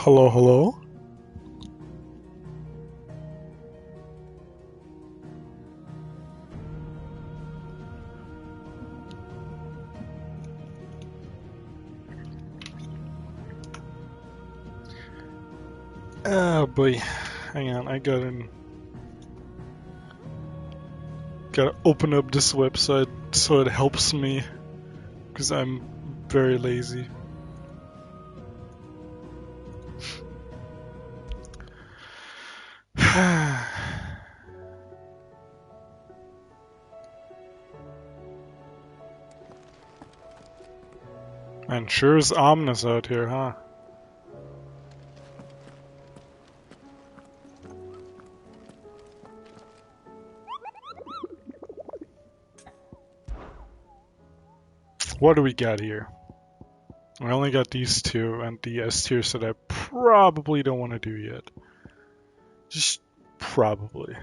Hello, hello. Oh boy, hang on, gotta open up this website so it helps me, because I'm very lazy. Man, sure is ominous out here, huh? What do we got here? I only got these two and the S tiers that I probably don't want to do yet. Just probably.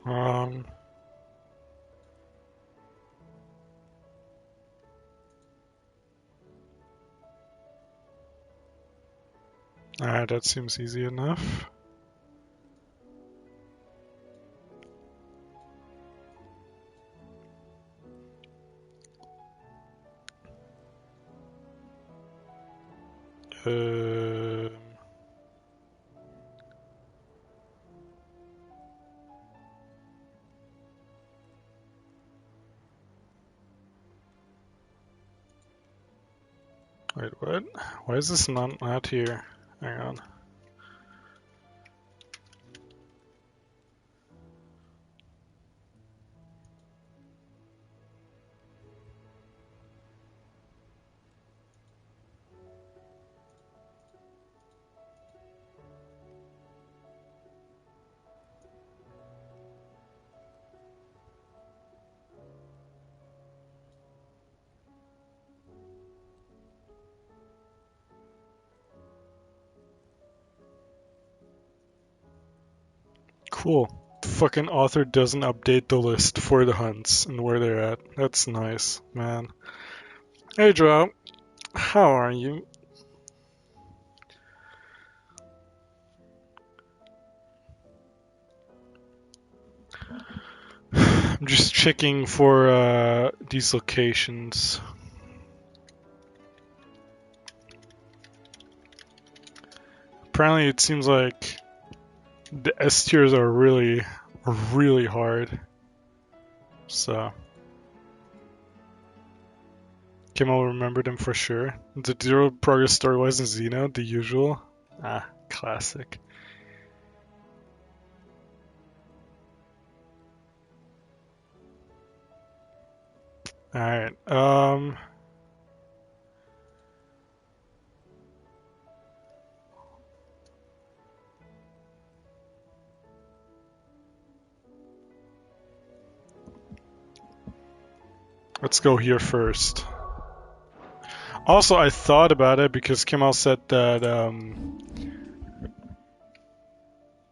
Um, Alright, that seems easy enough. Um, Wait, what? Why is this not here? Hang on. Cool. The fucking author doesn't update the list for the hunts and where they're at. That's nice, man. Hey, Joe. How are you? I'm just checking for these locations. Apparently, it seems like the S tiers are really, really hard. So, Kim will remember them for sure. The zero progress story was in Xeno, the usual. Ah, classic. Alright, let's go here first. Also, I thought about it because Kemal said that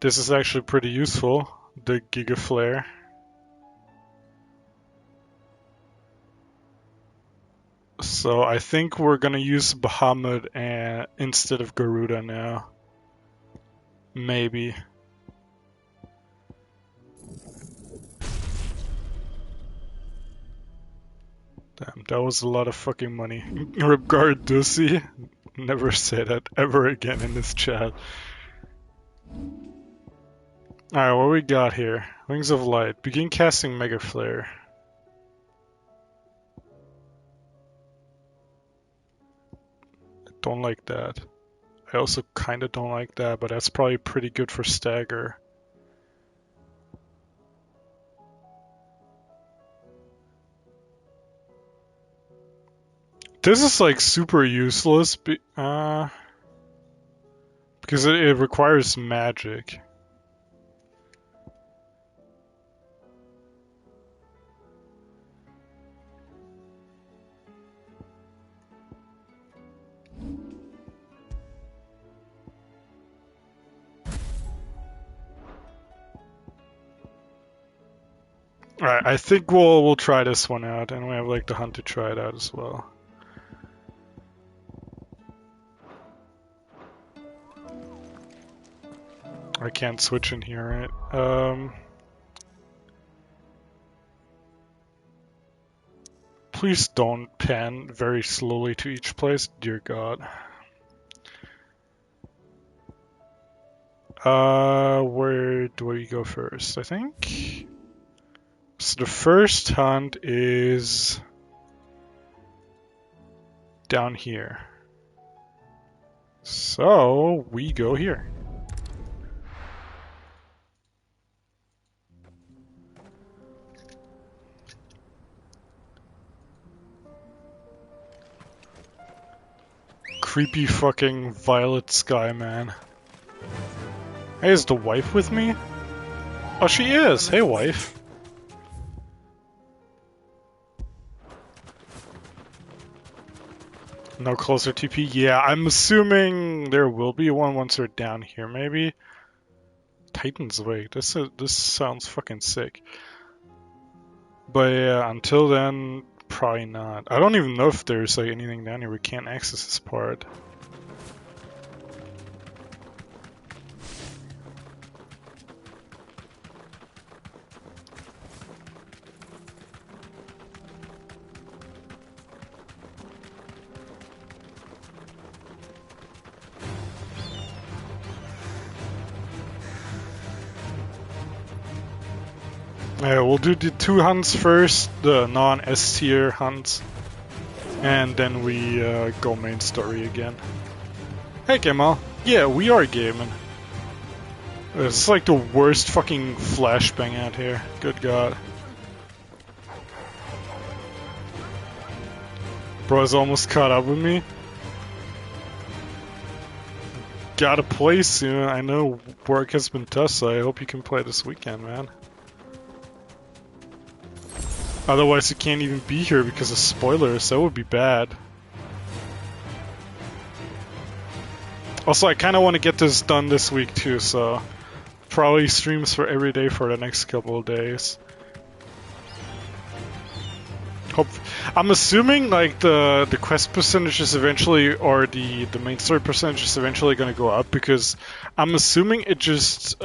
this is actually pretty useful, the Giga Flare. So I think we're gonna use Bahamut instead of Garuda now. Maybe. Damn, that was a lot of fucking money. Regard Dussy. Never say that ever again in this chat. Alright, what we got here? Wings of Light. Begin casting Mega Flare. Don't like that. I also kinda don't like that, but that's probably pretty good for Stagger. This is like super useless because it requires magic. Alright, I think we'll try this one out, and we have like the hunt to try it out as well. I can't switch in here, right? Please don't pan very slowly to each place, dear God. Where do we go first? I think. So the first hunt is down here. So we go here. Creepy fucking violet sky, man. Hey, is the wife with me? Oh, she is! Hey, wife. No closer TP? Yeah, I'm assuming there will be one once we're down here, maybe? Titan's Wake. This sounds fucking sick. But yeah, until then, probably not. I don't even know if there's like anything down here. We can't access this part. Yeah, we'll do the 2 hunts first, the non-S tier hunts, and then we go main story again. Hey Kemal, yeah, we are gaming. It's like the worst fucking flashbang out here, good god. Bro's almost caught up with me. Gotta play soon, I know work has been tough, so I hope you can play this weekend, man. Otherwise, you can't even be here because of spoilers. That would be bad. Also, I kind of want to get this done this week too, so probably streams for every day for the next couple of days. I'm assuming like the quest percentage is eventually, or the main story percentage is eventually going to go up, because I'm assuming it just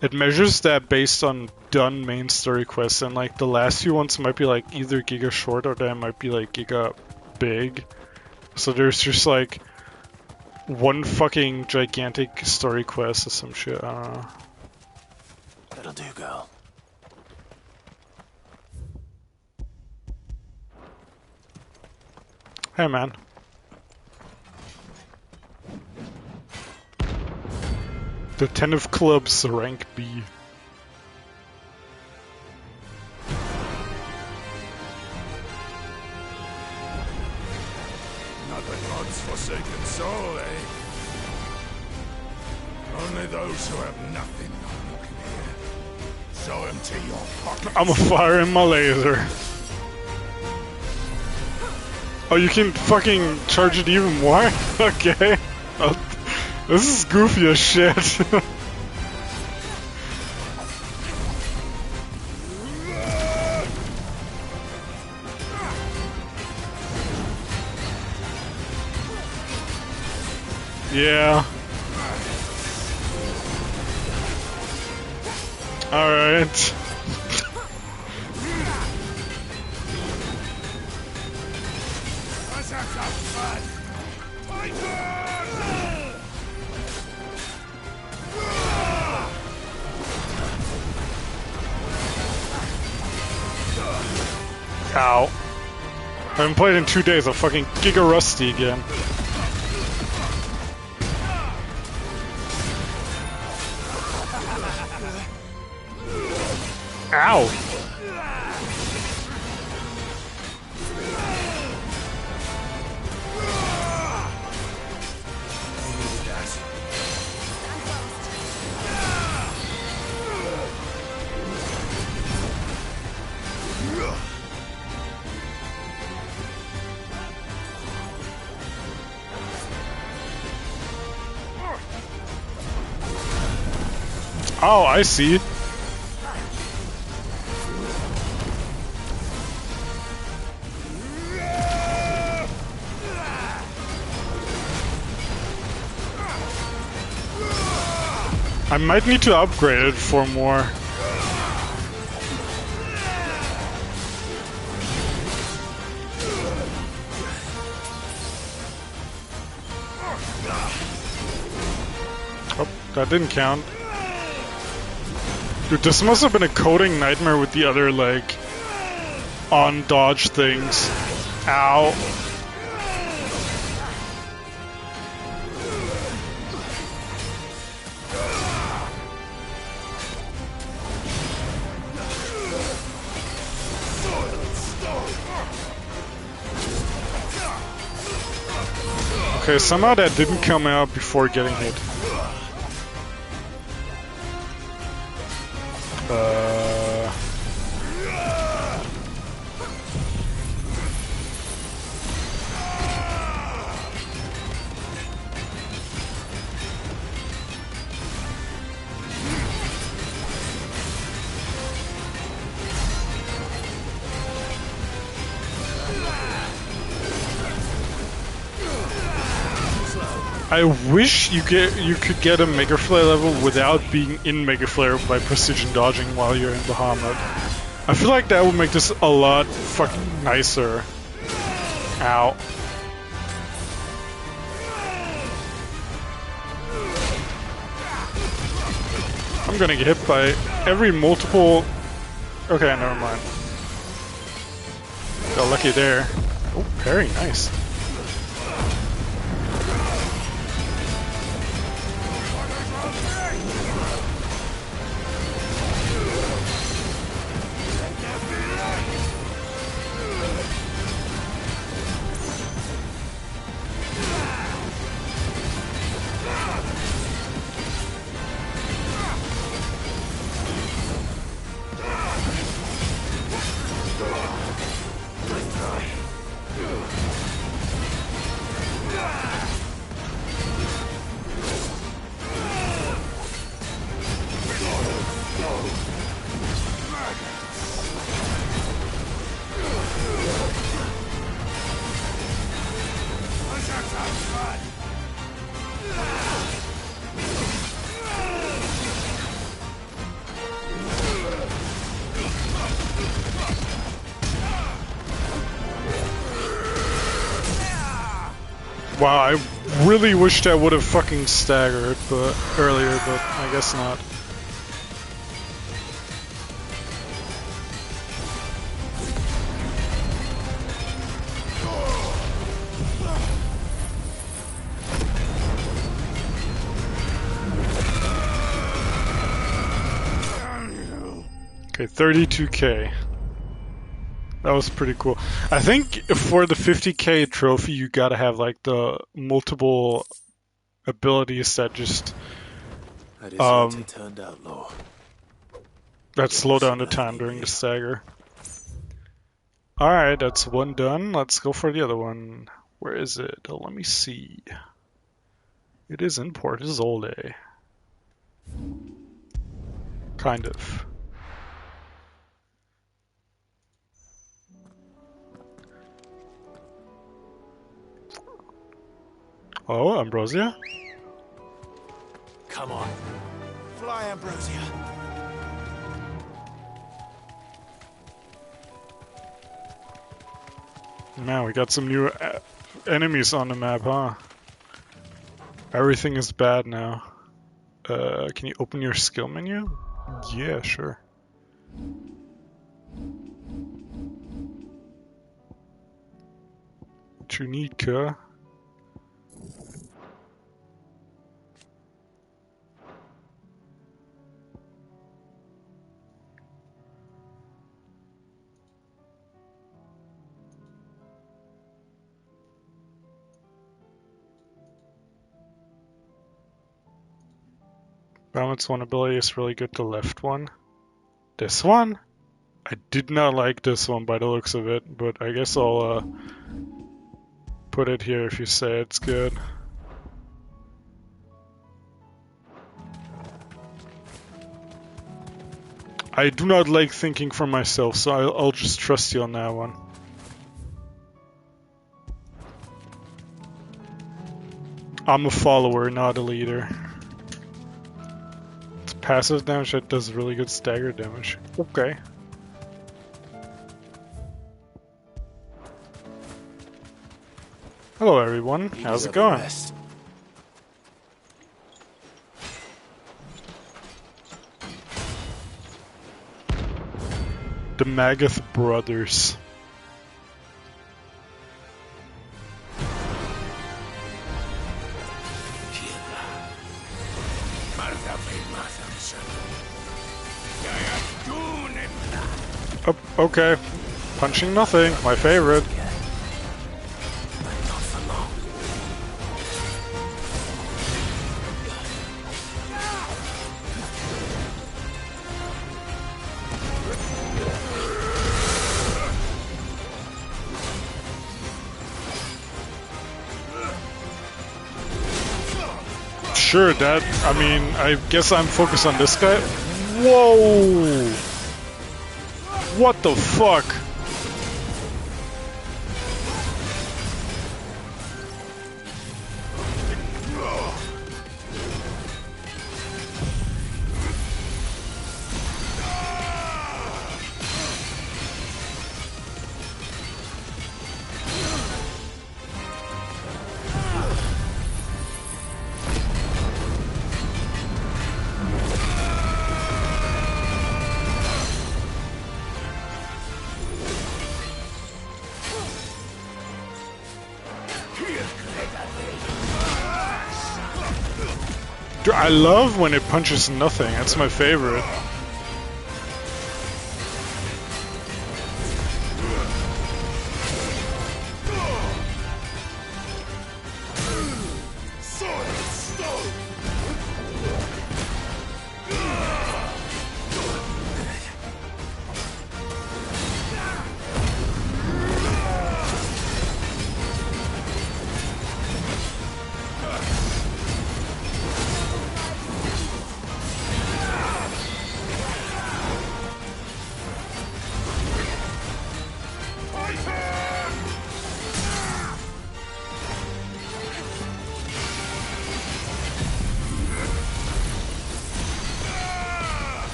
it measures that based on done main story quests, and like the last few ones might be like either giga short or they might be like giga big. So there's just like one fucking gigantic story quest or some shit. I don't know. That'll do, girl. Hey man. The 10 of clubs, rank B. Not the god's forsaken soul, eh? Only those who have nothing are looking here. So empty your pockets. I'm firing my laser. Oh, you can fucking charge it even more? Okay. This is goofy as shit. Yeah. Alright. Let's have some fun. Ow. I haven't played in 2 days, I'm fucking giga rusty again. Ow! Oh, I see. I might need to upgrade it for more. Oh, that didn't count. Dude, this must have been a coding nightmare with the other, like, on-dodge things. Ow. Okay, somehow that didn't come out before getting hit. I wish you could get a Mega Flare level without being in Mega Flare by precision dodging while you're in Bahamut. I feel like that would make this a lot fucking nicer. Ow. I'm gonna get hit by every multiple... Okay, never mind. Got lucky there. Oh, parry, nice. Wow, I really wished I would have fucking staggered earlier, but I guess not. Okay, 32k. That was pretty cool. I think for the 50k trophy, you gotta have like the multiple abilities that just turned out low. that slow down the time during the stagger. All right, that's one done. Let's go for the other one. Where is it? Oh, let me see. It is in Port Isolde. Kind of. Oh, Ambrosia? Come on. Fly, Ambrosia. Man, we got some new enemies on the map, huh? Everything is bad now. Can you open your skill menu? Yeah, sure. What you need, cuh? Balance one ability is really good, the left one. This one? I did not like this one by the looks of it, but I guess I'll put it here if you say it's good. I do not like thinking for myself, so I'll just trust you on that one. I'm a follower, not a leader. It's passive damage that does really good stagger damage. Okay. Hello everyone, how's it going? The Magath brothers. Oh, okay. Punching nothing, my favorite. Sure, that, I mean, I guess I'm focused on this guy. Whoa! What the fuck? Dude, I love when it punches nothing. That's my favorite.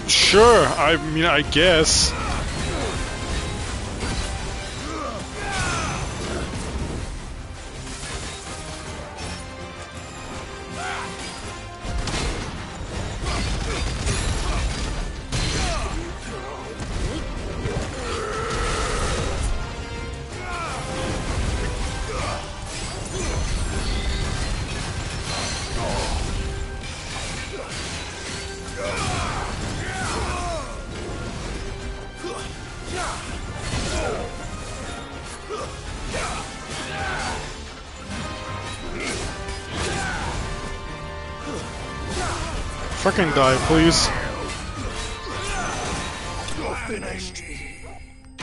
Sure, I mean, I guess. Fucking die, please.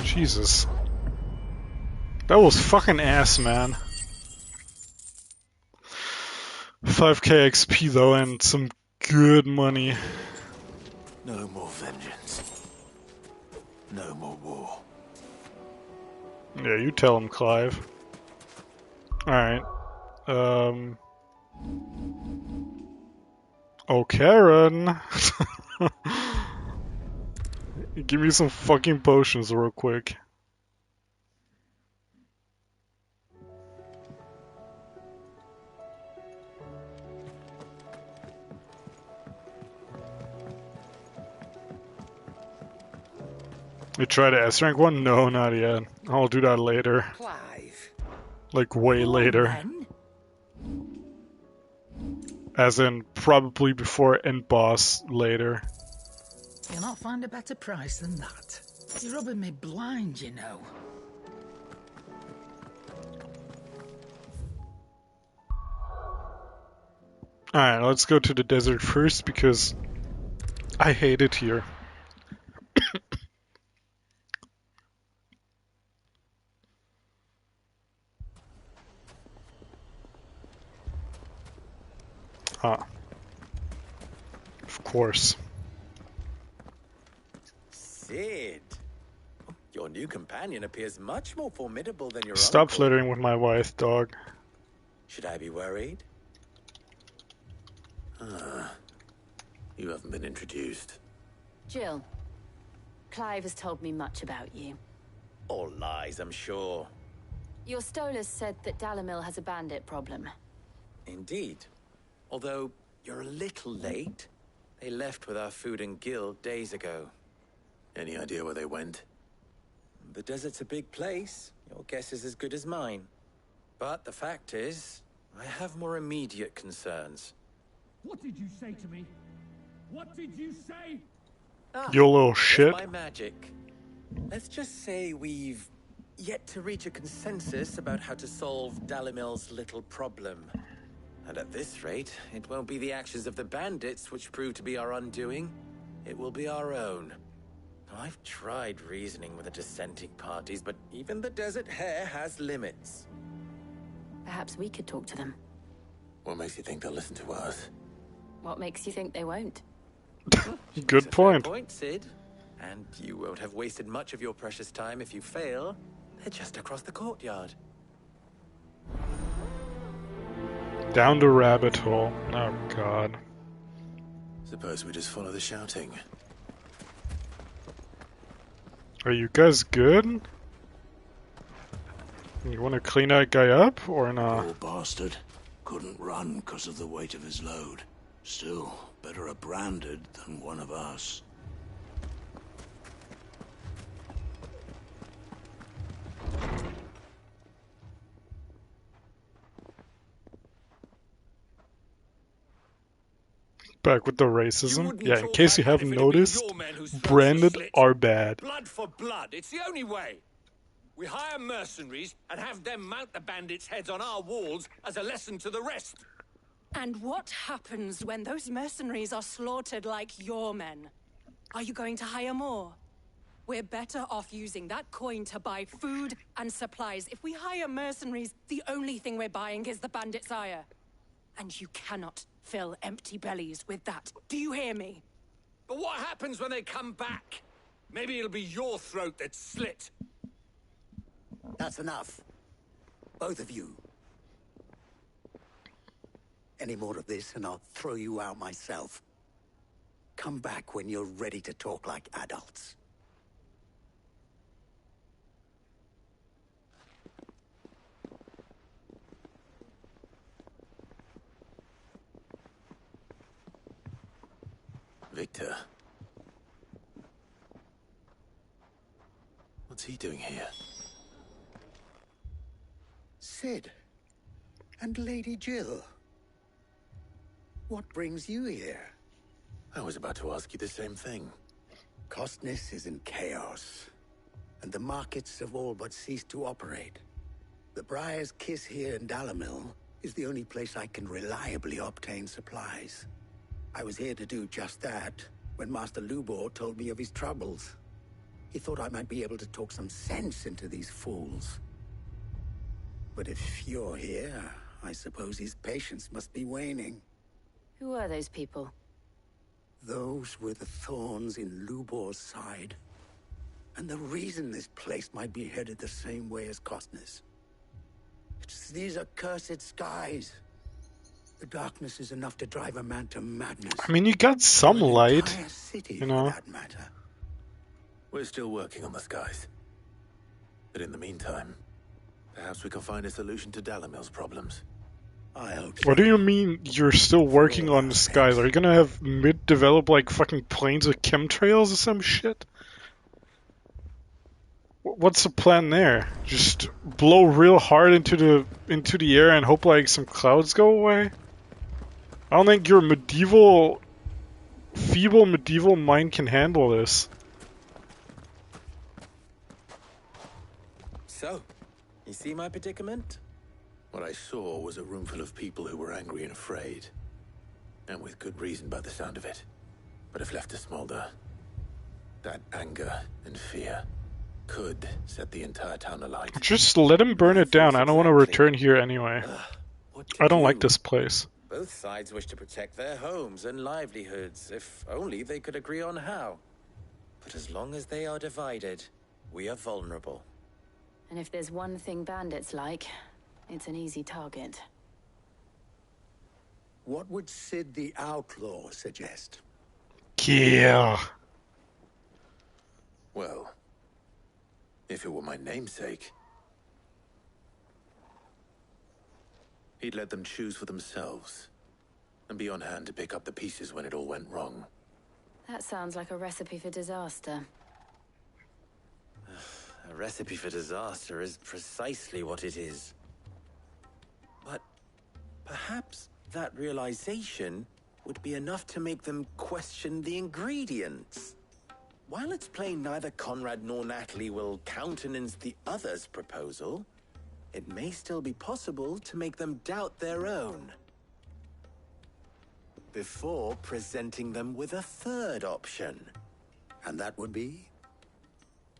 Jesus. That was fucking ass, man. 5k XP though, and some good money. No more vengeance. No more war. Yeah, you tell him, Clive. Alright. Oh, Karen! Give me some fucking potions real quick. You try the S rank one? No, not yet. I'll do that later. Clive. Like way later. As in, probably before end boss later. You'll not find a better price than that. You're rubbing me blind, you know. Alright, let's go to the desert first because I hate it here. Ah. Of course. Sid, your new companion appears much more formidable than your Stop uncle. flirting with my wife, dog. Should I be worried? You haven't been introduced. Jill, Clive has told me much about you. All lies, I'm sure. Your Stolas said that Dalamil has a bandit problem. Indeed. Although, you're a little late. They left with our food and guild days ago. Any idea where they went? The desert's a big place. Your guess is as good as mine. But the fact is, I have more immediate concerns. What did you say to me? What did you say? You little It's shit. my magic. Let's just say we've yet to reach a consensus about how to solve Dalimil's little problem. And at this rate, it won't be the actions of the bandits which prove to be our undoing. It will be our own. Now, I've tried reasoning with the dissenting parties, but even the Desert Hare has limits. Perhaps we could talk to them. What makes you think they'll listen to us? What makes you think they won't? Good point. Fair point, Sid. And you won't have wasted much of your precious time if you fail. They're just across the courtyard. Down the rabbit hole. Oh god. Suppose we just follow the shouting. Are you guys good? You want to clean that guy up or not? Poor bastard. Couldn't run because of the weight of his load. Still, better a branded than one of us. Back with the racism. Yeah, in case you haven't noticed, branded are bad. Blood for blood. It's the only way. We hire mercenaries and have them mount the bandits' heads on our walls as a lesson to the rest. And what happens when those mercenaries are slaughtered like your men? Are you going to hire more? We're better off using that coin to buy food and supplies. If we hire mercenaries, the only thing we're buying is the bandit's ire. And you cannot fill empty bellies with that. Do you hear me? But what happens when they come back? Maybe it'll be your throat that's slit. That's enough. Both of you. Any more of this and I'll throw you out myself. Come back when you're ready to talk like adults. Victor. What's he doing here? Sid. And Lady Jill. What brings you here? I was about to ask you the same thing. Costness is in chaos, and the markets have all but ceased to operate. The Briar's Kiss here in Dalamil is the only place I can reliably obtain supplies. I was here to do just that when Master Lubor told me of his troubles. He thought I might be able to talk some sense into these fools. But if you're here, I suppose his patience must be waning. Who are those people? Those were the thorns in Lubor's side. And the reason this place might be headed the same way as Costness. It's these accursed skies. The darkness is enough to drive a man to madness. I mean, you got some An light, entire city, you know. for that matter. We're still working on the skies. But in the meantime, perhaps we can find a solution to Dalamil's problems. I hope so. What do you mean you're still working on the skies? Are you gonna have mid develop like fucking planes with chemtrails or some shit? What's the plan there? Just blow real hard into the air and hope like some clouds go away? I don't think your feeble medieval mind can handle this. So, you see my predicament? What I saw was a room full of people who were angry and afraid. And with good reason by the sound of it. But if left to smolder, that anger and fear could set the entire town alight. Just let him burn it down. I don't want to return here anyway. I don't like this place. Both sides wish to protect their homes and livelihoods, if only they could agree on how. But as long as they are divided, we are vulnerable. And if there's one thing bandits like, it's an easy target. What would Sid the Outlaw suggest? Yeah. Well, if it were my namesake, he'd let them choose for themselves and be on hand to pick up the pieces when it all went wrong. That sounds like a recipe for disaster. A recipe for disaster is precisely what it is. But perhaps that realization would be enough to make them question the ingredients. While it's plain neither Conrad nor Natalie will countenance the other's proposal, it may still be possible to make them doubt their own. Before presenting them with a third option. And that would be?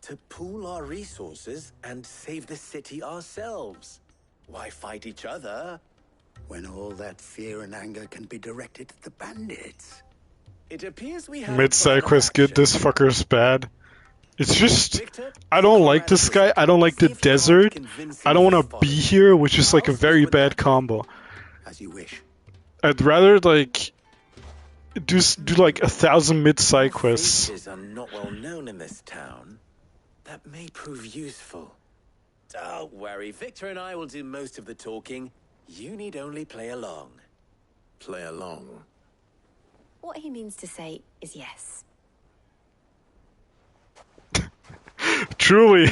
To pool our resources and save the city ourselves. Why fight each other? When all that fear and anger can be directed at the bandits. It appears we have Mid-side quest good, this fucker's bad. It's just, I don't like this guy, I don't like the desert, I don't want to be here, which is like a very bad combo. As you wish. I'd rather like, do like 1,000 mid-side quests. Faces are not well known in this town. That may prove useful. Don't worry, Victor and I will do most of the talking. You need only play along. Play along. What he means to say is yes. Truly,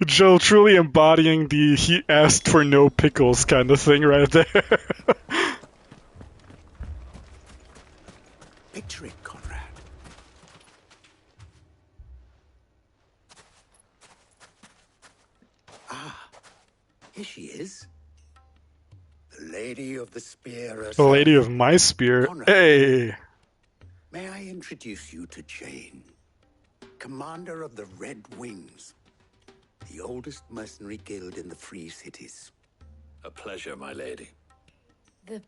Joe truly embodying the he asked for no pickles kind of thing right there. Picture it, Conrad. Ah, here she is. The Lady of the Spear herself. The Lady of my spear. Conrad. Hey! May I introduce you to Jane, commander of the Red Wings, the oldest mercenary guild in the Free Cities. A pleasure, my lady. The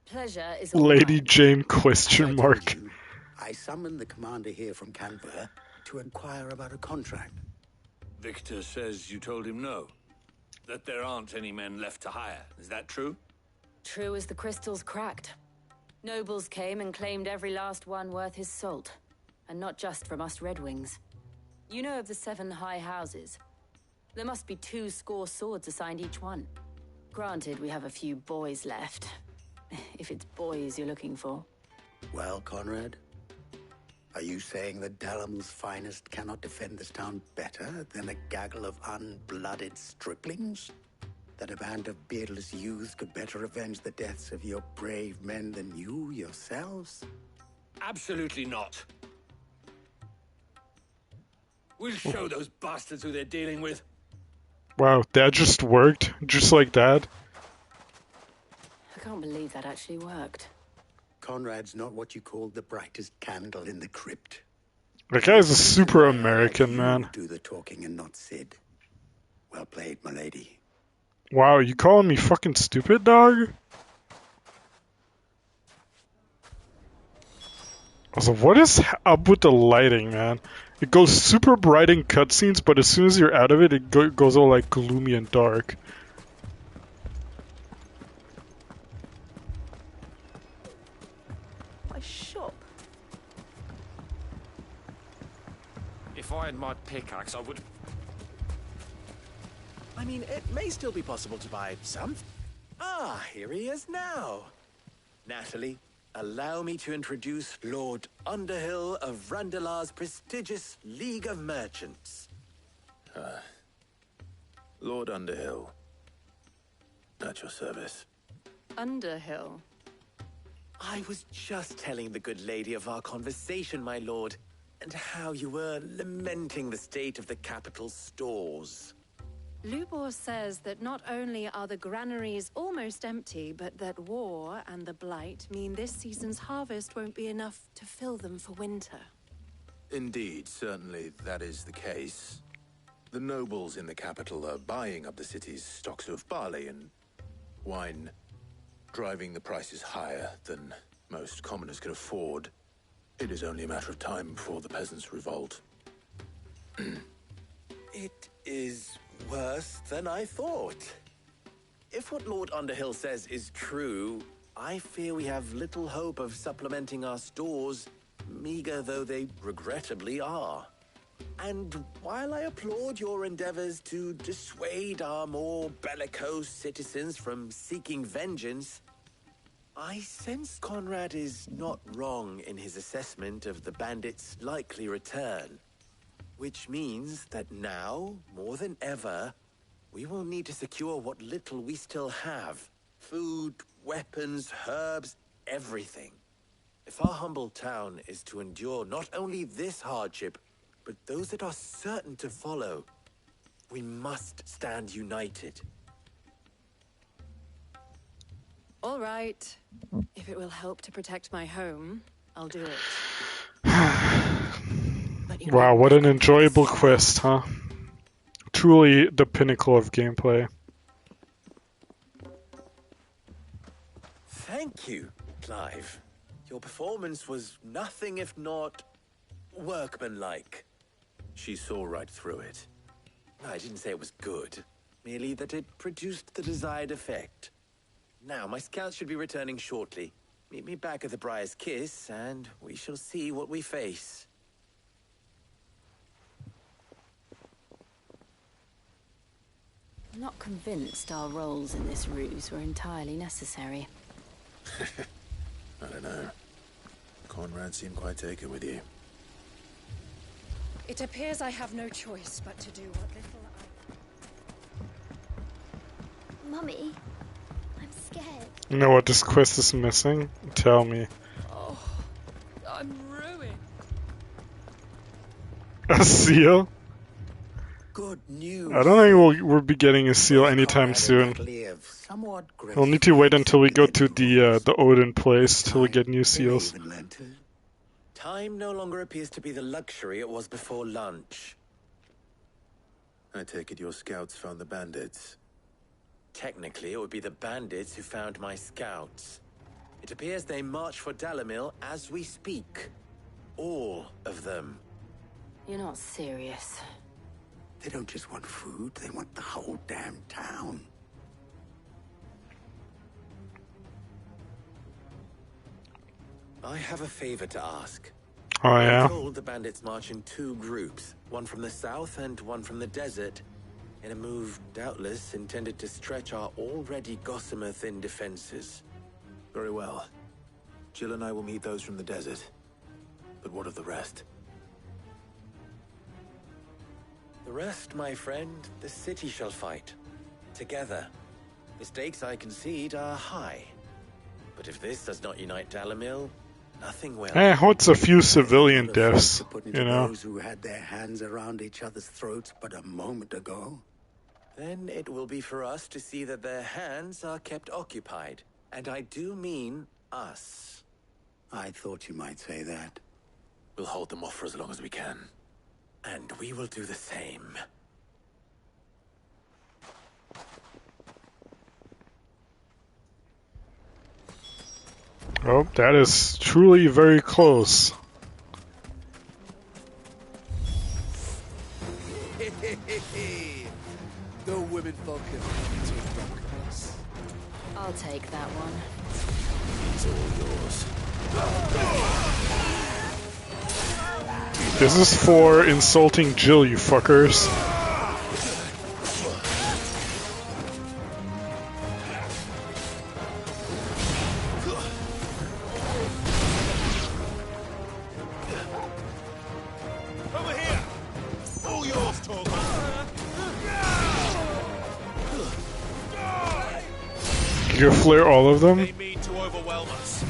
pleasure is all Lady mine. Jane As question I mark. told you, I summoned the commander here from Canberra to inquire about a contract. Victor says you told him no. That there aren't any men left to hire. Is that true? True as the crystals cracked. Nobles came and claimed every last one worth his salt. And not just from us Red Wings. You know of the 7 high houses. There must be 2 swords assigned each one. Granted, we have a few boys left. If it's boys you're looking for. Well, Conrad, are you saying that Dalam's finest cannot defend this town better than a gaggle of unblooded striplings? That a band of beardless youths could better avenge the deaths of your brave men than you yourselves? Absolutely not. We'll show those bastards who they're dealing with. Wow, that just worked. Just like that. I can't believe that actually worked. Conrad's not what you called the brightest candle in the crypt. That guy's a super American, You man. do the talking and not Sid. Well played, my lady. Wow, you calling me fucking stupid, dog? Also, what is up with the lighting, man? It goes super bright in cutscenes, but as soon as you're out of it, it goes all like gloomy and dark. My shop. If I had my pickaxe, I would... I mean, it may still be possible to buy some. Ah, here he is now. Natalie, allow me to introduce Lord Underhill of Randalar's prestigious League of Merchants. Lord Underhill. At your service. Underhill. I was just telling the good lady of our conversation, my lord, and how you were lamenting the state of the capital's stores. Lubor says that not only are the granaries almost empty, but that war and the blight mean this season's harvest won't be enough to fill them for winter. Indeed, certainly that is the case. The nobles in the capital are buying up the city's stocks of barley and wine, driving the prices higher than most commoners can afford. It is only a matter of time before the peasants revolt. It is worse than I thought. If what Lord Underhill says is true, I fear we have little hope of supplementing our stores, meager though they regrettably are. And while I applaud your endeavors to dissuade our more bellicose citizens from seeking vengeance, I sense Conrad is not wrong in his assessment of the bandits' likely return. Which means that now, more than ever, we will need to secure what little we still have. Food, weapons, herbs, everything. If our humble town is to endure not only this hardship, but those that are certain to follow, we must stand united. All right. If it will help to protect my home, I'll do it. Wow, what an enjoyable quest, huh? Truly the pinnacle of gameplay. Thank you, Clive. Your performance was nothing if not workmanlike. She saw right through it. I didn't say it was good, merely that it produced the desired effect. Now, my scouts should be returning shortly. Meet me back at the Briar's Kiss, and we shall see what we face. I'm not convinced our roles in this ruse were entirely necessary. I don't know. Conrad seemed quite taken with you. It appears I have no choice but to do what little I... Mummy, I'm scared. You know what this quest is missing? Tell me. Oh, I'm ruined. A seal? Good news. I don't think we'll be getting a seal anytime soon. We'll need to wait until we go to the Odin place till we get new seals. Time no longer appears to be the luxury it was before lunch. I take it your scouts found the bandits. Technically, it would be the bandits who found my scouts. It appears they march for Dalimil as we speak. All of them. You're not serious. They don't just want food, they want the whole damn town. I have a favor to ask. Oh yeah? I'm told the bandits march in two groups, one from the south and one from the desert, in a move doubtless intended to stretch our already gossamer-thin defenses. Very well. Jill and I will meet those from the desert. But what of the rest? The rest, my friend, the city shall fight. Together. The stakes, I concede, are high. But if this does not unite Dalimil, nothing will. What's a few civilian deaths, you know? Those who had their hands around each other's throats but a moment ago. Then it will be for us to see that their hands are kept occupied. And I do mean us. I thought you might say that. We'll hold them off for as long as we can. And we will do the same. Oh, that is truly very close. The women folk have come to darkness. I'll take that one. It's all yours. This is for insulting Jill, you fuckers. Over here! All yours, Torgal! You flare all of them? They mean to overwhelm us.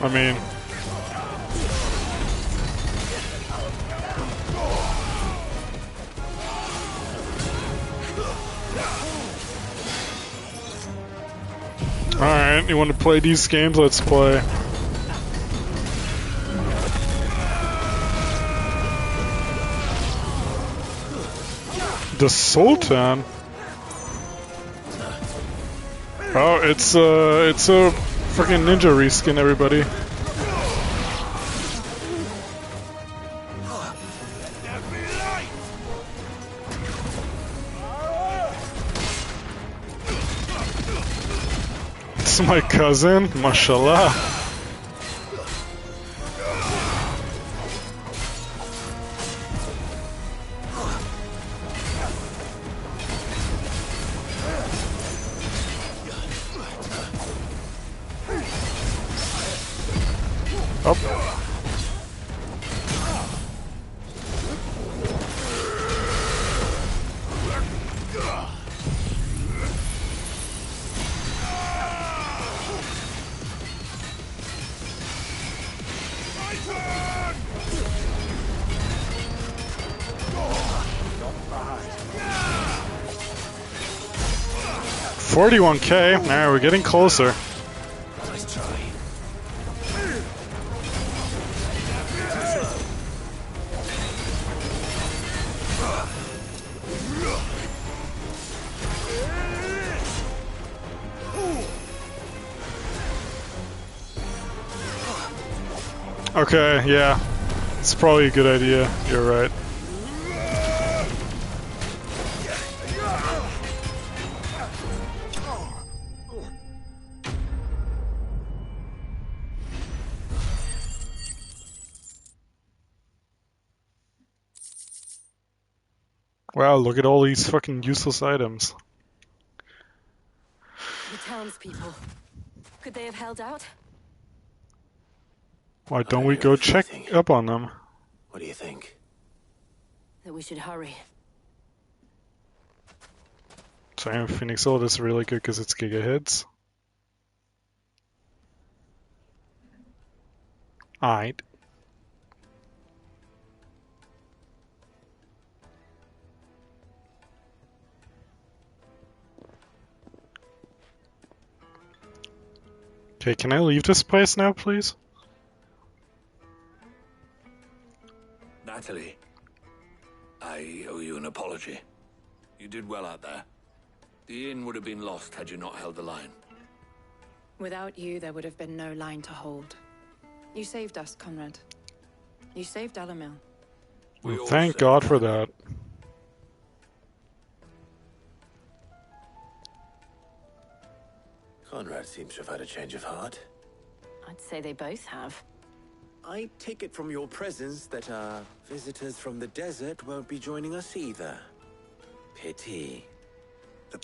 I mean... Alright, you want to play these games? Let's play. The Sultan? Oh, it's a freaking ninja reskin, everybody. It's my cousin, mashallah. Up. $41K. Alright, we're getting closer. Nice try. Okay, yeah. It's probably a good idea. You're right. Wow, look at all these fucking useless items. The townspeople. Could they have held out? Why don't we go check up on them? What do you think? That we should hurry. Sorry, Phoenix Old is really good because it's gigahertz. Alright. Okay, can I leave this place now, please? Natalie, I owe you an apology. You did well out there. The inn would have been lost had you not held the line. Without you, there would have been no line to hold. You saved us, Conrad. You saved Dalimil. Well, thank God for that. Conrad seems to have had a change of heart. I'd say they both have. I take it from your presence that our visitors from the desert won't be joining us either. Pity.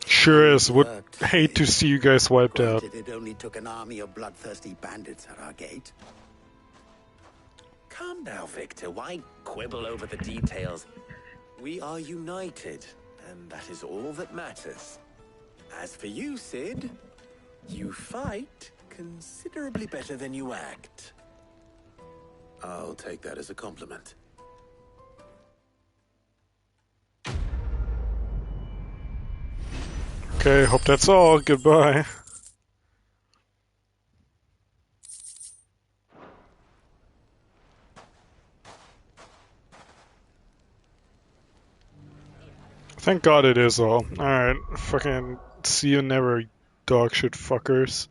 Sure is. Would hate to see you guys wiped out. It only took an army of bloodthirsty bandits at our gate. Calm now, Victor. Why quibble over the details? We are united, and that is all that matters. As for you, Sid, you fight considerably better than you act. I'll take that as a compliment. Okay, hope that's all. Goodbye. Thank God it is all. Alright, fucking see you never, dog shit fuckers.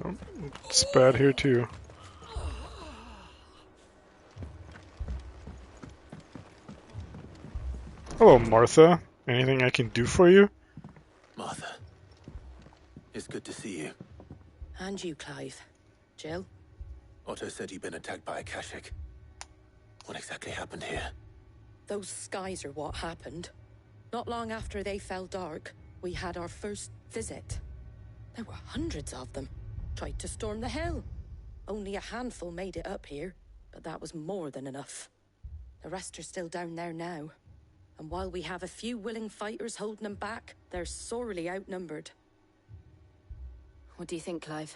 Oh, it's bad here too. Hello, Martha. Anything I can do for you? Martha, it's good to see you. And you, Clive. Jill? Otto said you'd been attacked by a Kashik. What exactly happened here? Those skies are what happened. Not long after they fell dark, we had our first visit. There were hundreds of them. Tried to storm the hill. Only a handful made it up here, but that was more than enough. The rest are still down there now. And while we have a few willing fighters holding them back, they're sorely outnumbered. What do you think, Clive?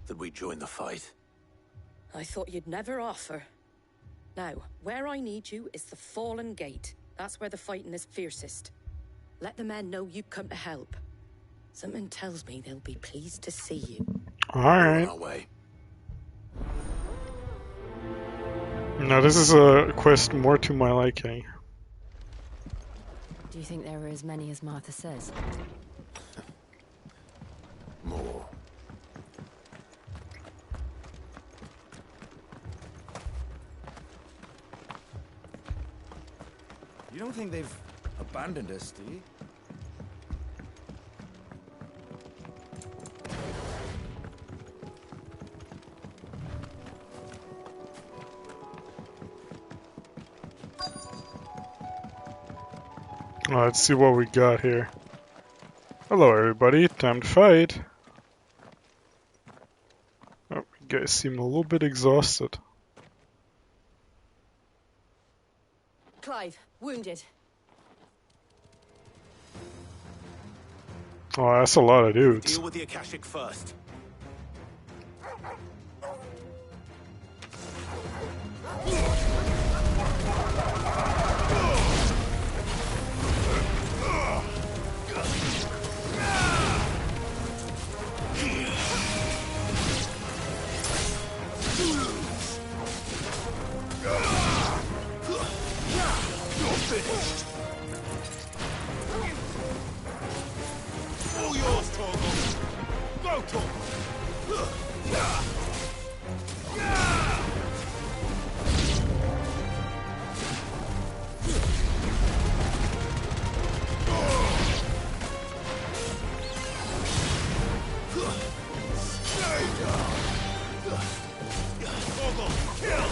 That we join the fight? I thought you'd never offer. Now, where I need you is the Fallen Gate. That's where the fighting is fiercest. Let the men know you come to help. Something tells me they'll be pleased to see you. Alright. On our way. Now this is a quest more to my liking. Do you think there are as many as Martha says? More. You don't think they've abandoned us, do you? Let's see what we got here. Hello everybody, time to fight. Oh, you guys seem a little bit exhausted. Clive, wounded. Oh, that's a lot of dudes. Deal with the Akashic first. Finished. All yours, Torgal. Go, Torgal. Torgal, kill.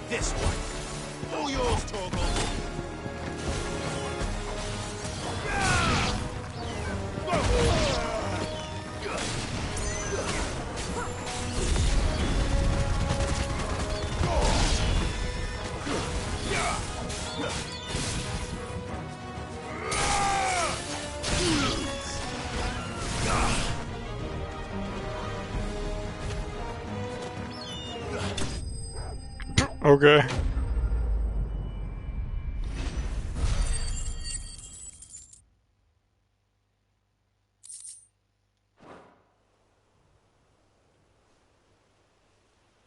This one. All yours, Torgal. Okay.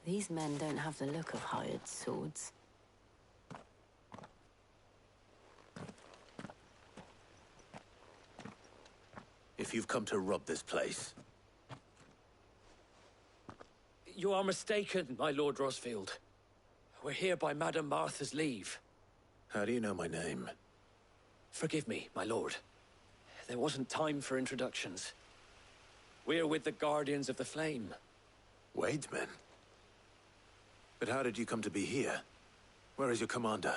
These men don't have the look of hired swords. If you've come to rob this place, You are mistaken, my Lord Rosfield. We're here by Madame Martha's leave. how do you know my name? Forgive me, my lord. There wasn't time for introductions. We're with the Guardians of the Flame. Wade's men? But how did you come to be here? Where is your commander?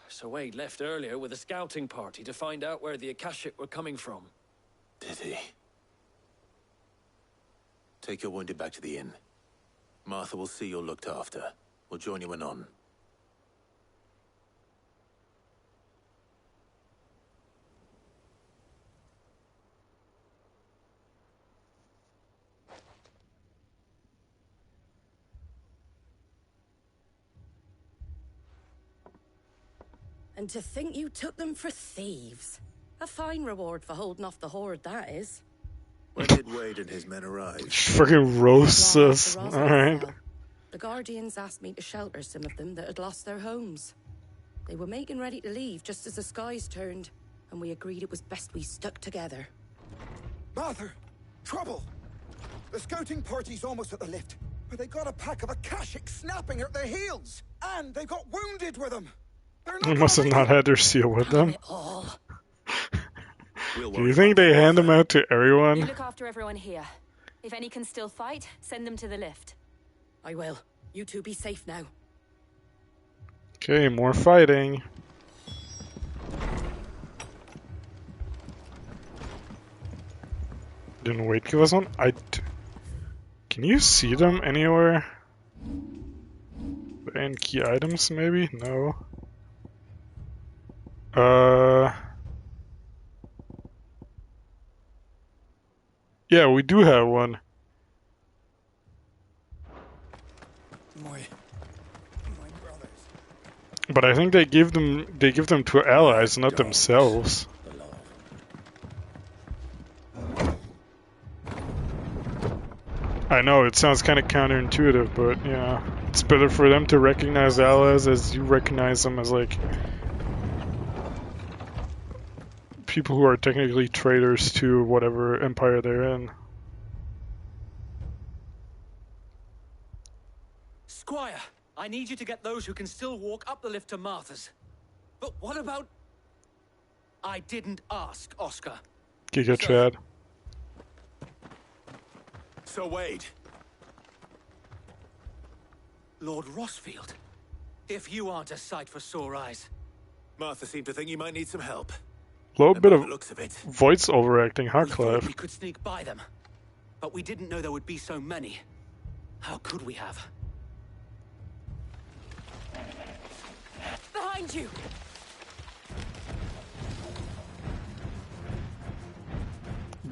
Sir Wade left earlier with a scouting party to find out where the Akashic were coming from. Did he? Take your wounded back to the inn. Martha will see you're looked after. We'll join you anon. And to think you took them for thieves. A fine reward for holding off the horde, that is. When did Wade and his men arrive? Freaking roast us. Alright. The Guardians asked me to shelter some of them that had lost their homes. They were making ready to leave just as the skies turned, and we agreed it was best we stuck together. Martha! Trouble! The scouting party's almost at the lift, but they got a pack of Akashic snapping at their heels! And they got wounded with them! They must have not had their seal with them. All. Do you think they hand them out to You everyone? look after everyone here. If any can still fight, send them to the lift. I will. You two be safe now. Okay, more fighting. Didn't Wade give us one? Can Can you see them anywhere? And key items, maybe? No. Yeah, we do have one. My brothers. But I think they give them to allies, not themselves. I know, it sounds kind of counterintuitive, but yeah. It's better for them to recognize allies as you recognize them as, like, people who are technically traitors to whatever empire they're in. Squire, I need you to get those who can still walk up the lift to Martha's. But what about... I didn't ask, Oscar. Giga Chad. So Wade. Lord Rossfield, if you aren't a sight for sore eyes. Martha seemed to think you might need some help. Little bit of looks of it. voice overacting, huh, We Clive? thought we could sneak by them, but we didn't know there would be so many. How could we have? Behind you!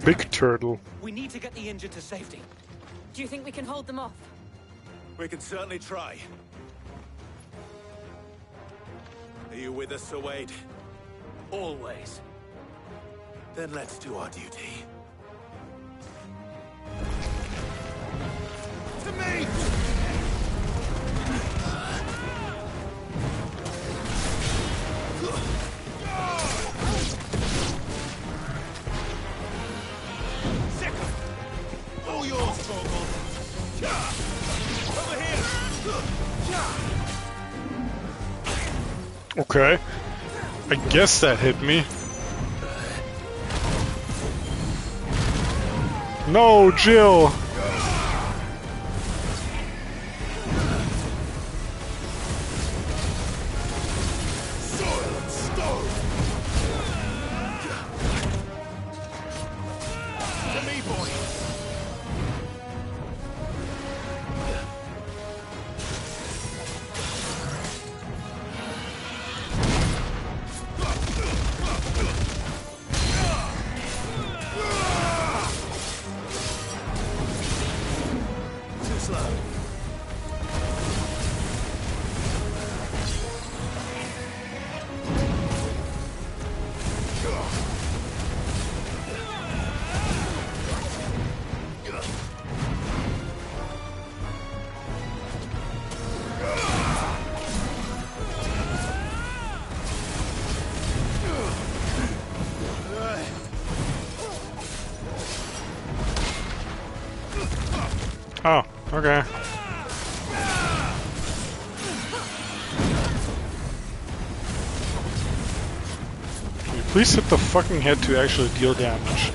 Big turtle. We need to get the injured to safety. Do you think we can hold them off? We can certainly try. Are you with us, Sir Wade? Always. Then let's do our duty. To me! All yours, Torgal. Over here! Okay. I guess that hit me. No, Jill! Oh, okay. Can you please hit the fucking head to actually deal damage?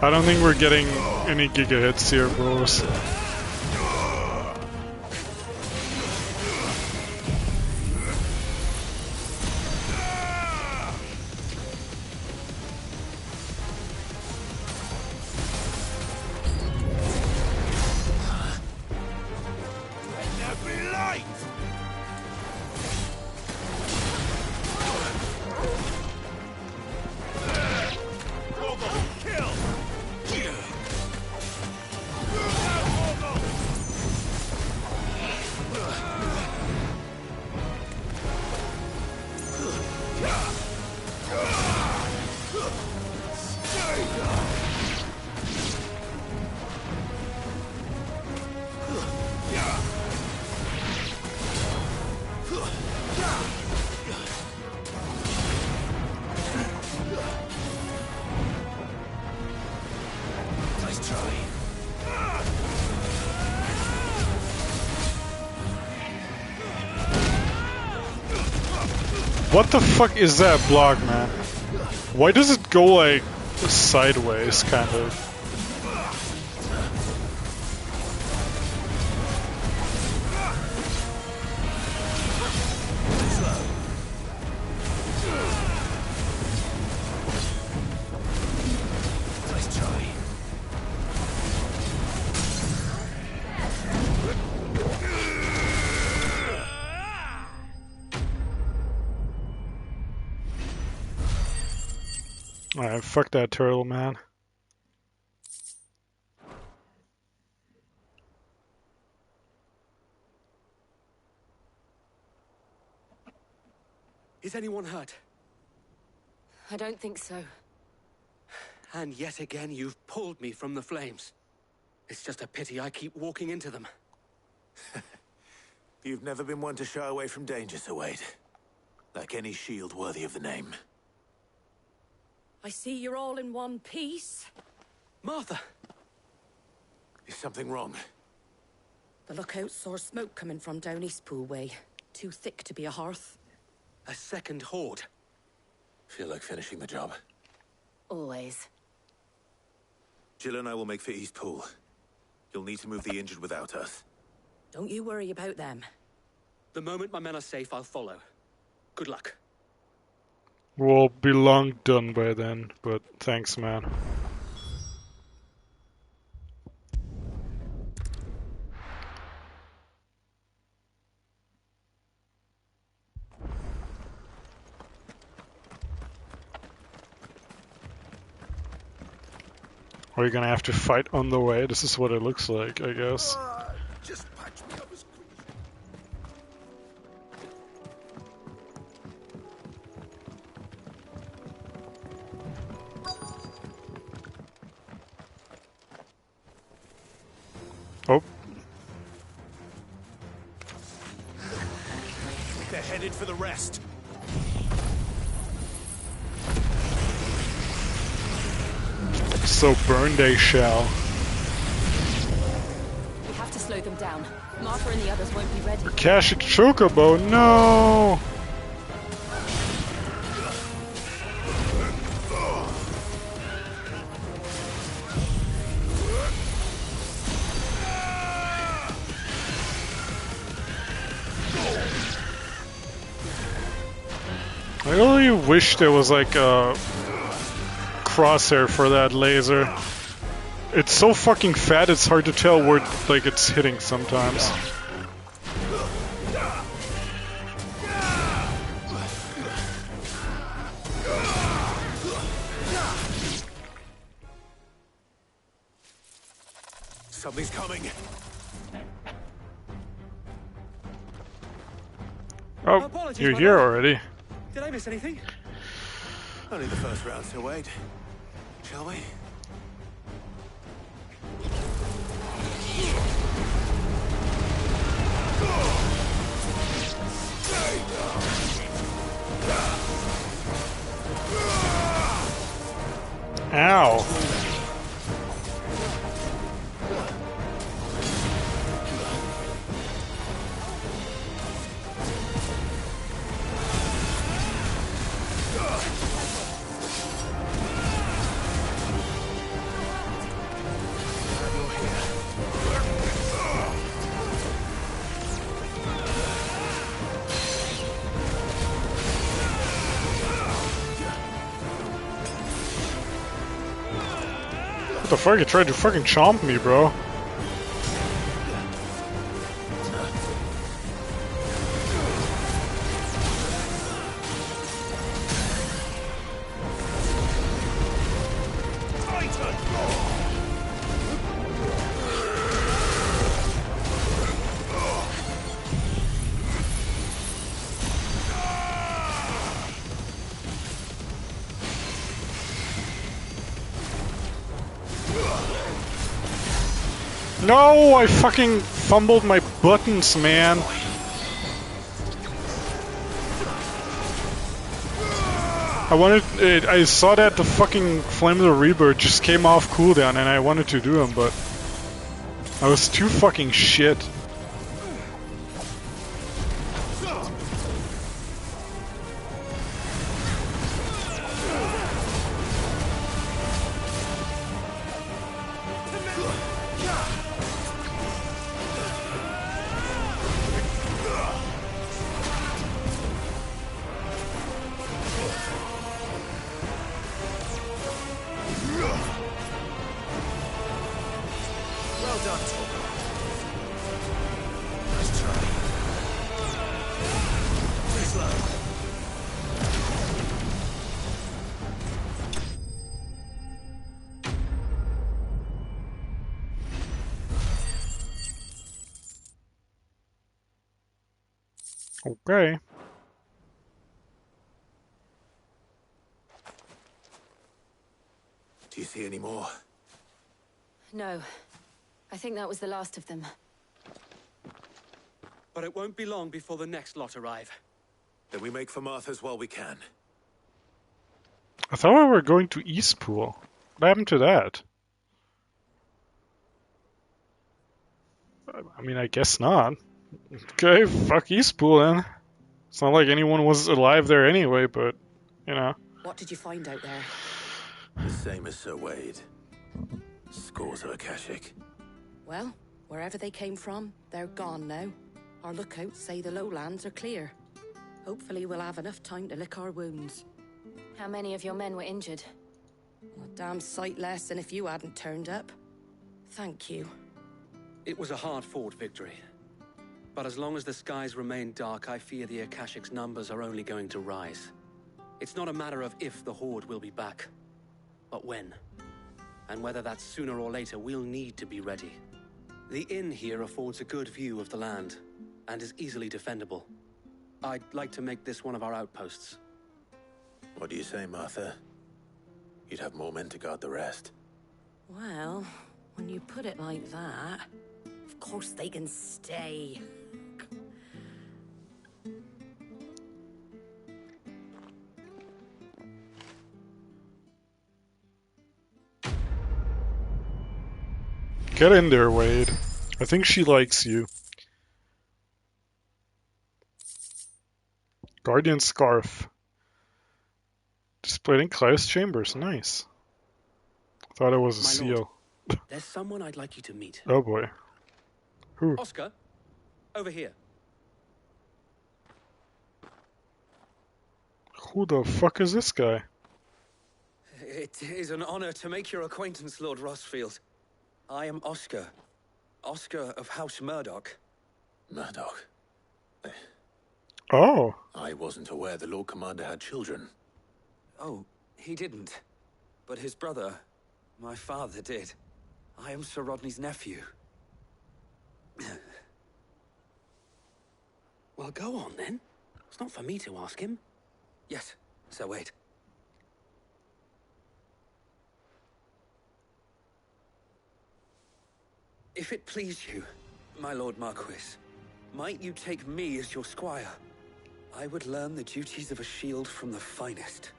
I don't think we're getting any giga hits here, bros. What the fuck is that block, man? Why does it go like sideways, kind of? Alright, fuck that turtle, man. Is anyone hurt? I don't think so. And yet again, you've pulled me from the flames. It's just a pity I keep walking into them. You've never been one to shy away from danger, Sir Wade. Like any shield worthy of the name. I see you're all in one piece. Martha! Is something wrong? The lookout saw smoke coming from down Eastpool way. Too thick to be a hearth. A second horde. Feel like finishing the job? Always. Jill and I will make for Eastpool. You'll need to move the injured without us. Don't you worry about them. The moment my men are safe, I'll follow. Good luck. We'll be long done by then, but thanks, man. Are you gonna have to fight on the way? This is what it looks like, I guess. Just patch me up as quick as... Oh. They're headed for the rest. So burned they shall. We have to slow them down. Martha and the others won't be ready. Akashic Chocobo, no! I really wish there was like a crosshair for that laser. It's so fucking fat, it's hard to tell where like it's hitting sometimes. Something's coming. Oh, Apologies, you're my here lord. already. Did I miss anything? Only the first round, Sir Wade. Shall we? Ow. What the fuck? You tried to fucking chomp me, bro. No, I fucking fumbled my buttons, man. I saw that the fucking Flame of the Rebirth just came off cooldown and I wanted to do them, but I was too fucking shit. Well done, Torgal. Okay. Do you see any more? No. I think that was the last of them. But it won't be long before the next lot arrive. Then we make for Martha's while we can. I thought we were going to Eastpool. What happened to that? I mean, I guess not. Okay, fuck Eastpool then. It's not like anyone was alive there anyway, but, you know. What did you find out there? The same as Sir Wade. Scores of Akashic. Well, wherever they came from, they're gone now. Our lookouts say the lowlands are clear. Hopefully we'll have enough time to lick our wounds. How many of your men were injured? A damn sight less than if you hadn't turned up. Thank you. It was a hard-fought victory. But as long as the skies remain dark, I fear the Akashic's numbers are only going to rise. It's not a matter of if the Horde will be back, but when. And whether that's sooner or later, we'll need to be ready. The inn here affords a good view of the land, and is easily defendable. I'd like to make this one of our outposts. What do you say, Martha? You'd have more men to guard the rest. Well, when you put it like that, of course they can stay. Get in there, Wade. I think she likes you. Guardian Scarf. Displayed in Klaus Chambers. Nice. Thought it was a seal. There's someone I'd like you to meet. Oh boy. Who? Oscar, over here. Who the fuck is this guy? It is an honor to make your acquaintance, Lord Rossfield. I am Oscar. Oscar of House Murdoch. Murdoch? Oh. I wasn't aware the Lord Commander had children. Oh, he didn't. But his brother, my father, did. I am Sir Rodney's nephew. Well, go on then. It's not for me to ask him. Yes, Sir Wade. If it please you, my Lord Marquis, might you take me as your squire? I would learn the duties of a shield from the finest.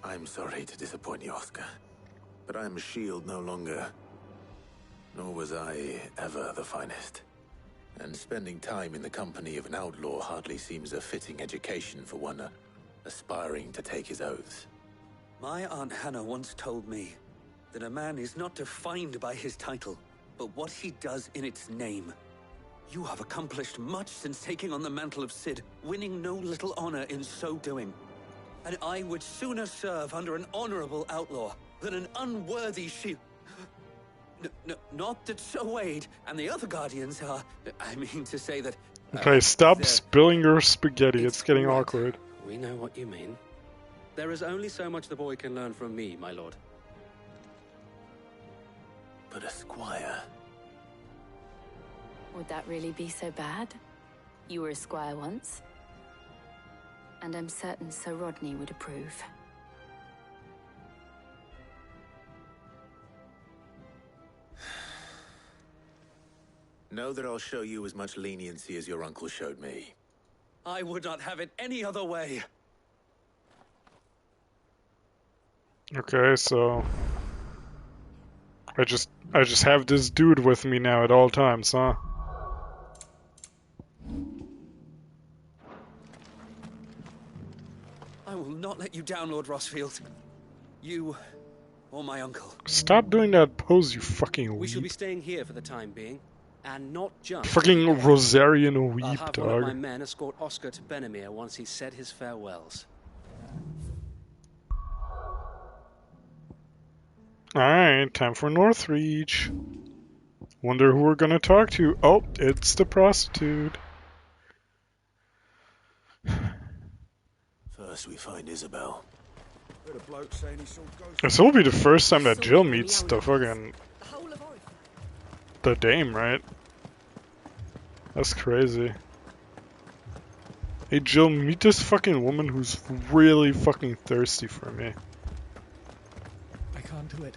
I'm sorry to disappoint you, Oscar, but I'm a shield no longer. Nor was I ever the finest. And spending time in the company of an outlaw hardly seems a fitting education for one aspiring to take his oaths. My Aunt Hannah once told me that a man is not defined by his title, but what he does in its name. You have accomplished much since taking on the mantle of Cid, winning no little honor in so doing. And I would sooner serve under an honorable outlaw than an unworthy shield. Not that Sir Wade and the other guardians are... I mean to say that... Okay, stop spilling your spaghetti. It's getting awkward. We know what you mean. There is only so much the boy can learn from me, my lord. But a squire... Would that really be so bad? You were a squire once. And I'm certain Sir Rodney would approve. Know that I'll show you as much leniency as your uncle showed me. I would not have it any other way. Okay, so I just have this dude with me now at all times, huh? I will not let you down, Lord Rossfield. You or my uncle. Stop doing that pose, you fucking We shall be weep. staying here for the time being, and not just... Fucking Rosarian I'll weep, have one of my dog. men escort Oscar to Benamir once he's said his farewells. Alright, time for Northreach. Wonder who we're gonna talk to. Oh, it's the prostitute. First we find Isabel. This will be the first time that Jill meets the fucking... the dame, right? That's crazy. Hey Jill, meet this fucking woman who's really fucking thirsty for me. I can't do it.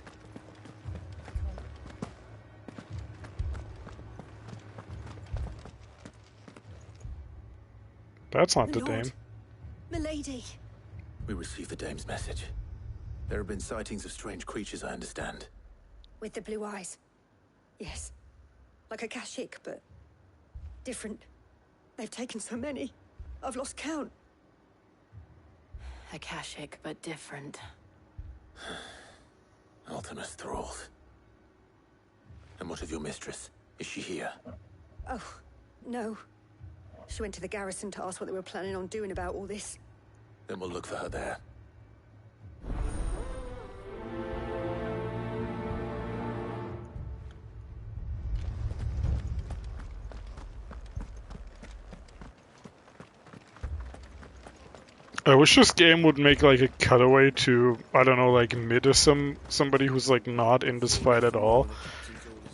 That's not the Lord. dame. Milady. We received the dame's message. There have been sightings of strange creatures, I understand. With the blue eyes. Yes. Like a Kashik, but different. They've taken so many. I've lost count. Akashic, but different. Ultimus thralls. And what of your mistress? Is she here? Oh, no. She went to the garrison to ask what they were planning on doing about all this. Then we'll look for her there. I wish this game would make like a cutaway to, I don't know, like mid or somebody who's like not in this fight at all.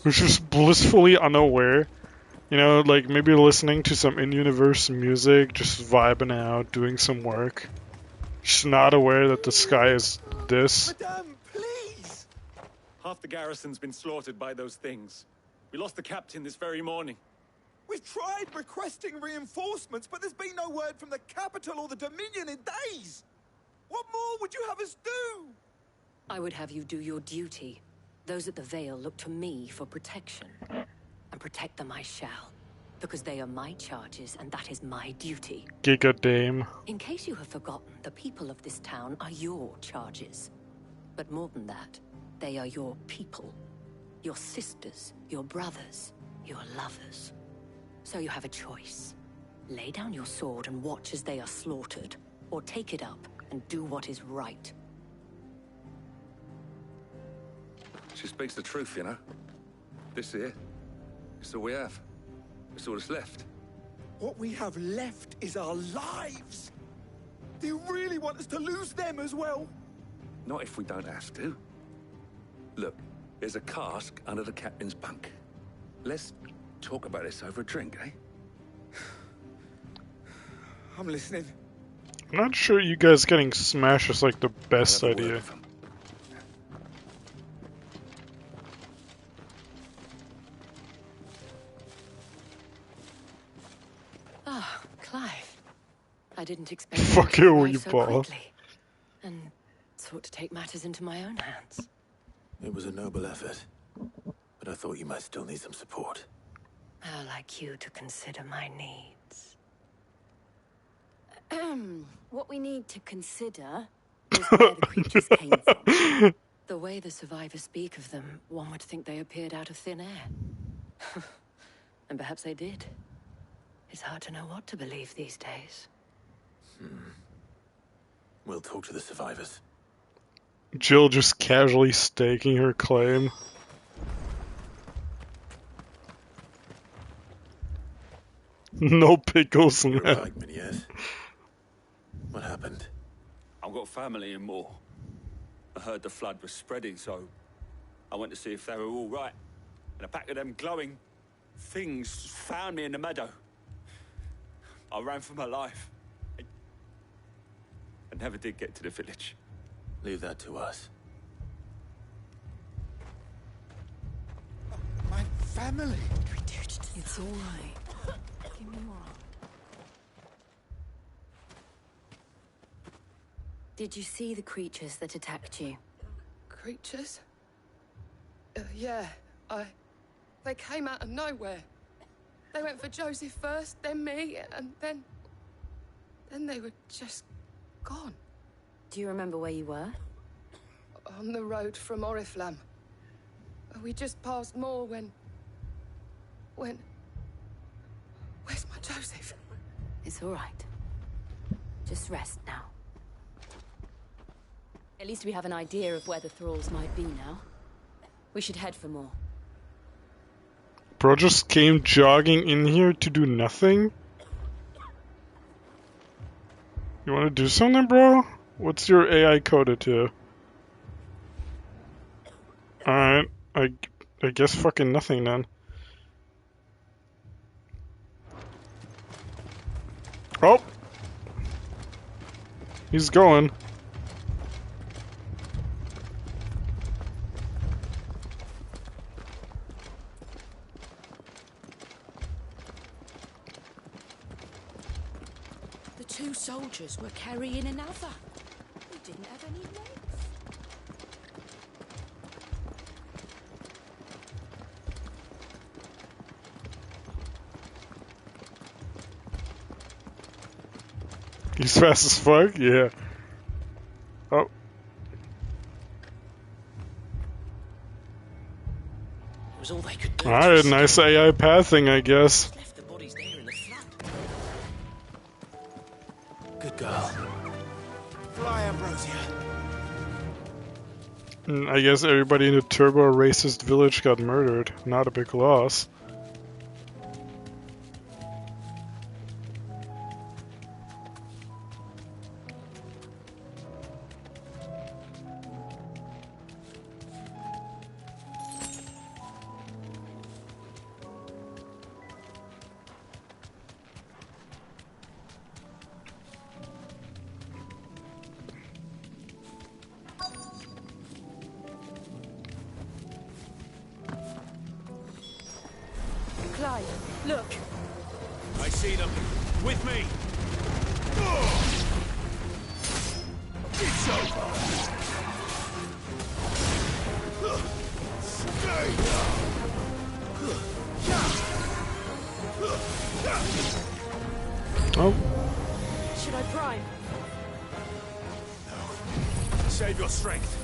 Who's just blissfully unaware. You know, like maybe listening to some in-universe music, just vibing out, doing some work. Just not aware that the sky is this. Madame, please! Half the garrison's been slaughtered by those things. We lost the captain this very morning. We've tried requesting reinforcements, but there's been no word from the capital or the Dominion in days. What more would you have us do? I would have you do your duty. Those at the Vale look to me for protection. And protect them I shall. Because they are my charges, and that is my duty. Giga Dame. In case you have forgotten, the people of this town are your charges. But more than that, they are your people. Your sisters, your brothers, your lovers. So you have a choice. Lay down your sword and watch as they are slaughtered, or take it up and do what is right. She speaks the truth, you know. This here, it's all we have. It's all that's left. What we have left is our lives. Do you really want us to lose them as well? Not if we don't have to. Look, there's a cask under the captain's bunk. Let's talk about this over a drink, eh? I'm listening. I'm not sure you guys getting smashed is like the best idea. Ah, Clive. I didn't expect Fuck to you, arrive you so ball. quickly, and sought to take matters into my own hands. It was a noble effort, but I thought you might still need some support. How like you to consider my needs. What we need to consider is where the creatures came from. The way the survivors speak of them, one would think they appeared out of thin air. And perhaps they did. It's hard to know what to believe these days. We'll talk to the survivors. Jill just casually staking her claim. No pickles in You're that. right, Miniez. What happened? I've got family in Moor. I heard the flood was spreading, so I went to see if they were all right. And a pack of them glowing things found me in the meadow. I ran for my life. I never did get to the village. Leave that to us. My family. It's all right. Give me more. Did you see the creatures that attacked you? Creatures? Yeah, They came out of nowhere. They went for Joseph first, then me, and then they were just gone. Do you remember where you were? On the road from Oriflamme. We just passed Moor when... Where's my Joseph? It's all right. Just rest now. At least we have an idea of where the thralls might be now. We should head for more. Bro just came jogging in here to do nothing? You wanna do something, bro? What's your AI coded to? Alright, I guess fucking nothing then. Oh! He's going. The two soldiers were carrying another. Who didn't have any legs. He's fast as fuck? Yeah. Oh. It was all they could do. Alright, nice AI pathing, I guess. Left the bodies there in the flood. Good girl. Fly, Ambrosia. I guess everybody in the turbo racist village got murdered. Not a big loss. Clyde, look. I see them. With me. It's over. Oh. Should I prime? Save your strength.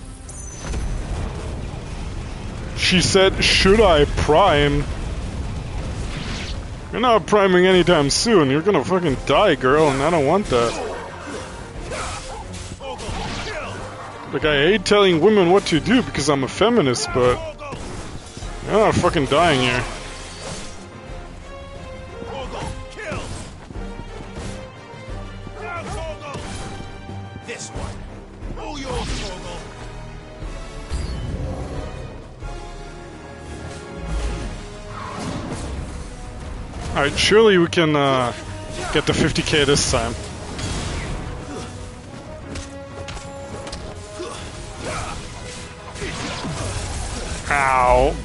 She said, should I prime? You're not priming anytime soon. You're gonna fucking die, girl, and I don't want that. Like, I hate telling women what to do because I'm a feminist, but you're not fucking dying here. This one. All yours, Torgal. Alright, surely we can get the 50k this time. Ow.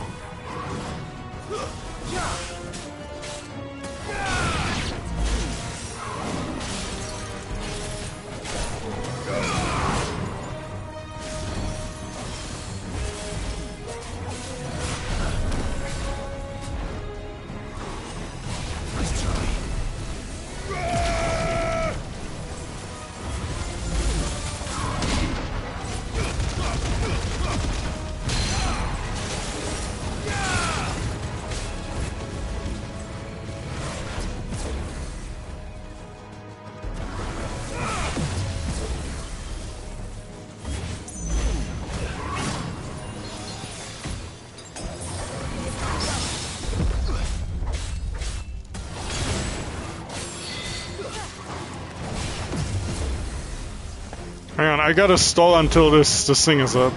Hang on, I gotta stall until this thing is up.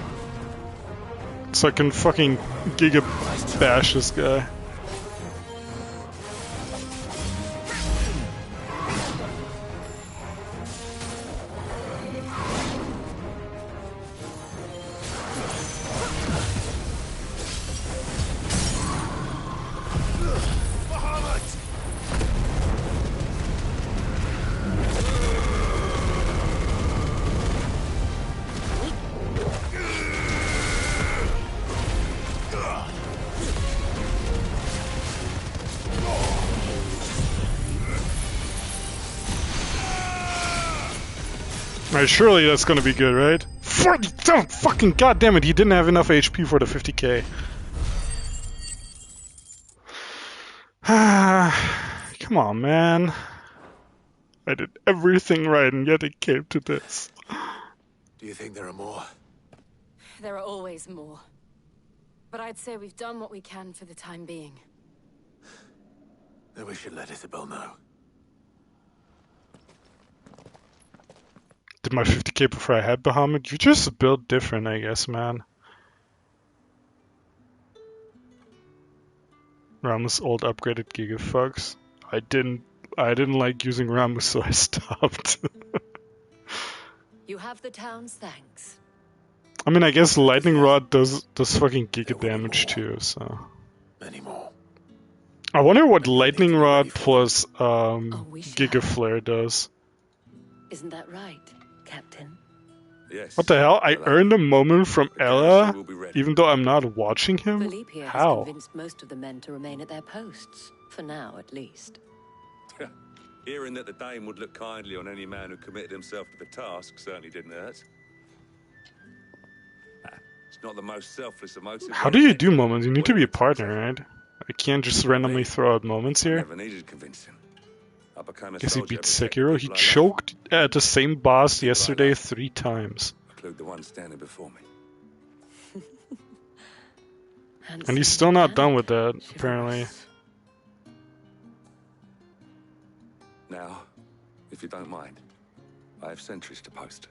So I can fucking giga bash this guy. Alright, surely that's gonna be good, right? 47 fucking goddamn it, he didn't have enough HP for the 50k. Come on, man. I did everything right and yet it came to this. Do you think there are more? There are always more. But I'd say we've done what we can for the time being. Then we should let Isabel know. Did my 50k before I had Bahamut? You just build different, I guess, man. Around this old upgraded gigafucks. I didn't I didn't like using Ramu, so I stopped. You have the town's thanks. I mean, I guess Lightning Rod does fucking giga damage too, so. Many more. I wonder what Lightning Rod plus Giga Flare does. Isn't that right, Captain? Yes. What the hell? I earned a moment from Ella, even though I'm not watching him? Felipe here has How? convinced most of the men to remain at their posts, for now at least. Hearing that the Dame would look kindly on any man who committed himself to the task certainly didn't hurt. It's not the most selfless of motives. How do you do moments? You need to be a partner, right? I can't just randomly throw out moments here. Never needed convincing. I became a Guess he soldier beat to protect the Sekiro. He people I love, choked at the same boss yesterday 3 times. include the one standing before me. And he's still not done with that, apparently. Now, if you don't mind, I have sentries to post.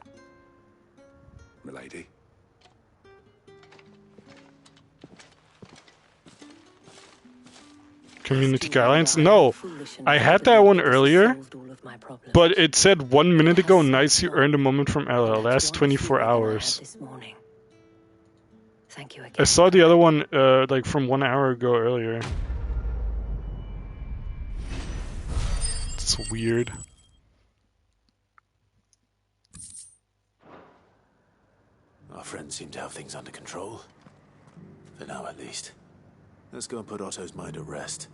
Milady. Community guidelines? No, I had that one earlier, but it said 1 minute ago, nice, you earned a moment from Ella, last 24 hours. Thank you again. I saw the other one like from 1 hour ago earlier. It's weird. Our friends seem to have things under control. For now, at least. Let's go and put Otto's mind at rest.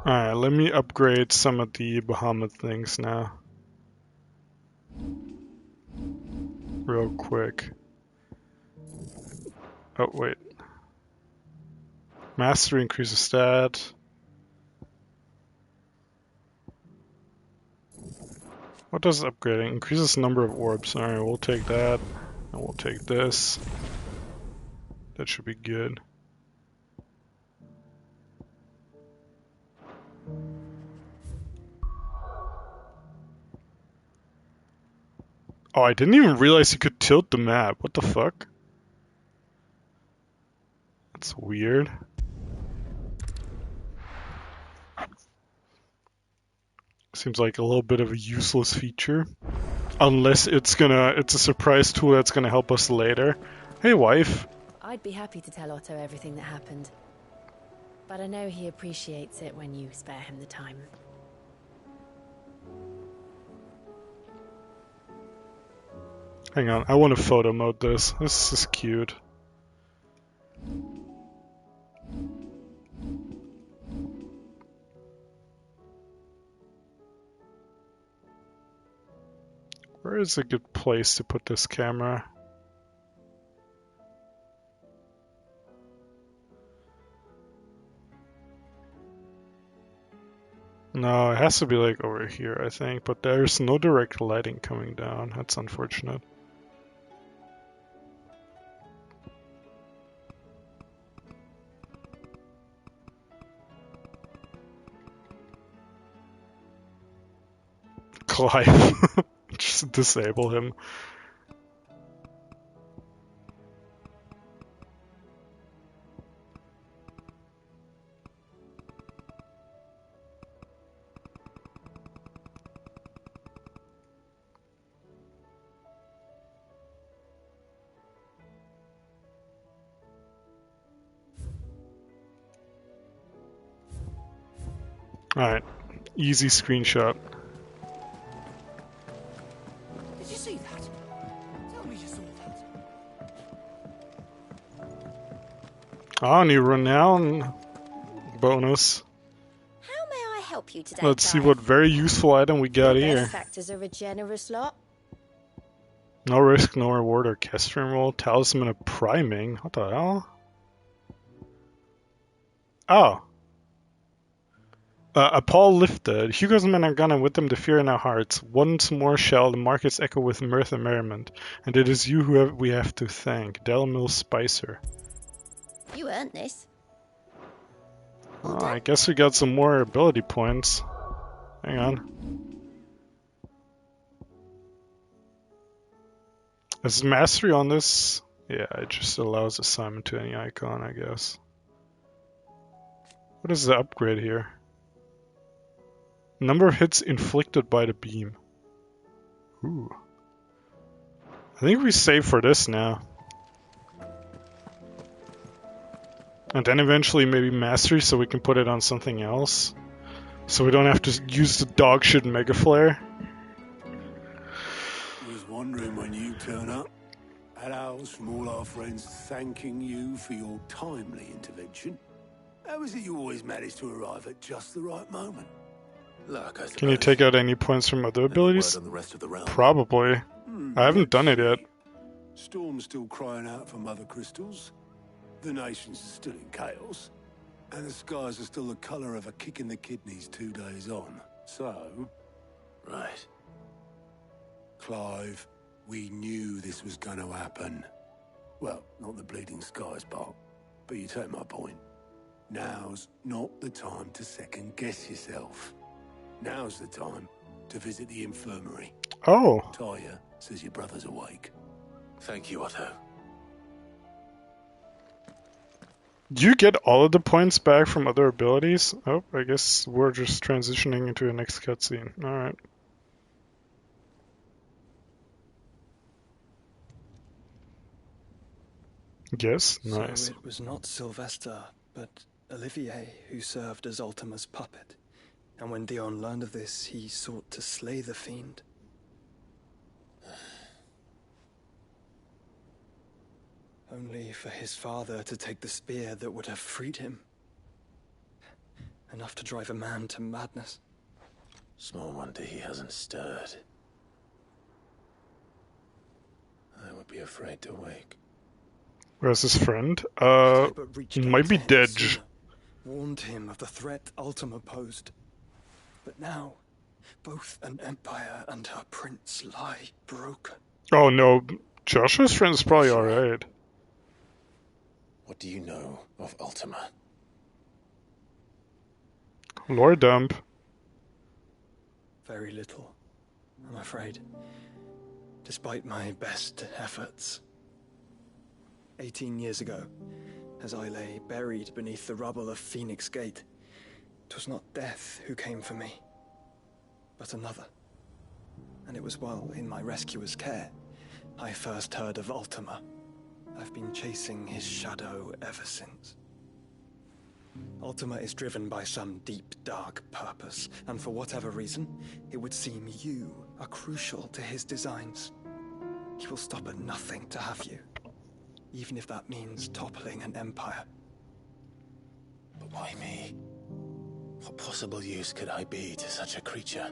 Alright, let me upgrade some of the Bahamut things now. Real quick. Oh, wait. Mastery increases stat. What does upgrading? Increases number of orbs. Alright, we'll take that. And we'll take this. That should be good. Oh, I didn't even realize you could tilt the map. What the fuck? That's weird. Seems like a little bit of a useless feature. Unless it's a surprise tool that's gonna help us later. Hey, wife. I'd be happy to tell Otto everything that happened. But I know he appreciates it when you spare him the time. Hang on, I want to photo mode this. This is cute. Where is a good place to put this camera? No, it has to be like over here, I think, but there's no direct lighting coming down. That's unfortunate. Clive. Just disable him. Alright, easy screenshot. Did you see that? Tell me you saw that. Ah, new renown bonus. How may I help you today? Let's see what very useful item we got here. Factors are a generous lot. No risk, no reward, orchestrion roll, talisman of priming. What the hell? Oh. A pall lifted. Hugo's men are gone, and with them the fear in our hearts. Once more shall the markets echo with mirth and merriment. And it is you who we have to thank. Delamil Spicer. You earned this. Oh, I guess we got some more ability points. Hang on. Is mastery on this? Yeah, it just allows assignment to any icon, I guess. What is the upgrade here? Number of hits inflicted by the beam. Ooh. I think we save for this now. And then eventually maybe mastery so we can put it on something else. So we don't have to use the dog shit mega flare. Was wondering when you turn up. Had owls from all our friends thanking you for your timely intervention. How is it you always manage to arrive at just the right moment? Luck, I suppose. Can you take out any points from other abilities? On the rest of the realm? Probably. I haven't done it yet. Storm's still crying out for mother crystals. The nation's still in chaos. And the skies are still the colour of a kick in the kidneys 2 days on. So... Right. Clive, we knew this was going to happen. Well, not the bleeding skies part, but you take my point. Now's not the time to second-guess yourself. Now's the time to visit the infirmary. Oh. Talia says your brother's awake. Thank you, Otto. Do you get all of the points back from other abilities? Oh, I guess we're just transitioning into the next cutscene. Alright. Yes, nice. So it was not Sylvester, but Olivier who served as Ultima's puppet. And when Dion learned of this, he sought to slay the fiend. Only for his father to take the spear that would have freed him. Enough to drive a man to madness. Small wonder he hasn't stirred. I would be afraid to wake. Where's his friend? Might be dead. Warned him of the threat Ultima posed. But now, both an empire and her prince lie broken. Oh no, Joshua's friend's probably alright. What do you know of Ultima? Lore dump. Very little, I'm afraid. Despite my best efforts. 18 years ago, as I lay buried beneath the rubble of Phoenix Gate, 'twas not death who came for me, but another. And it was while in my rescuer's care, I first heard of Ultima. I've been chasing his shadow ever since. Ultima is driven by some deep, dark purpose, and for whatever reason, it would seem you are crucial to his designs. He will stop at nothing to have you. Even if that means toppling an empire. But why me? What possible use could I be to such a creature?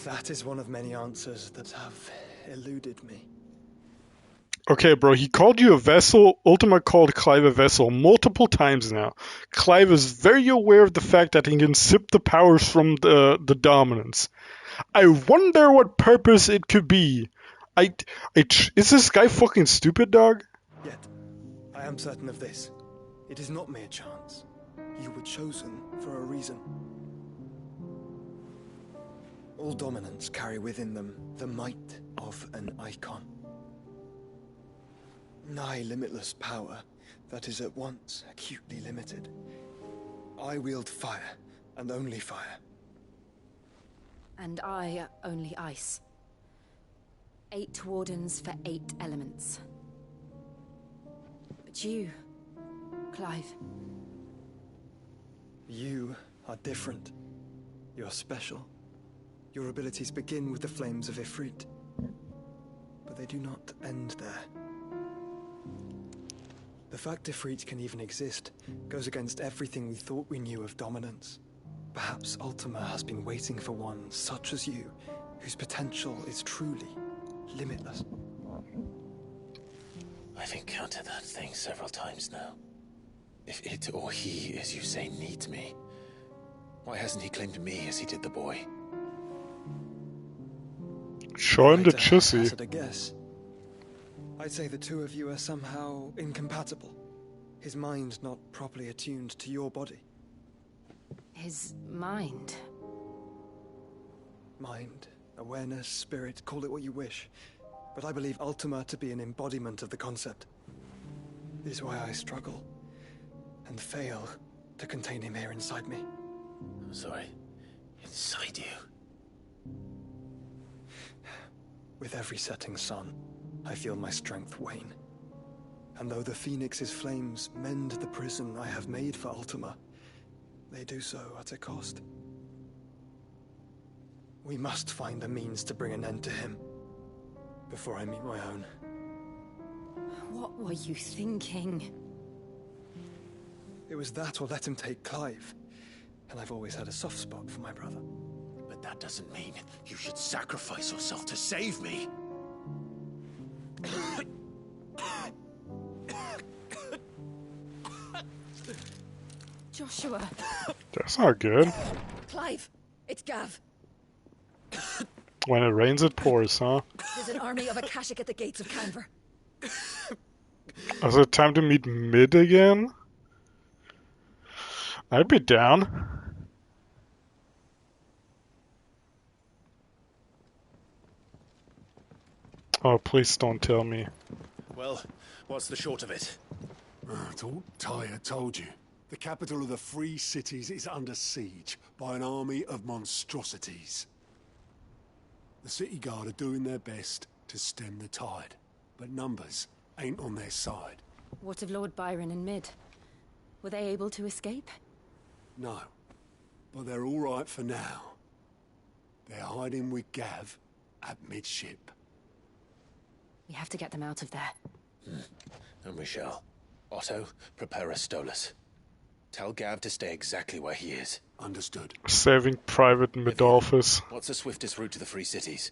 That is one of many answers that have eluded me. Okay, bro, he called you a vessel. Ultima called Clive a vessel multiple times now. Clive is very aware of the fact that he can sip the powers from the dominance. I wonder what purpose it could be. Is this guy fucking stupid, dog? Yet, I am certain of this. It is not mere chance. You were chosen for a reason. All dominants carry within them the might of an icon. Nigh limitless power that is at once acutely limited. I wield fire, and only fire. And I only ice. 8 wardens for 8 elements. But you, Clive. You are different. You're special. Your abilities begin with the flames of Ifrit. But they do not end there. The fact Ifrit can even exist goes against everything we thought we knew of dominance. Perhaps Ultima has been waiting for one such as you, whose potential is truly limitless. I've encountered that thing several times now. If it or he, as you say, needs me, why hasn't he claimed me as he did the boy? Show him the chissy. Hazard a guess. I'd say the two of you are somehow incompatible. His mind not properly attuned to your body. His mind? Mind, awareness, spirit, call it what you wish. But I believe Ultima to be an embodiment of the concept. This is why I struggle and fail to contain him here inside me. I'm sorry. Inside you. With every setting sun, I feel my strength wane. And though the Phoenix's flames mend the prison I have made for Ultima, they do so at a cost. We must find a means to bring an end to him before I meet my own. What were you thinking? It was that or let him take Clive. And I've always had a soft spot for my brother. But that doesn't mean you should sacrifice yourself to save me. Joshua. That's not good. Clive, it's Gav. When it rains, it pours, huh? There's an army of Akashic at the gates of Canver. Is it time to meet Mid again? I'd be down. Oh, please don't tell me. Well, what's the short of it? Tyre told you. The capital of the Free Cities is under siege by an army of monstrosities. The city guard are doing their best to stem the tide, but numbers ain't on their side. What of Lord Byron and Mid? Were they able to escape? No, but they're all right for now. They're hiding with Gav at midship. We have to get them out of there. And we shall. Otto, prepare a Stolas. Tell Gav to stay exactly where he is. Understood. Saving Private Midolphus. What's the swiftest route to the Free Cities?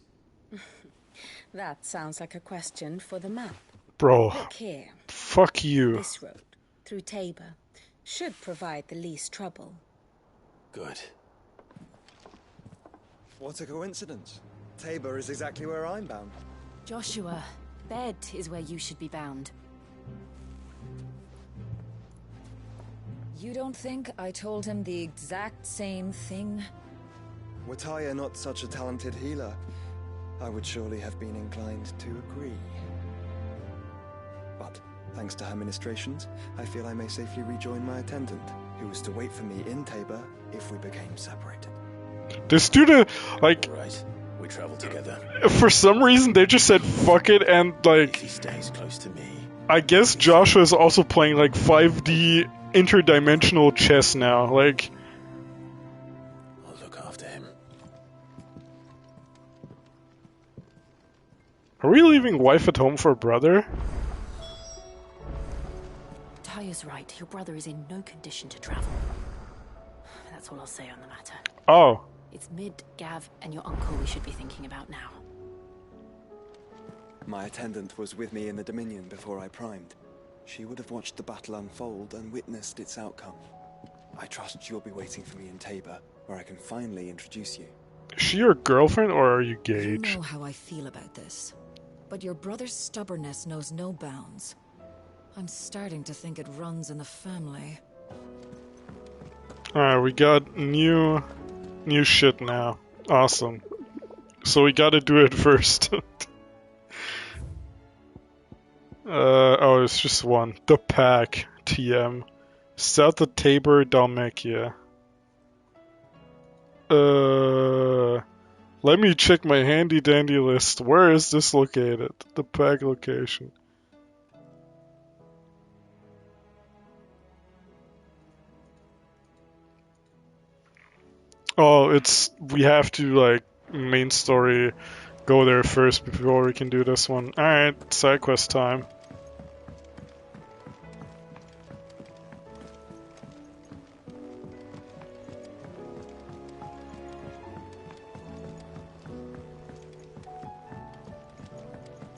That sounds like a question for the map. Bro, Look here. Fuck you. This road, through Tabor, should provide the least trouble. Good. What a coincidence. Tabor is exactly where I'm bound. Joshua, bed is where you should be bound. You don't think I told him the exact same thing? Were Tyre not such a talented healer, I would surely have been inclined to agree. But, thanks to her ministrations, I feel I may safely rejoin my attendant, who was to wait for me in Tabor if we became separated. This dude, like... Right, we travel together. For some reason, they just said fuck it, and like... He stays close to me. I guess Joshua is also playing like 5D interdimensional chess now, like... I'll look after him. Are we leaving wife at home for brother? Tyre's right. Your brother is in no condition to travel. That's all I'll say on the matter. Oh. It's Mid, Gav, and your uncle we should be thinking about now. My attendant was with me in the Dominion before I primed. She would have watched the battle unfold and witnessed its outcome. I trust you'll be waiting for me in Tabor, where I can finally introduce you. Is she your girlfriend, or are you You Gage? know how I feel about this. But your brother's stubbornness knows no bounds. I'm starting to think it runs in the family. Alright, we got new shit now. Awesome. So we gotta do it first. Oh, it's just one. The Pack, TM. South of Tabor, Dalmacia. Let me check my handy dandy list. Where is this located? The Pack location. Oh, we have to, like, main story, go there first before we can do this one. Alright, side quest time.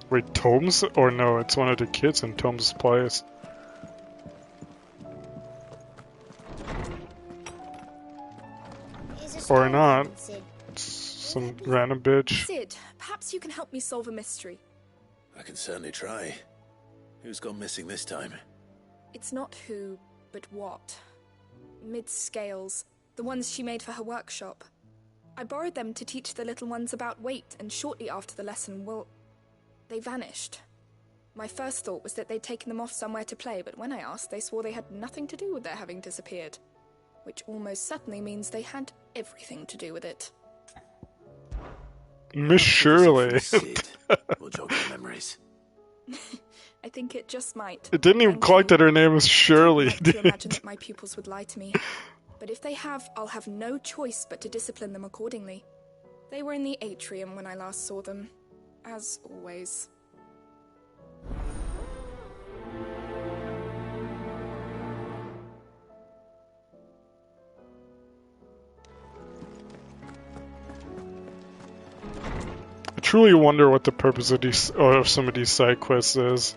Wait, Tomes? Or no, it's one of the kids in Tomes' place. Or not. Some random bitch. Sid, perhaps you can help me solve a mystery. I can certainly try. Who's gone missing this time? It's not who, but what. Mid's scales, the ones she made for her workshop. I borrowed them to teach the little ones about weight, and shortly after the lesson, well, they vanished. My first thought was that they'd taken them off somewhere to play, but when I asked, they swore they had nothing to do with their having disappeared. which almost certainly means they had everything to do with it. Miss Shirley. We'll jog our memories. I think it just might. It didn't even quite that her name is Shirley. I'd like to imagine that my pupils would lie to me. But if they have, I'll have no choice but to discipline them accordingly. They were in the atrium when I last saw them, as always. I truly wonder what the purpose of these, or of some of these side quests is.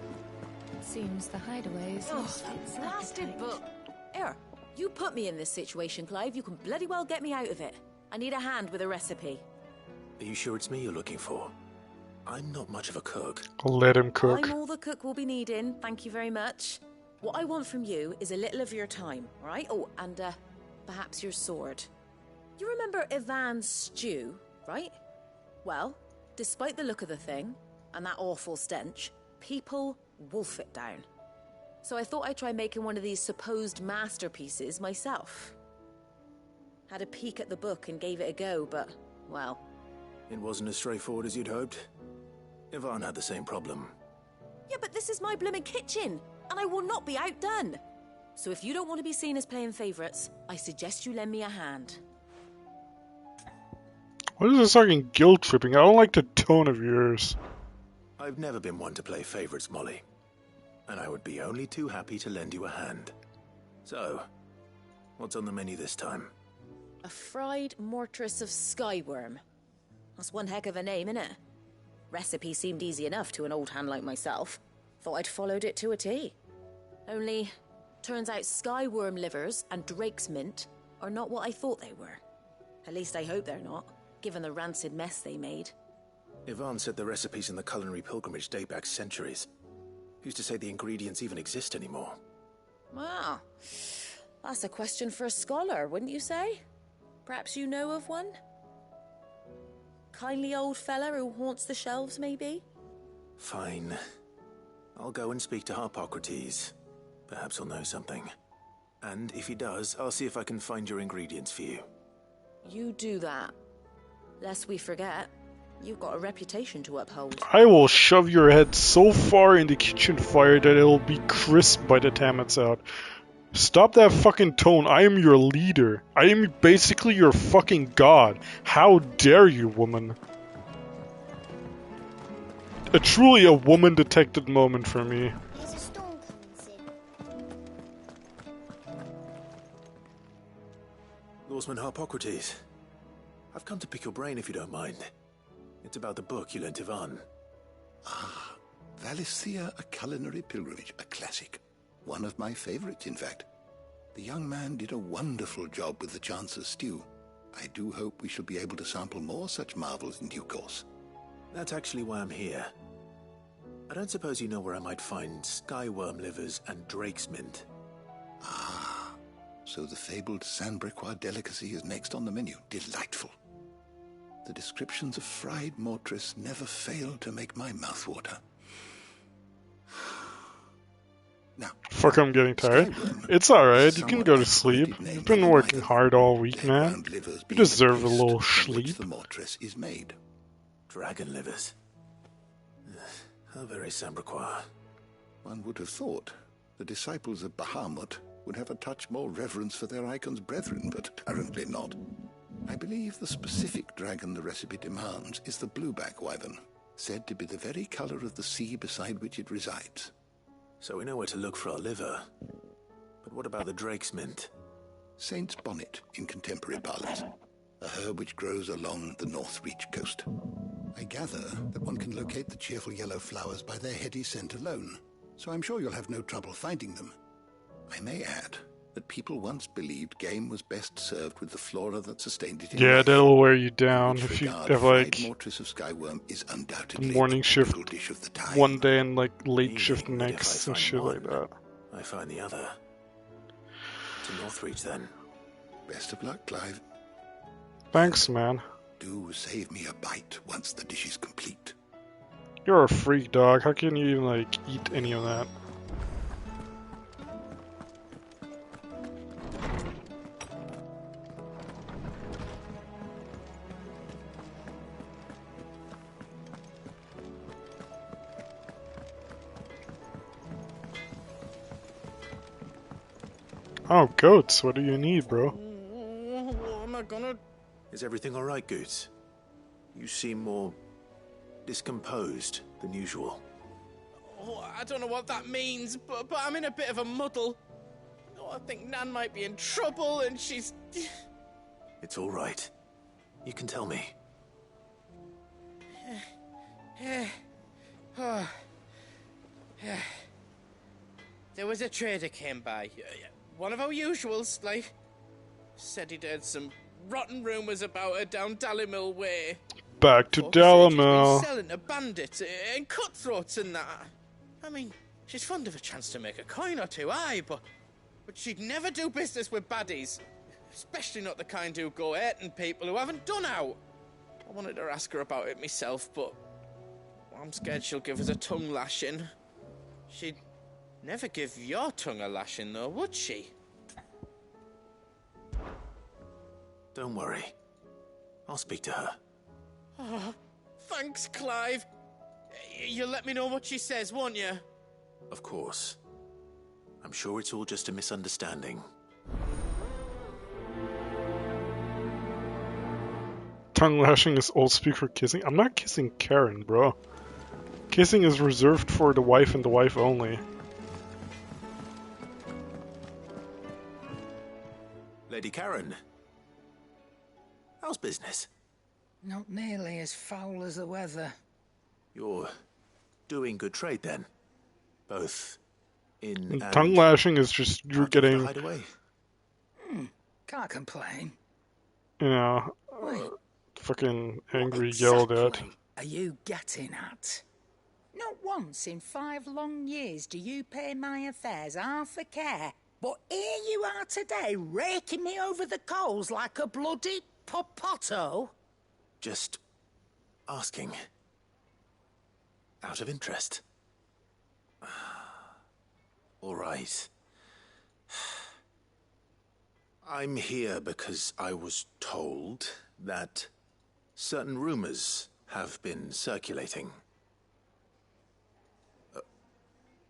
Seems the hideaways. Oh, that blasted book. Here, you put me in this situation, Clive. You can bloody well get me out of it. I need a hand with a recipe. Are you sure it's me you're looking for? I'm not much of a cook. Let him cook. I'm all the cook will be needing, thank you very much. What I want from you is a little of your time, all right? Oh, and perhaps your sword. You remember Ivan's stew, right? Well, despite the look of the thing, and that awful stench, people wolf it down. So I thought I'd try making one of these supposed masterpieces myself. Had a peek at the book and gave it a go, but, well... It wasn't as straightforward as you'd hoped. Ivan had the same problem. Yeah, but this is my blooming kitchen, and I will not be outdone. So if you don't want to be seen as playing favourites, I suggest you lend me a hand. What is this fucking guilt tripping? I don't like the tone of yours. I've never been one to play favourites, Molly. And I would be only too happy to lend you a hand. So, what's on the menu this time? A fried mortress of skyworm. That's one heck of a name, innit? Recipe seemed easy enough to an old hand like myself. Thought I'd followed it to a T. Only, turns out skyworm livers and drake's mint are not what I thought they were. At least I hope they're not, given the rancid mess they made. Ivan said the recipes in the culinary pilgrimage date back centuries. Who's to say the ingredients even exist anymore? Ah, that's a question for a scholar, wouldn't you say? Perhaps you know of one? Kindly old fella who haunts the shelves, maybe? Fine. I'll go and speak to Harpocrates. Perhaps he'll know something. And if he does, I'll see if I can find your ingredients for you. You do that. Lest we forget, you've got a reputation to uphold. I will shove your head so far in the kitchen fire that it'll be crisp by the time it's out. Stop that fucking tone. I am your leader. I am basically your fucking god. How dare you, woman? Truly a woman-detected moment for me. There's a storm coming soon. Lawsman Harpocrates. I've come to pick your brain if you don't mind. It's about the book you lent Ivan. Ah, Valisthea, a culinary pilgrimage, a classic. One of my favorites, in fact. The young man did a wonderful job with the Chance's stew. I do hope we shall be able to sample more such marvels in due course. That's actually why I'm here. I don't suppose you know where I might find skyworm livers and drake's mint. Ah, so the fabled Sandbrequois delicacy is next on the menu. Delightful. The descriptions of fried mortress never fail to make my mouth water. Now, fuck, I'm getting tired. It's alright, you can go to sleep. You've been working hard all week, man. You deserve a little sleep. The mortress is made. Dragon livers. How very Sandbrequois. One would have thought the disciples of Bahamut would have a touch more reverence for their icon's brethren, but apparently not. I believe the specific dragon the recipe demands is the blueback wyvern, said to be the very color of the sea beside which it resides. So we know where to look for our liver. But what about the drake's mint? Saint's bonnet, in contemporary parlance. A herb which grows along the North Reach coast. I gather that one can locate the cheerful yellow flowers by their heady scent alone, so I'm sure you'll have no trouble finding them. I may add that people once believed game was best served with the flora that sustained it in Yeah, life. that'll wear you down if you have like Mortress of Skyworm is undoubtedly morning shift dish of the time. one day and like late shift next and shit like that. I find the other. To Northreach then. Best of luck, Clive. Thanks, man. Do save me a bite once the dish is complete. You're a freak, dog. How can you even like eat any of that? Oh, goats, what do you need, bro? What am I gonna... Is everything alright, Goots? You seem more discomposed than usual. Oh, I don't know what that means, but I'm in a bit of a muddle. Oh, I think Nan might be in trouble, and she's... It's alright. You can tell me. There was a trader came by. One of our usuals, like. Said he'd heard some rotten rumours about her down Dalimil way. Back to Folks said she's been Dalimil. selling to bandits and cutthroats and that. I mean, she's fond of a chance to make a coin or two, aye, but she'd never do business with baddies. Especially not the kind who go hurting people who haven't done out. I wanted to ask her about it myself, but I'm scared she'll give us a tongue lashing. She'd never give your tongue a lashing, though, would she? Don't worry. I'll speak to her. Oh, thanks, Clive. You'll let me know what she says, won't you? Of course. I'm sure it's all just a misunderstanding. Tongue lashing is old speak for kissing. I'm not kissing Karen, bro. Kissing is reserved for the wife and the wife only. Lady Karen. How's business? Not nearly as foul as the weather. You're doing good trade then? Both in and Tongue lashing is just you're getting, the hideaway? Can't complain. you know, fucking angry, yelled at. Are you getting at? Not once in 5 long years do you pay my affairs half a care, but here you are today, raking me over the coals like a bloody popoto. Just asking. Out of interest. All right. I'm here because I was told that certain rumors have been circulating.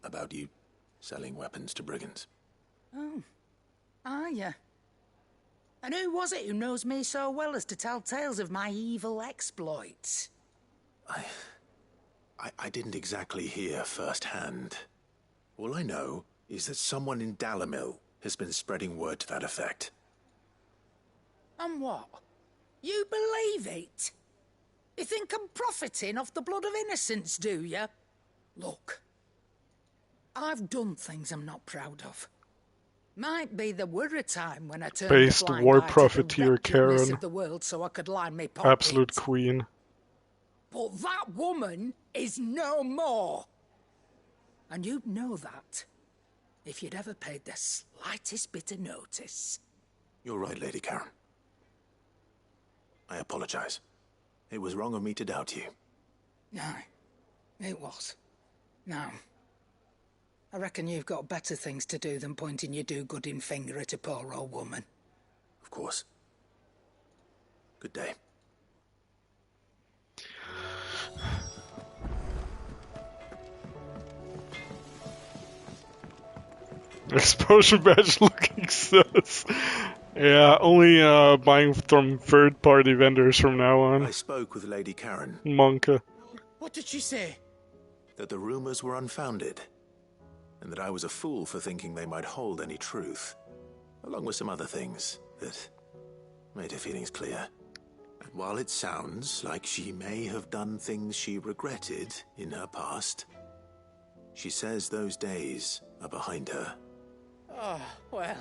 About you selling weapons to brigands. Oh, are you? And who was it who knows me so well as to tell tales of my evil exploits? I didn't exactly hear firsthand. All I know is that someone in Dalimil has been spreading word to that effect. And what? You believe it? You think I'm profiting off the blood of innocents, do you? Look, I've done things I'm not proud of. Might be there were a time when I turned Based a blind war eye to profiteer the wretchedness Karen. of the world so I could line my pockets. Absolute queen. But that woman is no more. And you'd know that if you'd ever paid the slightest bit of notice. You're right, Lady Karen. I apologize. It was wrong of me to doubt you. No, it was. Now, I reckon you've got better things to do than pointing your do-gooding finger at a poor old woman. Of course. Good day. Exposure badge looking sus. Yeah, only buying from third-party vendors from now on. I spoke with Lady Karen. Monka. What did she say? That the rumors were unfounded, and that I was a fool for thinking they might hold any truth, along with some other things that made her feelings clear. And while it sounds like she may have done things she regretted in her past, she says those days are behind her. Oh, well,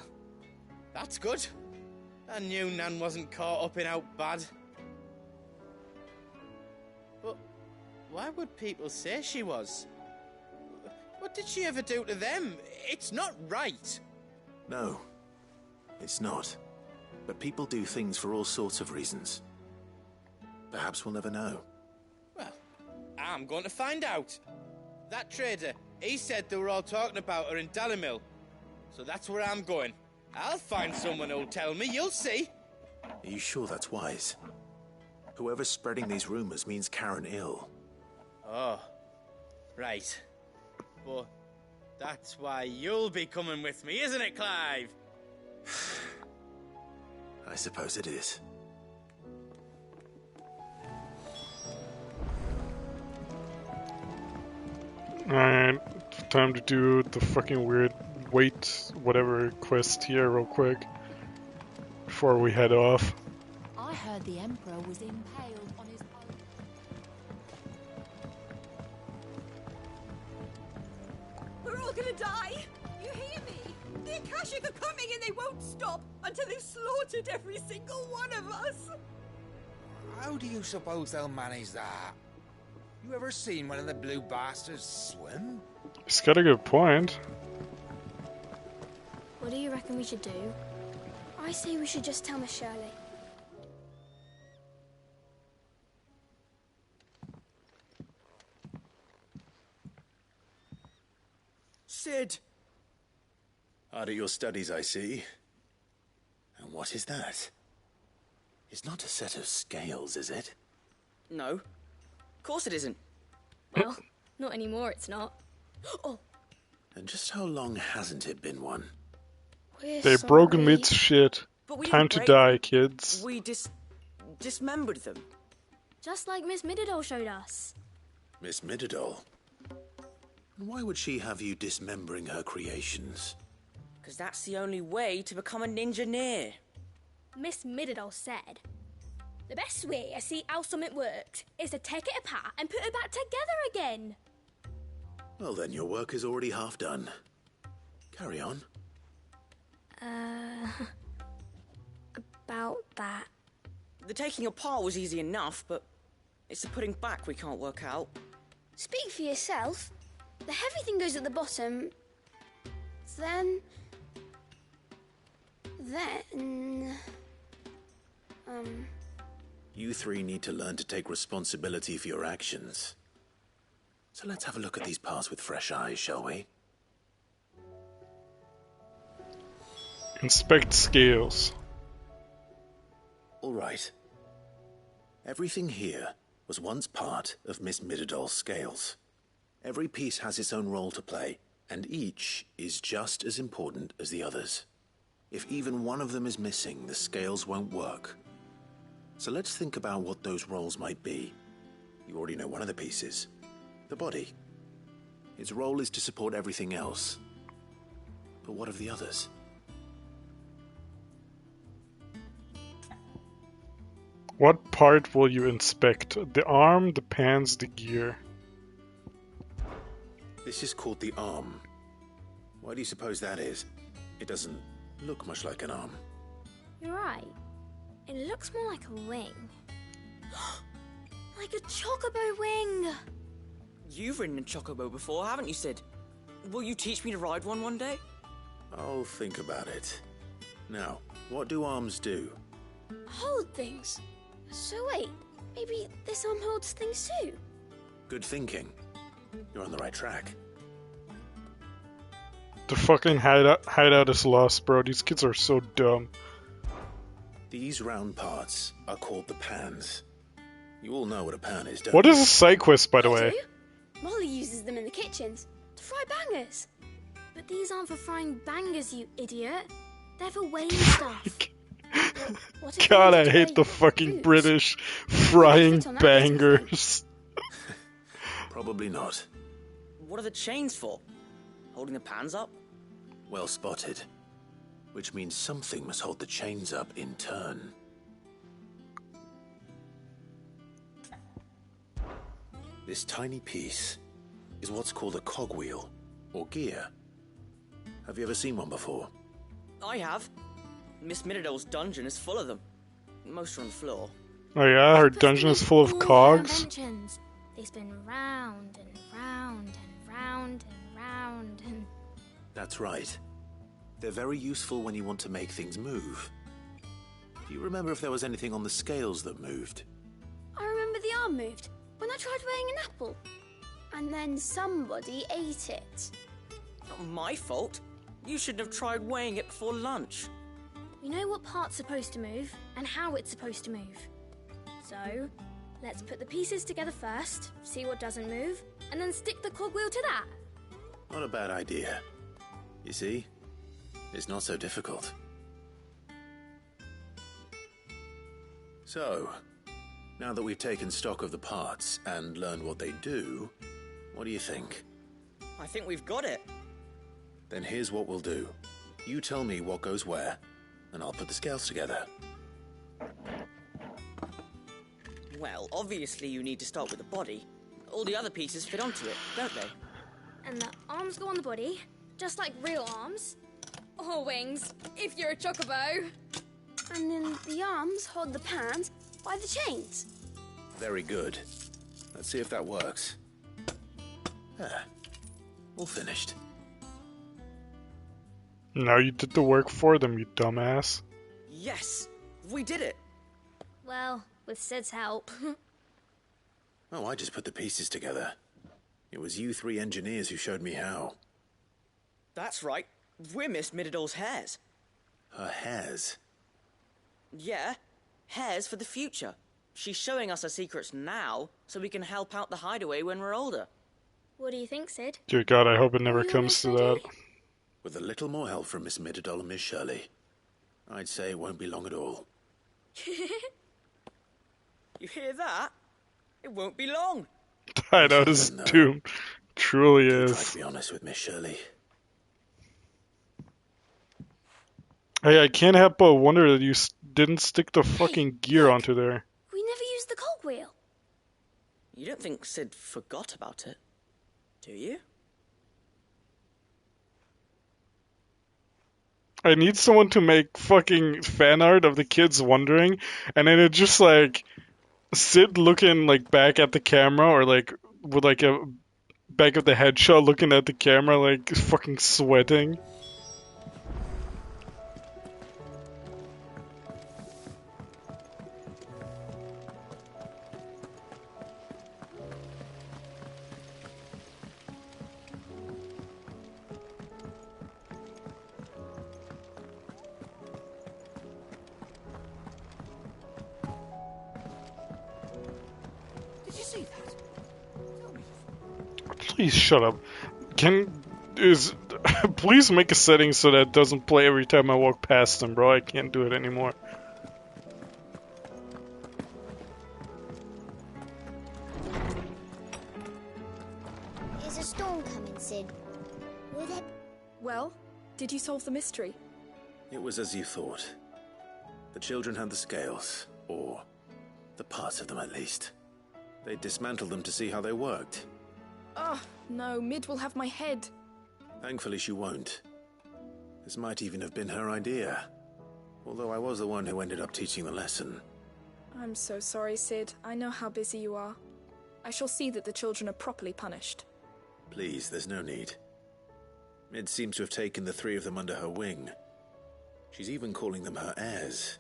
that's good. I knew Nan wasn't caught up in out bad. But why would people say she was? What did she ever do to them? It's not right. No, it's not. But people do things for all sorts of reasons. Perhaps we'll never know. Well, I'm going to find out. That trader, he said they were all talking about her in Dalimil. So that's where I'm going. I'll find someone who'll tell me, you'll see. Are you sure that's wise? Whoever's spreading these rumors means Karen ill. Oh, right. But that's why you'll be coming with me, isn't it, Clive? I suppose it is. Alright, time to do the fucking weird wait whatever quest here real quick before we head off. I heard the Emperor was impaled on his own. We're all gonna die! You hear me? The Akashic are coming and they won't stop until they've slaughtered every single one of us! How do you suppose they'll manage that? You ever seen one of the blue bastards swim? He's got a good point. What do you reckon we should do? I say we should just tell Miss Shirley. Sid! Hard at your studies, I see. And what is that? It's not a set of scales, is it? No. Of course it isn't. Well, not anymore, it's not. Oh, And just how long hasn't it been one? They broke Mid's shit. But we Time didn't to break die, them. kids. We dismembered them. just like Miss Mididol showed us. Miss Mididol? And why would she have you dismembering her creations? Because that's the only way to become a ninja-neer. Miss Mididol said, the best way to see how something works is to take it apart and put it back together again. Well then, your work is already half done. Carry on. About that. The taking apart was easy enough, but it's the putting back we can't work out. Speak for yourself. The heavy thing goes at the bottom. Then... You three need to learn to take responsibility for your actions. So let's have a look at these parts with fresh eyes, shall we? Inspect scales. All right. Everything here was once part of Miss Mididol's scales. Every piece has its own role to play, and each is just as important as the others. If even one of them is missing, the scales won't work. So let's think about what those roles might be. You already know one of the pieces. The body. Its role is to support everything else. But what of the others? What part will you inspect? The arm, the pants, the gear? This is called the arm. Why do you suppose that is? It doesn't look much like an arm. You're right. It looks more like a wing. Like a chocobo wing! You've ridden a chocobo before, haven't you, Sid? Will you teach me to ride one day? I'll think about it. Now, what do arms do? Hold things. So wait, maybe this arm holds things too? Good thinking. You're on the right track. The fucking hideout is lost, bro. These kids are so dumb. These round parts are called the pans. You all know what a pan is, don't What you? is a side quest, by the way? Molly uses them in the kitchens to fry bangers. But these aren't for frying bangers, you idiot. They're for weighing stuff. What if God, they I need to hate weigh the fucking fruits? British frying fit on that bangers. Probably not. What are the chains for? Holding the pans up? Well spotted. Which means something must hold the chains up in turn. This tiny piece is what's called a cogwheel, or gear. Have you ever seen one before? I have. Miss Mididol's dungeon is full of them. Most are on the floor. Oh yeah, her dungeon is full of cogs. Inventions. They spin round and round and round and round and... That's right. They're very useful when you want to make things move. Do you remember if there was anything on the scales that moved? I remember the arm moved when I tried weighing an apple. And then somebody ate it. Not my fault. You should have tried weighing it before lunch. We know what part's supposed to move and how it's supposed to move. So, let's put the pieces together first, see what doesn't move, and then stick the cogwheel to that. Not a bad idea. You see? It's not so difficult. So, now that we've taken stock of the parts and learned what they do, what do you think? I think we've got it. Then here's what we'll do. You tell me what goes where, and I'll put the scales together. Well, obviously you need to start with the body. All the other pieces fit onto it, don't they? And the arms go on the body, just like real arms. Or wings, if you're a chocobo. And then the arms hold the pans by the chains. Very good. Let's see if that works. Ah, all finished. Now you did the work for them, you dumbass. Yes! We did it! Well, with Sid's help. Oh, I just put the pieces together. It was you three engineers who showed me how. That's right. We're Miss Mididol's hairs. Her hairs? Yeah, hairs for the future. She's showing us her secrets now, so we can help out the hideaway when we're older. What do you think, Sid? Dear God, I hope it never comes to that. With a little more help from Miss Mididol and Miss Shirley, I'd say it won't be long at all. You hear that? It won't be long. I know this doom truly Try is. to be honest with Miss Shirley. Hey, I can't help but wonder that you didn't stick the fucking gear onto there. We never used the cogwheel. You don't think Sid forgot about it, do you? I need someone to make fucking fan art of the kids wondering, and then it just like Sid looking like back at the camera, or like with like a back of the headshot looking at the camera, like fucking sweating. Did you see that? Please shut up. Please make a setting so that it doesn't play every time I walk past them, bro. I can't do it anymore. Is a storm coming, Sid? Will there... Well, did you solve the mystery? It was as you thought. The children had the scales, or the parts of them at least. They dismantled them to see how they worked. Oh, no, Mid will have my head. Thankfully she won't. This might even have been her idea. Although I was the one who ended up teaching the lesson. I'm so sorry, Sid. I know how busy you are. I shall see that the children are properly punished. Please, there's no need. Mid seems to have taken the three of them under her wing. She's even calling them her heirs.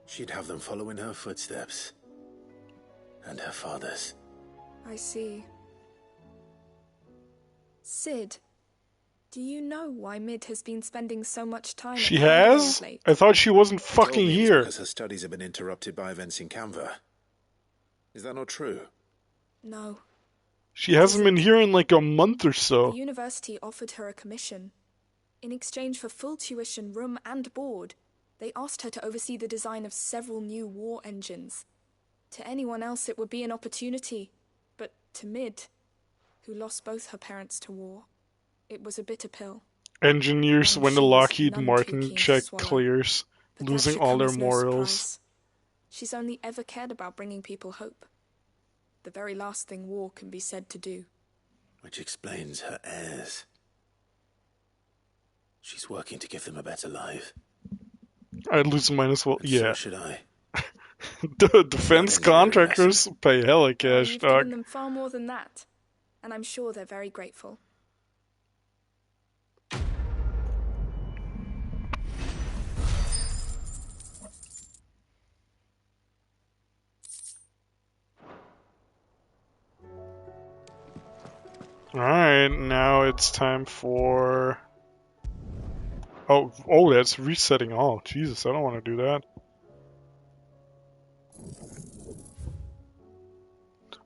She'd have them follow in her footsteps. And her father's. I see. Sid, do you know why Mid has been spending so much time She at has? lately? I thought she wasn't Told fucking me it was here. because her studies have been interrupted by events in Canva. Is that not true? No. She hasn't been here in like a month or so. The university offered her a commission. In exchange for full tuition, room and board, they asked her to oversee the design of several new war engines. To anyone else it would be an opportunity, but to Mid, who lost both her parents to war, it was a bitter pill. Engineers And when the she was Lockheed none too Martin keen to check swallow. clears, But that losing should all come their as no morals. surprise. She's only ever cared about bringing people hope. The very last thing war can be said to do. Which explains her heirs. She's working to give them a better life. I'd lose mine as well. And Yeah. So should I. The defense contractors pay hella cash, You've given dog. them far more than that, and I'm sure they're very grateful. Alright, now it's time for... Oh, that's resetting all. Jesus, I don't want to do that.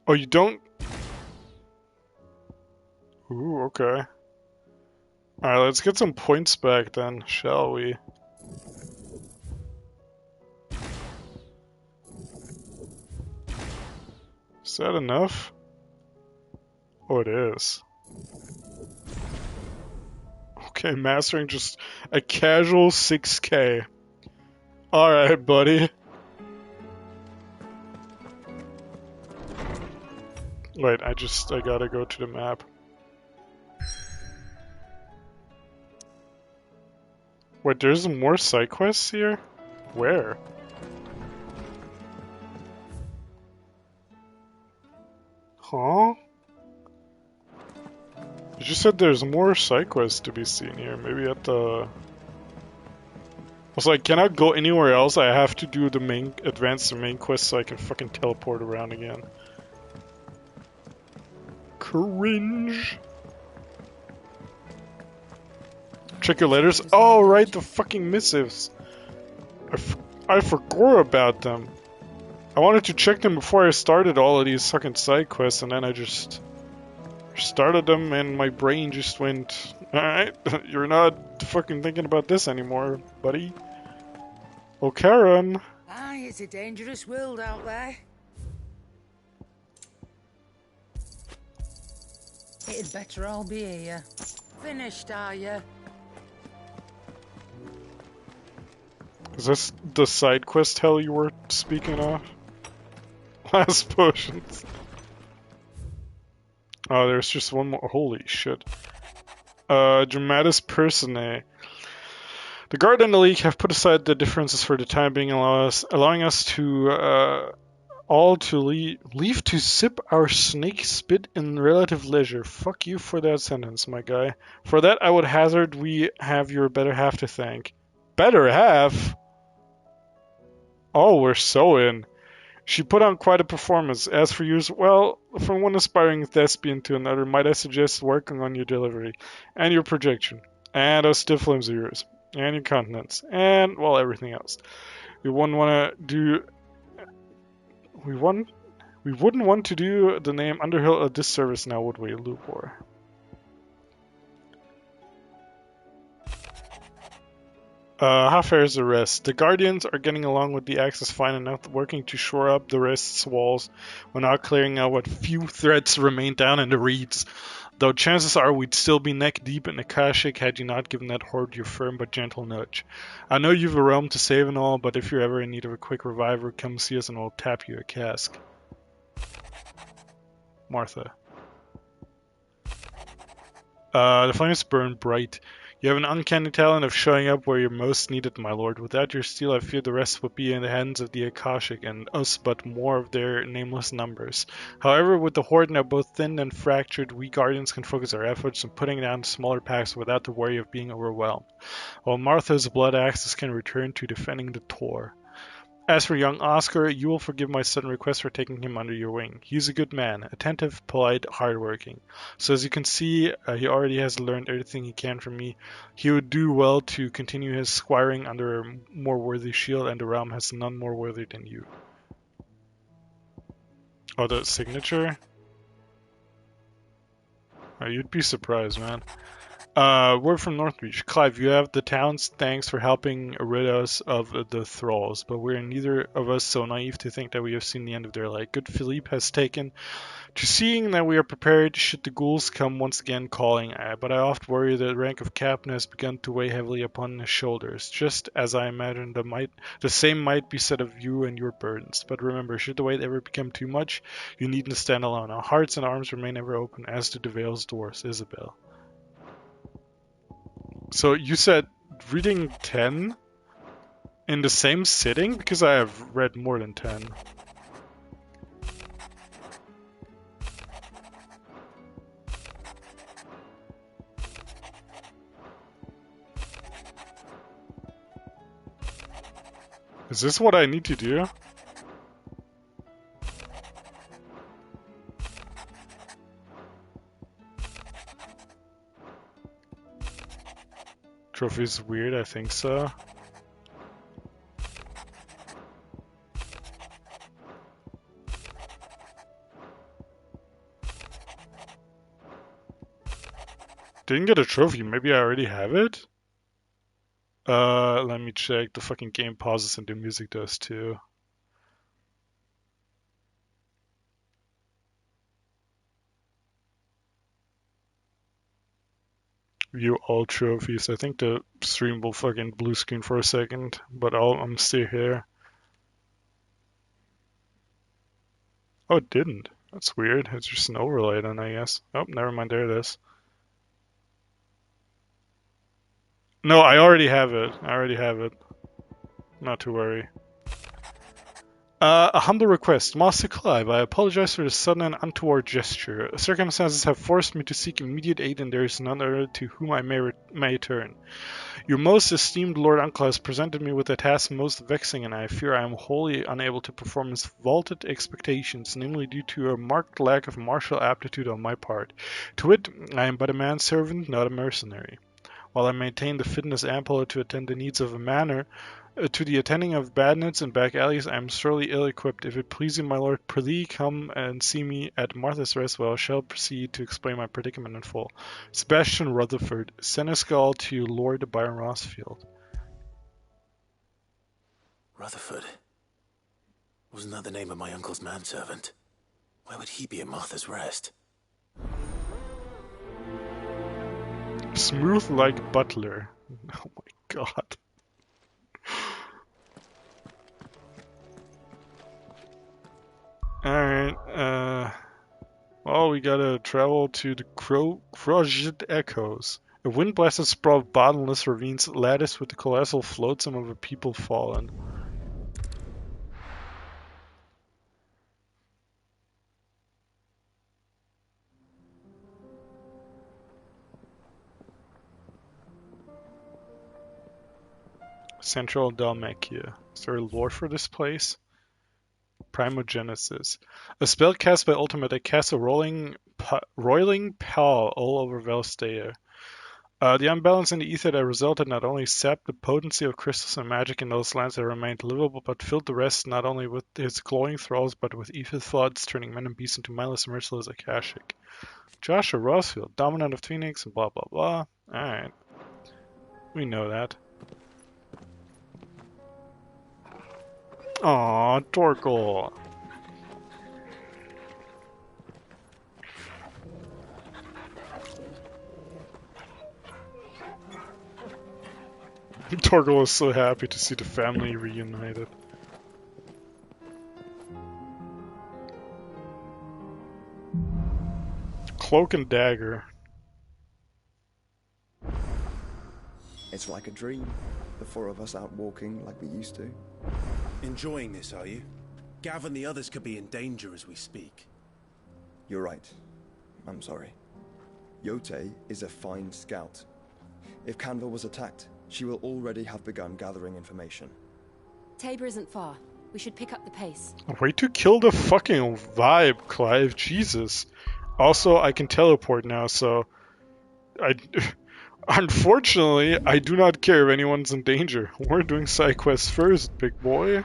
Oh, you don't... Ooh, okay. Alright, let's get some points back then, shall we? Is that enough? Oh, it is. Okay, mastering just a casual 6K. Alright, buddy. Wait, I gotta go to the map. Wait, there's more side quests here? Where? Huh? You just said there's more side quests to be seen here. Maybe at the... I was like, I cannot go anywhere else. I have to do the advance the main quest so I can fucking teleport around again. Cringe. Check your letters. Oh, right, the fucking missives. I forgot about them. I wanted to check them before I started all of these fucking side quests, and then I just started them, and my brain just went, alright, you're not fucking thinking about this anymore, buddy. Oh, Karen. Aye, it's a dangerous world out there. It'd better all be here. Finished, are you? Is this the side quest hell you were speaking of? Last potions. Oh, there's just one more. Holy shit. Dramatis Personae. The Guard and the League have put aside the differences for the time being, allowing us to all to leave to sip our snake spit in relative leisure. Fuck you for that sentence, my guy. For that, I would hazard we have your better half to thank. Better half? Oh, we're so in. She put on quite a performance. As for yours, well, from one aspiring thespian to another, might I suggest working on your delivery, and your projection, and those stiff limbs of yours, and your continence, and, well, everything else. We wouldn't want to do the name Underhill a disservice now, would we, Lupor? How fares the rest? The Guardians are getting along with the Axis fine enough, working to shore up the rest's walls while not clearing out what few threats remain down in the reeds. Though chances are we'd still be neck deep in the Akashic had you not given that horde your firm but gentle nudge. I know you've a realm to save and all, but if you're ever in need of a quick reviver, come see us and we'll tap you a cask. Martha. The flames burn bright. You have an uncanny talent of showing up where you're most needed, my lord. Without your steel, I fear the rest would be in the hands of the Akashic, and us but more of their nameless numbers. However, with the horde now both thinned and fractured, we Guardians can focus our efforts on putting down smaller packs without the worry of being overwhelmed, while Martha's blood axes can return to defending the Tor. As for young Oscar, you will forgive my sudden request for taking him under your wing. He's a good man, attentive, polite, hardworking. So as you can see, he already has learned everything he can from me. He would do well to continue his squiring under a more worthy shield, and the realm has none more worthy than you. Oh, the signature? Oh, you'd be surprised, man. Word from Northreach. Clive, you have the town's thanks for helping rid us of the thralls, but we're neither of us so naive to think that we have seen the end of their light. Good Philippe has taken to seeing that we are prepared should the ghouls come once again calling, but I oft worry that the rank of captain has begun to weigh heavily upon his shoulders, just as I imagine the same might be said of you and your burdens. But remember, should the weight ever become too much, you needn't stand alone. Our hearts and arms remain ever open, as do the Vale's doors. Isabel. So you said reading 10 in the same sitting? Because I have read more than 10. Is this what I need to do? Trophy's weird, I think so. Didn't get a trophy, maybe I already have it? Let me check. The fucking game pauses and the music does too. View all trophies. I think the stream will fucking blue screen for a second, but I'm still here. Oh, it didn't. That's weird. It's just an overlay then, I guess. Oh, never mind. There it is. No, I already have it. Not to worry. A humble request. Master Clive, I apologize for the sudden and untoward gesture. Circumstances have forced me to seek immediate aid, and there is none other to whom I may turn. Your most esteemed Lord Uncle has presented me with a task most vexing, and I fear I am wholly unable to perform his vaulted expectations, namely due to a marked lack of martial aptitude on my part. To wit, I am but a manservant, not a mercenary. While I maintain the fitness ample to attend the needs of a manor, to the attending of badnets and back alleys I am sorely ill-equipped. If it please you, my lord, prithee come and see me at Martha's Rest, where I shall proceed to explain my predicament in full. Sebastian Rutherford, Seneschal to Lord Byron Rossfield. Rutherford? Wasn't that the name of my uncle's manservant? Why would he be at Martha's Rest? Smooth like butler. Oh my god. Alright, well, we gotta travel to the Crozet Echoes. A wind-blasted sprawl of bottomless ravines latticed with the colossal flotsam of a people fallen. Central Dalmacia. Is there a lore for this place? Primogenesis. A spell cast by Ultimate that casts a roiling pall all over Valisthea. The unbalance in the ether that resulted not only sapped the potency of crystals and magic in those lands that remained livable, but filled the rest not only with his glowing thralls, but with ether floods, turning men and beasts into mindless, merciless Akashic. Joshua Rossfield, dominant of Phoenix, and blah blah blah. Alright. We know that. Aw, Torkel. Torkel was so happy to see the family reunited. Cloak and dagger. It's like a dream. The four of us out walking like we used to. Enjoying this, are you? Gav and the others could be in danger as we speak. You're right. I'm sorry. Yote is a fine scout. If Canva was attacked, she will already have begun gathering information. Tabor isn't far. We should pick up the pace. Way to kill the fucking vibe, Clive. Jesus. Also, I can teleport now, so... Unfortunately, I do not care if anyone's in danger. We're doing side quests first, big boy.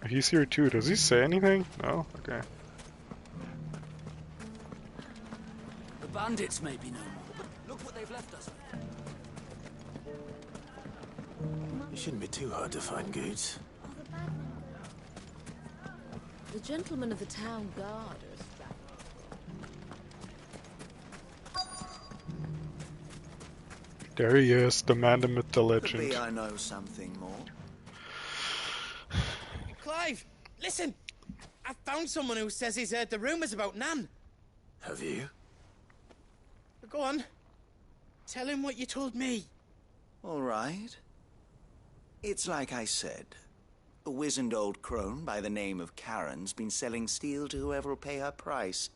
He's here too. Does he say anything? No? Okay. The bandits may be no more, but look what they've left us with. It shouldn't be too hard to find goods. The gentlemen of the town guard are There he is, the man, the myth, the legend. Maybe I know something more. Clive, listen! I found someone who says he's heard the rumours about Nan. Have you? Go on. Tell him what you told me. All right. It's like I said. A wizened old crone by the name of Karen's been selling steel to whoever will pay her price,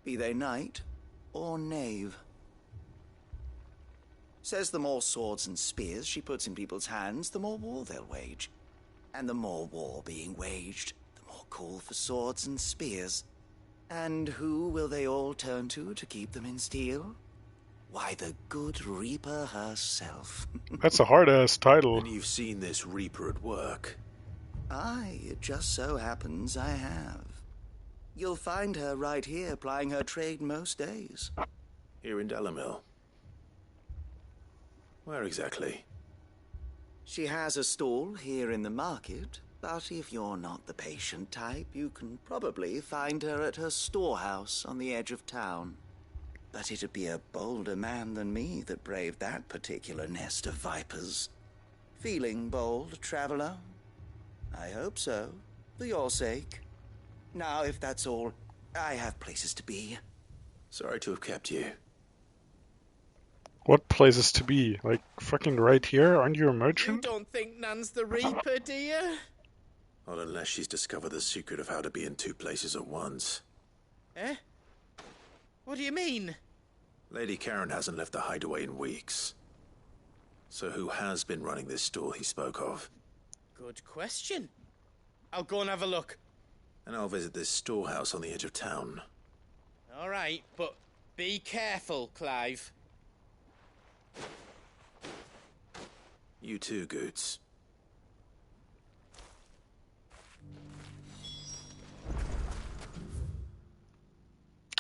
be they knight or knave. Says the more swords and spears she puts in people's hands, the more war they'll wage. And the more war being waged, the more call for swords and spears. And who will they all turn to keep them in steel? Why, the good Reaper herself. That's a hard-ass title. And you've seen this Reaper at work. Aye, it just so happens I have. You'll find her right here plying her trade most days. Here in Delamil. Where exactly? She has a stall here in the market, But if you're not the patient type, you can probably find her at her storehouse on the edge of town. But it'd be a bolder man than me that braved that particular nest of vipers. Feeling bold, traveler? I hope so, for your sake. Now, if that's all, I have places to be. Sorry to have kept you. What places to be? Like, fucking right here? Aren't you a You merchant? don't think Nan's the Reaper, do you? Not unless she's discovered the secret of how to be in two places at once. Eh? What do you mean? Lady Karen hasn't left the hideaway in weeks. So who has been running this store he spoke of? Good question. I'll go and have a look. And I'll visit this storehouse on the edge of town. All right, but be careful, Clive. You too, Goots.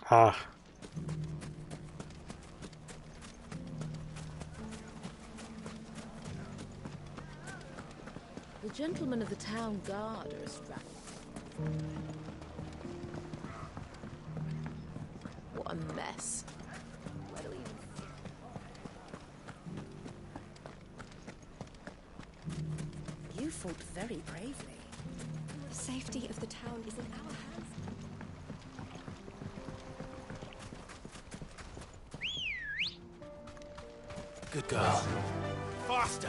Ah. The gentlemen of the town guard are strapped. What a mess. Where do we even... You fought very bravely. The safety of the town is in our hands. Good girl. Faster!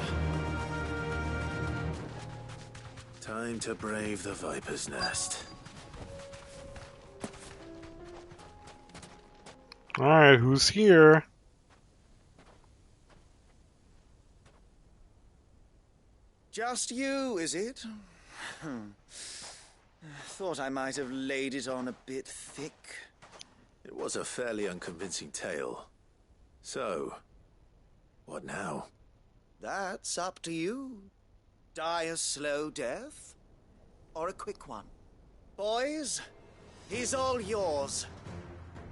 Time to brave the Viper's Nest. Alright, who's here? Just you, is it? Thought I might have laid it on a bit thick. It was a fairly unconvincing tale. So, what now? That's up to you. Die a slow death, or a quick one. Boys, he's all yours.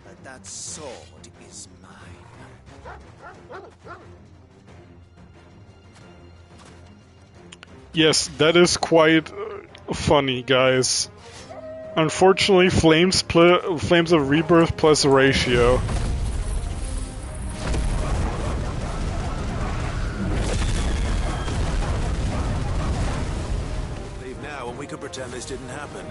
But that sword is mine. Yes, that is quite funny, guys. Unfortunately, Flames of Rebirth plus ratio. Leave now and we could pretend this didn't happen.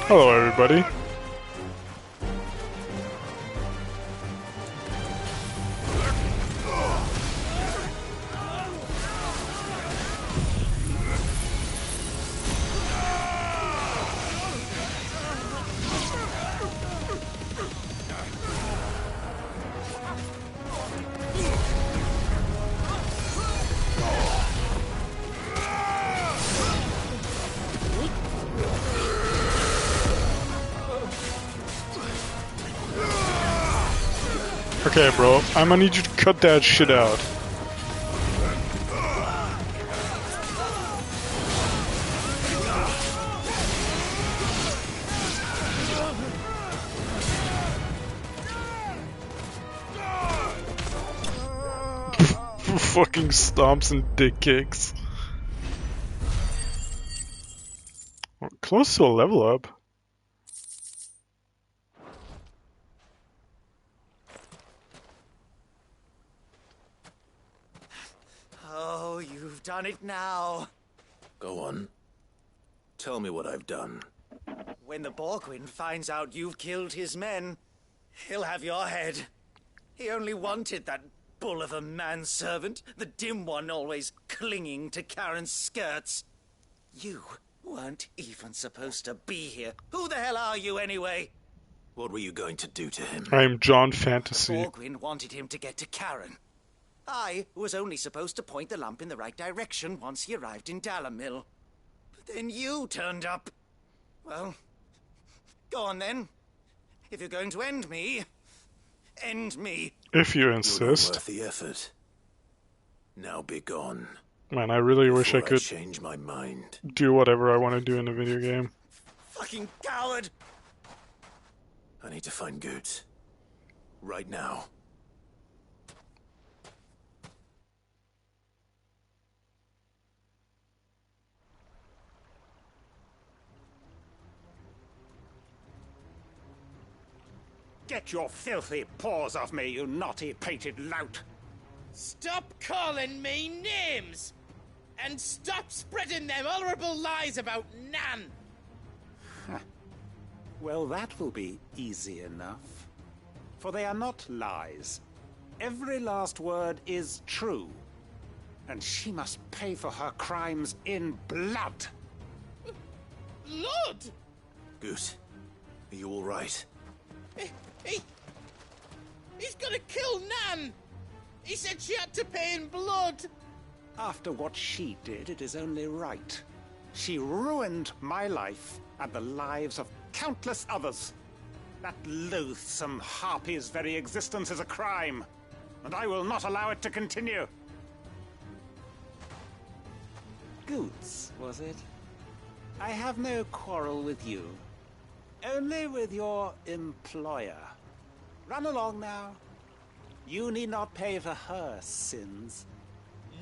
Hello, everybody. Okay, bro, I'm gonna need you to cut that shit out. Fucking stomps and dick kicks. We're close to a level up. Oh, you've done it now. Go on. Tell me what I've done. When the Borgwyn finds out you've killed his men, he'll have your head. He only wanted that bull of a manservant, the dim one always clinging to Karen's skirts. You weren't even supposed to be here. Who the hell are you anyway? What were you going to do to him? I'm John Fantasy. Borgwyn wanted him to get to Karen. I was only supposed to point the lamp in the right direction once he arrived in Dalamil. But then you turned up. Well, go on then. If you're going to end me, end me. If you You're insist. worth the effort. Now be gone. Man, I really wish I Before could change my mind. do whatever I want to do in a video game. Fucking coward! I need to find Goots. Right now. Get your filthy paws off me, you naughty-pated lout! Stop calling me names! And stop spreading them horrible lies about Nan! Well, that will be easy enough. For they are not lies. Every last word is true. And she must pay for her crimes in blood. Blood? Goose, are you all right? He's gonna kill Nan! He said she had to pay in blood! After what she did, it is only right. She ruined my life and the lives of countless others. That loathsome harpy's very existence is a crime, and I will not allow it to continue. Goots, was it? I have no quarrel with you. Only with your employer. Run along now. You need not pay for her sins.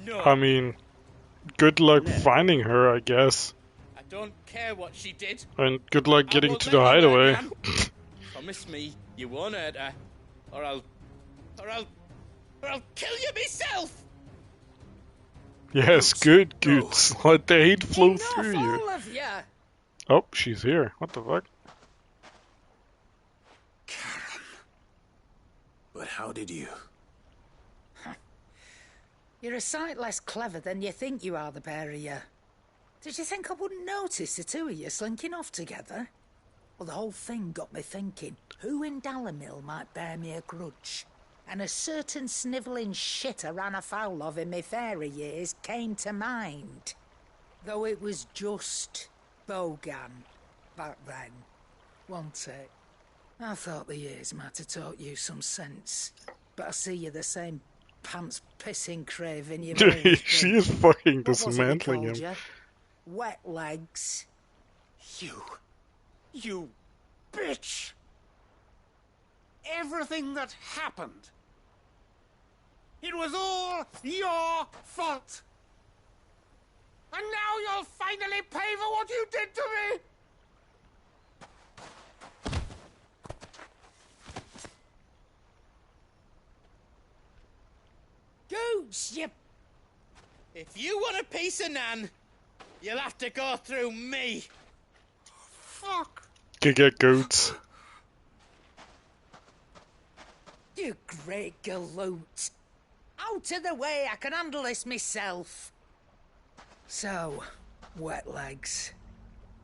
No. I mean, good luck finding her, I guess. I don't care what she did. And good luck getting won't to let the you hideaway. hurt Nan. Promise me you won't hurt her, or I'll kill you myself. Yes, good Goots. Let the hate flow through you. All of ya. Oh, she's here. What the fuck? But how did you? You're a sight less clever than you think you are, the pair of you. Did you think I wouldn't notice the two of you slinking off together? Well, the whole thing got me thinking, who in Dalamil might bear me a grudge? And a certain snivelling shit I ran afoul of in my fairy years came to mind. Though it was just Bogan back then, wasn't it? I thought the years might have taught you some sense, but I see you're the same pants-pissing craven you've always been. She is fucking What was it we dismantling called him. ya? Wet legs. You bitch! Everything that happened, it was all your fault! And now you'll finally pay for what you did to me! Goots, you... If you want a piece of Nan, you'll have to go through me. Fuck. Get Goots. You great galoot. Out of the way, I can handle this myself. So, wet legs,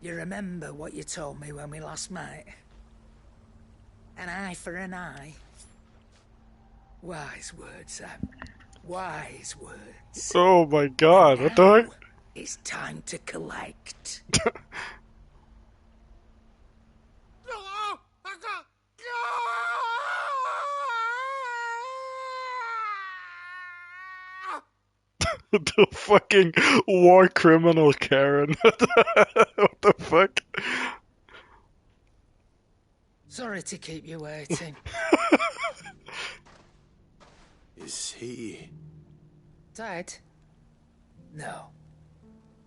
you remember what you told me when we last met? An eye for an eye. Wise words, Sam. Wise words. Oh my god, what the heck? It's time to collect. The fucking war criminal Karen. What the fuck? Sorry to keep you waiting. Is he... Dead? No.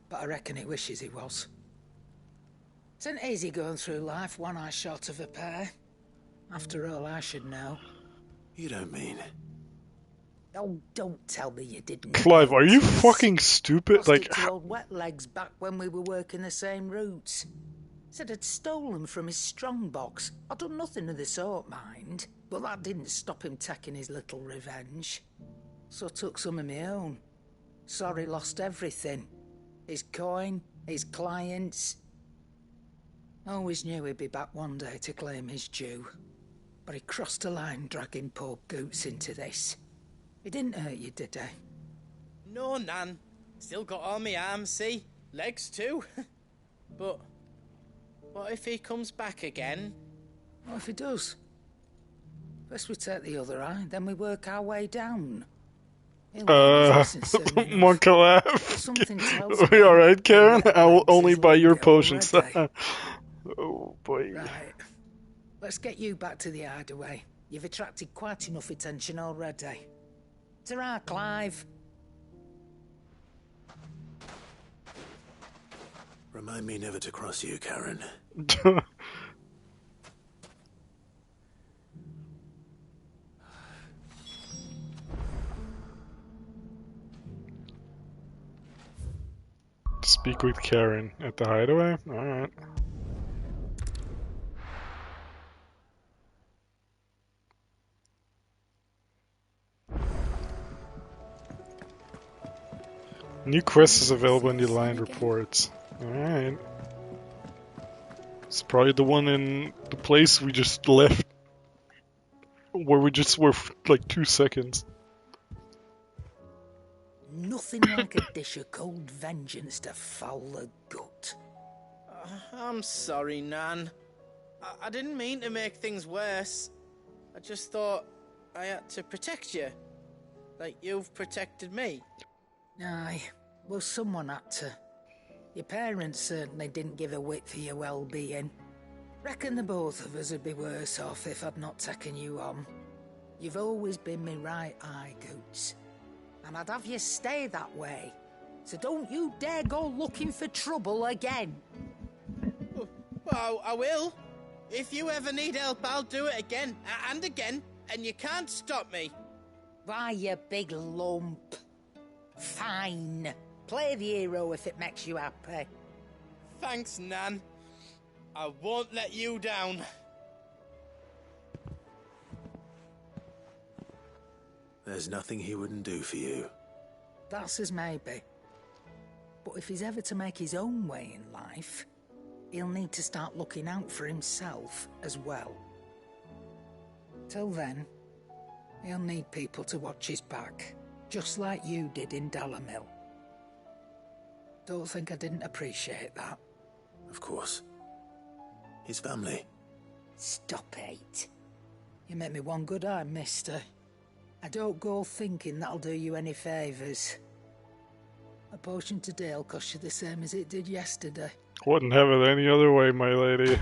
But I reckon he wishes he was. It's not easy going through life one eye short of a pair. After all, I should know. You don't mean... Oh, don't tell me you didn't. Clive, are you fucking stupid? Like, To old wet legs back when we were working the same routes. Said I'd stolen from his strongbox. I'd done nothing of the sort, mind. But that didn't stop him taking his little revenge. So I took some of my own. Sorry, lost everything. His coin, his clients. Always knew he'd be back one day to claim his due. But he crossed a line dragging poor Goots into this. He didn't hurt you, did he? No, Nan. Still got all my arms, see? Legs too. But what if he comes back again? What if he does? First we take the other eye, then we work our way down. Monk laugh. Something tells Are me you alright, Karen? I will only is buy your longer potions. already. Oh boy. Right. Let's get you back to the hideaway. You've attracted quite enough attention already. Ta-ra, Clive. Remind me never to cross you, Karen. Speak with Karen at the hideaway? Alright. New quest is available in the aligned reports. Alright. It's probably the one in the place we just left. Where we just were for like 2 seconds. Nothing like a dish of cold vengeance to foul the gut. I'm sorry, Nan. I didn't mean to make things worse. I just thought I had to protect you. Like you've protected me. Aye, well, someone had to. Your parents certainly didn't give a whit for your well-being. Reckon the both of us would be worse off if I'd not taken you on. You've always been me right eye, Goots. And I'd have you stay that way. So don't you dare go looking for trouble again. Well, I will. If you ever need help, I'll do it again and again, and you can't stop me. Why, you big lump. Fine. Play the hero if it makes you happy. Thanks, Nan. I won't let you down. There's nothing he wouldn't do for you. That's as maybe. But if he's ever to make his own way in life, he'll need to start looking out for himself as well. Till then, he'll need people to watch his back, just like you did in Dalamil. Don't think I didn't appreciate that. Of course. His family. Stop it. You make me one good eye, mister. I don't go thinking that'll do you any favours. A potion today will cost you the same as it did yesterday. Wouldn't have it any other way, my lady.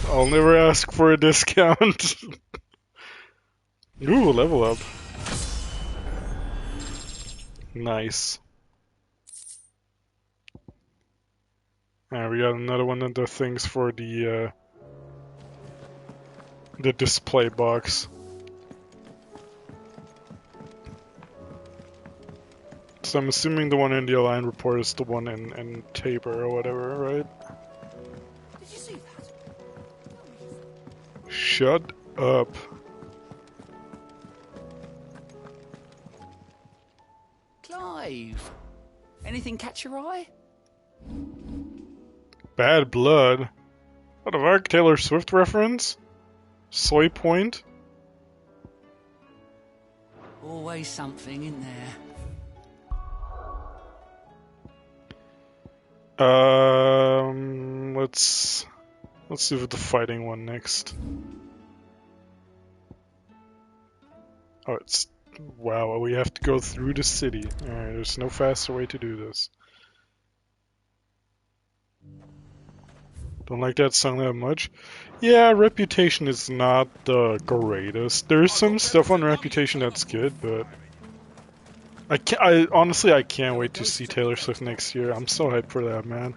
I'll never ask for a discount. Ooh, level up. Nice. Alright, we got another one of the things for the display box. So I'm assuming the one in the aligned report is the one in Tabor or whatever, right? Did you see that? Shut up. Clive, anything catch your eye? Bad blood? What a Arc Taylor Swift reference? Soy Point? Always something in there. Let's do the fighting one next. Oh, it's wow. We have to go through the city. All right, there's no faster way to do this. Don't like that song that much. Yeah, Reputation is not the greatest. There's some stuff on Reputation that's good, but I honestly can't wait to see Taylor Swift next year. I'm so hyped for that, man.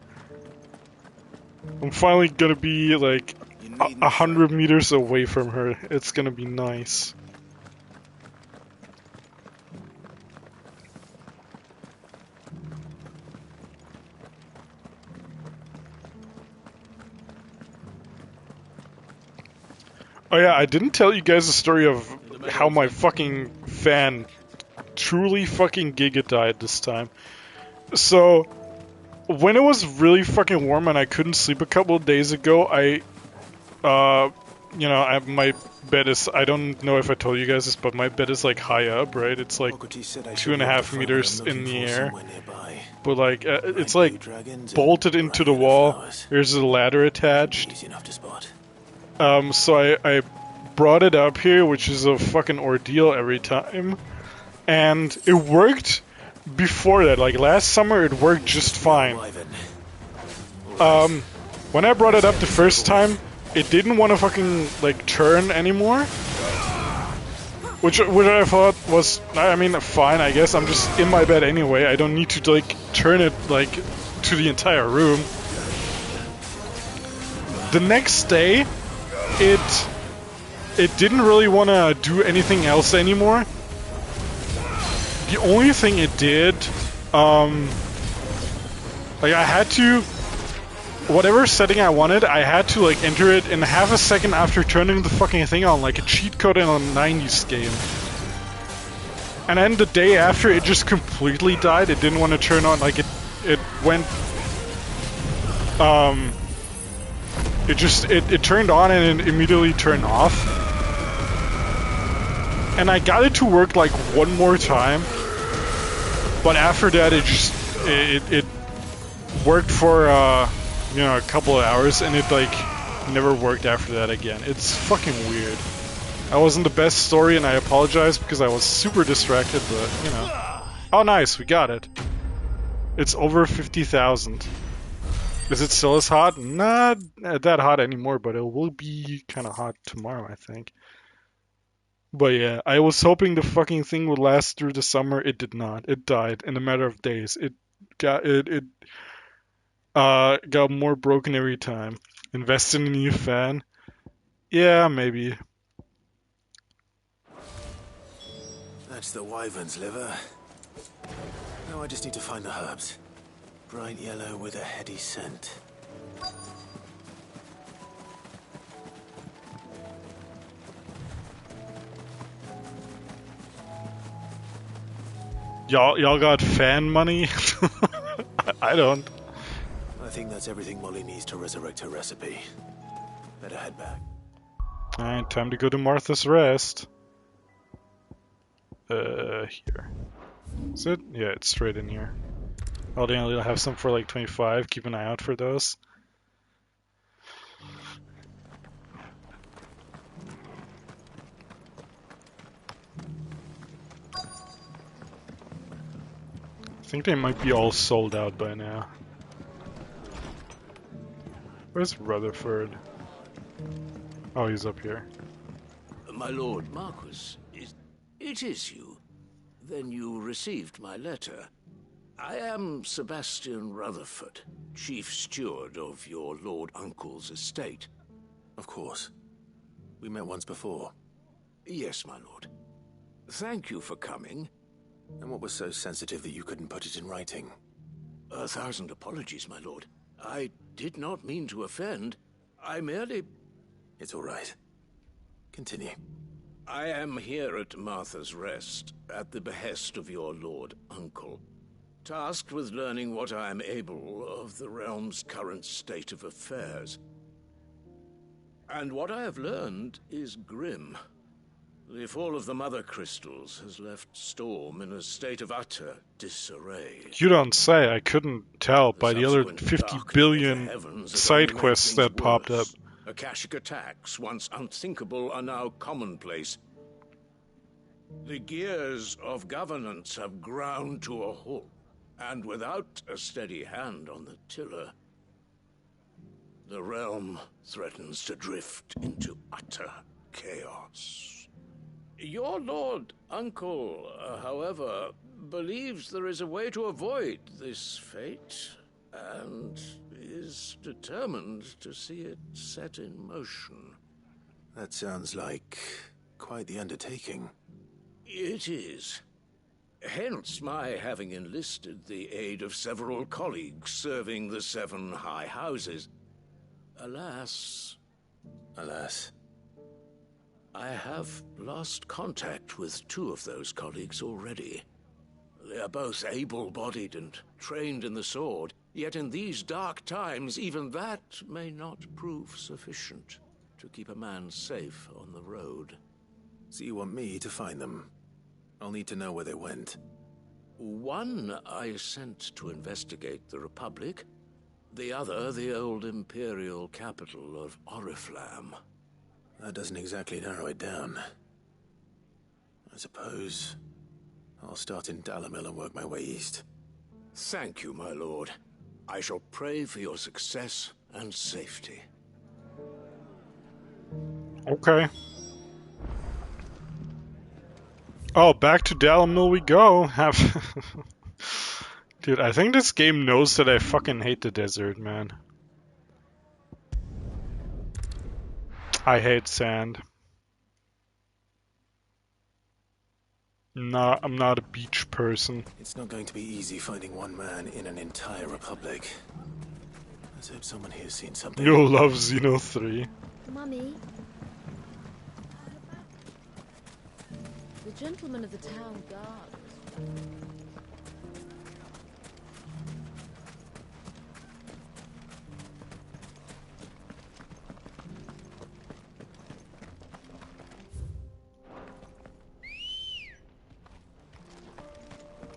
I'm finally gonna be like 100 meters away from her. It's gonna be nice. Oh yeah, I didn't tell you guys the story of how my fucking fan truly fucking giga died this time. So, when it was really fucking warm and I couldn't sleep a couple of days ago, my bed is, I don't know if I told you guys this, but my bed is like high up, right? It's like 2.5 meters in the air. But like, it's like bolted into the wall. There's a ladder attached. So I brought it up here, which is a fucking ordeal every time. And it worked before that. Like last summer, it worked just fine. When I brought it up the first time, it didn't want to fucking like turn anymore. Which I thought was, I mean, fine, I guess. I'm just in my bed anyway. I don't need to like turn it like to the entire room. The next day, it didn't really want to do anything else anymore. The only thing it did, like I had to, whatever setting I wanted, I had to like enter it in half a second after turning the fucking thing on, like a cheat code in a 90s game. And then the day after, it just completely died. It didn't want to turn on, like it went, it turned on and it immediately turned off. And I got it to work like one more time, but after that it worked for you know, a couple of hours, and it like never worked after that again. It's fucking weird. That wasn't the best story, and I apologize because I was super distracted, but you know. Oh nice, we got it. It's over 50,000. Is it still as hot? Not that hot anymore, but it will be kind of hot tomorrow, I think. But yeah, I was hoping the fucking thing would last through the summer. It did not. It died in a matter of days. It got more broken every time. Invest in a new fan? Yeah, maybe. That's the wyvern's liver. Now I just need to find the herbs. Bright yellow with a heady scent. Y'all got fan money? I don't. I think that's everything Molly needs to resurrect her recipe. Better head back. Alright, time to go to Martha's Rest. Here. Is it? Yeah, it's straight in here. I'll have some for like 25. Keep an eye out for those. I think they might be all sold out by now. Where's Rutherford? Oh, he's up here. My lord Marquis, it is you. Then you received my letter. I am Sebastian Rutherford, chief steward of your lord uncle's estate. Of course. We met once before. Yes, my lord. Thank you for coming. And what was so sensitive that you couldn't put it in writing? 1,000 apologies, my lord. I did not mean to offend. I merely... It's all right. Continue. I am here at Martha's Rest, at the behest of your lord uncle, tasked with learning what I am able of the realm's current state of affairs. And what I have learned is grim. The fall of the Mother Crystals has left Storm in a state of utter disarray. You don't say. I couldn't tell by the other 50 billion side quests that popped up. Akashic attacks, once unthinkable, are now commonplace. The gears of governance have ground to a halt, and without a steady hand on the tiller, the realm threatens to drift into utter chaos. Your lord uncle, however, believes there is a way to avoid this fate, and is determined to see it set in motion. That sounds like quite the undertaking. It is. Hence my having enlisted the aid of several colleagues serving the 7 high houses. Alas... Alas... I have lost contact with 2 of those colleagues already. They are both able-bodied and trained in the sword, yet in these dark times, even that may not prove sufficient to keep a man safe on the road. So you want me to find them? I'll need to know where they went. One I sent to investigate the Republic, the other the old Imperial capital of Oriflamme. That doesn't exactly narrow it down. I suppose I'll start in Dalamil and work my way east. Thank you, my lord. I shall pray for your success and safety. Okay. Oh, back to Dalamil we go. Dude, I think this game knows that I fucking hate the desert, man. I hate sand. No, I'm not a beach person. It's not going to be easy finding one man in an entire republic. Let's hope someone here's seen something. You'll love Xeno 3. Mummy. The gentleman of the town guard.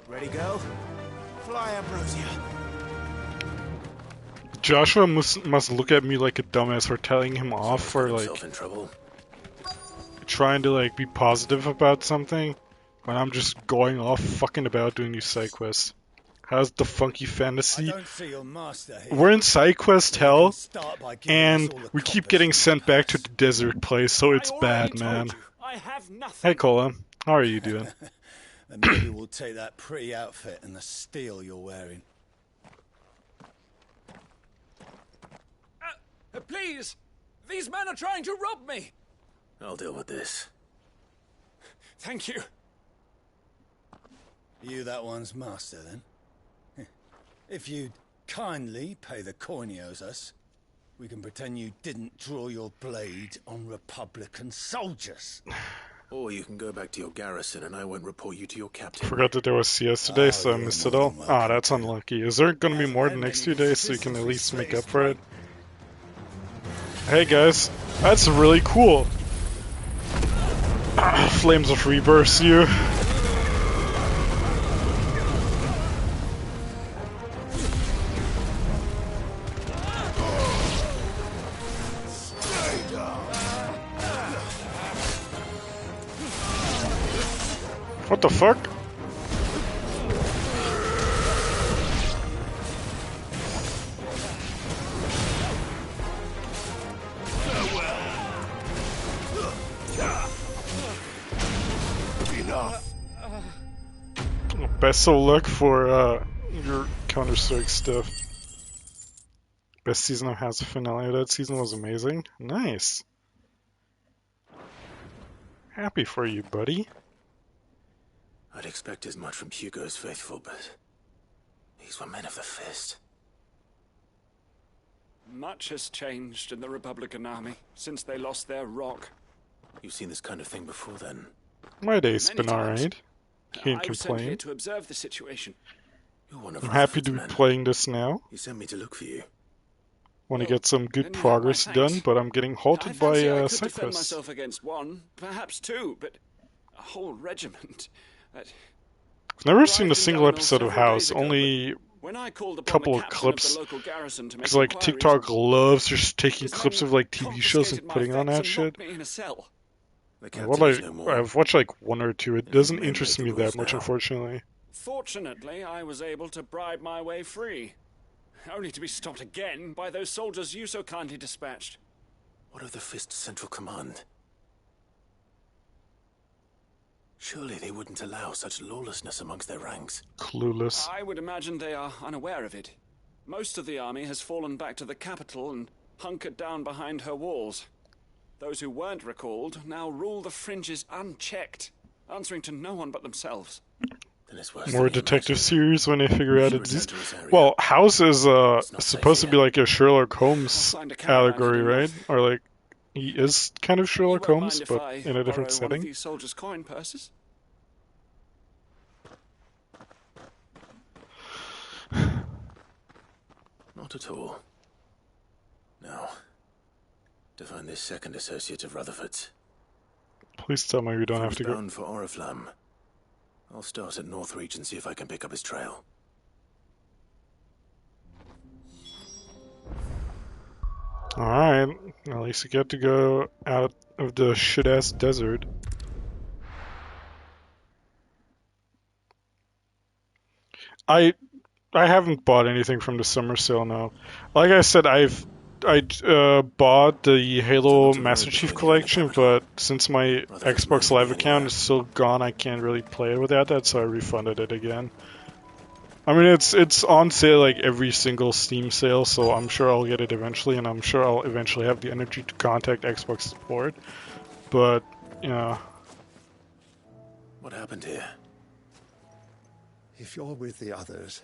Ready, go? Fly, Ambrosia. Joshua must look at me like a dumbass for telling him off for like in trouble. trying to like be positive about something when I'm just going off fucking about doing these side quests. How's the funky fantasy? I don't see your master here. We're in side quest hell, and we keep getting sent back to the desert place, so it's bad, man. I have nothing. Hey, Cola, how are you doing? And maybe we'll take that pretty outfit and the steel you're wearing. Please! These men are trying to rob me! I'll deal with this. Thank you. You that one's master, then? If you'd kindly pay the coin he owes us, we can pretend you didn't draw your blade on Republican soldiers. Or you can go back to your garrison and I won't report you to your captain. Forgot that there was CS today, so I missed it all. Ah, that's unlucky. Is there gonna be more the next few days so you can at least make up for it? Hey guys, that's really cool. Flames of Rebirth, you. What the fuck? Best of luck for your Counter-Strike stuff. Best season of House of Finale. That season was amazing. Nice. Happy for you, buddy. I'd expect as much from Hugo's faithful, but these were men of the fist. Much has changed in the Republican army since they lost their rock. You've seen this kind of thing before, then? My day's been alright. Can't I was sent here complain. to observe the situation. You're one of I'm happy to be men. playing this now. He sent me to look for you. Want to get some good then you have progress my done, thanks. but I'm getting halted I by fancy I could side defend quests. myself against one, perhaps two, but a whole regiment. I've never seen a single episode of House, only When I called a upon couple the of captain clips. of the local garrison to make Because like inquiries, TikTok loves just taking his clips men of like TV shows and confiscated my putting on that effects and shit. locked me in a cell. I've watched like one or two. It doesn't men interest make me the that rules much, now. unfortunately. Fortunately, I was able to bribe my way free, only to be stopped again by those soldiers you so kindly dispatched. What of the Fist's Central Command? Surely they wouldn't allow such lawlessness amongst their ranks. Clueless. I would imagine they are unaware of it. Most of the army has fallen back to the capital and hunkered down behind her walls. Those who weren't recalled now rule the fringes unchecked, answering to no one but themselves. Then it's worse More than you detective imagined. series when they figure out Should it's return to his area. well, House is not supposed to safe be here. like a Sherlock Holmes find a caravan allegory, heading right? north. Or like he is kind of Sherlock You won't Holmes, mind if but I in a different borrow one of setting. these soldiers' coin purses? Not at all. Now, to find this second associate of Rutherford's. Please tell me we don't If he have was to go. bound for Oriflamme. I'll start at Northreach and see if I can pick up his trail. Alright, at least you get to go out of the shit-ass desert. I haven't bought anything from the summer sale now. Like I said, I bought the Halo Master Chief Collection, but since my Xbox Live account is still gone, I can't really play it without that, so I refunded it again. I mean, it's on sale like every single Steam sale, so I'm sure I'll get it eventually, and I'm sure I'll eventually have the energy to contact Xbox support. But, you know. What happened here? If you're with the others,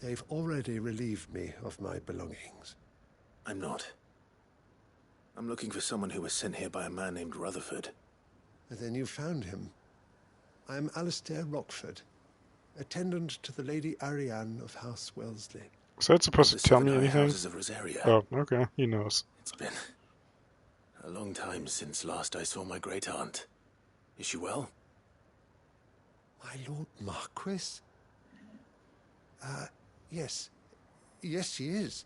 they've already relieved me of my belongings. I'm not. I'm looking for someone who was sent here by a man named Rutherford. Then you found him. I'm Alistair Rockford, attendant to the Lady Ariane of House Wellesley. Is that supposed to tell me anything? Of Rosaria. Oh, okay. He knows. It's been a long time since last I saw my great aunt. Is she well? My Lord Marquis? Yes. Yes, she is.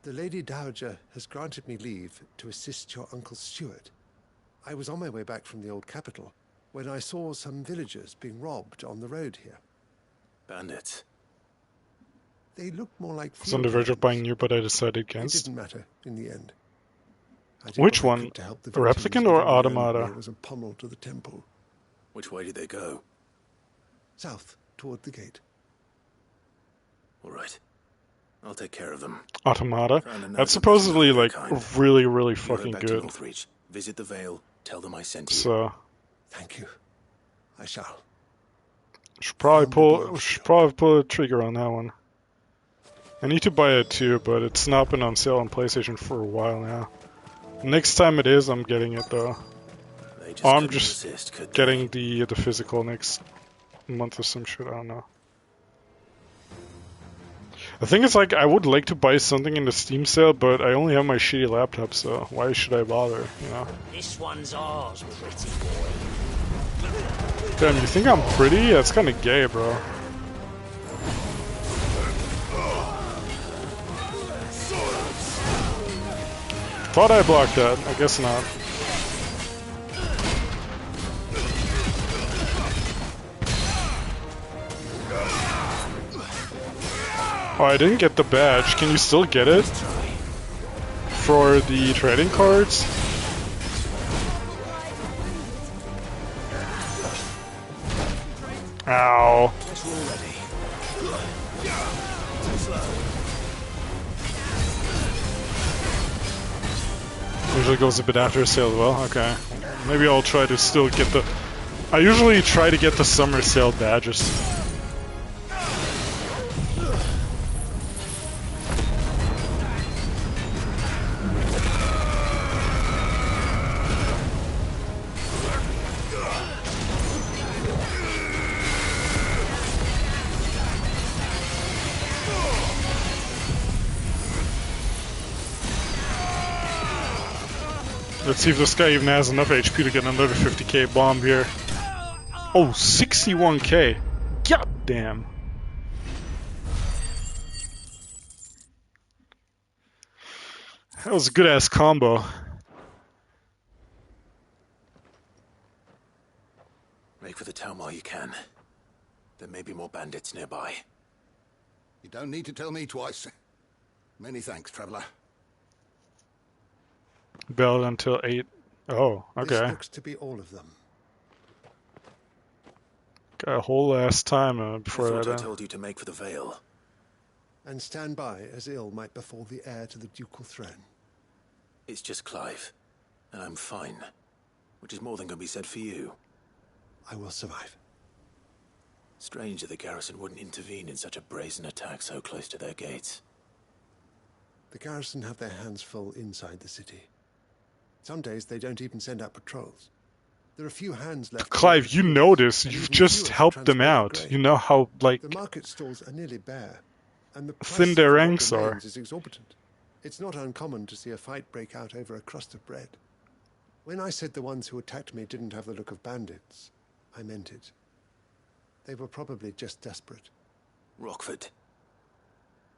The Lady Dowager has granted me leave to assist your Uncle Stuart. I was on my way back from the old capital when I saw some villagers being robbed on the road here. Bandits? They looked more like I was on the verge of buying new, but I decided against. It didn't matter in the end. Which one? A replicant or automata? It was a pommel to the temple. Which way did they go? South, toward the gate. All right. I'll take care of them. Automata? That's supposedly like really, really fucking good. Northreach. Visit the Vale. Tell them I sent you. So. Thank you. I shall. Should probably pull a trigger on that one. I need to buy it too, but it's not been on sale on PlayStation for a while now. Next time it is, I'm getting it though. I'm just getting the physical next month or some shit. I don't know. The thing is, like, I would like to buy something in the Steam sale, but I only have my shitty laptop, so why should I bother, you know? This one's ours, pretty boy. Damn, you think I'm pretty? That's kind of gay, bro. Thought I blocked that. I guess not. Oh, I didn't get the badge. Can you still get it? For the trading cards? Ow. Usually goes a bit after a sale as well. Okay. Maybe I'll try to still get the... I usually try to get the summer sale badges. Let's see if this guy even has enough HP to get another 50k bomb here. Oh, 61k. God damn. That was a good ass combo. Make for the town while you can. There may be more bandits nearby. You don't need to tell me twice. Many thanks, traveler. Belled until 8. Oh, okay. This looks to be all of them. Got a whole ass time before I that. thought I told you to make for the Vale. And stand by as ill might befall the heir to the ducal throne. It's just Clive, and I'm fine. Which is more than can be said for you. I will survive. Strange that the garrison wouldn't intervene in such a brazen attack so close to their gates. The garrison have their hands full inside the city. Some days they don't even send out patrols. There are few hands left. Clive, you know this. You've just helped them out. You know how, like, the market stalls are nearly bare, and the thin their ranks are. Is exorbitant. It's not uncommon to see a fight break out over a crust of bread. When I said the ones who attacked me didn't have the look of bandits, I meant it. They were probably just desperate. Rockford,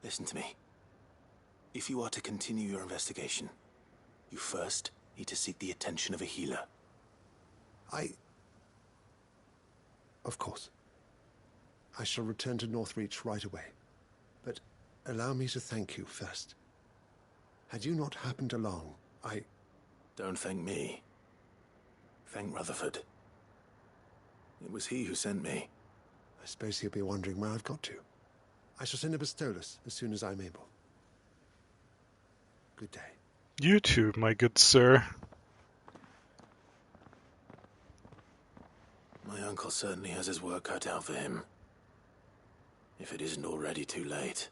listen to me. If you are to continue your investigation, you first need to seek the attention of a healer. Of course. I shall return to Northreach right away. But allow me to thank you first. Had you not happened along, Don't thank me. Thank Rutherford. It was he who sent me. I suppose he'll be wondering where I've got to. I shall send a Bastolus as soon as I'm able. Good day. You too, my good sir. My uncle certainly has his work cut out for him. If it isn't already too late.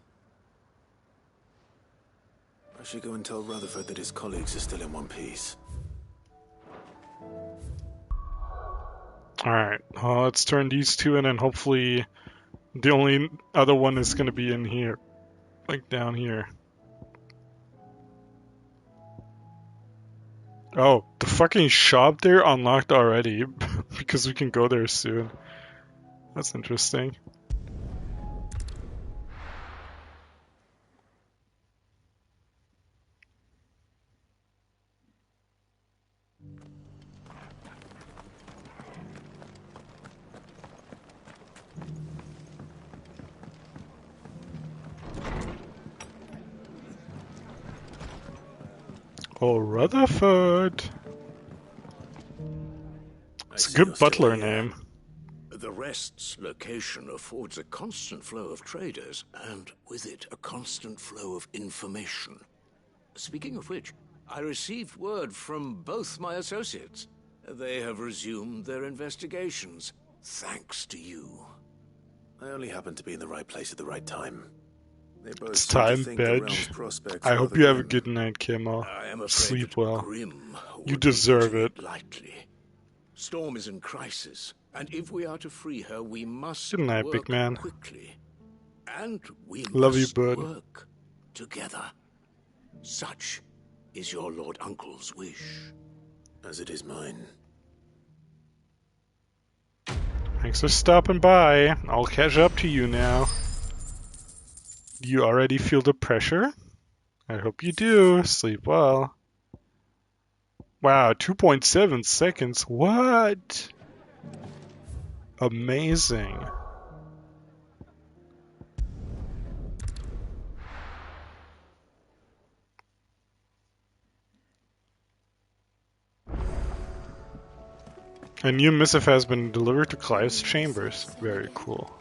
I should go and tell Rutherford that his colleagues are still in one piece. Alright, let's turn these two in, and hopefully the only other one is gonna be in here. Like down here. Oh, the fucking shop there unlocked already, because we can go there soon. That's interesting. Oh, Rutherford. It's a good butler name. The Rest's location affords a constant flow of traders, and with it, a constant flow of information. Speaking of which, I received word from both my associates. They have resumed their investigations, thanks to you. I only happened to be in the right place at the right time. They both It's seem to time, think the realm's Bedge. prospects I are hope rather you have a grim. good night, Kimmel. I am afraid Sleep that well. Grim You would deserve be it. putting lightly. Storm is in crisis, and if we are to free her, we must Good night, work big man. quickly. And we Love you, must bud. work together. Such is your Lord Uncle's wish. As it is mine. Thanks for stopping by. I'll catch up to you now. Do you already feel the pressure? I hope you do. Sleep well. Wow, 2.7 seconds. What? Amazing. A new missive has been delivered to Clive's chambers. Very cool.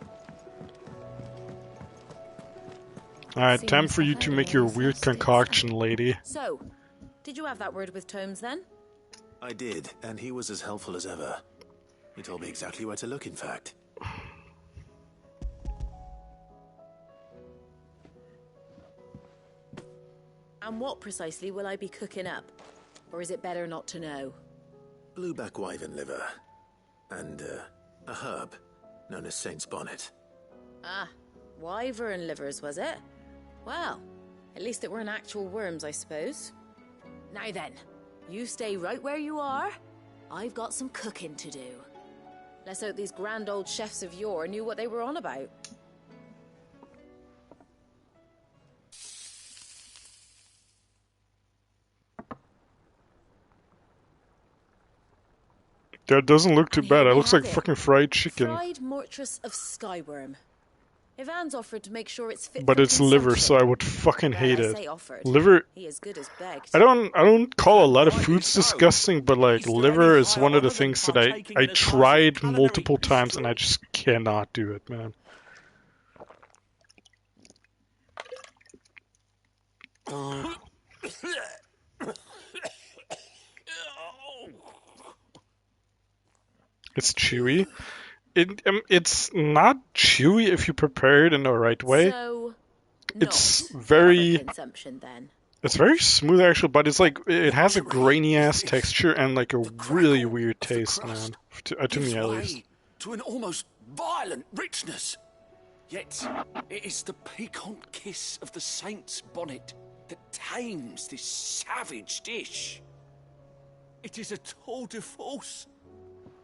Alright, time for you to make your weird concoction, lady. So, did you have that word with Tomes then? I did, and he was as helpful as ever. He told me exactly where to look, in fact. And what precisely will I be cooking up? Or is it better not to know? Blueback wyvern liver. And, a herb known as Saint's Bonnet. Ah, wyvern livers, was it? Well, at least it weren't actual worms, I suppose. Now then, you stay right where you are. I've got some cooking to do. Let's hope these grand old chefs of yore knew what they were on about. That doesn't look too And bad. here It we looks like have it. fucking fried chicken. Fried mortress of skyworm. Ivan's offered to make sure it's fit But for it's liver, so I consumption. would fucking Well, hate I it. say offered. Liver. He as good as begged. I don't call a lot of foods disgusting, but like liver is one of the things that I tried multiple times and I just cannot do it, man. It's chewy. It's not chewy if you prepare it in the right way. So, It's not very for consumption then. It's very smooth actually, but it's like it has a grainy ass texture and like a really weird taste, man. To me at least. To an almost violent richness. Yet it is the piquant kiss of the Saint's Bonnet that tames this savage dish. It is a tour de force.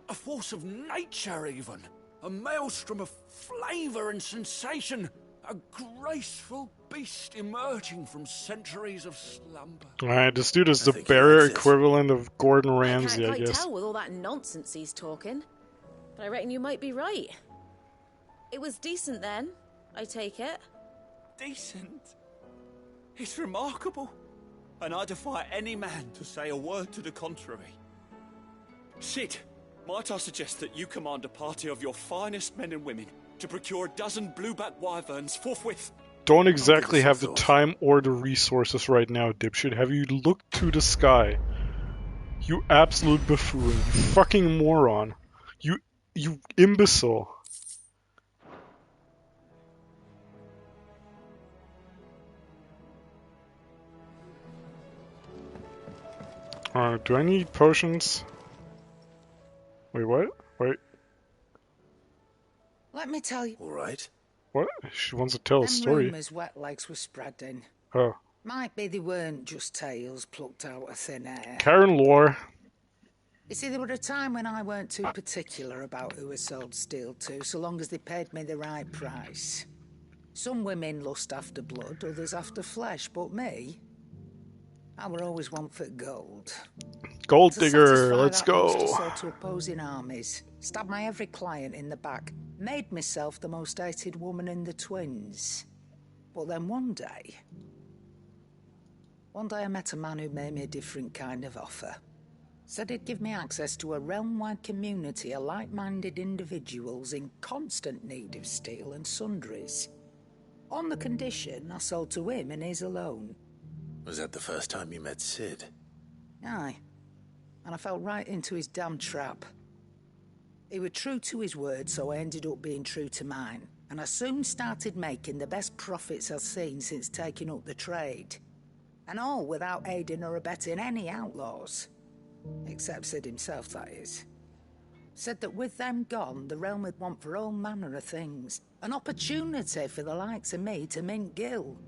A force of nature, even. A maelstrom of flavour and sensation. A graceful beast emerging from centuries of slumber. Alright, this dude is the bear equivalent of Gordon Ramsay, I Can't quite guess. tell with all that nonsense he's talking. But I reckon you might be right. It was decent then, I take it. Decent? It's remarkable. And I defy any man to say a word to the contrary. Sid, might I suggest that you command a party of your finest men and women to procure a dozen blueback wyverns forthwith? Don't exactly have the time or the resources right now, dipshit. Have you looked to the sky? You absolute buffoon. You fucking moron. You imbecile. Do I need potions? Wait, what? Wait. Let me tell you. All right. What? She wants to tell a story. Rumours wet legs were spreading. Oh. Might be they weren't just tales plucked out of thin air. Karen lore. You see, there were a time when I weren't too particular about who I sold steel to, so long as they paid me the right price. Some women lust after blood, others after flesh, but me, I were always one for gold. Gold digger, let's go. I sold to opposing armies, stabbed my every client in the back, made myself the most hated woman in the twins. But then one day I met a man who made me a different kind of offer. Said he'd give me access to a realm-wide community of like-minded individuals in constant need of steel and sundries. On the condition I sold to him and his alone. Was that the first time you met Sid? Aye. And I fell right into his damn trap. He was true to his word, so I ended up being true to mine. And I soon started making the best profits I've seen since taking up the trade. And all without aiding or abetting any outlaws. Except Sid himself, that is. Said that with them gone, the realm would want for all manner of things. An opportunity for the likes of me to mint gil.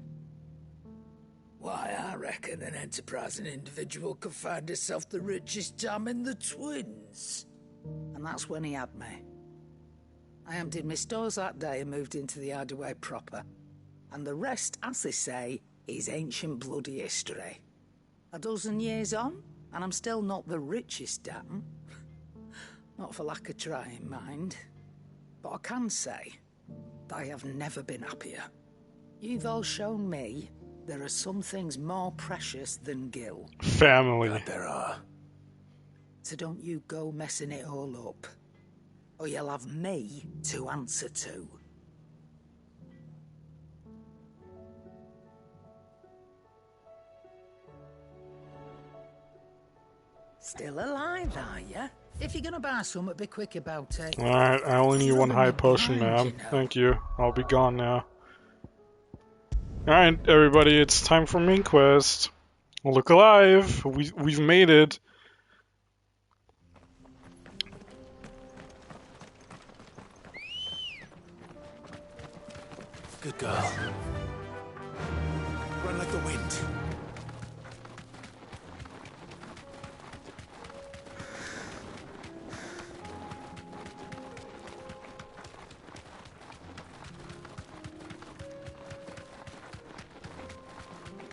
Why, I reckon an enterprising individual could find himself the richest dam in the twins. And that's when he had me. I emptied my stores that day and moved into the hideaway proper. And the rest, as they say, is ancient bloody history. A dozen years on, and I'm still not the richest dam. Not for lack of trying, mind. But I can say that I have never been happier. You've all shown me there are some things more precious than gil. Family. God, there are. So don't you go messing it all up, or you'll have me to answer to. Still alive, are ya? If you're gonna buy something, be quick about it. Alright, I only need one high potion, man. Thank you. I'll be gone now. Alright, everybody, it's time for main quest. Look alive! We've made it. Good girl. Run like the wind.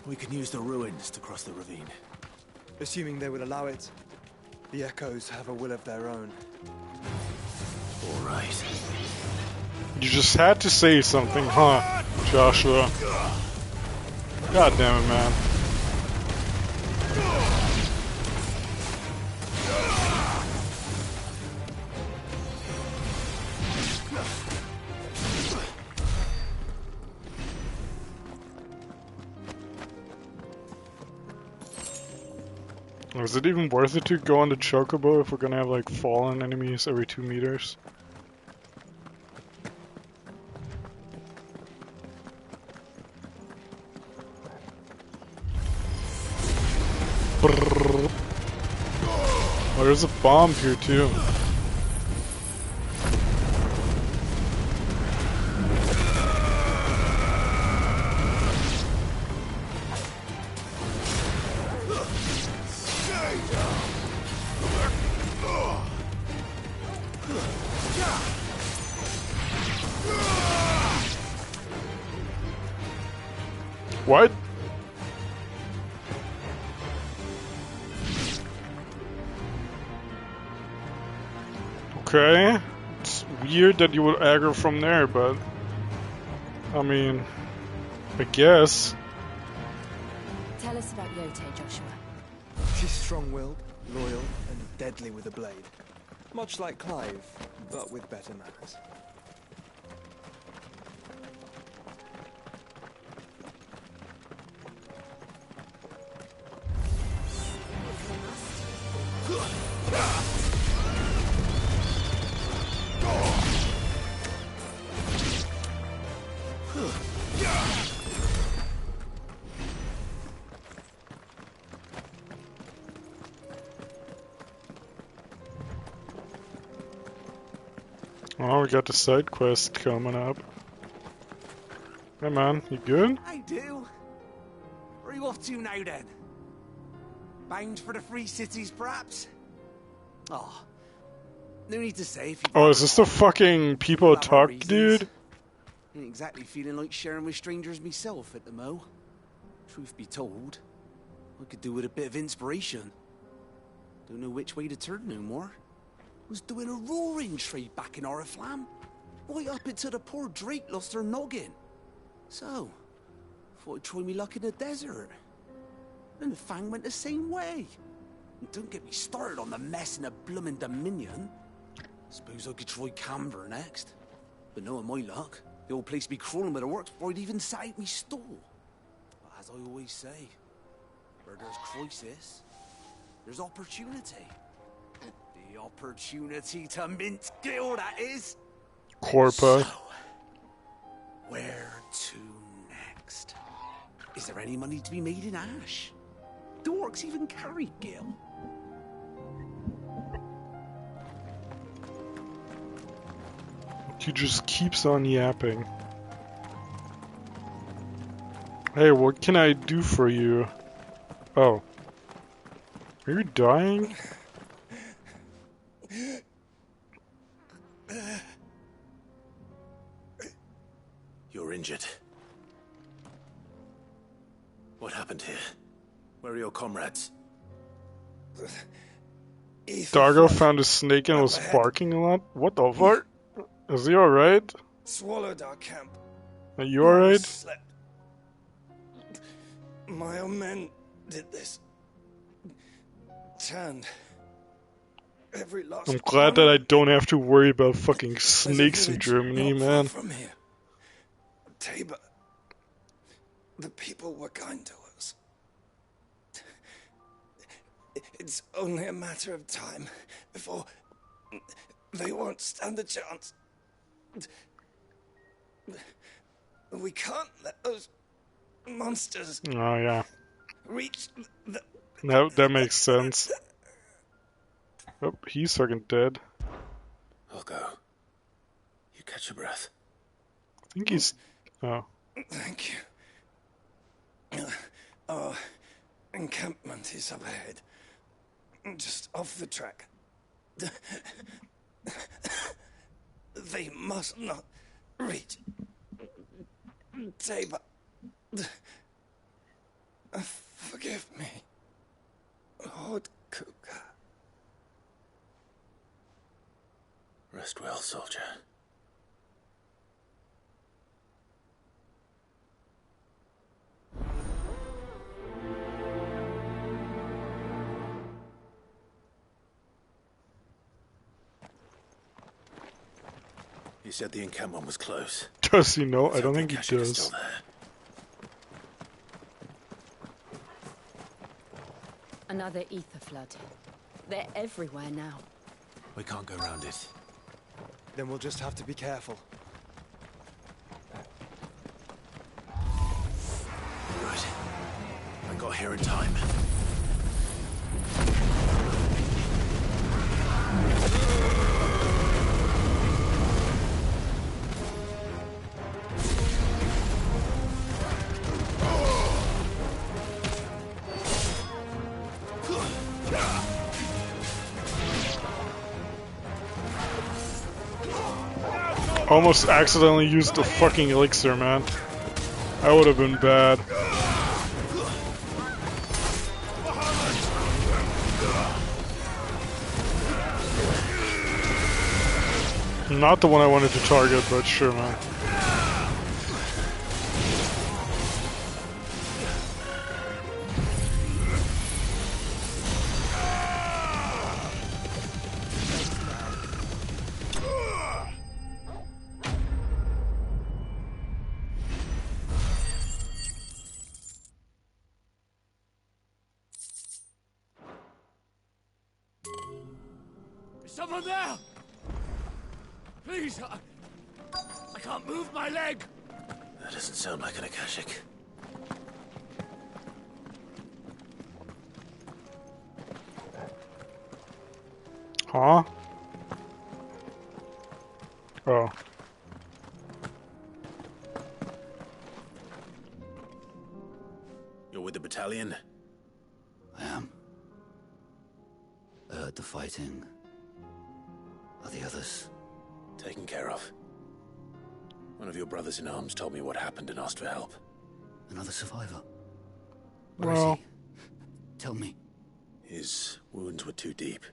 We can use the ruins to cross the ravine. Assuming they will allow it. The echoes have a will of their own. All right. You just had to say something, huh, Joshua? God damn it, man. Is it even worth it to go on the chocobo if we're gonna have like fallen enemies every 2 meters? Brrr. Oh, there's a bomb here too. What? Okay. It's weird that you would aggro from there, but... I mean... I guess. Tell us about Yote, Joshua. She's strong-willed, loyal, and deadly with a blade. Much like Clive, but with better manners. Oh, we got the side quest coming up. Hey man, you good? I do. Where are you off to now then? Bound for the Free Cities, perhaps? Oh, no need to say if you... Oh, is this the fucking people talk dude? Ain't exactly feeling like sharing with strangers myself at the mo. Truth be told, I could do with a bit of inspiration. Don't know which way to turn no more. Was doing a roaring trade back in Oriflamme. Right up until the poor Drake lost her noggin. So, thought I'd try me luck in the desert. And the Fang went the same way. And don't get me started on the mess in the bloomin' Dominion. Suppose I could try Canberra next. But knowing my luck, the old place be crawling with the works before I'd even sat out me stall. But as I always say, where there's crisis, there's opportunity. The opportunity to mint skill, that is. Corpa. So, where to next? Is there any money to be made in Ash? Do orcs even carry gil? He just keeps on yapping. Hey, what can I do for you? Oh. Are you dying? You're injured. What happened here? Where are your comrades? Dargo found a snake and was barking a lot? What the fuck? Is he alright? Swallowed our camp. Are you alright? Slept. My own men did this. Turned. Every last I'm glad that I don't have to worry about fucking snakes in Germany, man. From here. Tabor. The people were kind to us. It's only a matter of time before they won't stand a chance. We can't let those monsters Oh yeah. reach the... That makes sense. Oh, he's fucking dead. I'll go. You catch your breath. I think he's... Oh. Thank you. Our encampment is up ahead. Just off the track. They must not reach Tabor. Forgive me, Lord Cougar. Rest well, soldier. You said the encampment was close. Does he know? I don't think he does. Another ether flood. They're everywhere now. We can't go around it. Then we'll just have to be careful. Good. I got here in time. Almost accidentally used the fucking elixir, man. That would have been bad. Not the one I wanted to target, but sure, man. Is someone there? Please, I can't move my leg. That doesn't sound like an Akashic. Huh? Oh. You're with the battalion? I am. I heard the fighting. Are the others? Taken care of. One of your brothers in arms told me what happened and asked for help. Another survivor? Where Well, is he? Tell me. His wounds were too deep.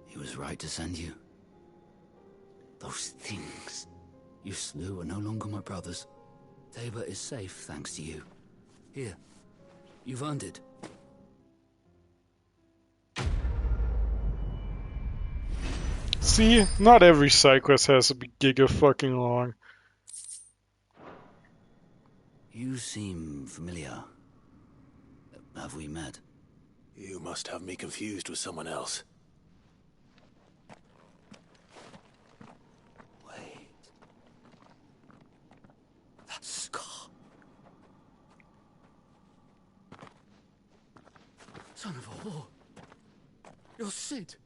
He was right to send you. Those things you slew are no longer my brothers. Tabor is safe thanks to you. Here, you've earned it. See, not every side quest has to be giga fucking long. You seem familiar. Have we met? You must have me confused with someone else. Wait. That scar. Son of a whore. You're Sid.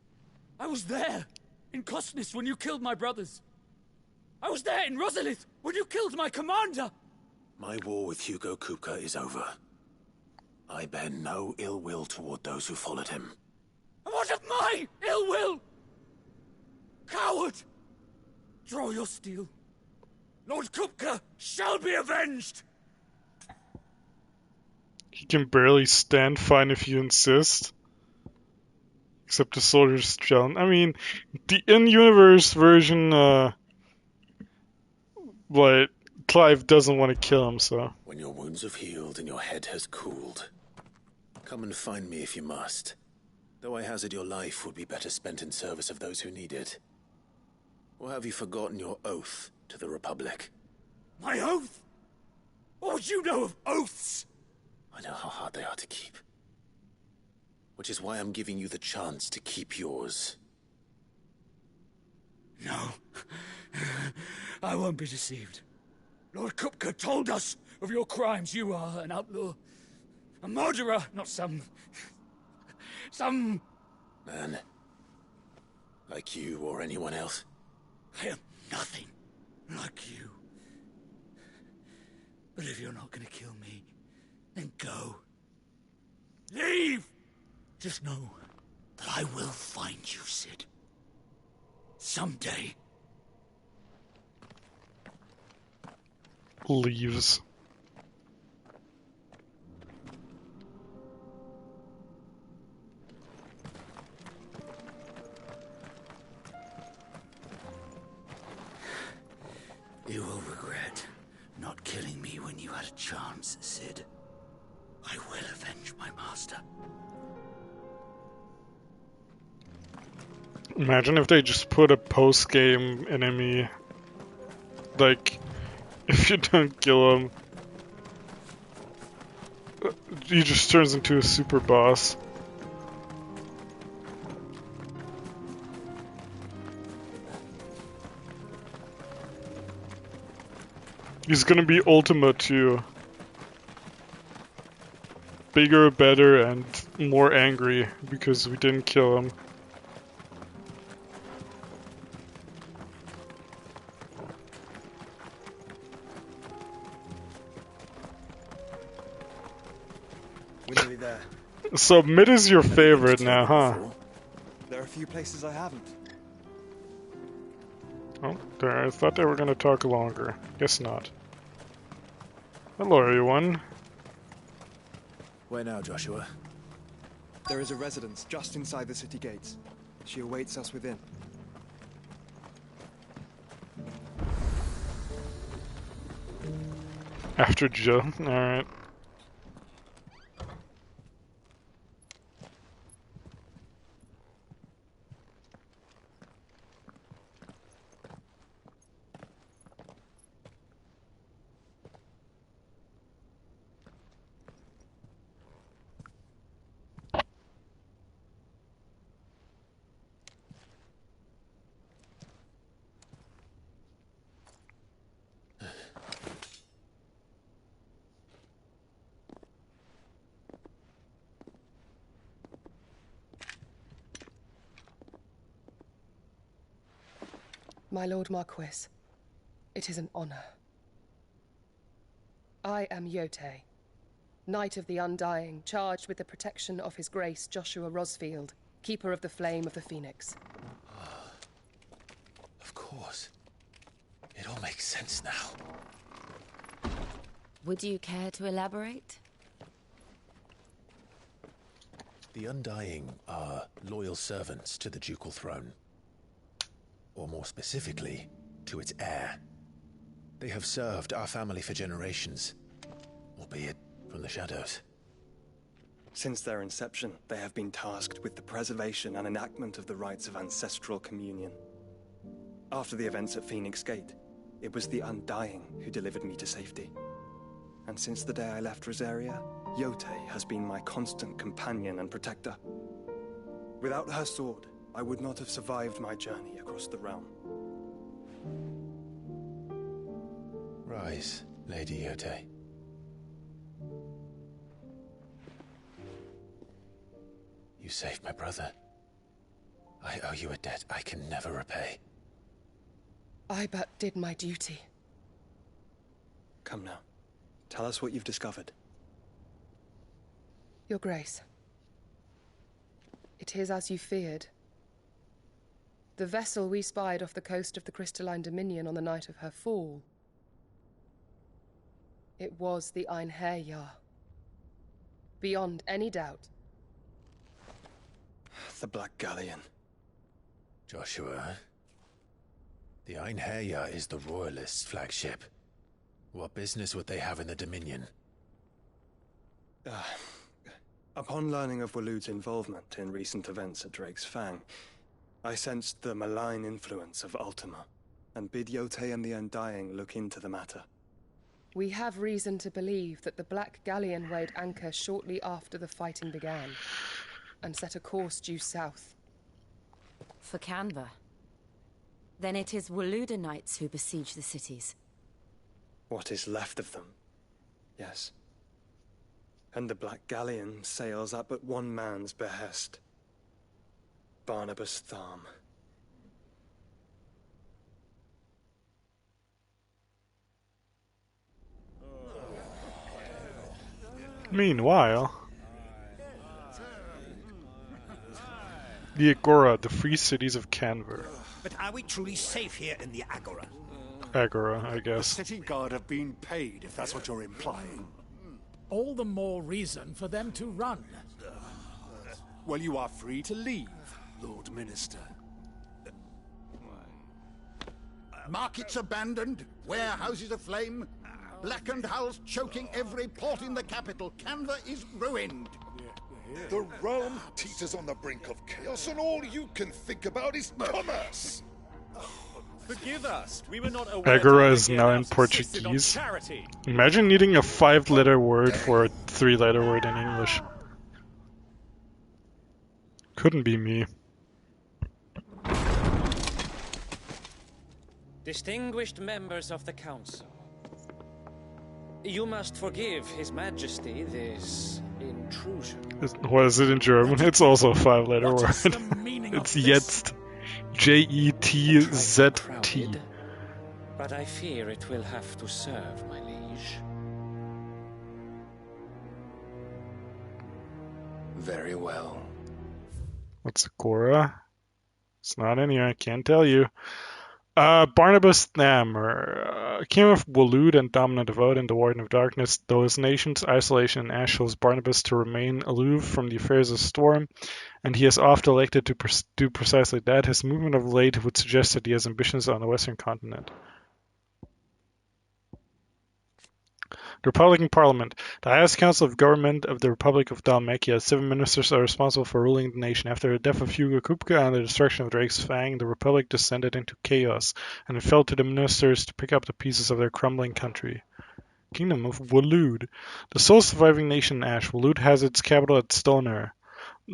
I was there. In Cosnis when you killed my brothers. I was there in Rosalith when you killed my commander. My war with Hugo Kupka is over. I bear no ill will toward those who followed him. And what of my ill will? Coward! Draw your steel. Lord Kupka shall be avenged! He can barely stand fine if you insist. Except the soldiers challenge. I mean, the in-universe version, but Clive doesn't want to kill him, so. When your wounds have healed and your head has cooled, come and find me if you must. Though I hazard your life would be better spent in service of those who need it. Or have you forgotten your oath to the Republic? My oath? What would you know of oaths? I know how hard they are to keep. Which is why I'm giving you the chance to keep yours. No. I won't be deceived. Lord Kupka told us of your crimes. You are an outlaw. A murderer, not some... Man. Like you or anyone else. I am nothing like you. But if you're not gonna kill me, then go. Leave! Just know that I will find you, Sid. Someday. Leaves. You will regret not killing me when you had a chance, Sid. I will avenge my master. Imagine if they just put a post-game enemy, like, if you don't kill him, he just turns into a super boss. He's gonna be Ultima too. Bigger, better, and more angry because we didn't kill him. We're nearly there. So mid is your favorite now, huh? There are a few places I haven't. Oh, there. I thought they were gonna talk longer. Guess not. Hello, everyone. Where now, Joshua? There is a residence just inside the city gates. She awaits us within. After Joe. Alright. My Lord Marquis, it is an honor. I am Yotei, Knight of the Undying, charged with the protection of His Grace Joshua Rosfield, Keeper of the Flame of the Phoenix. Of course. It all makes sense now. Would you care to elaborate? The Undying are loyal servants to the ducal throne. Or more specifically, to its heir. They have served our family for generations, albeit from the shadows. Since their inception, they have been tasked with the preservation and enactment of the rites of ancestral communion. After the events at Phoenix Gate, it was the Undying who delivered me to safety. And since the day I left Rosaria, Yotei has been my constant companion and protector. Without her sword, I would not have survived my journey across the realm. Rise, Lady Yotei. You saved my brother. I owe you a debt I can never repay. I but did my duty. Come now. Tell us what you've discovered. Your Grace. It is as you feared. The vessel we spied off the coast of the Crystalline Dominion on the night of her fall. It was the Einherjar. Beyond any doubt. The Black Galleon. Joshua, the Einherjar is the Royalists' flagship. What business would they have in the Dominion? Upon learning of Waloed's involvement in recent events at Drake's Fang, I sensed the malign influence of Ultima, and bid Yotei and the Undying look into the matter. We have reason to believe that the Black Galleon weighed anchor shortly after the fighting began, and set a course due south. For Canva. Then it is Waloed Knights who besiege the cities. What is left of them? Yes. And the Black Galleon sails at but one man's behest. Barnabas Tharm. Meanwhile, the Agora, the free cities of Canver. But are we truly safe here in the Agora? Agora, I The guess. city guard have been paid, if that's what you're implying. All the more reason for them to run. Well, you are free to leave, Lord Minister. Markets abandoned, warehouses aflame, blackened hulls choking every port in the capital. Canva is ruined. The realm teeters on the brink of chaos, and all you can think about is commerce. Forgive us. We were not aware. Agora is now in Portuguese. Imagine needing a 5-letter word for a 3-letter word in English. Couldn't be me. Distinguished members of the Council, you must forgive His Majesty this intrusion. What is it in German? It's also a 5-letter word. It's jetzt. J-E-T-Z-T. But I fear it will have to serve, my liege. Very well. What's Agora? It's not in here, I can't tell you. Barnabas Thammer, king of Waloed and dominant of Odin, the Warden of Darkness, though his nation's isolation and ash shows Barnabas to remain aloof from the affairs of Storm, and he has oft elected to do precisely that. His movement of late would suggest that he has ambitions on the Western continent. The Republican Parliament. The highest council of government of the Republic of Dalmatia. 7 ministers are responsible for ruling the nation. After the death of Hugo Kupka and the destruction of Drake's Fang, the Republic descended into chaos, and it fell to the ministers to pick up the pieces of their crumbling country. Kingdom of Waloed. The sole surviving nation in Ash, Waloed has its capital at Stoner,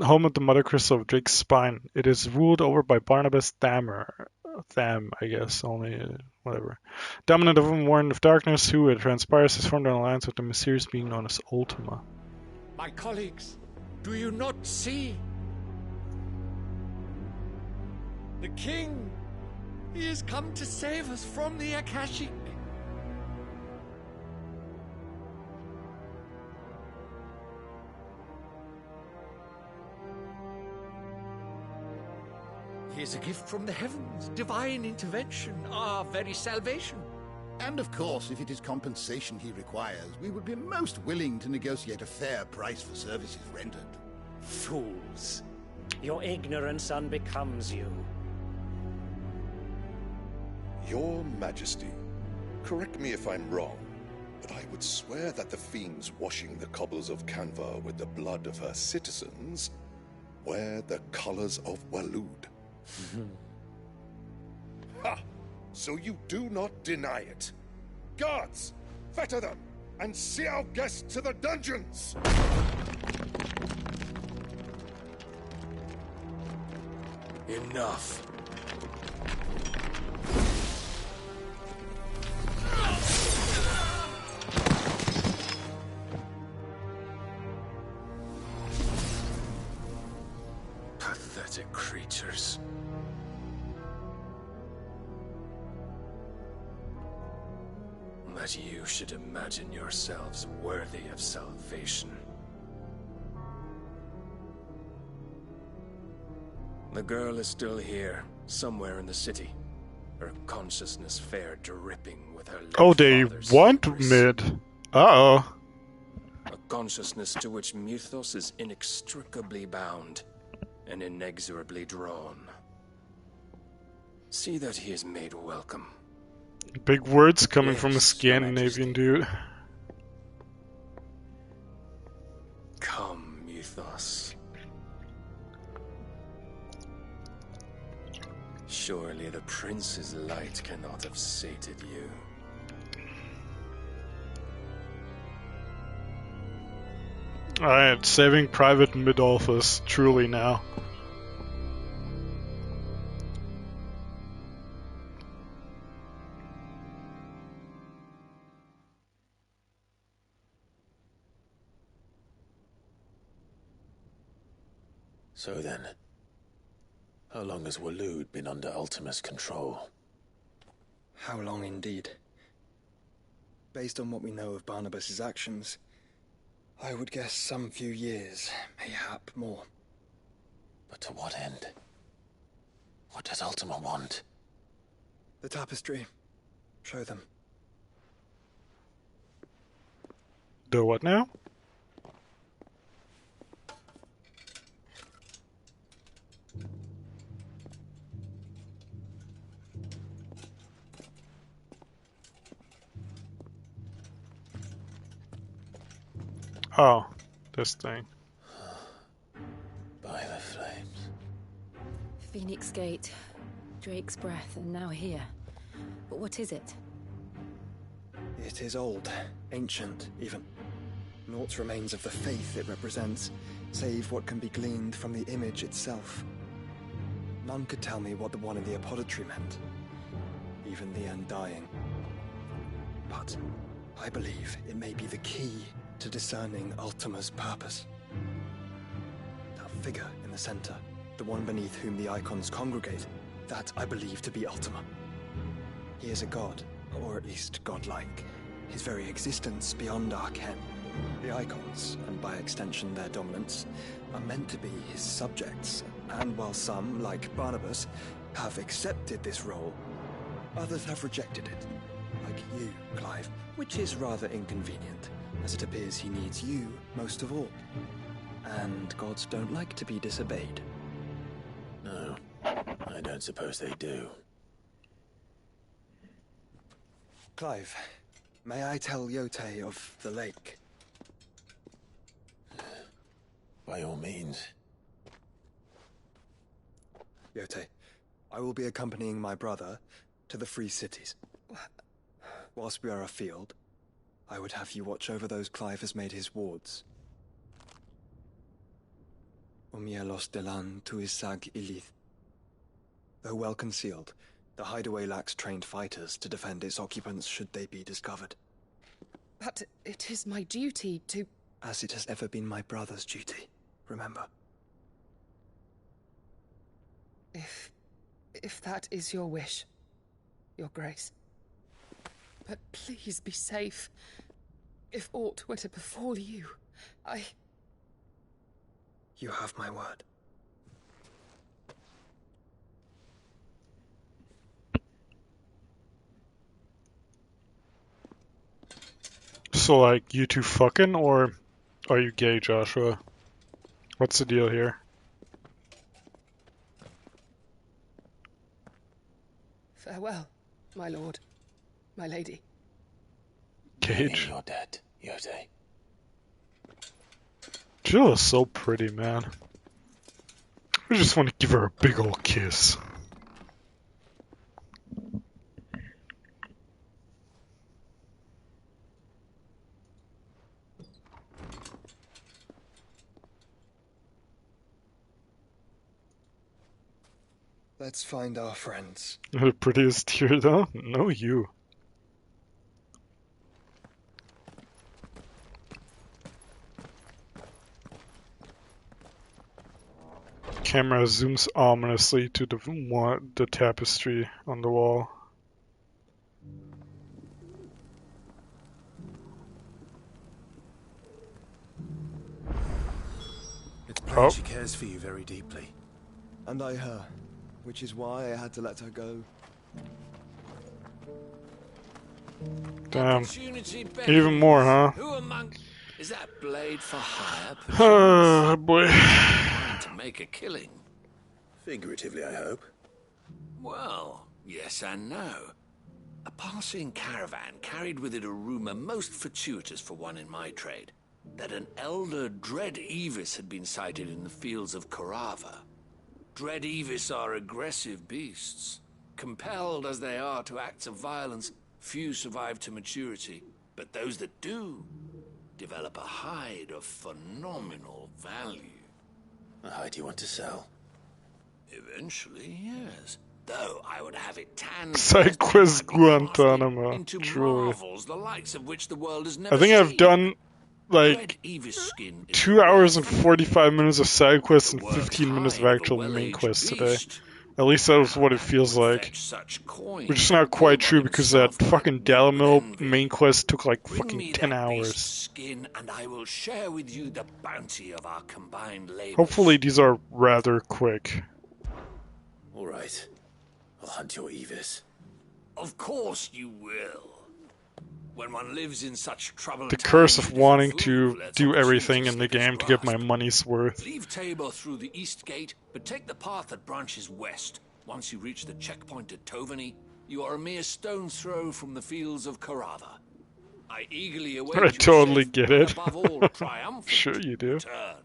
home of the mother crystal of Drake's spine. It is ruled over by Barnabas Thammer. Tham, I guess, only whatever. Dominant of him, Warden of Darkness, who, it transpires, has formed an alliance with the mysterious being known as Ultima. My colleagues, do you not see? The king! He has come to save us from the Akashic. He is a gift from the heavens, divine intervention, our very salvation. And of course, if it is compensation he requires, we would be most willing to negotiate a fair price for services rendered. Fools. Your ignorance unbecomes you. Your Majesty, correct me if I'm wrong, but I would swear that the fiends washing the cobbles of Canva with the blood of her citizens wear the colors of Waloed. Ha! So you do not deny it. Guards, fetter them, and see our guests to the dungeons! Enough. Pathetic creatures. That you should imagine yourselves worthy of salvation. The girl is still here, somewhere in the city. Her consciousness fair dripping with her late Oh, they father's want secrets. mid. Uh-oh. A consciousness to which Mythos is inextricably bound and inexorably drawn. See that he is made welcome. Big words coming from a Yes, Scandinavian dude. Come, Mythos. Surely the prince's light cannot have sated you. Alright, saving Private Midolphus, truly now. So then, how long has Waloed been under Ultima's control? How long indeed? Based on what we know of Barnabas's actions, I would guess some few years, mayhap more. But to what end? What does Ultima want? The tapestry. Show them. Do what now? Oh, this thing. By the flames. Phoenix Gate, Drake's breath, and now here. But what is it? It is old, ancient, even. Naught remains of the faith it represents, save what can be gleaned from the image itself. None could tell me what the one in the apothecary meant, even the Undying. But I believe it may be the key to discerning Ultima's purpose. That figure in the center, the one beneath whom the icons congregate, that I believe to be Ultima. He is a god, or at least godlike, his very existence beyond our ken. The icons, and by extension their dominants, are meant to be his subjects, and while some, like Barnabas, have accepted this role, Others have rejected it, like you, Clive, which is rather inconvenient, as it appears he needs you most of all. And gods don't like to be disobeyed. No, I don't suppose they do. Clive, may I tell Yote of the lake? By all means. Yote, I will be accompanying my brother to the Free Cities. Whilst we are afield, I would have you watch over those Clive has made his wards. Umielos delan tuisag ilith. Though well concealed, the hideaway lacks trained fighters to defend its occupants should they be discovered. But it is my duty to... As it has ever been my brother's duty, remember. If that is your wish, Your Grace. But please be safe. If aught were to befall you, You have my word. So, like, you two fucking, or are you gay, Joshua? What's the deal here? Farewell, my lord, my lady. Gage. You're dead, Yote. Jill is so pretty, man. I just want to give her a big old kiss. Let's find our friends. The prettiest here, though? No, you. Camera zooms ominously to the tapestry on the wall. It's plain she cares for you very deeply. And I her, which is why I had to let her go. Damn. Even more, huh? Who among... Is that blade for hire? Oh, boy. Trying to make a killing. Figuratively, I hope. Well, yes and no. A passing caravan carried with it a rumor most fortuitous for one in my trade, that an elder Dread Evis had been sighted in the fields of Korava. Dread Evis are aggressive beasts. Compelled as they are to acts of violence, few survive to maturity, but those that do develop a hide of phenomenal value. A hide you want to sell? Eventually, yes. Though I would have it tanned Side quest Guantanamo. into Truly. marvels the likes of which the world has never I think I've seen. done like 2 hours and 45 minutes of side quests and 15 minutes of actual main quests today. At least that was what it feels like. Which is not quite true because that fucking Dalamil main quest took like fucking 10 hours. Skin, and I will share with you the bounty of our combined labor. Hopefully these are rather quick. All right. I'll hunt your Evis. Of course you will. When one lives in such trouble, The curse of wanting to do everything in the game to get my money's worth. Leave Tabor through the east gate, but take the path that branches west. Once you reach the checkpoint at Tovany, you are a mere stone's throw from the fields of Korava. I eagerly await I your totally safe, get and it. above all, triumphant Sure you do. return.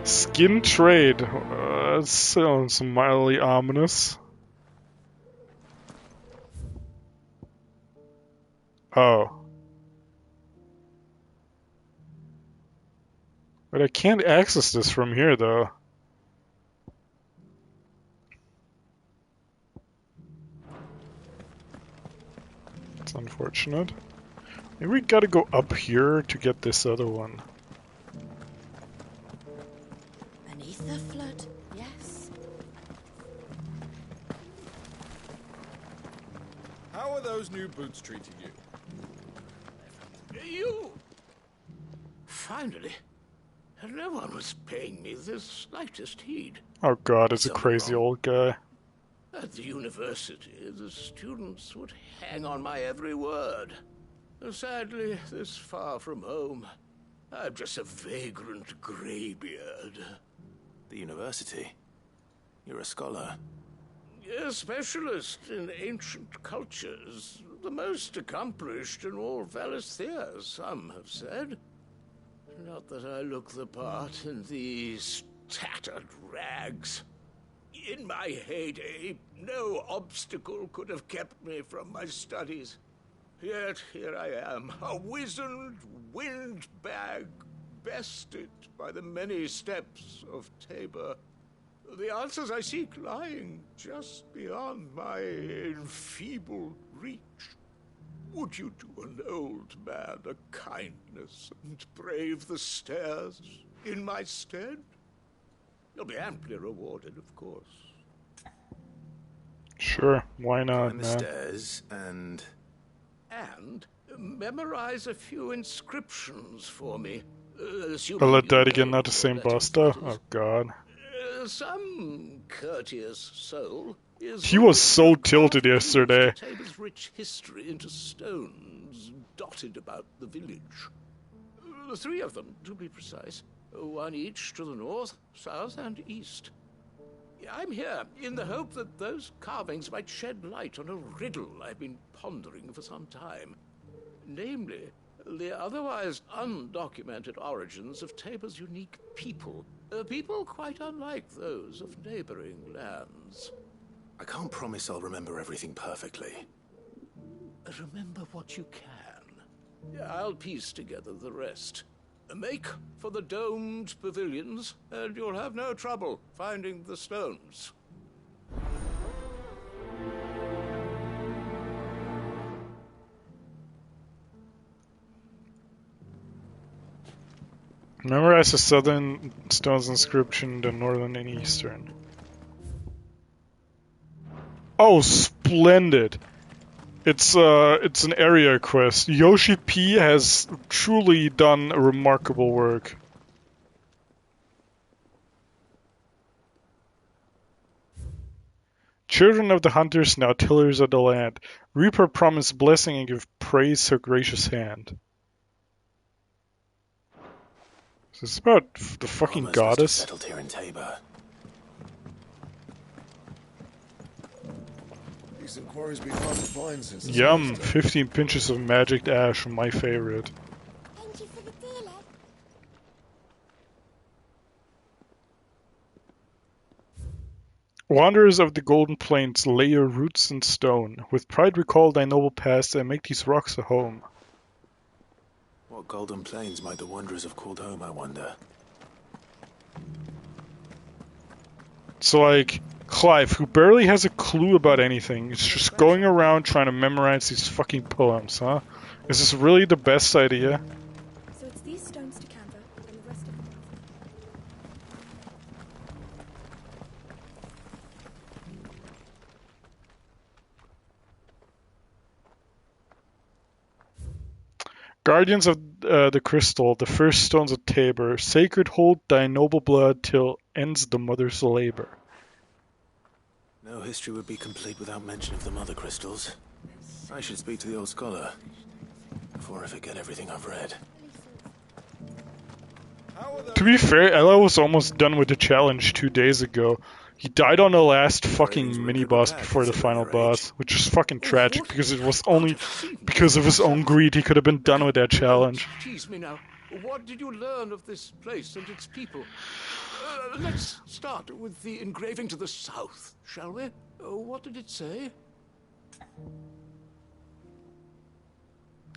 Skin trade. That sounds mildly ominous. Oh. But I can't access this from here, though. It's unfortunate. Maybe we gotta go up here to get this other one. Beneath the flood, yes. How are those new boots treating you? You... Finally. No one was paying me the slightest heed. Oh god, it's a crazy old guy. At the university, the students would hang on my every word. Sadly, this far from home, I'm just a vagrant greybeard. The university? You're a scholar. A specialist in ancient cultures. The most accomplished in all Valisthea, some have said. Not that I look the part in these tattered rags. In my heyday, no obstacle could have kept me from my studies. Yet here I am, a wizened windbag, bested by the many steps of Tabor. The answers I seek lying just beyond my enfeebled reach. Would you do an old man a kindness and brave the stairs in my stead? You'll be amply rewarded, of course. Sure, why not, Climb the man? stairs and memorize a few inscriptions for me. I'll let that again, not the same boss though. Oh god. Some courteous soul is... He was so tilted yesterday. Tabor's rich history into stones dotted about the village. 3 of them, to be precise. 1 each to the north, south, and east. I'm here in the hope that those carvings might shed light on a riddle I've been pondering for some time. Namely, the otherwise undocumented origins of Tabor's unique people. People quite unlike those of neighboring lands. I can't promise I'll remember everything perfectly. Remember what you can. I'll piece together the rest. Make for the domed pavilions, and you'll have no trouble finding the stones. Memorize the southern stone's inscription, the northern and eastern. Oh, splendid! It's an area quest. Yoshi P has truly done remarkable work. Children of the hunters, now tillers of the land, reap her promised blessing and give praise her gracious hand. Is this about the fucking Farmers must have goddess? settled here in Tabor. Decent quarry's been hard to find since the Yum, semester. 15 pinches of magic ash, my favorite. Thank you for the deal, Ed. Wanderers of the Golden Plains, lay your roots in stone. With pride recall thy noble past and make these rocks a home. What golden plains might the wanderers have called home, I wonder? So like, Clive, who barely has a clue about anything, is just going around trying to memorize these fucking poems, huh? Is this really the best idea? So it's these stones to Canva and the rest of them. Guardians of the Crystal, the first stones of Tabor, sacred hold thy noble blood till ends the mother's labor. No history would be complete without mention of the mother crystals. I should speak to the old scholar before I forget everything I've read. To be fair, Ella was almost done with the challenge 2 days ago. He died on the last fucking mini-boss before the final boss, which is fucking tragic because it was only because of his own greed he could have been done with that challenge. Tease me now. What did you learn of this place and its people? Let's start with the engraving to the south, shall we? What did it say?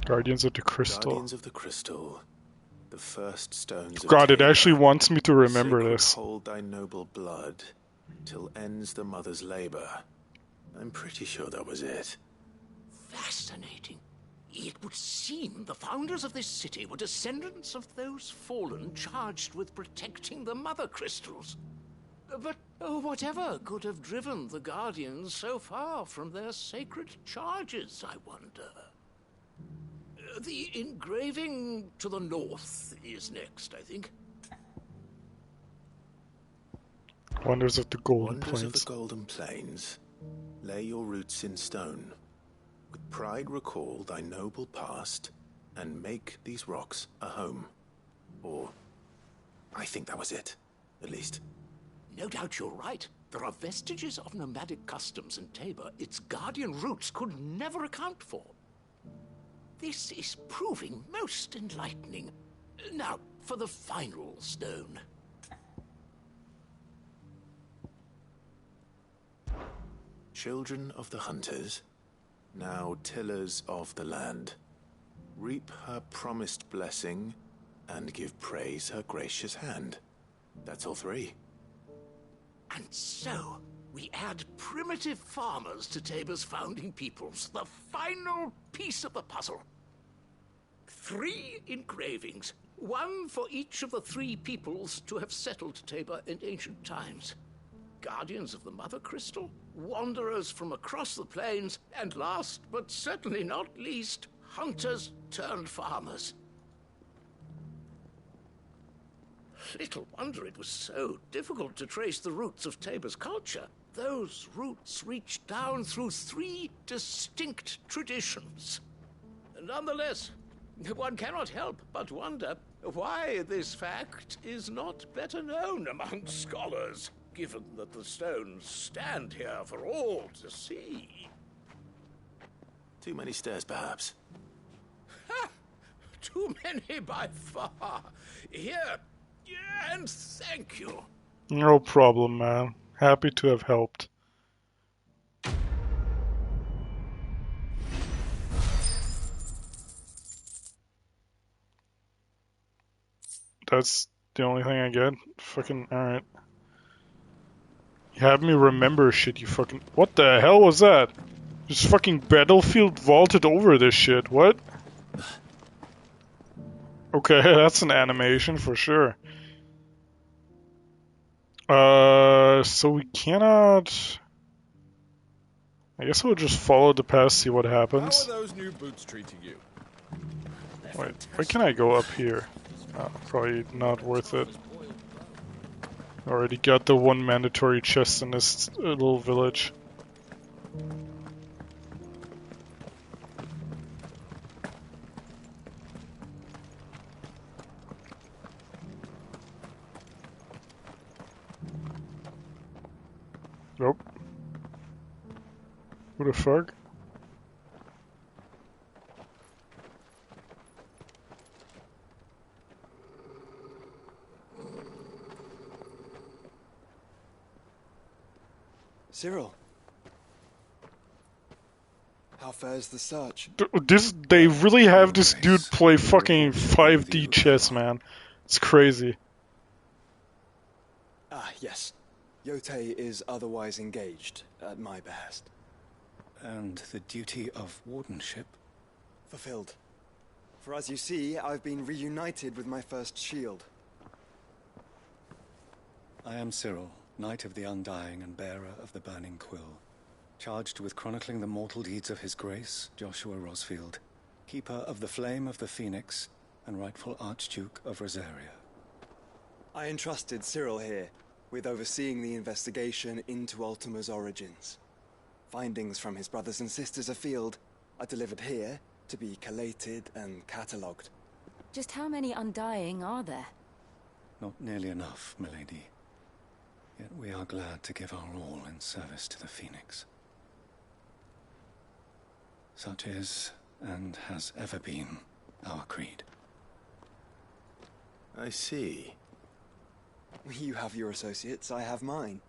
Guardians of the Crystal. Guardians of the Crystal. The first stones of God, it Tabor. actually wants me to remember Sacred this. hold thy noble blood till ends the mother's labor. I'm pretty sure that was it. Fascinating. It would seem the founders of this city were descendants of those fallen charged with protecting the mother crystals. But whatever could have driven the Guardians so far from their sacred charges, I wonder? The engraving to the north is next, I think. Wonders of the Golden Wonders Plains. of the Golden Plains. Lay your roots in stone. With pride recall thy noble past, and make these rocks a home. Or, I think that was it, at least. No doubt you're right. There are vestiges of nomadic customs in Tabor its guardian roots could never account for. This is proving most enlightening. Now, for the final stone. Children of the hunters, now tillers of the land, reap her promised blessing and give praise her gracious hand. That's all three. And so, we add primitive farmers to Tabor's founding peoples, the final piece of the puzzle. 3 engravings, one for each of the 3 peoples to have settled Tabor in ancient times. Guardians of the Mother Crystal, wanderers from across the plains, and last but certainly not least, hunters turned farmers. Little wonder it was so difficult to trace the roots of Tabor's culture. Those roots reach down through 3 distinct traditions. Nonetheless, one cannot help but wonder why this fact is not better known among scholars, given that the stones stand here for all to see. Too many stairs, perhaps. Ha! Too many by far. Here, and thank you. No problem, man. Happy to have helped. That's the only thing I get? Fucking alright. You have me remember shit, you fucking... What the hell was that? Just fucking Battlefield vaulted over this shit, what? Okay, that's an animation for sure. So we cannot... I guess we'll just follow the path, see what happens. How are those new boots treating you? Wait, why can I go up here? Oh, probably not worth it. Already got the one mandatory chest in this little village. Nope. Who the fuck? Cyril. How fares the search? They really have this dude play fucking 5D chess, man. It's crazy. Ah, yes. Yotei is otherwise engaged, at my behest. And the duty of wardenship? Fulfilled. For as you see, I've been reunited with my first shield. I am Cyril, Knight of the Undying and bearer of the Burning Quill, charged with chronicling the mortal deeds of His Grace, Joshua Rosfield, Keeper of the Flame of the Phoenix, and rightful Archduke of Rosaria. I entrusted Cyril here with overseeing the investigation into Ultima's origins. Findings from his brothers and sisters afield are delivered here to be collated and catalogued. Just how many Undying are there? Not nearly enough, milady. Yet we are glad to give our all in service to the Phoenix. Such is, and has ever been, our creed. I see. You have your associates, I have mine.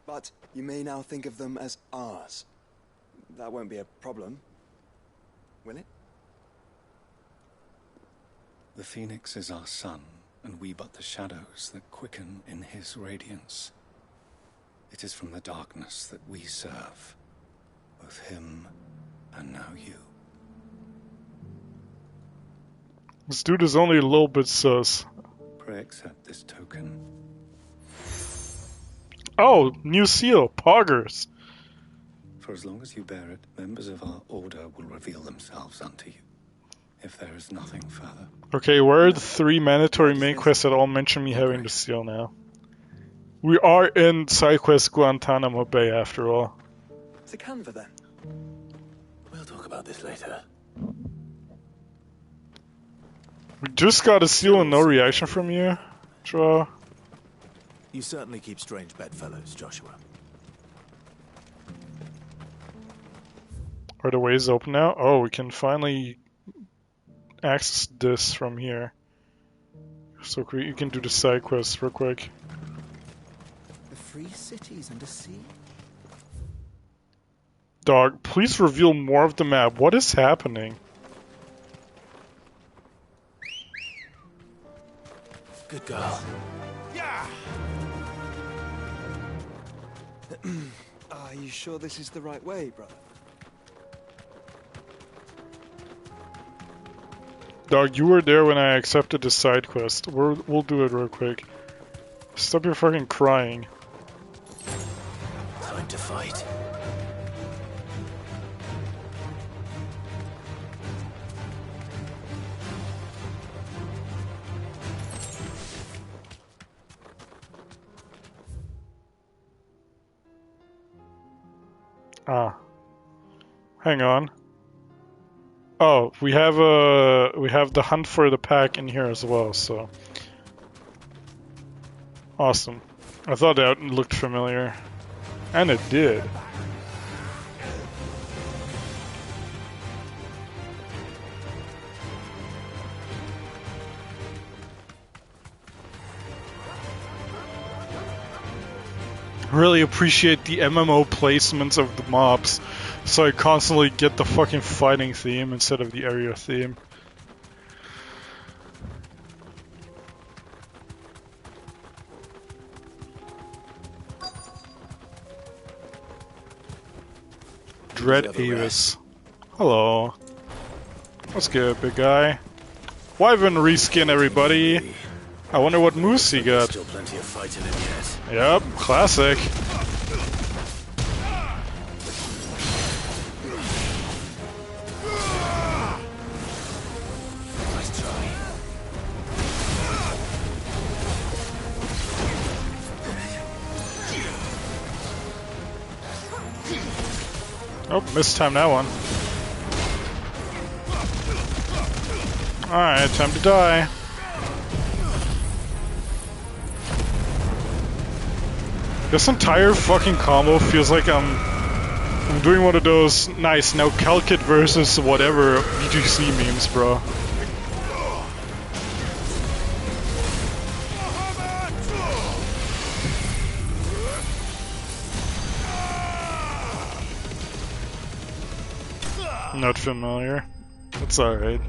But you may now think of them as ours. That won't be a problem, will it? The Phoenix is our sun, and we but the shadows that quicken in his radiance. It is from the darkness that we serve, both him and now you. This dude is only a little bit sus. Pray accept this token. Oh, new seal, poggers. For as long as you bear it, members of our order will reveal themselves unto you, if there is nothing further. Okay, where are the 3 mandatory main quests that all mention me having the seal now? We are in side quest Guantanamo Bay, after all. To Canva, then? We'll talk about this later. We just got a seal and no reaction from you, Joe. You certainly keep strange bedfellows, Joshua. Are the ways open now? Oh, we can finally access this from here. So you can do the side quest real quick. The free cities and a sea? Dog, please reveal more of the map. What is happening? Good girl. Yeah! Are you sure this is the right way, brother? Dog, you were there when I accepted the side quest. We'll do it real quick. Stop your fucking crying. Time to fight. Ah. Hang on. Oh, we have the hunt for the pack in here as well, so awesome. I thought that looked familiar. And it did. Really appreciate the MMO placements of the mobs, so I constantly get the fucking fighting theme instead of the area theme. Dread Avis. Hello. What's good, big guy? Wyvern reskin, everybody. I wonder what moves he got. Still plenty of fighting in yet. Yep, classic. Nice try. Oh, missed time that one. Alright, time to die. This entire fucking combo feels like I'm doing one of those nice now Calkit versus whatever BGC memes, bro. Not familiar. That's alright.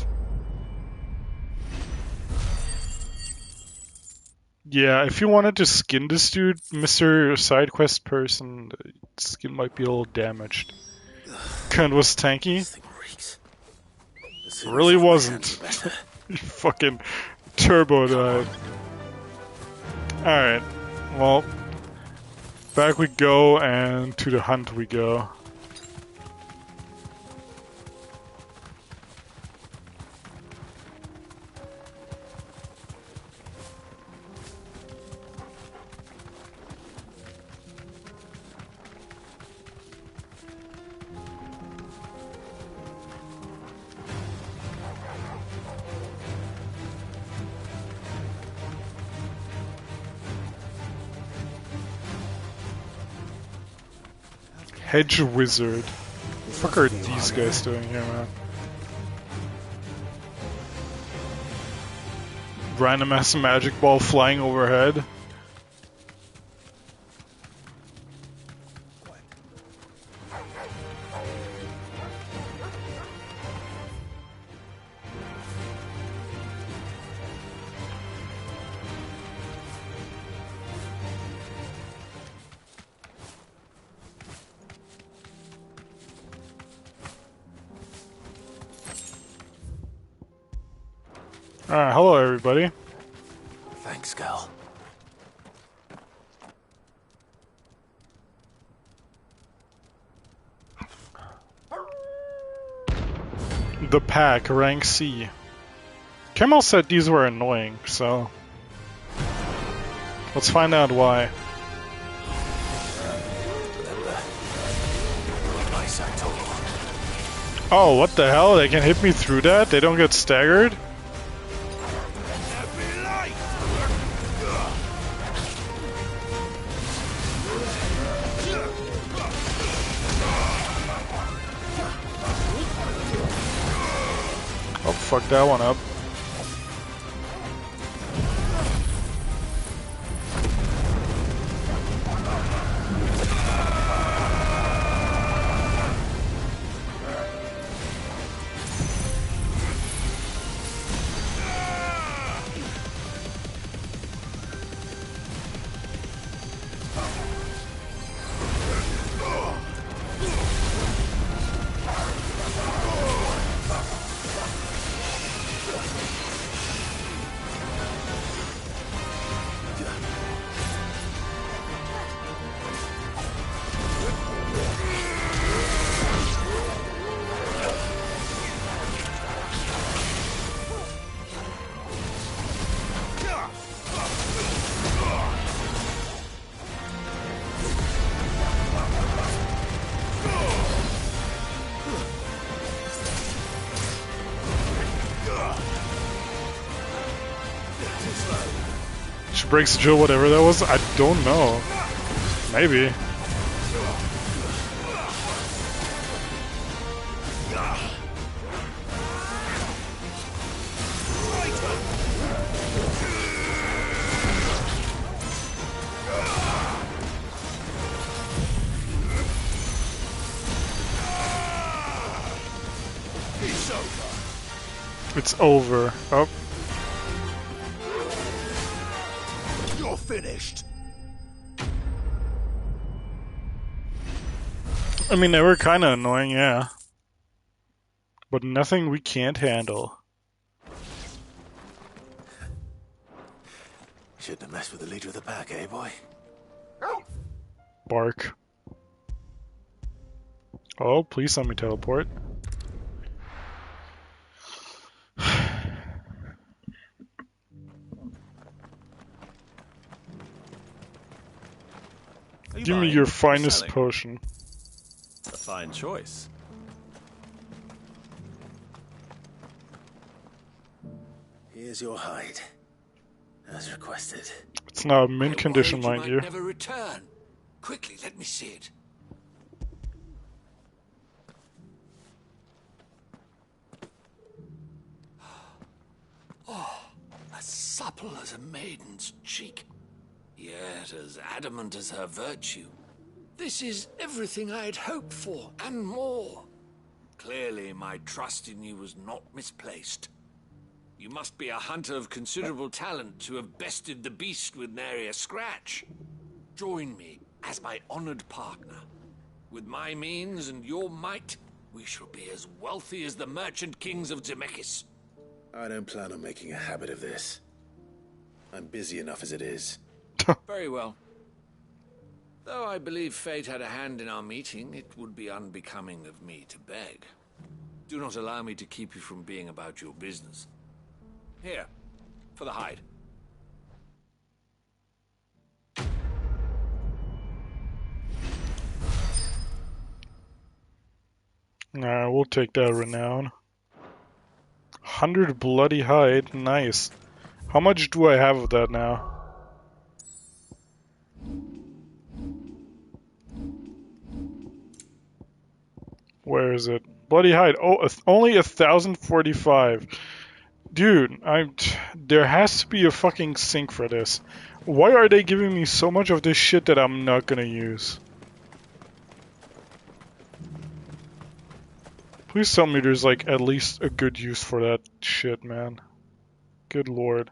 Yeah, if you wanted to skin this dude, Mr. Side Quest person, the skin might be a little damaged. Cunt was tanky. Really wasn't. You fucking turbo died. Alright, well, back we go and to the hunt we go. Hedge Wizard. What the fuck are these guys doing here, man? Random ass magic ball flying overhead. Alright, hello everybody. Thanks, Gal. The pack, rank C. Kemal said these were annoying, so let's find out why. Oh, what the hell? They can hit me through that? They don't get staggered? Oh, fuck that one up. She breaks the jewel, whatever that was. I don't know. Maybe. It's over. Oh. You're finished. I mean, they were kind of annoying, yeah. But nothing we can't handle. Shouldn't have messed with the leader of the pack, eh, boy? Bark. Oh, please let me teleport. Give me your finest potion. A fine choice. Here's your hide, as requested. It's now a mint condition, mind you. Never return. Quickly, let me see it. Oh, as supple as a maiden's cheek, yet as adamant as her virtue. This is everything I had hoped for, and more. Clearly, my trust in you was not misplaced. You must be a hunter of considerable talent to have bested the beast with nary a scratch. Join me as my honored partner. With my means and your might, we shall be as wealthy as the merchant kings of Zemeckis. I don't plan on making a habit of this. I'm busy enough as it is. Very well. Though I believe fate had a hand in our meeting, it would be unbecoming of me to beg. Do not allow me to keep you from being about your business. Here, for the hide. Nah, we'll take that renown. 100 bloody hide, nice. How much do I have of that now? Where is it? Bloody hide. Oh, only 1,045. Dude, there has to be a fucking sink for this. Why are they giving me so much of this shit that I'm not gonna use? Please tell me there's like at least a good use for that shit, man. Good lord.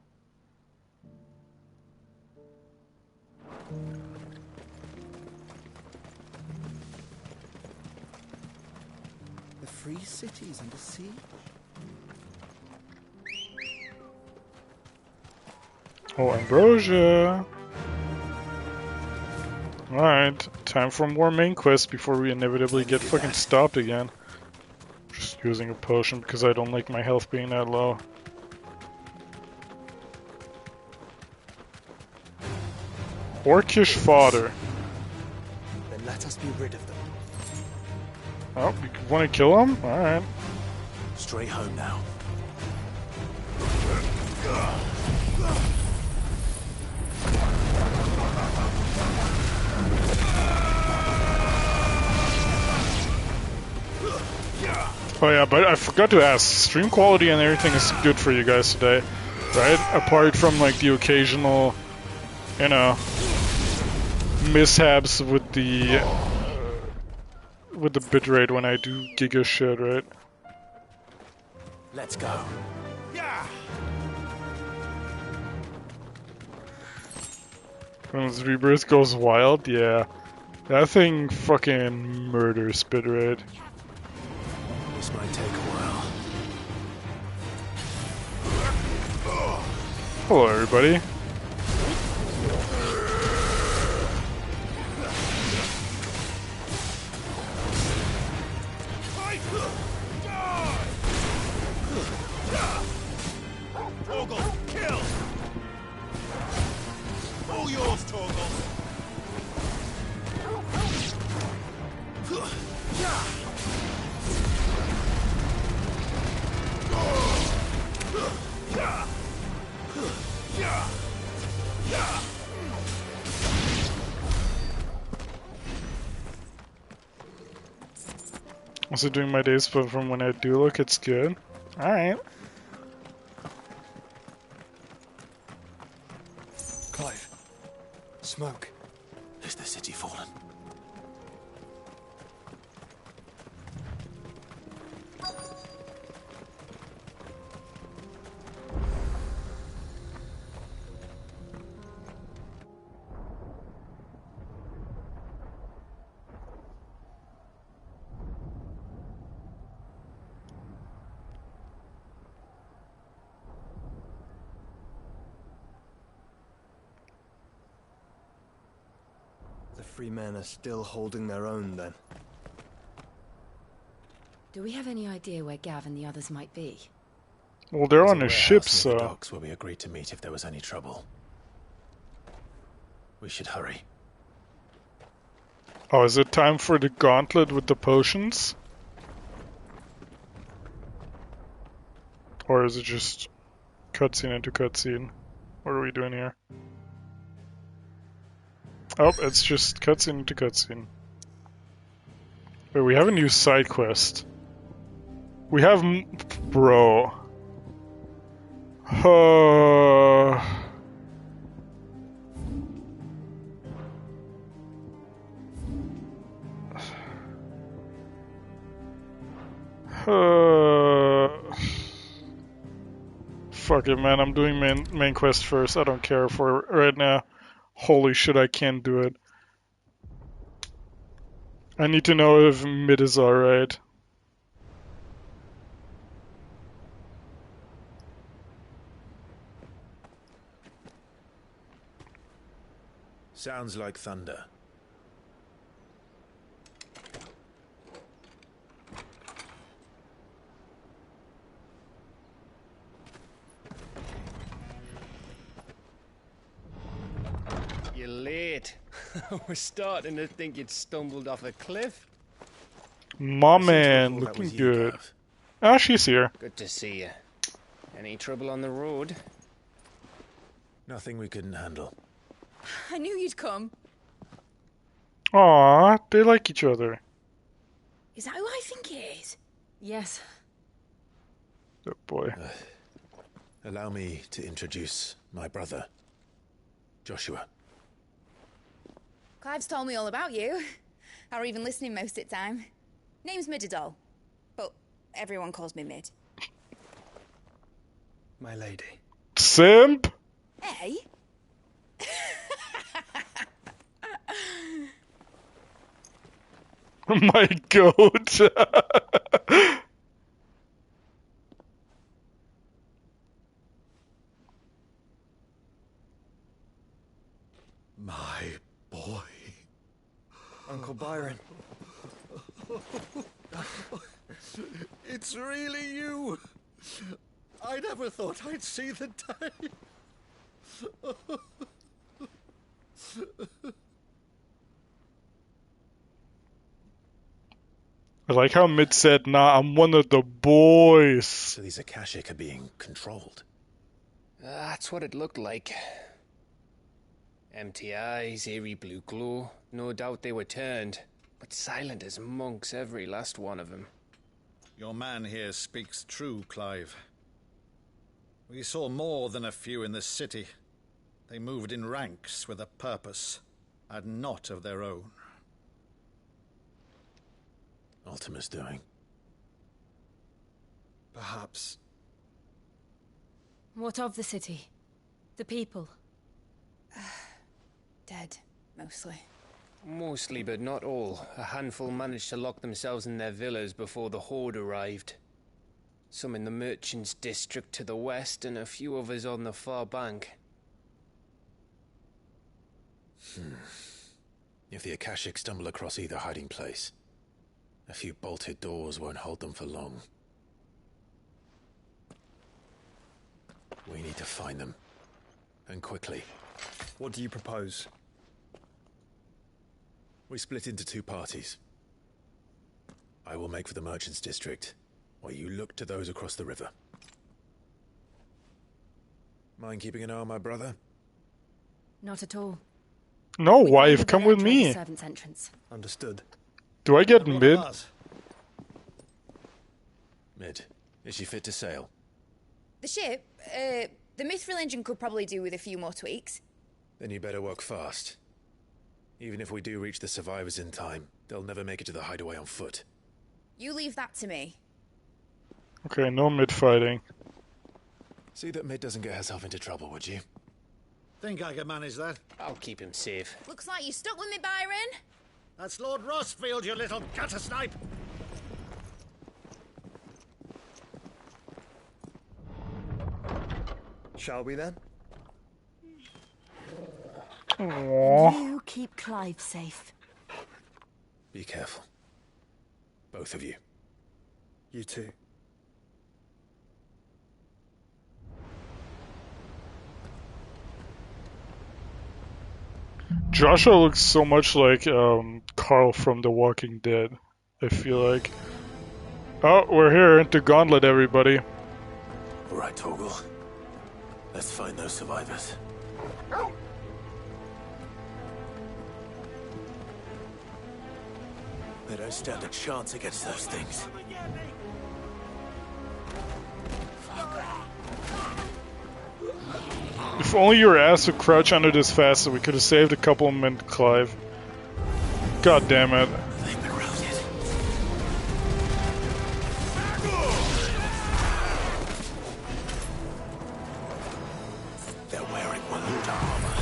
The free cities under siege? Oh, ambrosia. Alright, time for more main quests before we inevitably get fucking stopped again. Just using a potion because I don't like my health being that low. Orcish fodder. Then let us be rid of them. Oh, you want to kill him? Alright. Straight home now. Oh yeah, but I forgot to ask, stream quality and everything is good for you guys today, right? Apart from like the occasional, you know, mishaps with the bitrate when I do giga shit, right? Let's go. When his rebirth goes wild, yeah. That thing fucking murders bitrate. This might take a while. Hello, everybody. Torgal, kill! All yours, Torgal! Also doing my days, but from when I do look, it's good. Alright. Clive. Smoke. Is the city fallen? The free men are still holding their own, then. Do we have any idea where Gav and the others might be? Well, they're There's on a a ship, warehouse near the so... docks where we agreed to meet if there was any trouble. We should hurry. Oh, is it time for the gauntlet with the potions? Or is it just cutscene into cutscene? What are we doing here? Oh, it's just cutscene into cutscene. Wait, we have a new side quest. We have... Bro. Fuck it, man. I'm doing main quest first. I don't care for it right now. Holy shit, I can't do it. I need to know if mid is alright. Sounds like thunder. You're late. We're starting to think you'd stumbled off a cliff. My man, looking good. Ah, she's here. Good to see you. Any trouble on the road? Nothing we couldn't handle. I knew you'd come. Aw, they like each other. Is that who I think it is? Yes. Oh boy. Allow me to introduce my brother, Joshua. Clive's told me all about you. Or even listening most of the time. Name's Midadol, but everyone calls me Mid. My lady. Simp? Hey? My goat. My boy. Uncle Byron. It's really you. I never thought I'd see the day. I like how Mid said, nah, I'm one of the boys. So these Akashic are being controlled. That's what it looked like. Empty eyes, eerie blue glow. No doubt they were turned, but silent as monks, every last one of them. Your man here speaks true, Clive. We saw more than a few in this city. They moved in ranks with a purpose, and not of their own. Ultima's doing. Perhaps. What of the city? The people? Dead, mostly. Mostly, but not all. A handful managed to lock themselves in their villas before the Horde arrived. Some in the Merchants' District to the west, and a few others on the far bank. If the Akashic stumble across either hiding place, a few bolted doors won't hold them for long. We need to find them. And quickly. What do you propose? We split into two parties. I will make for the Merchants' District, while you look to those across the river. Mind keeping an eye on my brother? Not at all. No, wife, come with me. Servant's entrance. Understood. Do I get Mid? Mid, is she fit to sail? The ship, the Mithril engine could probably do with a few more tweaks. Then you better work fast. Even if we do reach the survivors in time, they'll never make it to the hideaway on foot. You leave that to me. Okay, no Mid fighting. See that Mid doesn't get herself into trouble, would you? Think I can manage that. I'll keep him safe. Looks like you stuck with me, Byron. That's Lord Rossfield, you little gutter snipe! Shall we then? Aww. You keep Clive safe. Be careful. Both of you. You too. Joshua looks so much like Carl from The Walking Dead, I feel like. Oh, we're here to gauntlet everybody. Alright, Torgal. Let's find those survivors. They don't stand a chance against those things. If only your ass would crouch under this faster, we could have saved a couple of men, Clive. God damn it. They're wearing Waluda armor.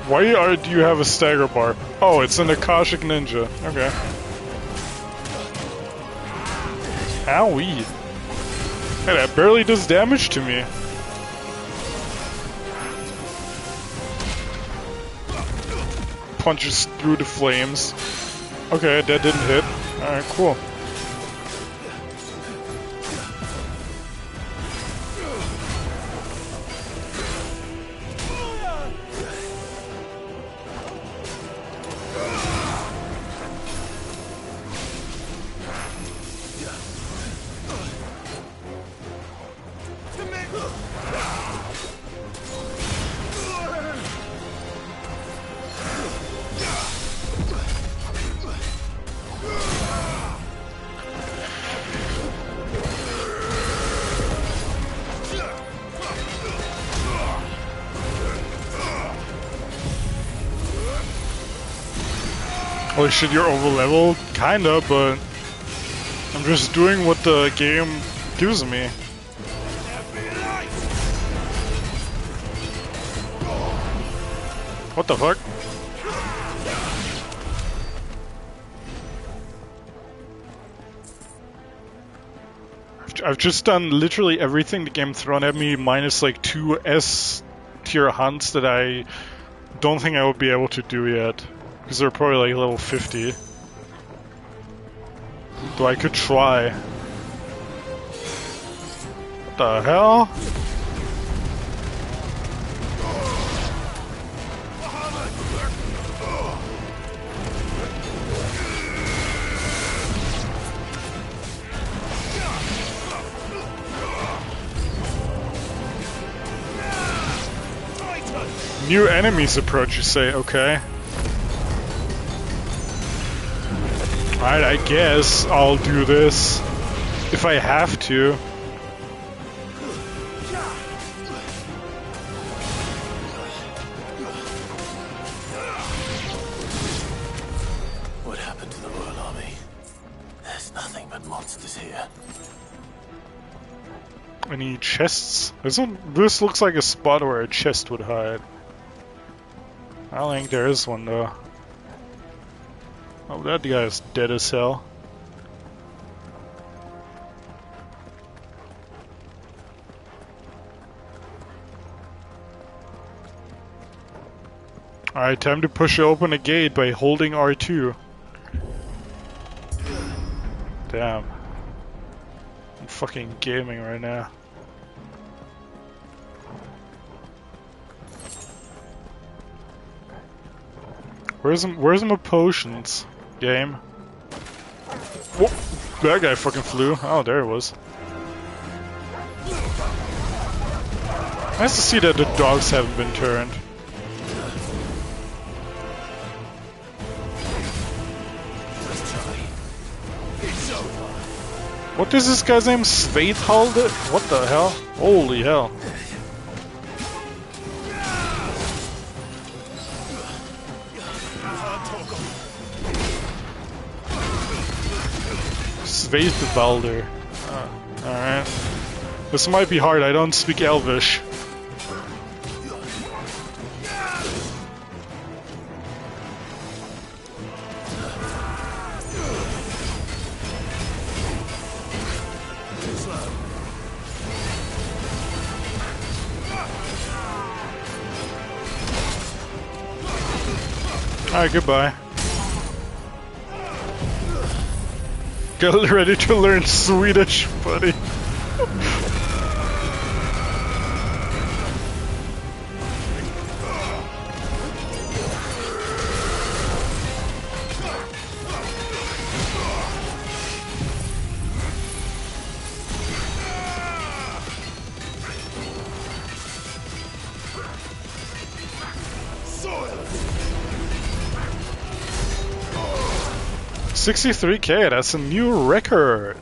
Why do you have a stagger bar? Oh, it's an Akashic Ninja. Okay. Owie. Hey, that barely does damage to me. Punches through the flames. Okay, that didn't hit. Alright, cool. Holy shit, you're over leveled? Kinda, but I'm just doing what the game gives me. What the fuck? I've just done literally everything the game thrown at me, minus like 2 S tier hunts that I don't think I would be able to do yet. Because they're probably like level 50. Though I could try. the hell? New enemies approach, you say, okay. Alright, I guess I'll do this. If I have to. What happened to the Royal Army? There's nothing but monsters here. Any chests? This looks like a spot where a chest would hide. I don't think there is one though. Oh, that guy is dead as hell. Alright, time to push open a gate by holding R2. Damn. I'm fucking gaming right now. Where's my potions, game? Whoa, that guy fucking flew. Oh, there it was. Nice to see that the dogs haven't been turned. What is this guy's name? Sveithalde? What the hell? Holy hell. Sveithalde. Alright. This might be hard, I don't speak Elvish. Alright, goodbye. Get ready to learn Swedish, buddy. $63K, that's a new record.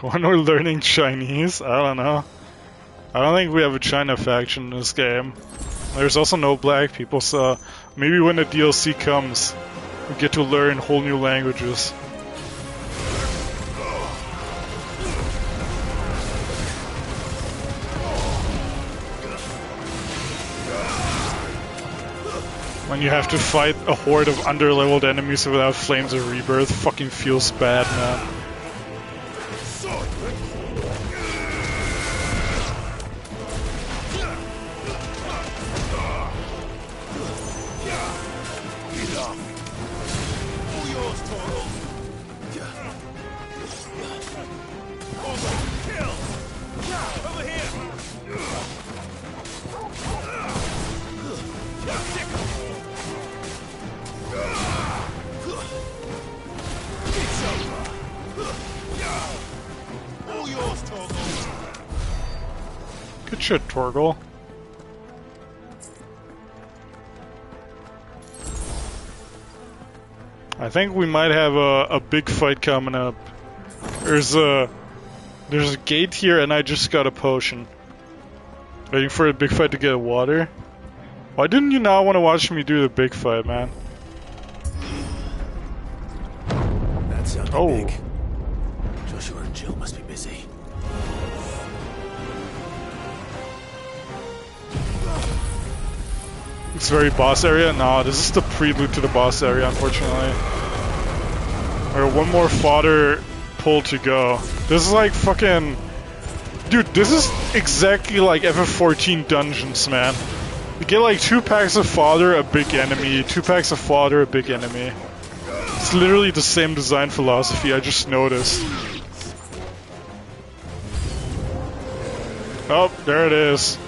When we're learning Chinese, I don't know. I don't think we have a China faction in this game. There's also no black people, so maybe when the DLC comes, we get to learn whole new languages. When you have to fight a horde of underleveled enemies without flames of rebirth, fucking feels bad, man. Good shit, Torgal. I think we might have a big fight coming up. There's a gate here and I just got a potion. Waiting for a big fight to get water. Why didn't you not want to watch me do the big fight, man? That sounded big. Joshua and Jill must be busy. It's very boss area? No, this is the prelude to the boss area, unfortunately. Alright, one more fodder pull to go. This is like fucking... Dude, this is exactly like FF14 dungeons, man. You get like 2 packs of fodder, a big enemy, 2 packs of fodder, a big enemy. It's literally the same design philosophy, I just noticed. Oh, there it is.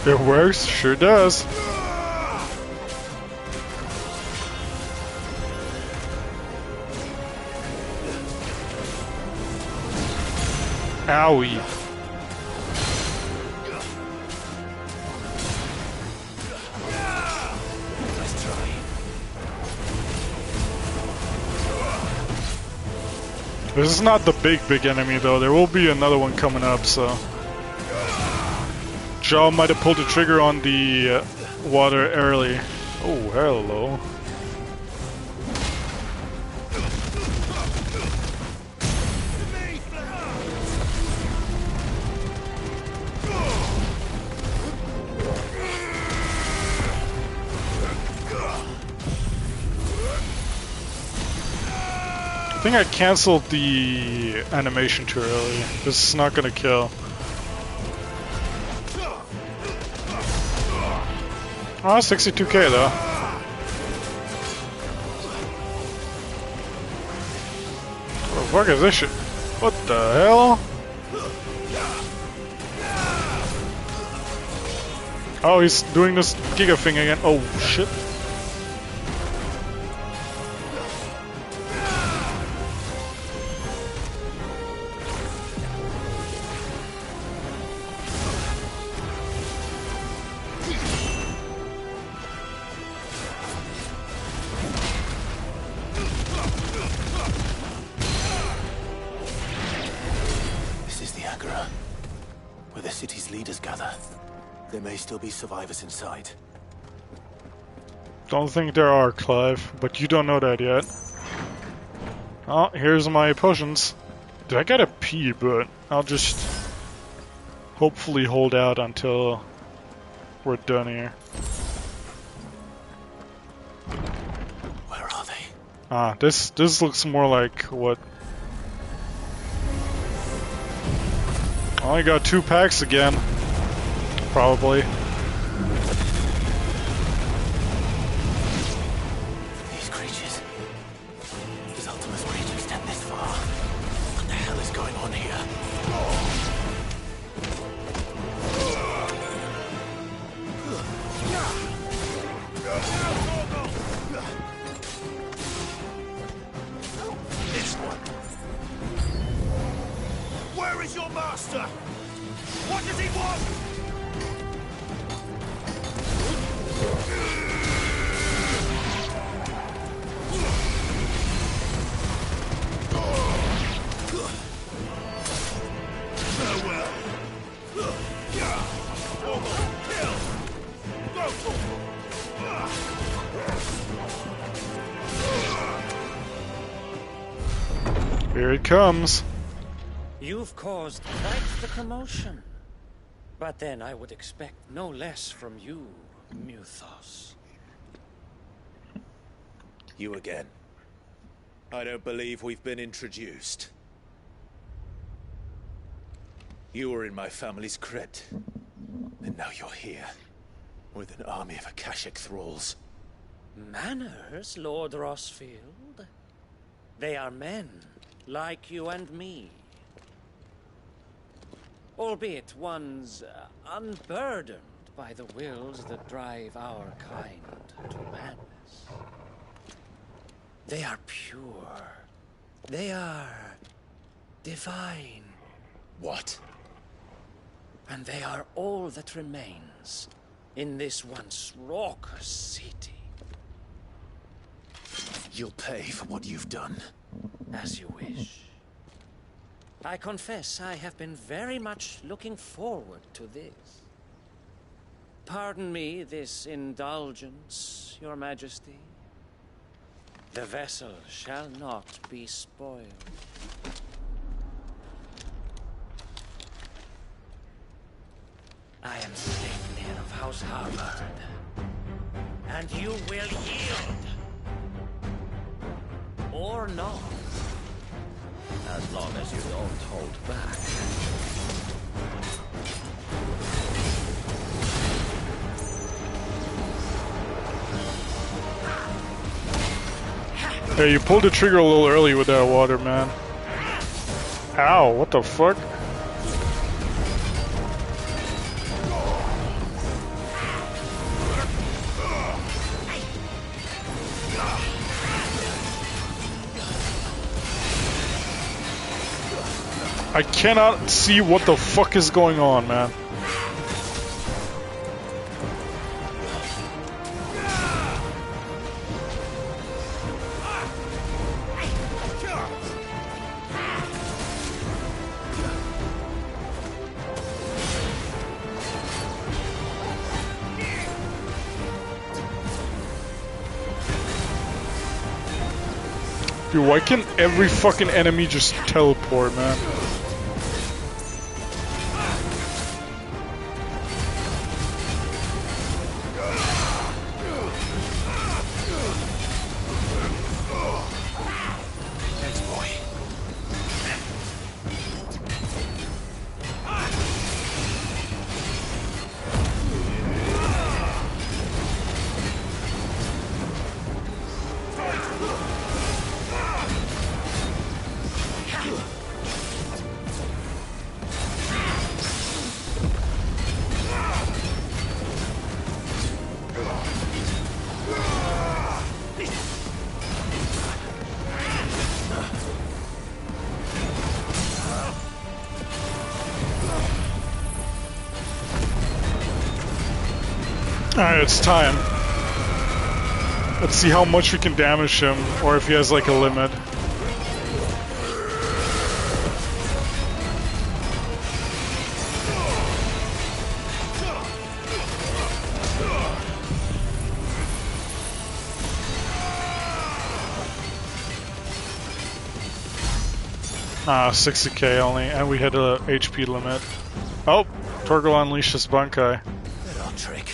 It works, sure does. Owie. Let's try. This is not the big enemy though. There will be another one coming up, so. Jaw might have pulled the trigger on the water early. Oh, hello. I think I cancelled the animation too early. This is not gonna kill. Oh, 62k though. What the fuck is this shit? What the hell? Oh, he's doing this Giga thing again. Oh shit. Still be survivors inside. Don't think there are, Clive, but you don't know that yet. Oh, here's my potions. Dude, I gotta pee, but I'll just hopefully hold out until we're done here. Where are they? Ah, this looks more like what? Only got 2 packs again. Probably. These creatures. These Ultimus creatures extend this far. What the hell is going on here? This one. Where is your master? What does he want? Here it comes. You've caused quite the commotion. But then I would expect no less from you, Muthos. You again. I don't believe we've been introduced. You were in my family's crypt. And now you're here. With an army of Akashic thralls. Manners, Lord Rossfield? They are men, like you and me. Albeit ones unburdened by the wills that drive our kind to madness. They are pure. They are divine. What? And they are all that remains in this once raucous city. You'll pay for what you've done. As you wish. I confess I have been very much looking forward to this. Pardon me this indulgence, Your Majesty. The vessel shall not be spoiled. I am Sleipnir of House Harvard, and you will yield. Or not. As long as you don't hold back. Yeah, you pulled the trigger a little early with that water, man. Ow, what the fuck? I cannot see what the fuck is going on, man. Dude, why can't every fucking enemy just teleport, man? Alright, it's time. Let's see how much we can damage him, or if he has like a limit. Ah, 60k only, and we hit a HP limit. Oh, Torgal unleashes Bunkai. Little trick.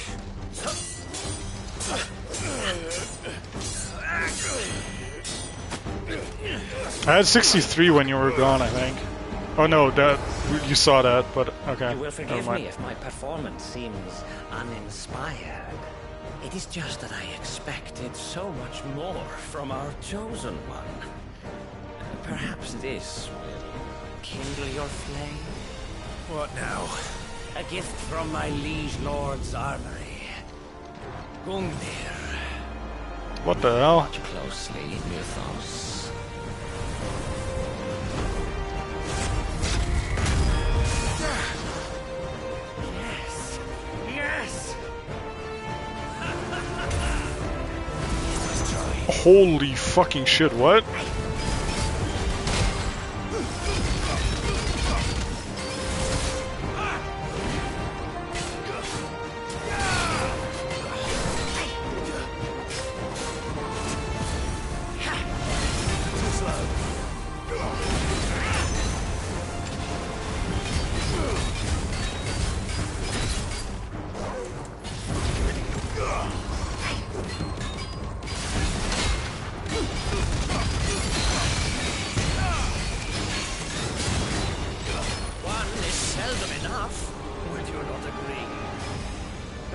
I had 63 when you were gone, I think. Oh no, that you saw that, but okay. You will never forgive mind. me if my performance seems uninspired. It is just that I expected so much more from our chosen one. Perhaps this will kindle your flame? What now? A gift from my liege lord's armory. Gungnir. What the hell? Watch closely, Mythos. Yes! Yes! Holy fucking shit, what?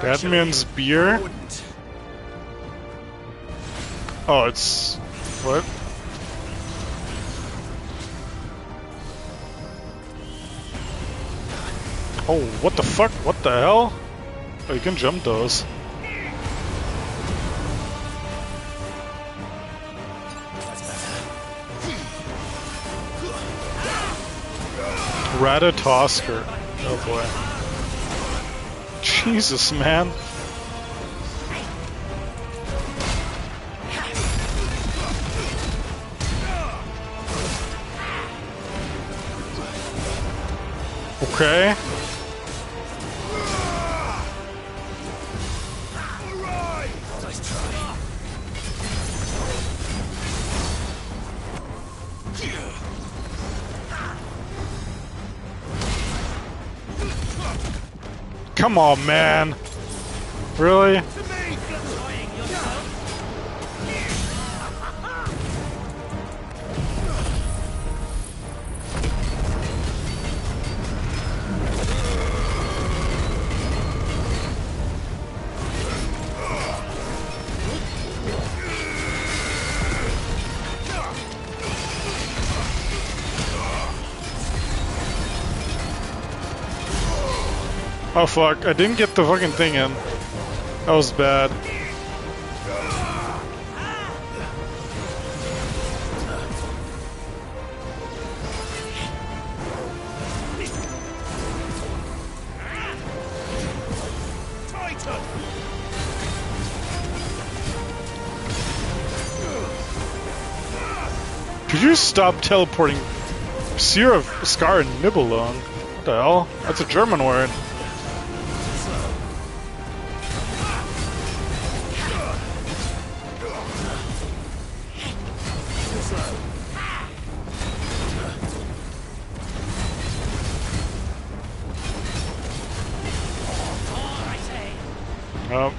Batman's beer? Oh, it's... what? Oh, what the fuck? What the hell? Oh, you can jump those. Ratatosker. Oh boy. Jesus, man. Okay. Come on, man. Really? Oh fuck, I didn't get the fucking thing in. That was bad. Could you stop teleporting Seer of Scar and Nibelung? What the hell? That's a German word. Oh.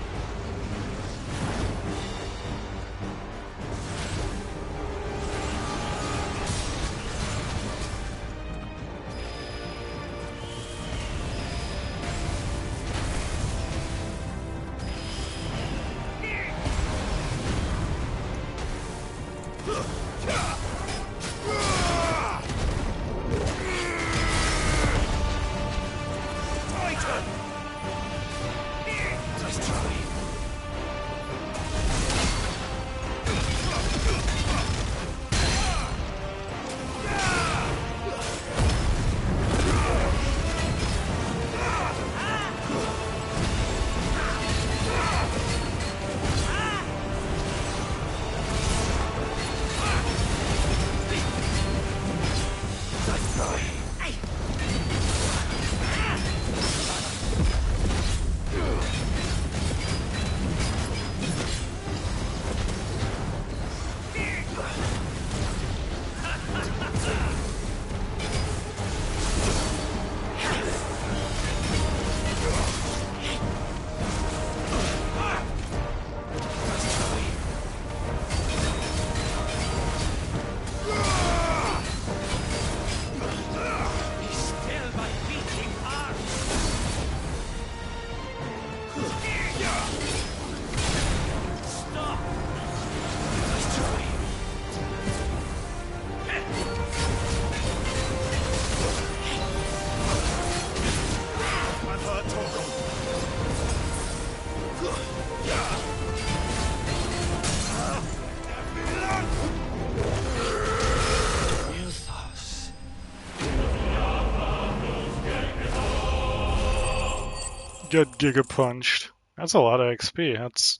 Get Giga Punched. That's a lot of XP. That's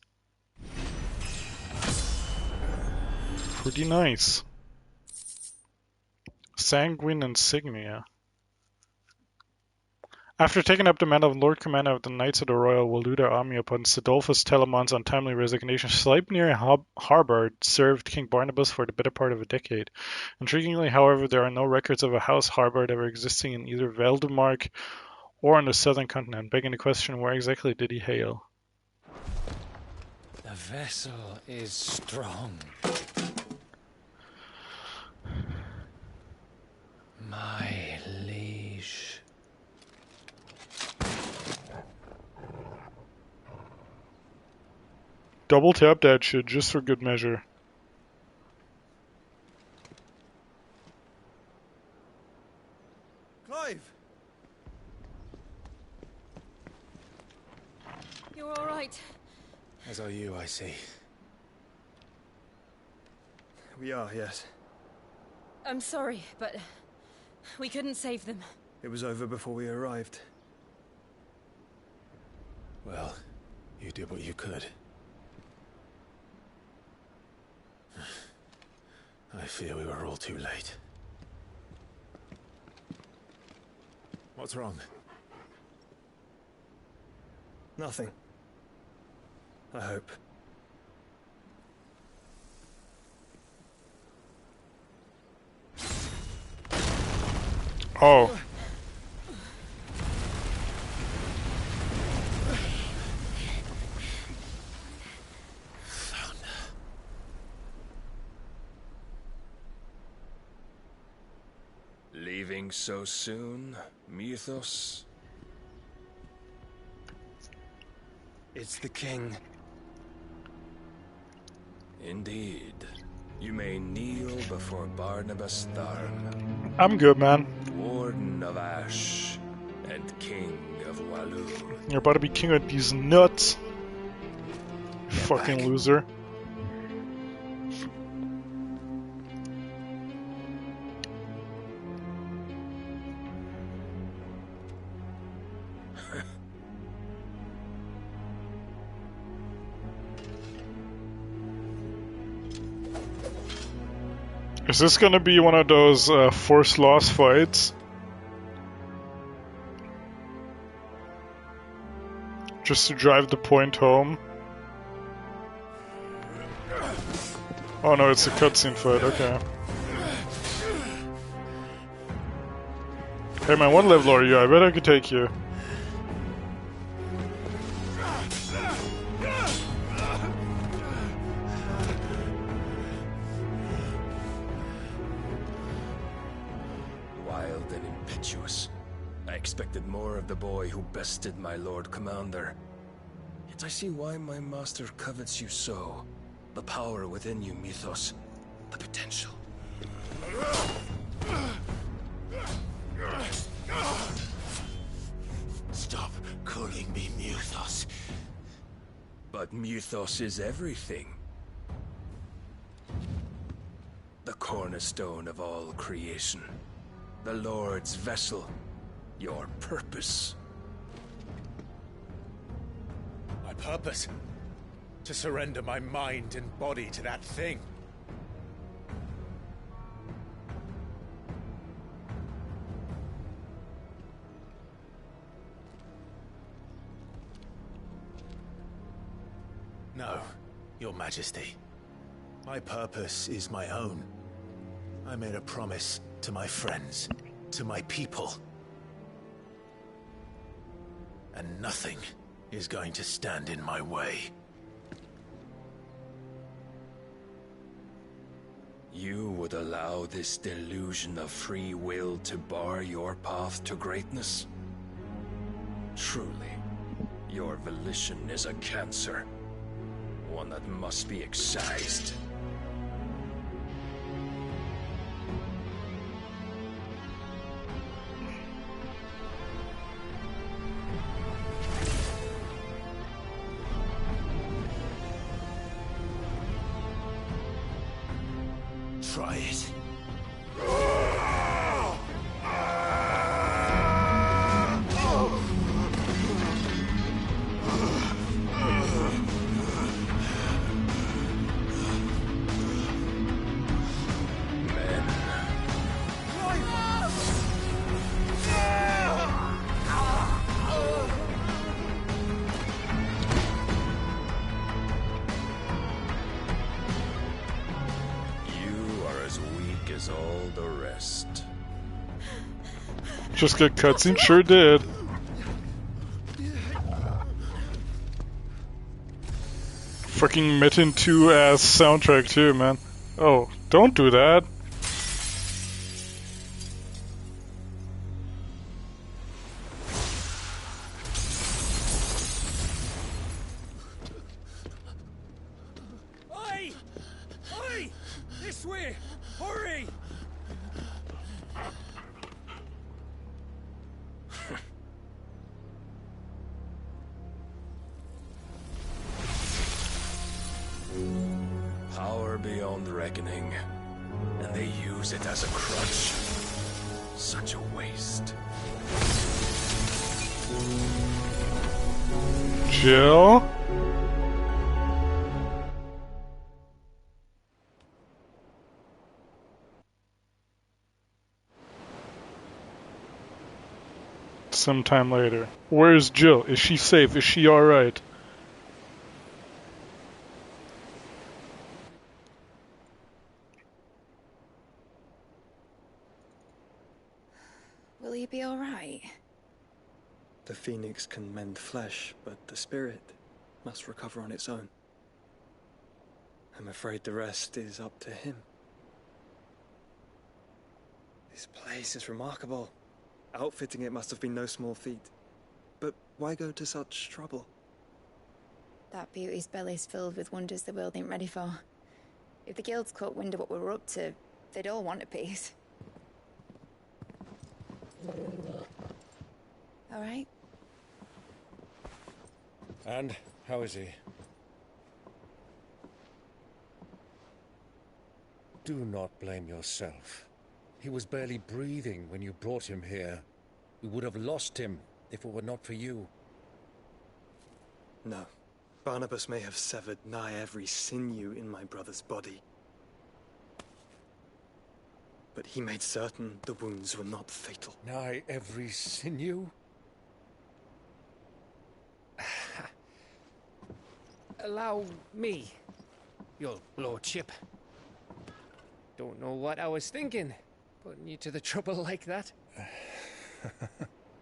pretty nice. Sanguine Insignia. After taking up the mantle of Lord Commander of the Knights of the Royal Waluda Army upon Sidolphus Telemon's untimely resignation, Sleipnir Harbard served King Barnabas for the better part of a decade. Intriguingly, however, there are no records of a house Harbard ever existing in either Veldemark or on the southern continent, begging the question, where exactly did he hail? The vessel is strong. My liege. Double tap that shit just for good measure. Clive! You're all right. As are you, I see. We are, yes. I'm sorry, but we couldn't save them. It was over before we arrived. Well, you did what you could. I fear we were all too late. What's wrong? Nothing. I hope. Oh. Leaving so soon, Mythos? It's the king. Indeed. You may kneel before Barnabas Tharn. I'm good, man. Warden of Ash and King of Waloo. You're about to be king of these nuts. Fucking loser. Is this gonna be one of those forced loss fights? Just to drive the point home? Oh no, it's a cutscene fight, okay. Hey man, what level are you? I bet I could take you. Wild and impetuous. I expected more of the boy who bested my Lord Commander. Yet I see why my master covets you so. The power within you, Mythos. The potential. Stop calling me Mythos. But Mythos is everything. The cornerstone of all creation. The Lord's vessel. Your purpose. My purpose? To surrender my mind and body to that thing. No, Your Majesty. My purpose is my own. I made a promise to my friends, to my people. And nothing is going to stand in my way. You would allow this delusion of free will to bar your path to greatness? Truly, your volition is a cancer. One that must be excised. Try it. All the rest. Just get cutscene? Sure did. Fucking Metin 2 ass soundtrack too, man. Oh, don't do that. Oi! Oi! This way! Hurry! Power beyond reckoning, and they use it as a crutch. Such a waste. Jill? Sometime later. Where's Jill? Is she safe? Is she alright? Will he be alright? The phoenix can mend flesh, but the spirit must recover on its own. I'm afraid the rest is up to him. This place is remarkable. Outfitting it must have been no small feat. But why go to such trouble? That beauty's belly's filled with wonders the world ain't ready for. If the guilds caught wind of what we were up to, they'd all want a piece. Alright? And how is he? Do not blame yourself. He was barely breathing when you brought him here. We would have lost him if it were not for you. No. Barnabas may have severed nigh every sinew in my brother's body. But he made certain the wounds were not fatal. Nigh every sinew? Allow me, your lordship. Don't know what I was thinking, putting you to the trouble like that.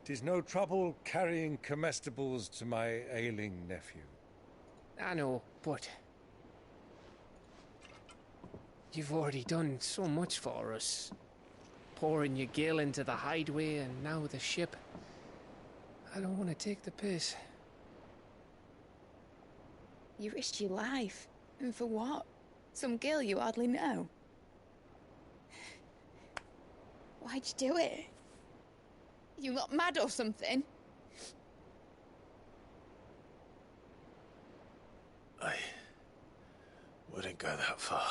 'Tis no trouble carrying comestibles to my ailing nephew. I know, but you've already done so much for us. Pouring your gil into the hideaway and now the ship. I don't want to take the piss. You risked your life. And for what? Some girl you hardly know. Why'd you do it? You got mad or something? I wouldn't go that far.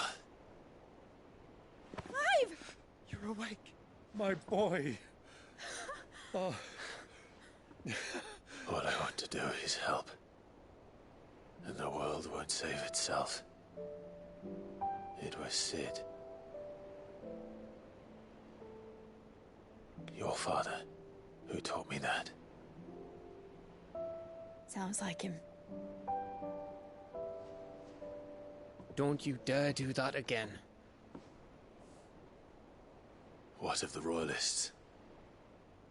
Clive! You're awake, my boy. Oh. All I want to do is help. And the world won't save itself. It was Sid. Your father, who taught me that. Sounds like him. Don't you dare do that again. What of the Royalists?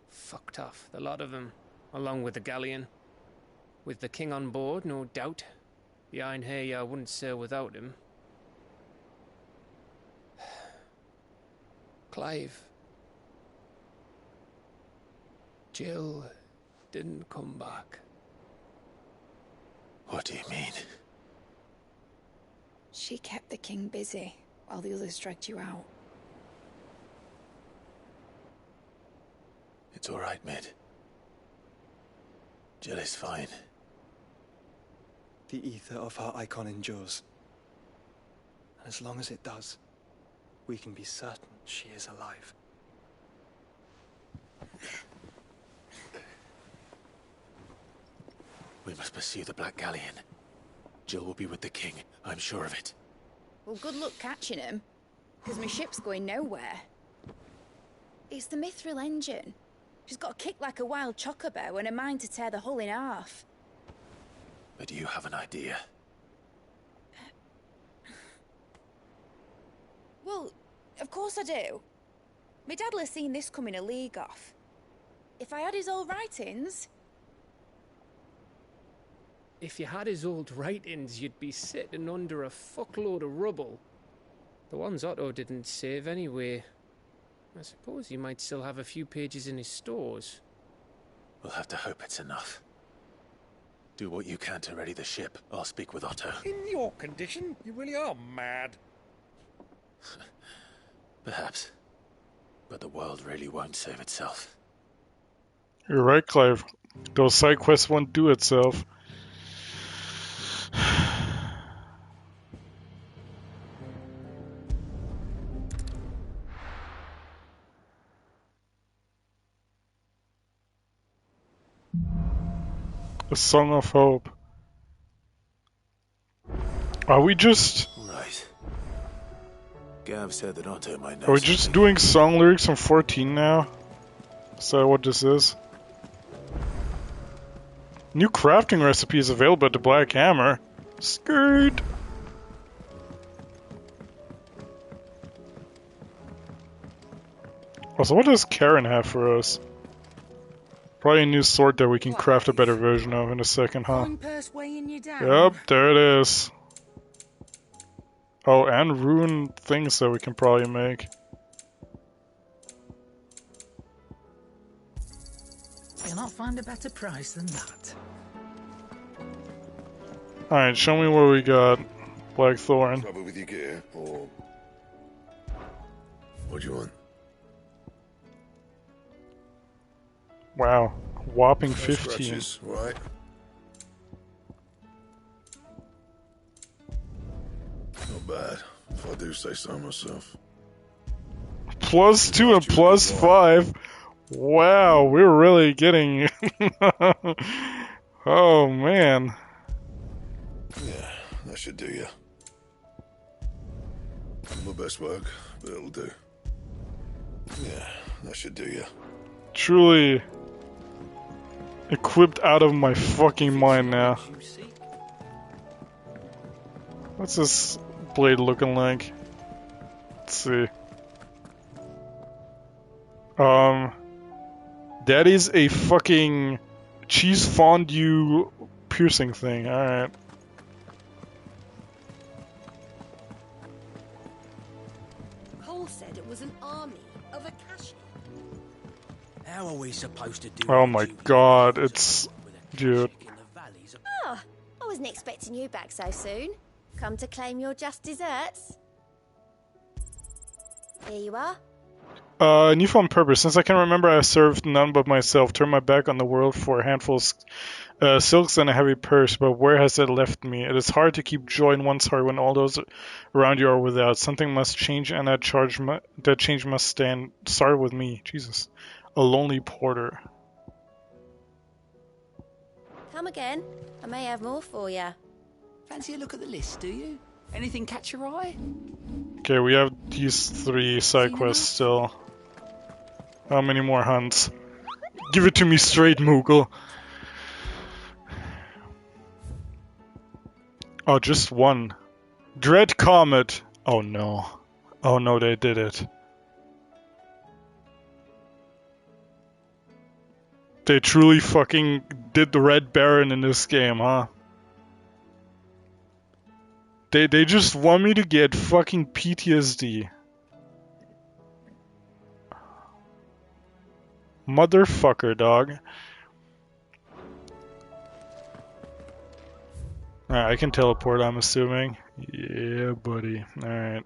Fucked off, the lot of them, along with the galleon. With the king on board, no doubt. The Iron Hair wouldn't sail without him. Clive. Jill didn't come back. What do you mean? She kept the king busy while the others dragged you out. It's all right, Mid. Jill is fine. The ether of her icon endures. And as long as it does, we can be certain she is alive. We must pursue the Black Galleon. Jill will be with the king, I'm sure of it. Well, good luck catching him, because my ship's going nowhere. It's the Mithril engine. She's got a kick like a wild chocobo and a mind to tear the hull in half. But do you have an idea? Well, of course I do. My dad'll have seen this coming a league off. If I had his old writings... If you had his old writings, you'd be sitting under a fuckload of rubble. The ones Otto didn't save anyway. I suppose he might still have a few pages in his stores. We'll have to hope it's enough. Do what you can to ready the ship. I'll speak with Otto. In your condition, you really are mad. Perhaps. But the world really won't save itself. You're right, Clive. Those side quests won't do itself. A Song of Hope. Are we just... Right. Gav said that Otto might know Are we just doing song lyrics from 14 now? Is that what this is? New crafting recipe is available at the Black Hammer. Skirt! Also, what does Karen have for us? Probably a new sword that we can craft a better version of in a second, huh? Purse weighing you down. Yep, there it is. Oh, and rune things that we can probably make. You'll not find a better price than that. Alright, show me what we got, Blackthorn. Trouble with your gear, or... What do you want? Wow, whopping No 15. scratches, right? Not bad, if I do say so myself. +2 and +5. Wow, we're really getting... Oh, man. Yeah, that should do you. My best work, but it'll do. Yeah, that should do you. Truly equipped out of my fucking mind now. What's this blade looking like? Let's see. That is a fucking cheese fondue piercing thing. Alright. Cole said it was an army of Akashi. How are we supposed to do? Oh my god, it's... Dude. Oh, I wasn't expecting you back so soon. Come to claim your just desserts? Here you are. Newfound purpose. Since I can remember, I served none but myself. Turned my back on the world for a handful of silks and a heavy purse, but where has it left me? It is hard to keep joy in one's heart when all those around you are without. Something must change, and that change must start with me. Jesus. A lonely porter. Come again. I may have more for you. Fancy a look at the list, do you? Anything catch your eye? Okay, we have these 3 side quests still. How many more hunts? Give it to me straight, Moogle. Oh, just one. Dread Comet. Oh no. Oh no, they did it. They truly fucking did the Red Baron in this game, huh? They just want me to get fucking PTSD. Motherfucker, dog. Alright, I can teleport, I'm assuming. Yeah, buddy. Alright.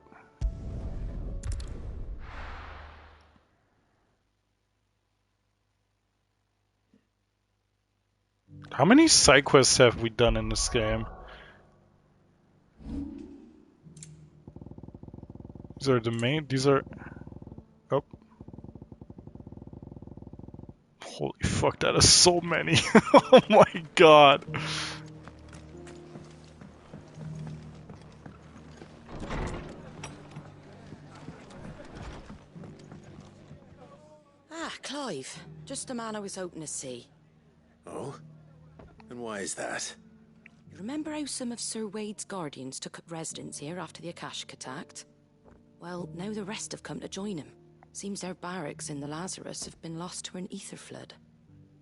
How many side quests have we done in this game? These are the main... These are... Oh. Holy fuck, that is so many. Oh my god. Ah, Clive. Just the man I was hoping to see. Oh? And why is that? You remember how some of Sir Wade's guardians took up residence here after the Akashic attacked? Well, now the rest have come to join him. Seems their barracks in the Lazarus have been lost to an ether flood.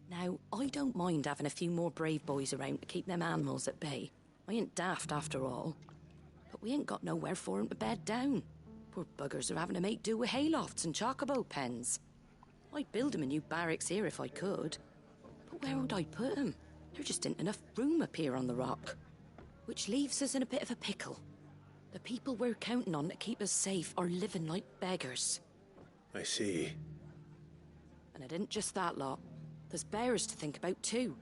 Now, I don't mind having a few more brave boys around to keep them animals at bay. I ain't daft after all. But we ain't got nowhere for 'em to bed down. Poor buggers are having to make do with haylofts and chocobo pens. I'd build 'em a new barracks here if I could. But where would I put 'em? There just ain't enough room up here on the rock. Which leaves us in a bit of a pickle. The people we're counting on to keep us safe are living like beggars. I see. And it isn't just that lot. There's bears to think about too.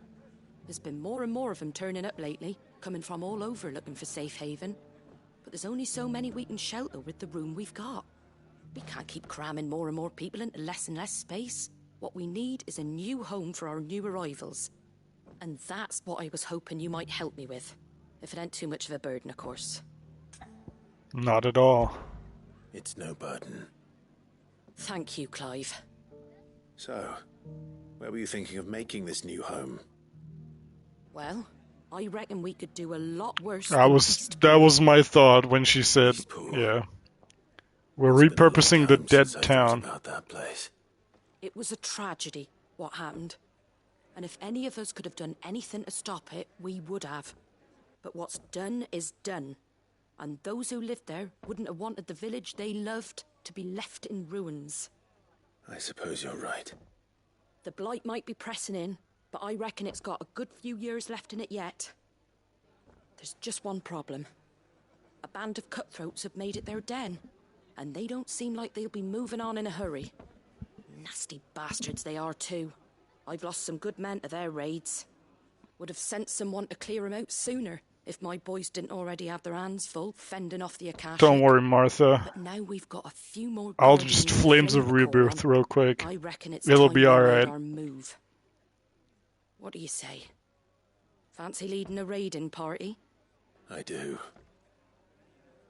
There's been more and more of them turning up lately, coming from all over looking for safe haven. But there's only so many we can shelter with the room we've got. We can't keep cramming more and more people into less and less space. What we need is a new home for our new arrivals. And that's what I was hoping you might help me with. If it ain't too much of a burden, of course. Not at all. It's no burden. Thank you, Clive. So, where were you thinking of making this new home? Well, I reckon we could do a lot worse. That was my thought when she said, yeah. We're repurposing the dead town. About that place. It was a tragedy, what happened. And if any of us could have done anything to stop it, we would have. But what's done is done. And those who lived there wouldn't have wanted the village they loved to be left in ruins. I suppose you're right. The blight might be pressing in, but I reckon it's got a good few years left in it yet. There's just one problem. A band of cutthroats have made it their den, and they don't seem like they'll be moving on in a hurry. Nasty bastards they are too. I've lost some good men to their raids. Would have sent someone to clear 'em out sooner, if my boys didn't already have their hands full fending off the Akashic. Don't worry, Martha. But now we've got a few more I'll guardians just to Flames of flame the core Rebirth on. real quick. I reckon it's It'll time be we alright. made our move. What do you say? Fancy leading a raiding party? I do.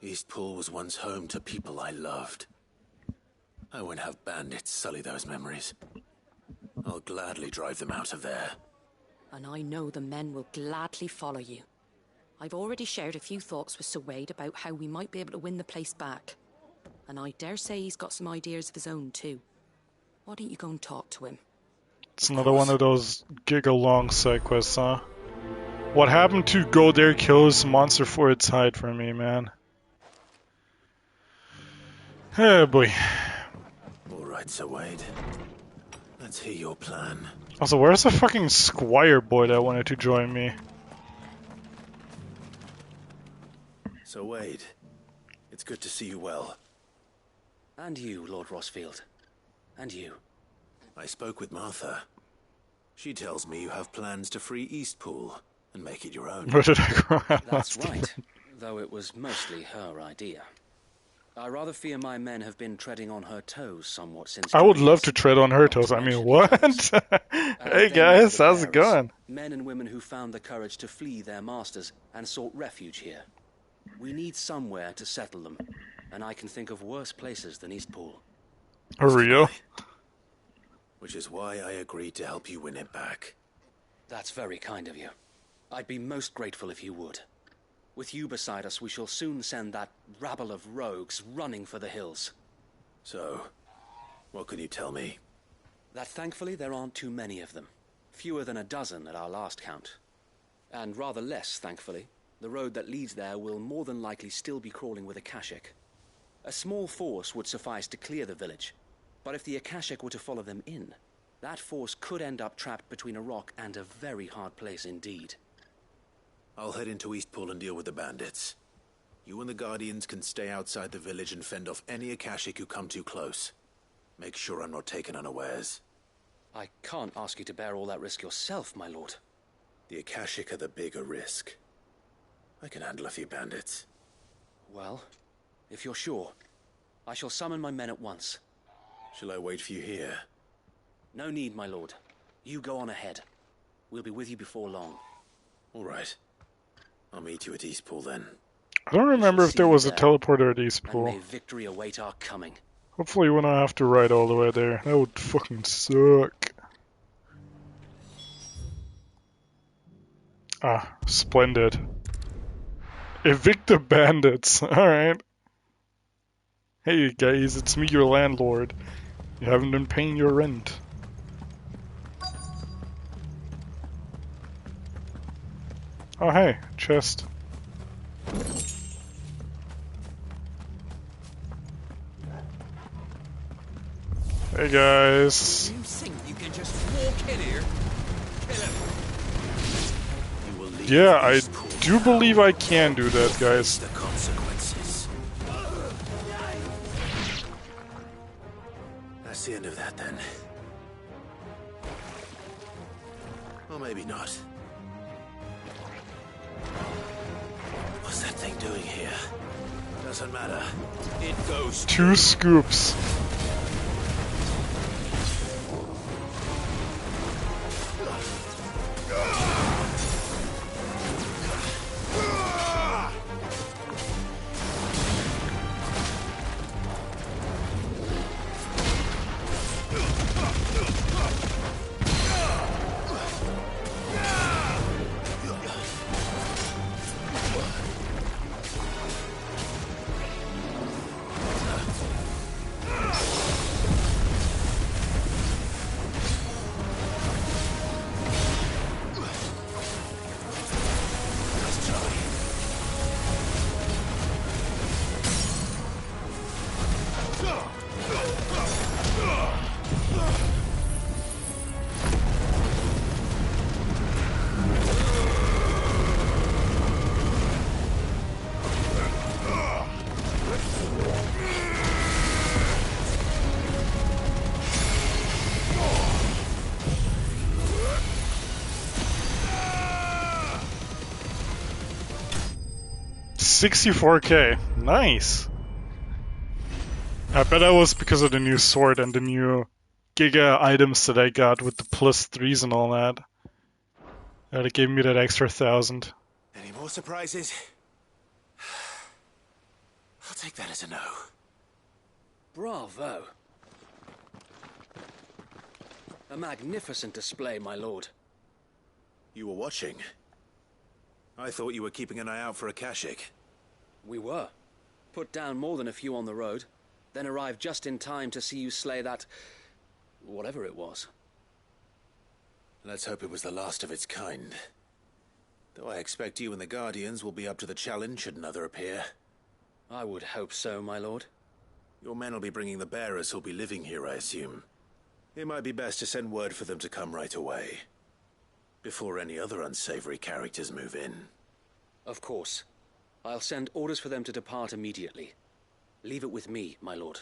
Eastpool was once home to people I loved. I won't have bandits sully those memories. I'll gladly drive them out of there. And I know the men will gladly follow you. I've already shared a few thoughts with Sir Wade about how we might be able to win the place back. And I dare say he's got some ideas of his own too. Why don't you go and talk to him? It's another one of those giga-long side quests, huh? What happened to go there, kill this monster for its hide for me, man? Oh boy. Alright, Sir Wade. Let's hear your plan. Also, where's the fucking squire boy that wanted to join me? Sir Wade, it's good to see you well. And you, Lord Rossfield. And you. I spoke with Martha. She tells me you have plans to free Eastpool and make it your own. Where did I grow up? That's right, though it was mostly her idea. I rather fear my men have been treading on her toes somewhat since... I would love to tread on her toes. I mean, what? Hey guys, how's it going? Men and women who found the courage to flee their masters and sought refuge here. We need somewhere to settle them, and I can think of worse places than Eastpool. Oh, real? Which is why I agreed to help you win it back. That's very kind of you. I'd be most grateful if you would. With you beside us, we shall soon send that rabble of rogues running for the hills. So, what can you tell me? That thankfully there aren't too many of them. Fewer than a dozen at our last count. And rather less, thankfully, the road that leads there will more than likely still be crawling with Akashic. A small force would suffice to clear the village, but if the Akashic were to follow them in, that force could end up trapped between a rock and a very hard place indeed. I'll head into Eastpool and deal with the bandits. You and the Guardians can stay outside the village and fend off any Akashic who come too close. Make sure I'm not taken unawares. I can't ask you to bear all that risk yourself, my lord. The Akashic are the bigger risk. I can handle a few bandits. Well, if you're sure, I shall summon my men at once. Shall I wait for you here? No need, my lord. You go on ahead. We'll be with you before long. All right. I'll meet you at Eastpool then. I don't remember if there was a teleporter at Eastpool. And may victory await our coming. Hopefully we don't have to ride all the way there. That would fucking suck. Ah, splendid. Evict the bandits. Alright. Hey guys, it's me, your landlord. You haven't been paying your rent. Oh hey, chest. Hey guys. You think you can just walk in here? Kill him. Yeah, I do believe I can do that, guys. The consequences. That's the end of that then. Or maybe not. What's that thing doing here? Doesn't matter. It goes. 2 scoops. 64k. Nice. I bet that was because of the new sword and the new Giga items that I got with the +3s and all that. That gave me that extra 1,000. Any more surprises? I'll take that as a no. Bravo. A magnificent display, my lord. You were watching? I thought you were keeping an eye out for a Kashik. We were. Put down more than a few on the road, then arrived just in time to see you slay that... whatever it was. Let's hope it was the last of its kind. Though I expect you and the Guardians will be up to the challenge should another appear. I would hope so, my lord. Your men will be bringing the bearers who'll be living here, I assume. It might be best to send word for them to come right away, before any other unsavory characters move in. Of course. I'll send orders for them to depart immediately. Leave it with me, my lord.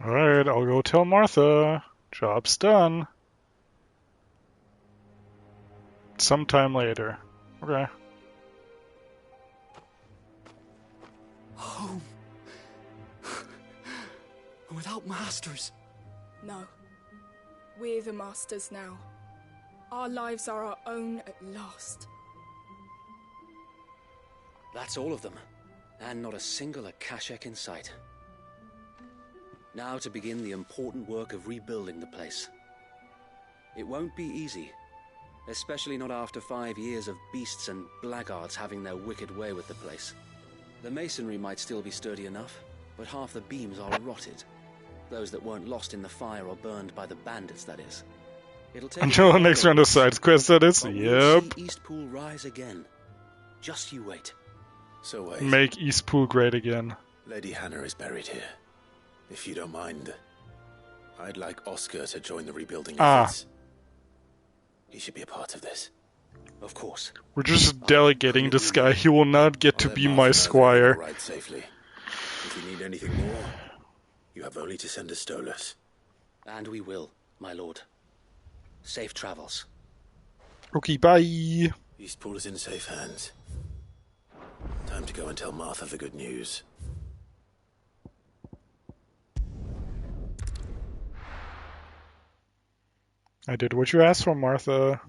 Alright, I'll go tell Martha. Job's done. Sometime later. Okay. Home. Without masters. No. We're the masters now. Our lives are our own at last. That's all of them. And not a single Akashek in sight. Now to begin the important work of rebuilding the place. It won't be easy. Especially not after 5 years of beasts and blackguards having their wicked way with the place. The masonry might still be sturdy enough, but half the beams are rotted. Those that weren't lost in the fire or burned by the bandits, that is. It'll take Until the next round of side quest, that is. Yep. See Eastpool rise again. Just you wait. So wait. Make Eastpool great again. Lady Hannah is buried here. If you don't mind, I'd like Oscar to join the rebuilding efforts. He should be a part of this. Of course. We're just delegating this guy. He will not get to be my squire. Ride safely. If you need anything more, you have only to send a Stolas. And we will, my lord. Safe travels. Okay, bye. Eastpool is in safe hands. Time to go and tell Martha the good news. I did what you asked for, Martha.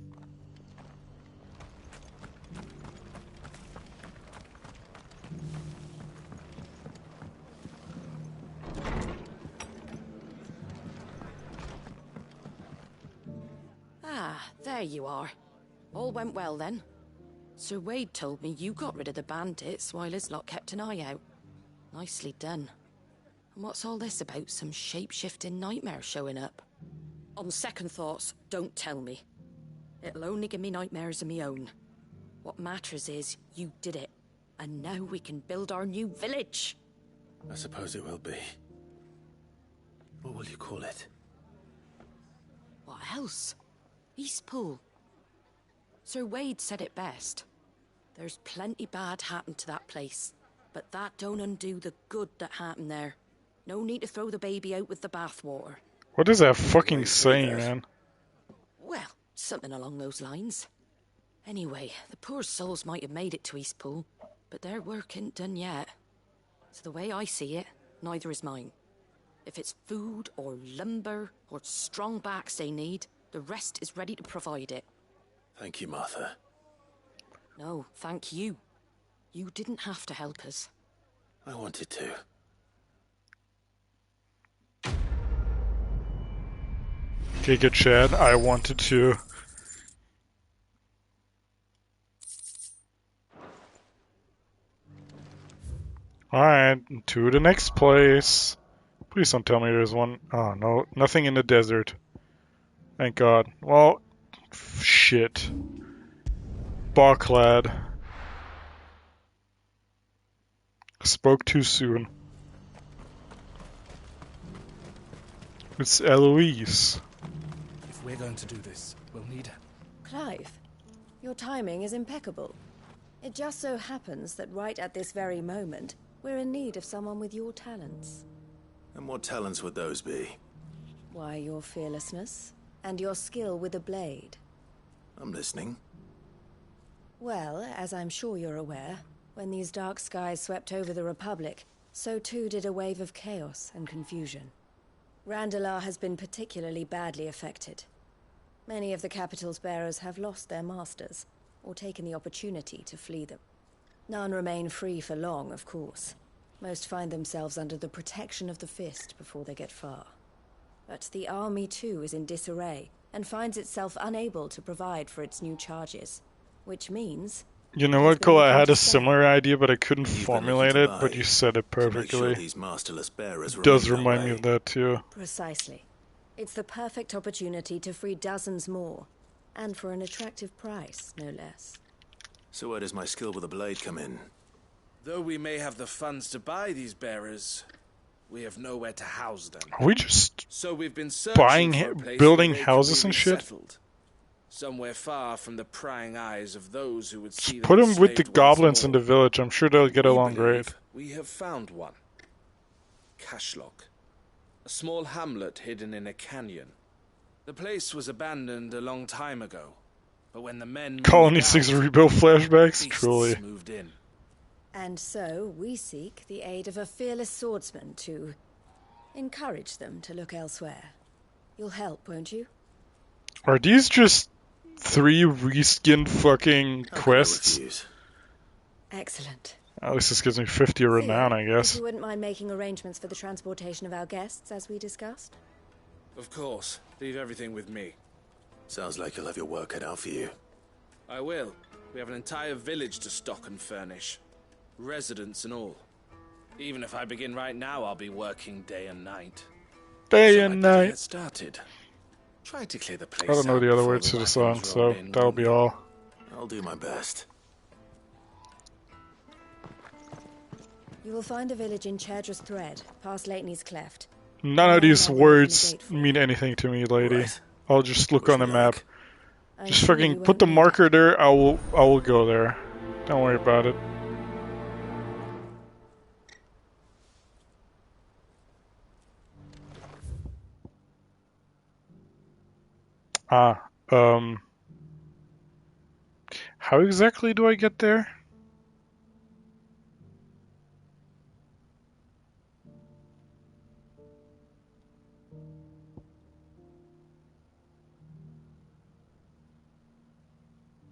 Ah, there you are. All went well then. Sir Wade told me you got rid of the bandits while his lot kept an eye out. Nicely done. And what's all this about some shape-shifting nightmare showing up? On second thoughts, don't tell me. It'll only give me nightmares of me own. What matters is, you did it. And now we can build our new village. I suppose it will be. What will you call it? What else? Eastpool. Sir Wade said it best. There's plenty bad happened to that place, but that don't undo the good that happened there. No need to throw the baby out with the bathwater. What is that fucking saying, man? Well, something along those lines. Anyway, the poor souls might have made it to Eastpool, but their work ain't done yet. So the way I see it, neither is mine. If it's food or lumber or strong backs they need, the rest is ready to provide it. Thank you, Martha. No, thank you. You didn't have to help us. I wanted to. Giga Chad, I wanted to. Alright, to the next place. Please don't tell me there's one. Oh, no, nothing in the desert. Thank God. Well, shit. Barclad. Spoke too soon. It's Eloise. If we're going to do this, we'll need... Clive, your timing is impeccable. It just so happens that right at this very moment, we're in need of someone with your talents. And what talents would those be? Why, your fearlessness, and your skill with a blade. I'm listening. Well, as I'm sure you're aware, when these dark skies swept over the Republic, so too did a wave of chaos and confusion. Randalar has been particularly badly affected. Many of the capital's bearers have lost their masters, or taken the opportunity to flee them. None remain free for long, of course. Most find themselves under the protection of the Fist before they get far. But the army too is in disarray, and finds itself unable to provide for its new charges. Which means... You know what, Cole? I had a similar idea, but I couldn't formulate it, but you said it perfectly. These masterless bearers It does remind me of that too. Precisely. It's the perfect opportunity to free dozens more, and for an attractive price, no less. So where does my skill with a blade come in? Though we may have the funds to buy these bearers, we have nowhere to house them. Are we just so we've been searching buying, for a place building where they houses can and be shit? settled. Somewhere far from the prying eyes of those who would see Put them with the enslaved once goblins in more. the village. I'm sure they'll get along great. We have found one. Cashlock. A small hamlet hidden in a canyon. The place was abandoned a long time ago, but when the men Colony 6 rebuild flashbacks? Truly. moved in. And so, we seek the aid of a fearless swordsman to encourage them to look elsewhere. You'll help, won't you? Are these just 3 reskinned fucking quests? Excellent. At least this gives me 50 renown, I If guess. you wouldn't mind making arrangements for the transportation of our guests, as we discussed? Of course. Leave everything with me. Sounds like you'll have your work cut out for you. I will. We have an entire village to stock and furnish. Residents and all. Even if I begin right now, I'll be working day and night. Day and night. Get started. Try to clear the place I don't know out the other before words to the wagons song, roll so in, that'll be all. I'll do my best. You will find a village in Chadra's Thread, past Lateney's Cleft. None of these words mean anything to me, lady. I'll just look on the map. Just fucking put the marker there, I will go there. Don't worry about it. How exactly do I get there?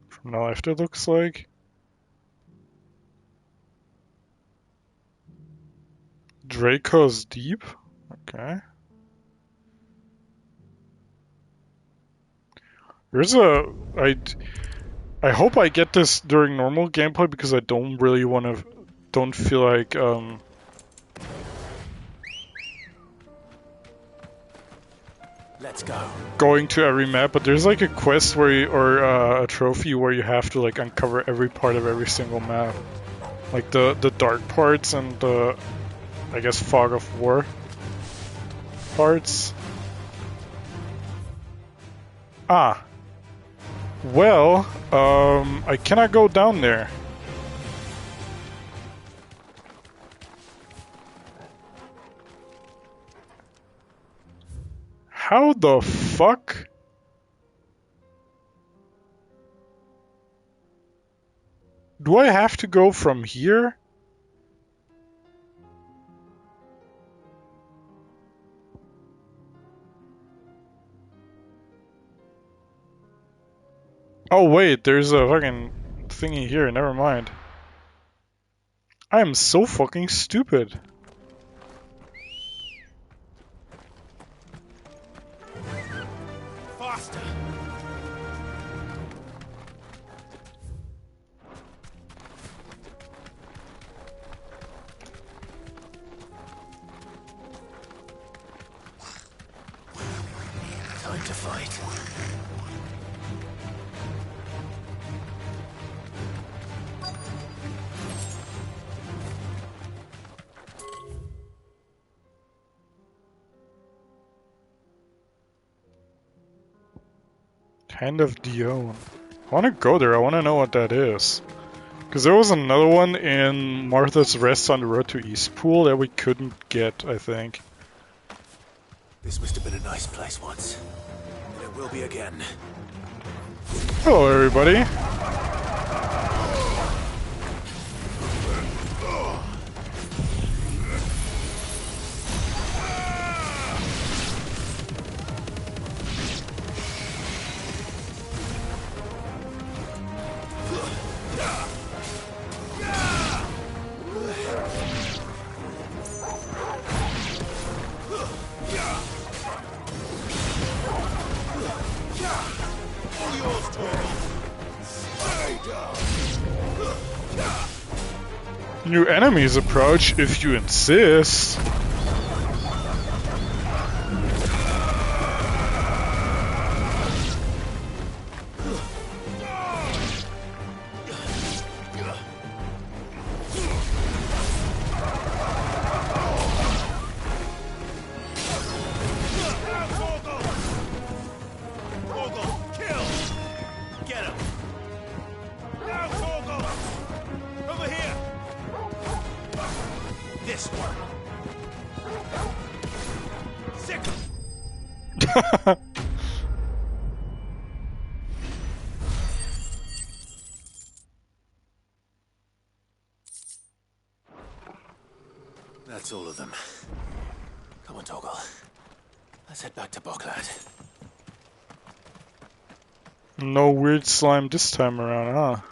From the left it looks like. Draco's Deep? Okay. There's a... I hope I get this during normal gameplay because I don't really want to... Don't feel like, Let's go. going to every map, but there's like a quest where you, or a trophy where you have to like uncover every part of every single map. Like the dark parts and the, I guess, Fog of War parts. Ah. Well, I cannot go down there. How the fuck? Do I have to go from here? Oh wait, there's a fucking thingy here, never mind. I am so fucking stupid. Faster! Time to fight. Hand of Dion. I want to go there. I want to know what that is. Because there was another one in Martha's Rest on the road to Eastpool that we couldn't get, I think. This must have been a nice place once. And it will be again. Hello, everybody. New enemies approach if you insist. That's all of them. Come on, Toggle. Let's head back to Boklad. No weird slime this time around, huh?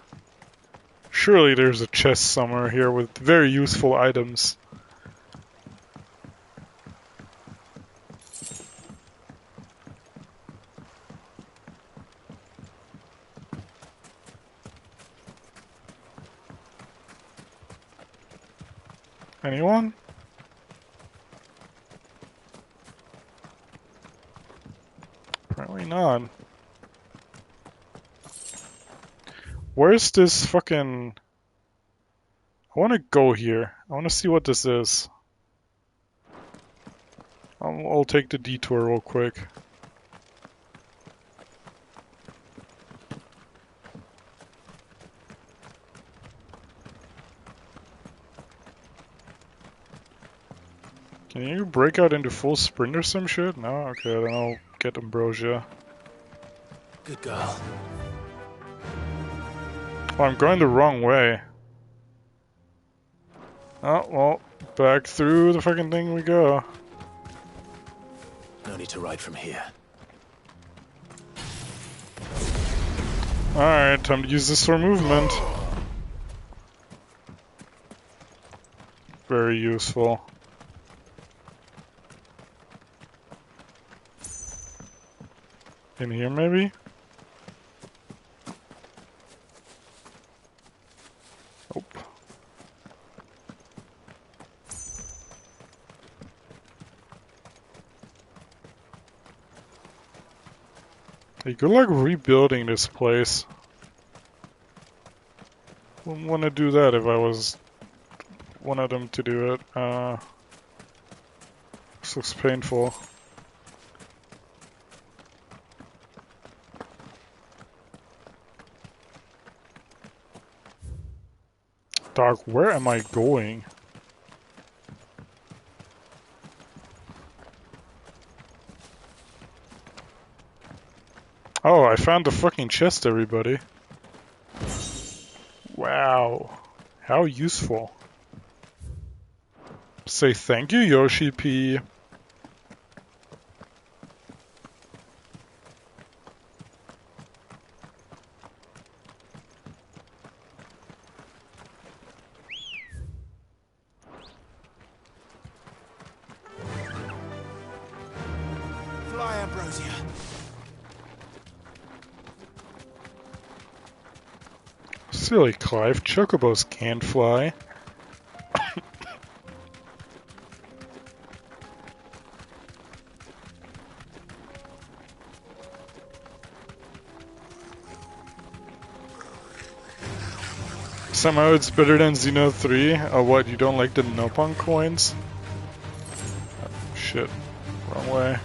Surely there's a chest somewhere here with very useful items. Anyone? Apparently not. Where's this fucking... I want to go here. I want to see what this is. I'll take the detour real quick. Can you break out into full sprint or some shit? No? Okay, then I'll get ambrosia. Good girl. Oh, I'm going the wrong way. Oh, well, back through the fucking thing we go. No need to ride from here. Alright, time to use this for movement. Very useful. In here, maybe? Nope. Hey, good luck rebuilding this place. Wouldn't want to do that if I was one of them to do it. This looks painful. Doc, where am I going? Oh, I found the fucking chest, everybody. Wow. How useful. Say thank you, Yoshi P. Fly, Ambrosia. Silly Clive, chocobos can't fly. Somehow it's better than Xeno 3. Oh, what, you don't like the Nopon coins? Oh, shit. Wrong way.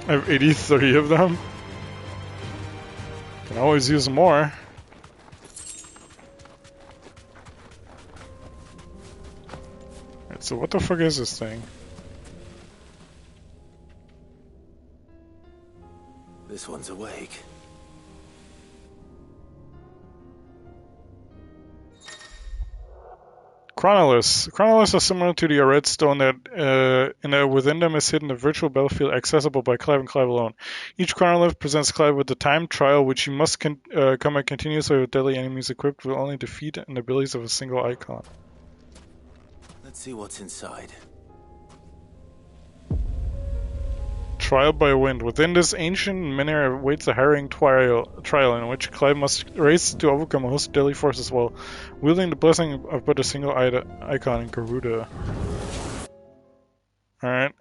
I have 83 of them. Can always use more. Alright, so what the fuck is this thing? This one's awake. Chronoliths. Chronoliths are similar to the redstone that within them is hidden a virtual battlefield accessible by Clive and Clive alone. Each chronolith presents Clive with a time trial which he must combat continuously with deadly enemies equipped with only defeat and abilities of a single icon. Let's see what's inside. Trial by wind. Within this ancient manor awaits a harrowing trial in which Clive must race to overcome a host of deadly forces while wielding the blessing of but a single icon in Garuda. Alright.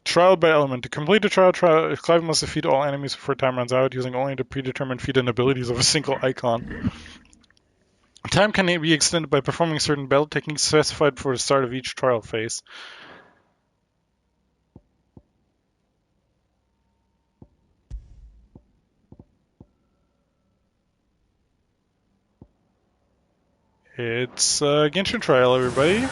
Trial by element. To complete the trial, Clive must defeat all enemies before time runs out, using only the predetermined feat and abilities of a single icon. Time can be extended by performing certain battle techniques specified for the start of each trial phase. It's Genshin Trial, everybody.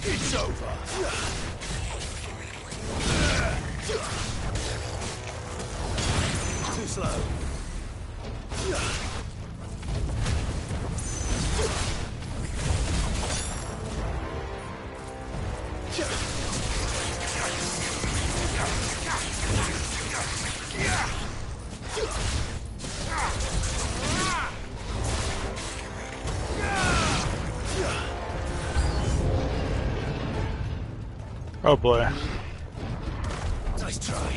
It's over. Too slow. Oh boy. Nice try.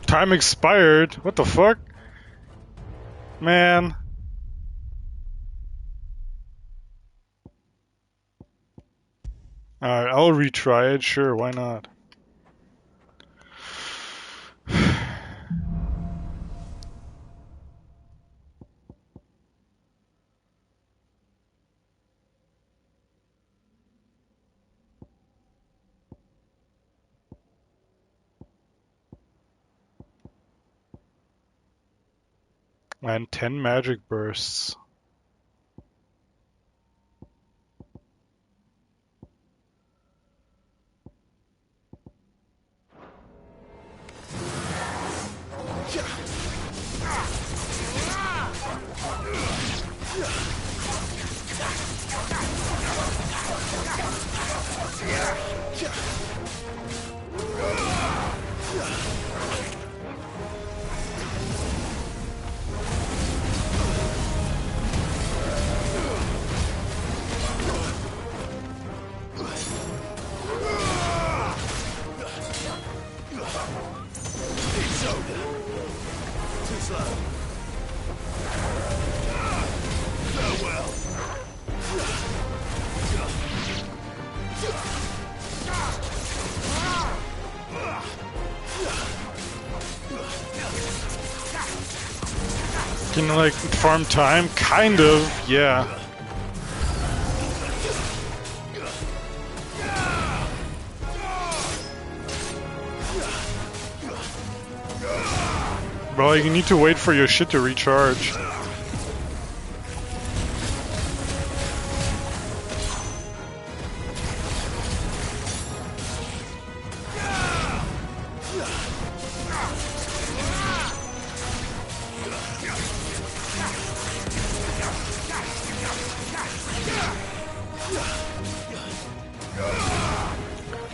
Time expired? What the fuck? Man. Alright, I'll retry it. Sure, why not? And 10 magic bursts. slow. Farewell. Can you like farm time? Kind of, yeah. Bro, you need to wait for your shit to recharge.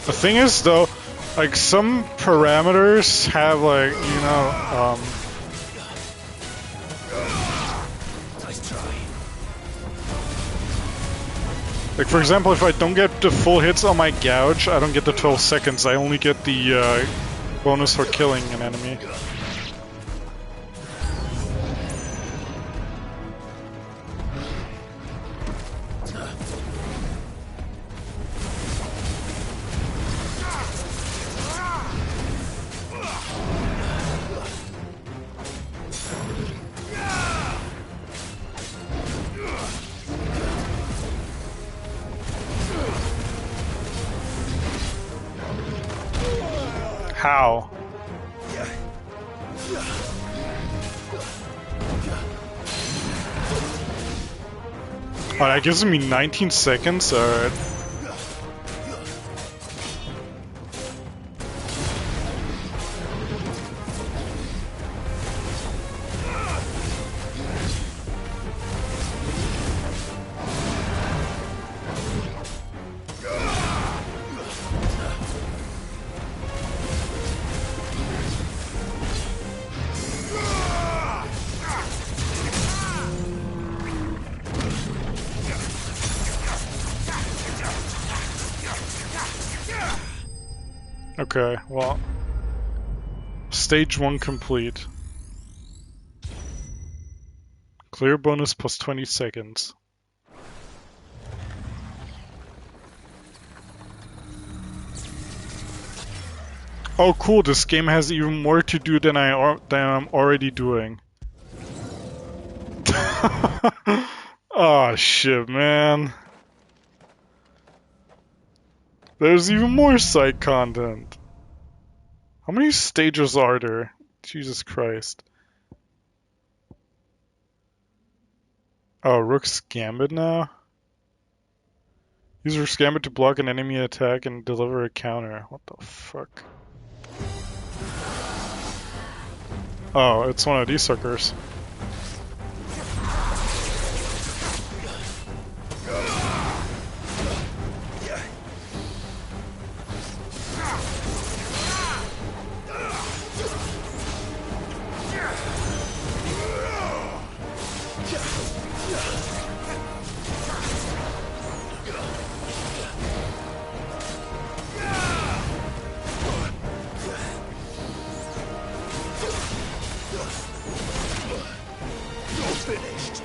The thing is, though, like some parameters have like, you know, Nice try. like for example, if I don't get the full hits on my gouge, I don't get the 12 seconds. I only get the bonus for killing an enemy. How? Oh, that gives me 19 seconds? Alright. Okay, well, stage 1 complete. Clear bonus plus 20 seconds. Oh cool, this game has even more to do than I'm already doing. Oh shit, man. There's even more side content. How many stages are there? Jesus Christ. Oh, Rook's Gambit now? Use Rook's Gambit to block an enemy attack and deliver a counter. What the fuck? Oh, it's one of these suckers. Finished.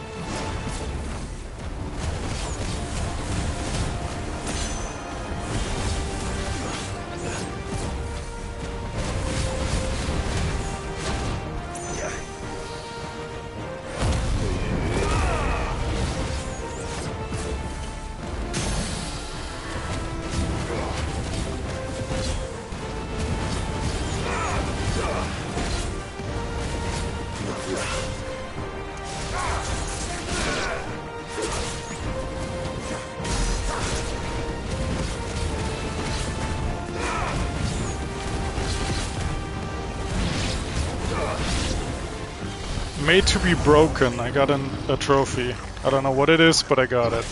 Made to be broken. I got a trophy. I don't know what it is, but I got it.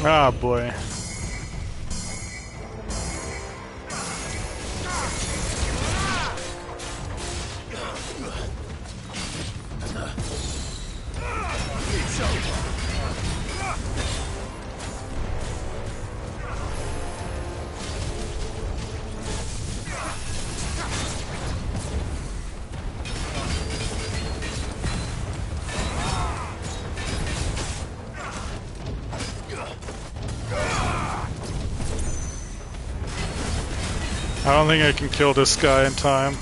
Ah, boy. I don't think I can kill this guy in time.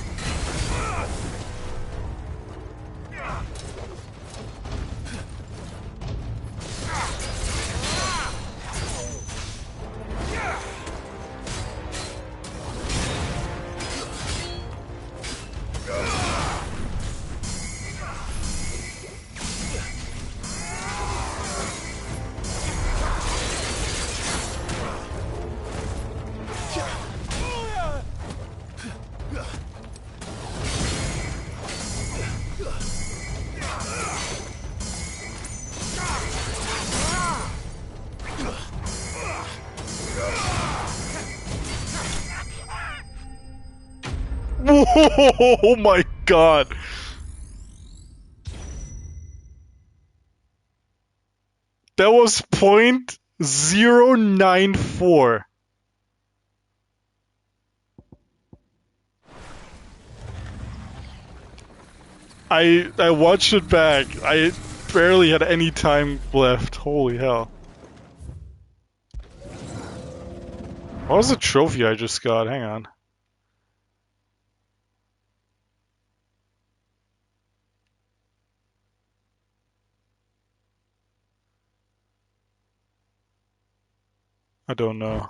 Oh my god! That was .094. I watched it back. I barely had any time left. Holy hell. What was the trophy I just got? Hang on. I don't know.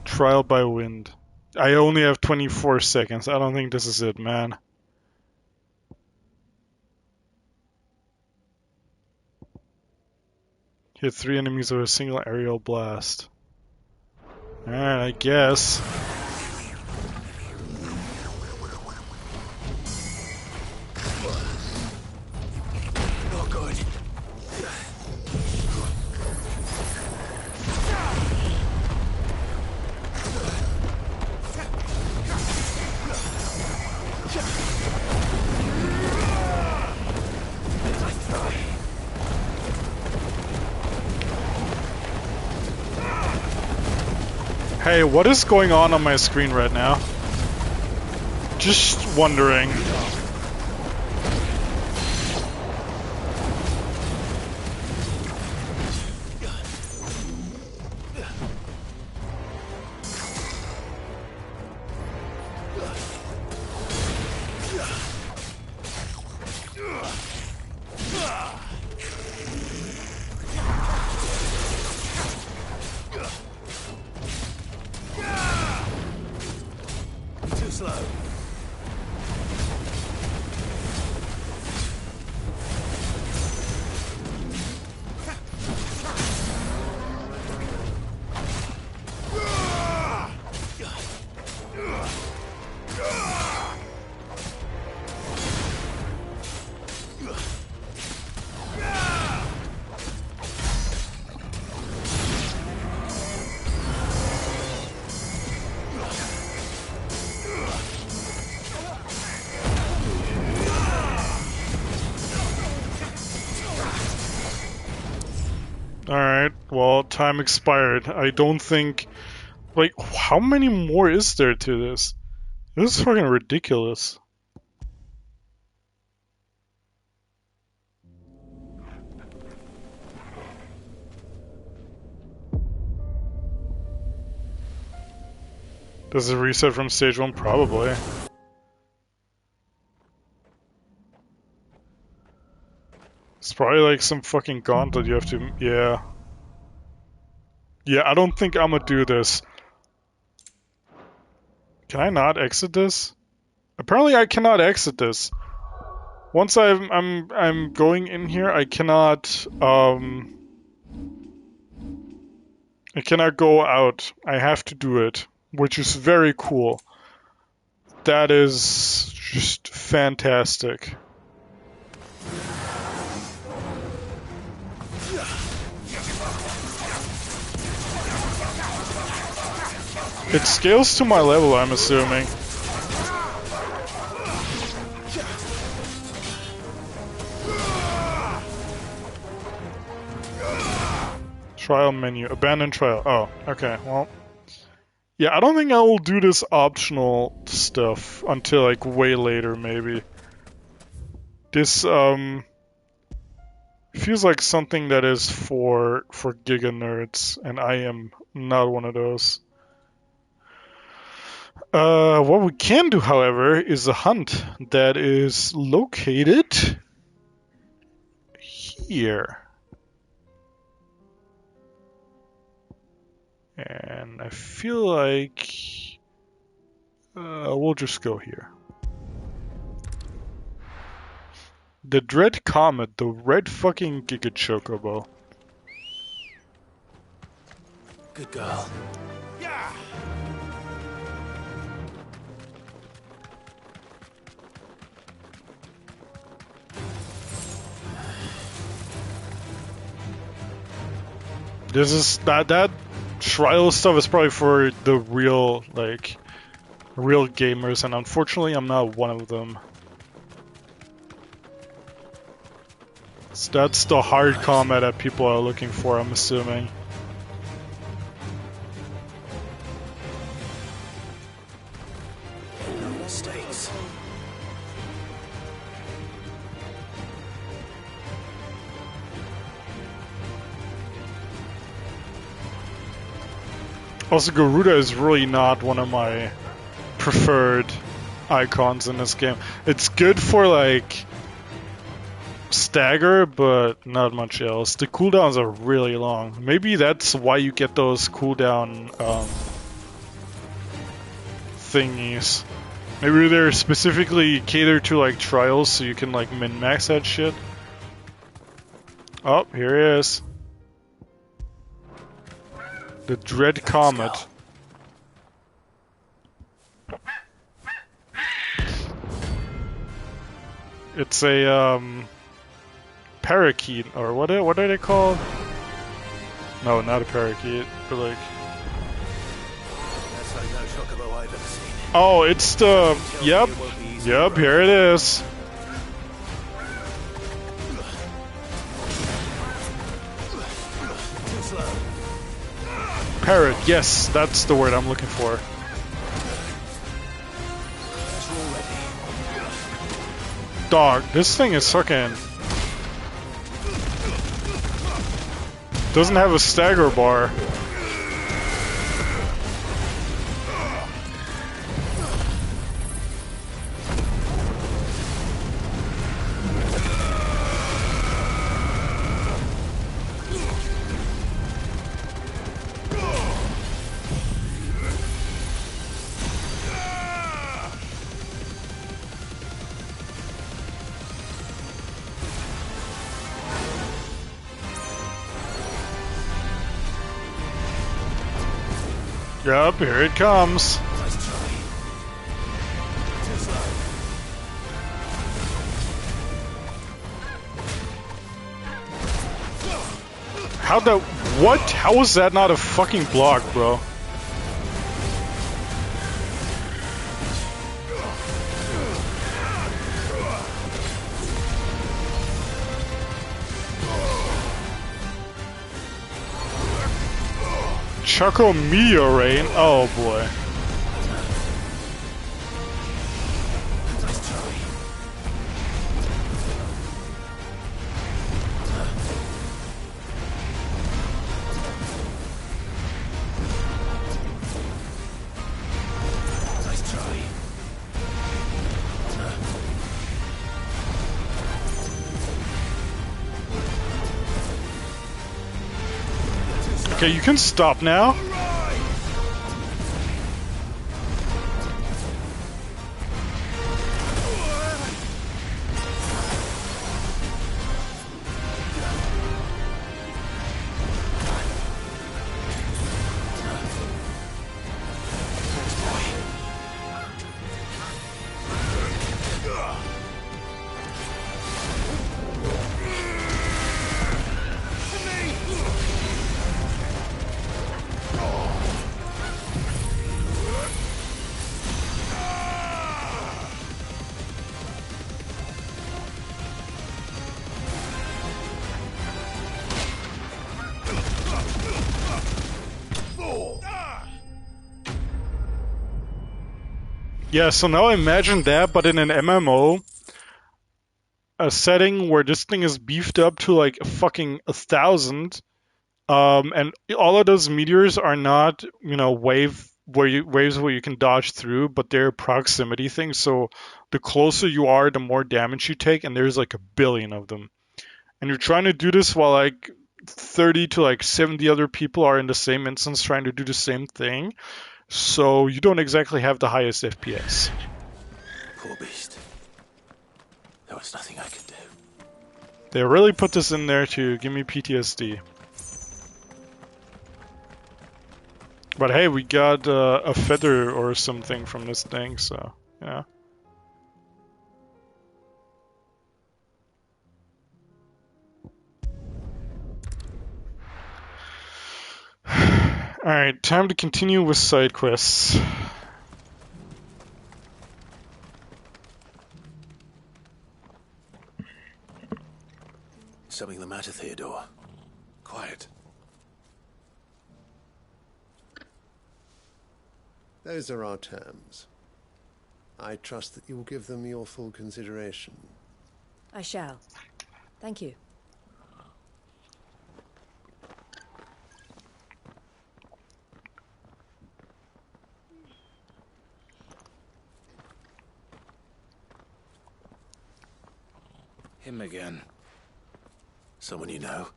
Trial by wind. I only have 24 seconds. I don't think this is it, man. Hit 3 enemies with a single aerial blast. Alright, I guess. Not good. Hey, what is going on my screen right now? Just wondering. Too slow. Alright, well, time expired. I don't think... Like, how many more is there to this? This is fucking ridiculous. Does it reset from stage 1? Probably. It's probably like some fucking gauntlet you have to... Yeah. Yeah, I don't think I'm gonna do this. Can I not exit this? Apparently I cannot exit this. Once I'm going in here, I cannot go out. I have to do it, which is very cool. That is Just fantastic. It scales to my level, I'm assuming. Trial menu. Abandon trial. Oh, okay, well. Yeah, I don't think I will do this optional stuff until like way later, maybe. This feels like something that is for Giga nerds, and I am not one of those. What we can do, however, is a hunt that is located here. And I feel like we'll just go here. The Dread Comet, the red fucking Giga Chocobo. Good girl. Yeah. This is that trial stuff is probably for the real gamers, and unfortunately I'm not one of them. So that's the hard combat that people are looking for, I'm assuming. No mistakes. Also, Garuda is really not one of my preferred icons in this game. It's good for like stagger, but not much else. The cooldowns are really long. Maybe that's why you get those cooldown thingies. Maybe they're specifically catered to like trials, so you can like min-max that shit. Oh, here he is. The Dread Comet. It's a parakeet, or what are they called? No, not a parakeet, but like. That's like no chocobo I've ever seen. Oh, it's the. Yep, here it is. Too slow. Parrot, yes, that's the word I'm looking for. Dog, this thing is fucking. Doesn't have a stagger bar. Yup, here it comes. How the what? How was that not a fucking block, bro? Choco Meteor Rain? Oh boy. Nice try. Okay, you can stop now. Yeah, so now imagine that, but in an MMO, a setting where this thing is beefed up to like fucking 1,000, and all of those meteors are not, waves where you can dodge through, but they're proximity things. So the closer you are, the more damage you take, and there's like 1 billion of them. And you're trying to do this while like 30 to like 70 other people are in the same instance trying to do the same thing. So you don't exactly have the highest FPS. Poor beast. There was nothing I could do. They really put this in there to give me PTSD. But hey, we got a feather or something from this thing, so yeah. Alright, time to continue with side quests. Something the matter, Theodore? Quiet. Those are our terms. I trust that you will give them your full consideration. I shall. Thank you. Him again. Someone you know?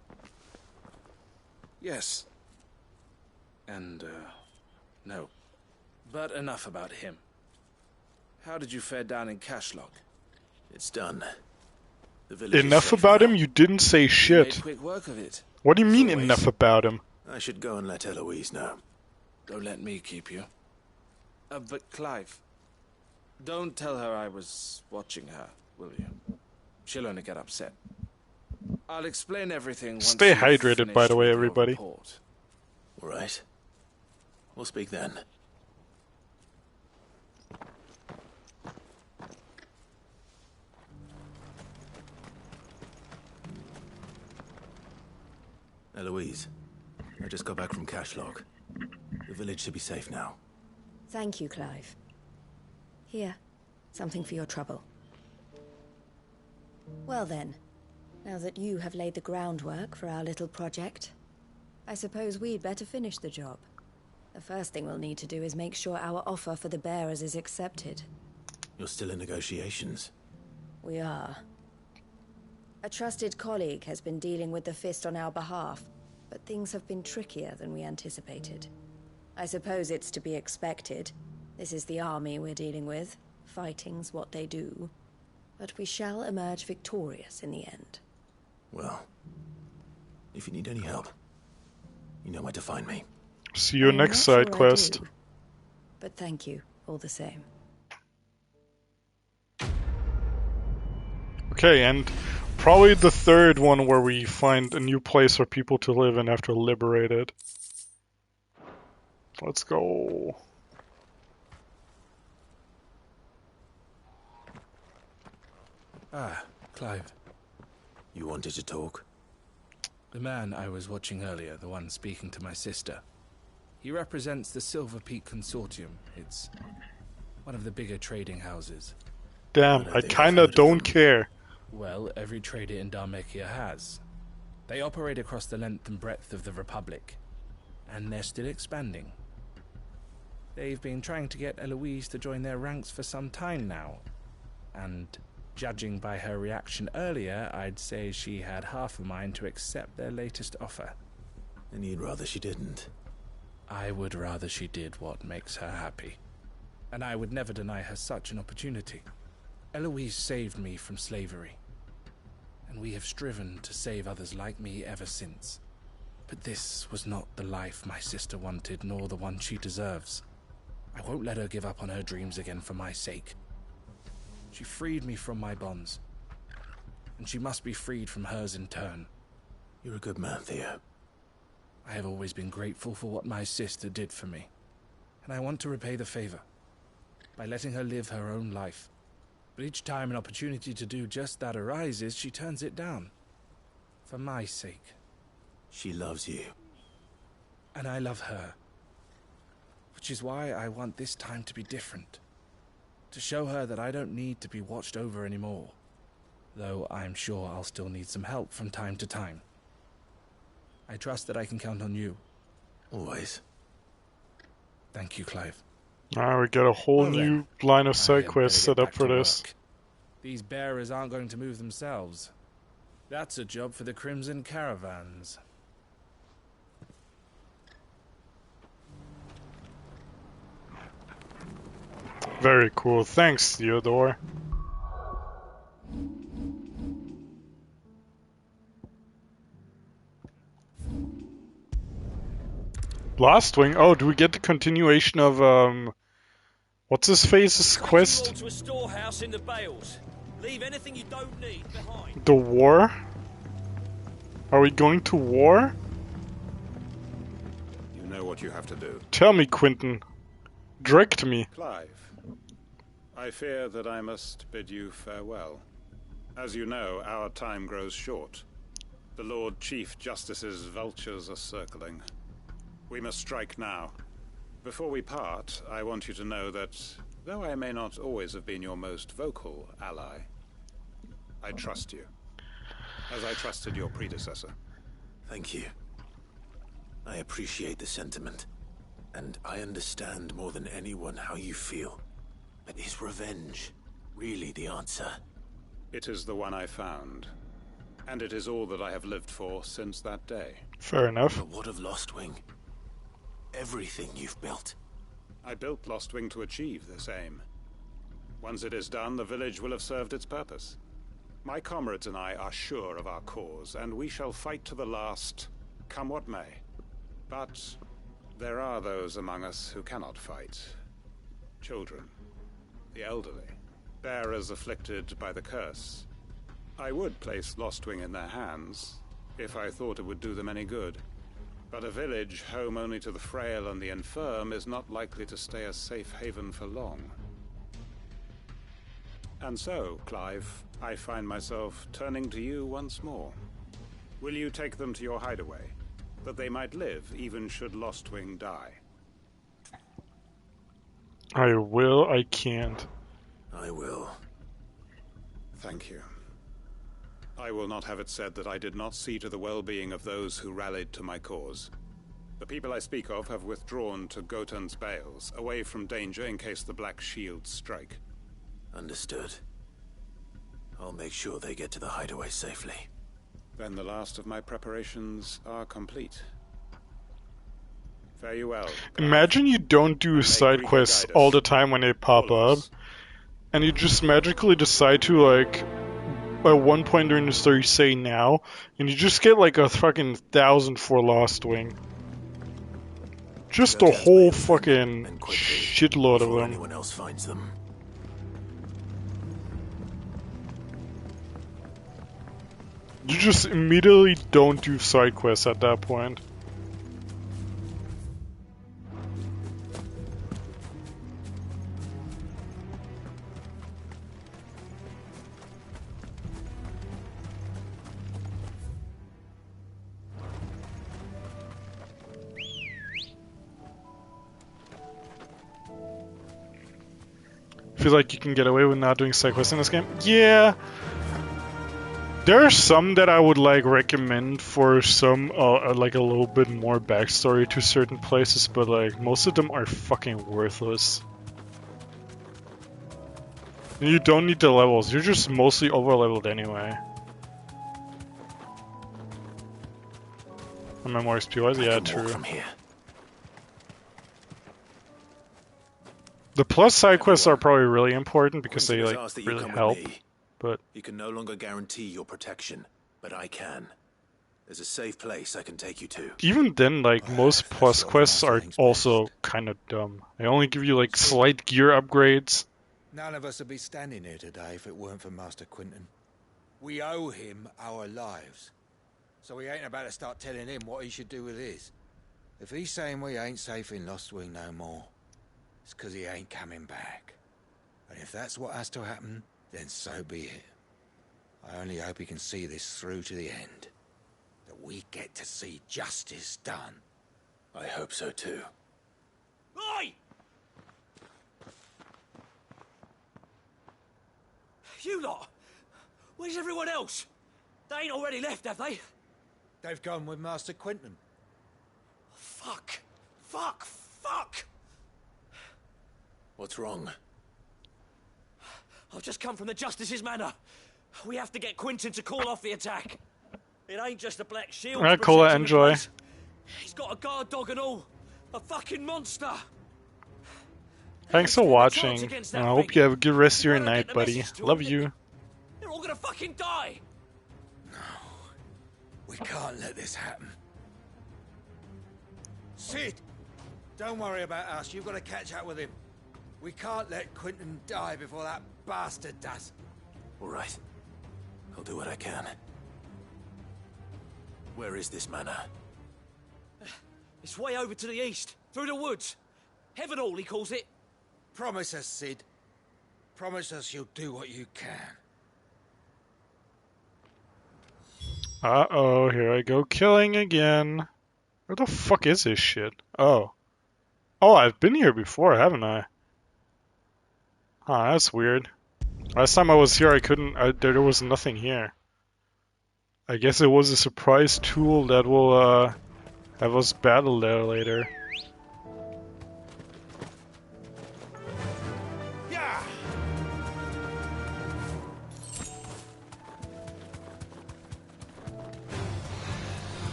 Yes. And, no. But enough about him. How did you fare down in Cashlock? It's done. The village Enough about him? You didn't say shit. Made quick work of it. What do you mean enough about him? I should go and let Eloise know. Don't let me keep you. But Clive, don't tell her I was watching her, will you? She'll only get upset. I'll explain everything once Stay you've hydrated, by the finished way, with your everybody. report. All right. We'll speak then. Eloise, I just got back from Cashlock. The village should be safe now. Thank you, Clive. Here, something for your trouble. Well then, now that you have laid the groundwork for our little project, I suppose we'd better finish the job. The first thing we'll need to do is make sure our offer for the bearers is accepted. You're still in negotiations? We are. A trusted colleague has been dealing with the Fist on our behalf, but things have been trickier than we anticipated. I suppose it's to be expected. This is the army we're dealing with. Fighting's what they do. But we shall emerge victorious in the end. Well, if you need any help, you know where to find me. See you I'm next not side sure I quest. do, but thank you, all the same. Okay, and probably the third one where we find a new place for people to live in after liberated. Let's go. Ah, Clive. You wanted to talk? The man I was watching earlier, the one speaking to my sister. He represents the Silver Peak Consortium. It's one of the bigger trading houses. Damn, I kinda don't care. Well, every trader in Dharmekia has. They operate across the length and breadth of the Republic, and they're still expanding. They've been trying to get Eloise to join their ranks for some time now, and judging by her reaction earlier, I'd say she had half a mind to accept their latest offer. And you'd rather she didn't? I would rather she did what makes her happy, and I would never deny her such an opportunity. Eloise saved me from slavery, and we have striven to save others like me ever since. But this was not the life my sister wanted, nor the one she deserves. I won't let her give up on her dreams again for my sake. She freed me from my bonds, and she must be freed from hers in turn. You're a good man, Theo. I have always been grateful for what my sister did for me, and I want to repay the favor by letting her live her own life. But each time an opportunity to do just that arises, she turns it down. For my sake. She loves you. And I love her. Which is why I want this time to be different. To show her that I don't need to be watched over anymore. Though I'm sure I'll still need some help from time to time. I trust that I can count on you. Always. Thank you, Clive. Now we get a whole new line of side quests set up for this. These bearers aren't going to move themselves. That's a job for the Crimson Caravans. Very cool. Thanks, Theodore. Lostwing? Oh, do we get the continuation of, what's his face's quest? To a storehouse in the Bales. Leave anything you don't need behind. The war? Are we going to war? You know what you have to do. Tell me, Quentin. Direct me. Clive, I fear that I must bid you farewell. As you know, our time grows short. The Lord Chief Justice's vultures are circling. We must strike now. Before we part, I want you to know that, though I may not always have been your most vocal ally, I trust you, as I trusted your predecessor. Thank you. I appreciate the sentiment, and I understand more than anyone how you feel. But is revenge really the answer? It is the one I found, and it is all that I have lived for since that day. Fair enough. But what of Lostwing? Everything you've built. I built Lostwing to achieve this aim. Once it is done, the village will have served its purpose. My comrades and I are sure of our cause, and we shall fight to the last, come what may. But there are those among us who cannot fight. Children, the elderly, bearers afflicted by the curse. I would place Lostwing in their hands, if I thought it would do them any good. But a village home only to the frail and the infirm is not likely to stay a safe haven for long. And so, Clive, I find myself turning to you once more. Will you take them to your hideaway, that they might live even should Lostwing die? I will, I can't. I will. Thank you. I will not have it said that I did not see to the well-being of those who rallied to my cause. The people I speak of have withdrawn to Gotan's Bales, away from danger in case the Black Shields strike. Understood. I'll make sure they get to the hideaway safely. Then the last of my preparations are complete. Fare you well. Imagine you don't do side quests all the time when they pop up, and you just magically decide to, like, at one point during the story say now, and you just get like a fucking 1,000 for Lostwing. Just a whole fucking shitload of them. Anyone else finds them. You just immediately don't do side quests at that point. Feel like you can get away with not doing side quests in this game? Yeah. There are some that I would like recommend for some like a little bit more backstory to certain places, but like most of them are fucking worthless. You don't need the levels, you're just mostly over leveled anyway. Am I more XP wise? Yeah, true. The plus side quests are probably really important because they like really help. But you can no longer guarantee your protection, but I can. There's a safe place I can take you to. Even then, like most plus quests are also kind of dumb. They only give you like slight gear upgrades. None of us would be standing here today if it weren't for Master Quentin. We owe him our lives. So we ain't about to start telling him what he should do with his. If he's saying we ain't safe in Lostwing no more, it's 'cause he ain't coming back. And if that's what has to happen, then so be it. I only hope he can see this through to the end. That we get to see justice done. I hope so too. Oi! You lot! Where's everyone else? They ain't already left, have they? They've gone with Master Quinton. Fuck! Fuck! Fuck! What's wrong? I've just come from the Justice's manor. We have to get Quinton to call off the attack. It ain't just a black shield. Alright, Cola, enjoy. He's got a guard dog and all. A fucking monster. Thanks for watching, and I hope you have a good rest of your night, buddy. Love you. They're all gonna fucking die. No, we can't let this happen. Sid, don't worry about us. You've got to catch up with him. We can't let Quinton die before that bastard does. All right. I'll do what I can. Where is this manor? It's way over to the east, through the woods. Heaven Hall, he calls it. Promise us, Sid. Promise us you'll do what you can. Uh-oh, here I go killing again. Where the fuck is this shit? Oh. Oh, I've been here before, haven't I? Huh, that's weird. Last time I was here, I couldn't... there was nothing here. I guess it was a surprise tool that will, have us battle there later.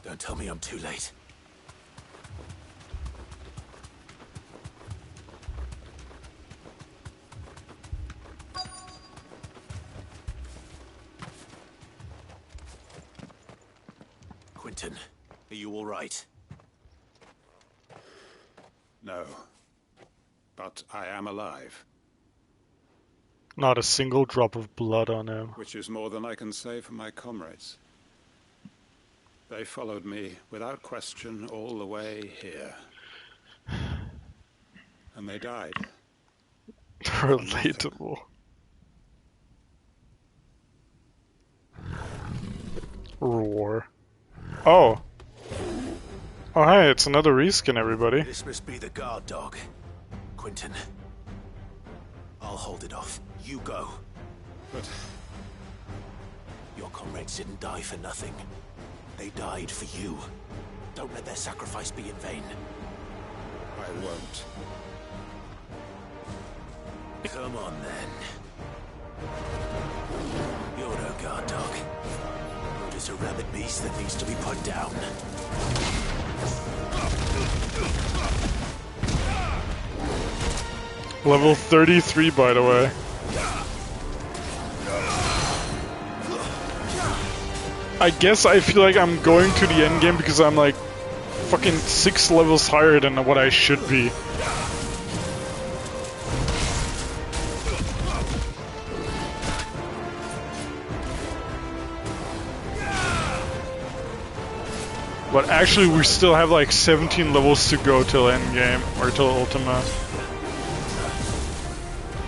Don't tell me I'm too late. Quinton, are you all right? No. But I am alive. Not a single drop of blood on him. Which is more than I can say for my comrades. They followed me without question all the way here. And they died. Relatable. Roar. Oh. Oh, hey, it's another reskin, everybody. This must be the guard dog. Quinton. I'll hold it off. You go. But... your comrades didn't die for nothing. They died for you. Don't let their sacrifice be in vain. I won't. Come on, then. You're no guard dog. You're just a rabid beast that needs to be put down. Level 33, by the way. I guess I feel like I'm going to the end game because I'm like fucking 6 levels higher than what I should be. But actually we still have like 17 levels to go till end game, or till Ultima.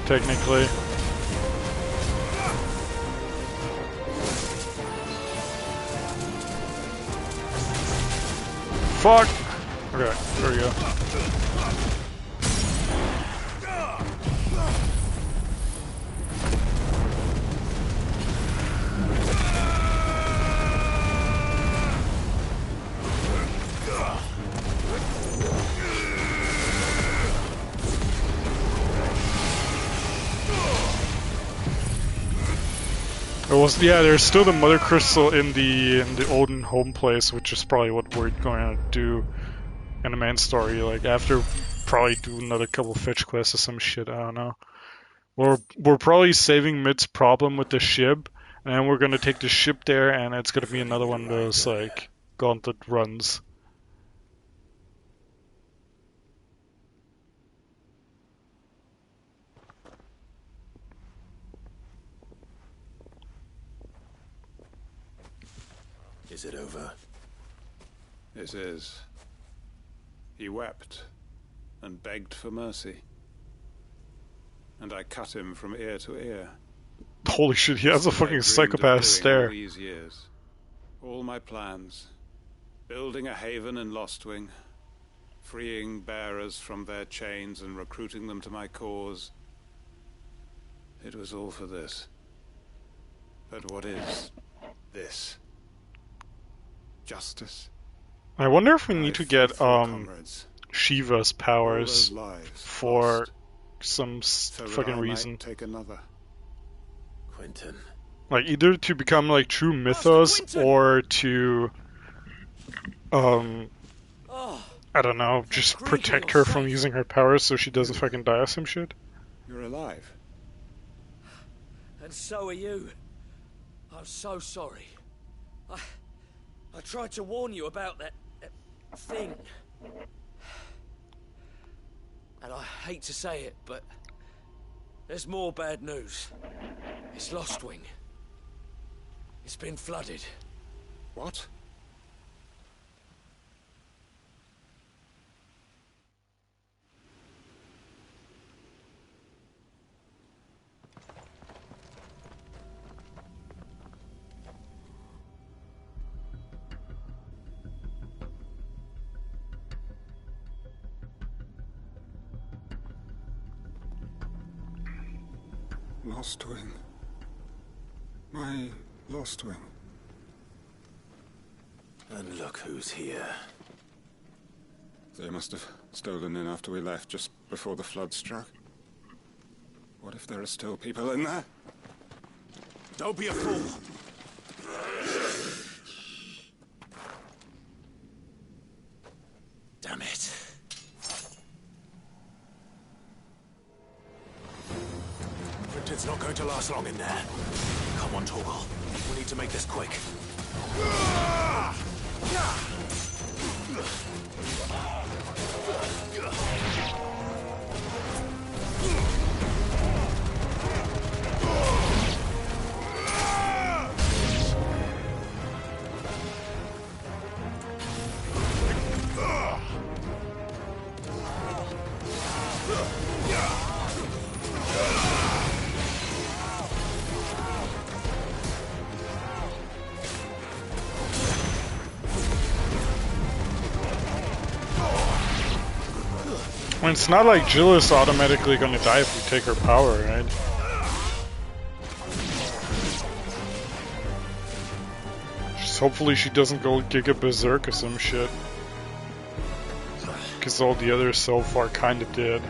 Technically. Fuck! Okay, there we go. Yeah, there's still the mother crystal in the Odin home place, which is probably what we're going to do in the main story. Like after, probably do another couple fetch quests or some shit. I don't know. We're probably saving Mid's problem with the ship, and then we're gonna take the ship there, and it's gonna be another one of those like gauntlet runs. Is it over? It is. He wept and begged for mercy. And I cut him from ear to ear. Holy shit, he has a fucking All psychopath stare. these years. All my plans. Building a haven in Lostwing. Freeing bearers from their chains and recruiting them to my cause. It was all for this. But what is this? Justice? I wonder if we need to get Shiva's powers for some fucking reason. Take another. Quentin. Like either to become like true mythos or to I don't know, just protect her from using her powers so she doesn't fucking die or some shit. You're alive. And so are you. I'm so sorry. I tried to warn you about that thing. And I hate to say it, but there's more bad news. It's Lostwing. It's been flooded. What? Lostwing. My Lostwing. And look who's here. They must have stolen in after we left, just before the flood struck. What if there are still people in there? Don't be a fool. Damn it. Quentin's not going to last long in there. Come on, Torgal. We need to make this quick. I mean, it's not like Jill is automatically gonna die if we take her power, right? Just hopefully she doesn't go Giga Berserk or some shit. Because all the others so far kinda did.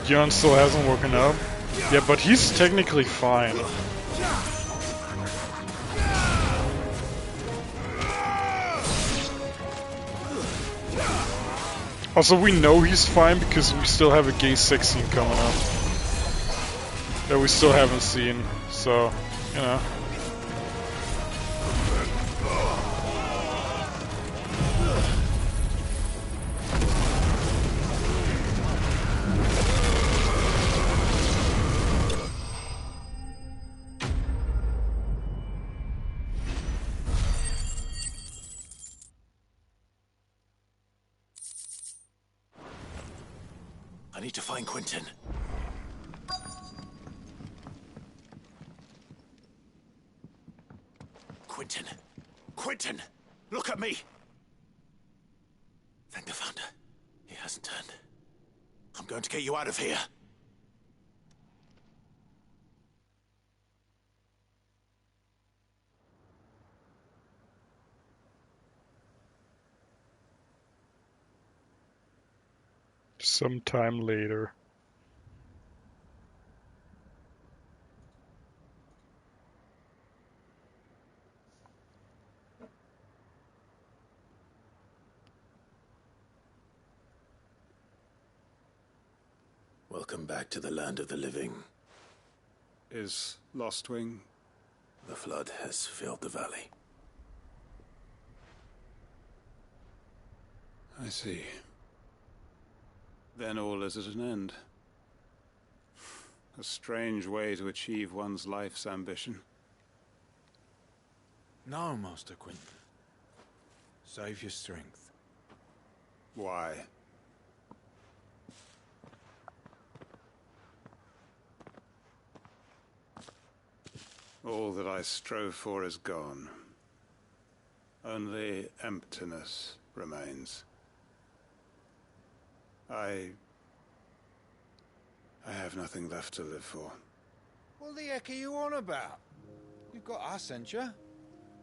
Dion still hasn't woken up. Yeah, but he's technically fine. Also, we know he's fine because we still have a gay sex scene coming up that we still haven't seen, so, you know. I need to find Quentin. Quentin! Quentin! Look at me! Thank the Founder. He hasn't turned. I'm going to get you out of here. Sometime later. Welcome back to the land of the living. Is Lostwing? The flood has filled the valley. I see. Then all is at an end. A strange way to achieve one's life's ambition. No, Master Quinton. Save your strength. Why? All that I strove for is gone. Only emptiness remains. I have nothing left to live for. What the heck are you on about? You've got us, ain't you?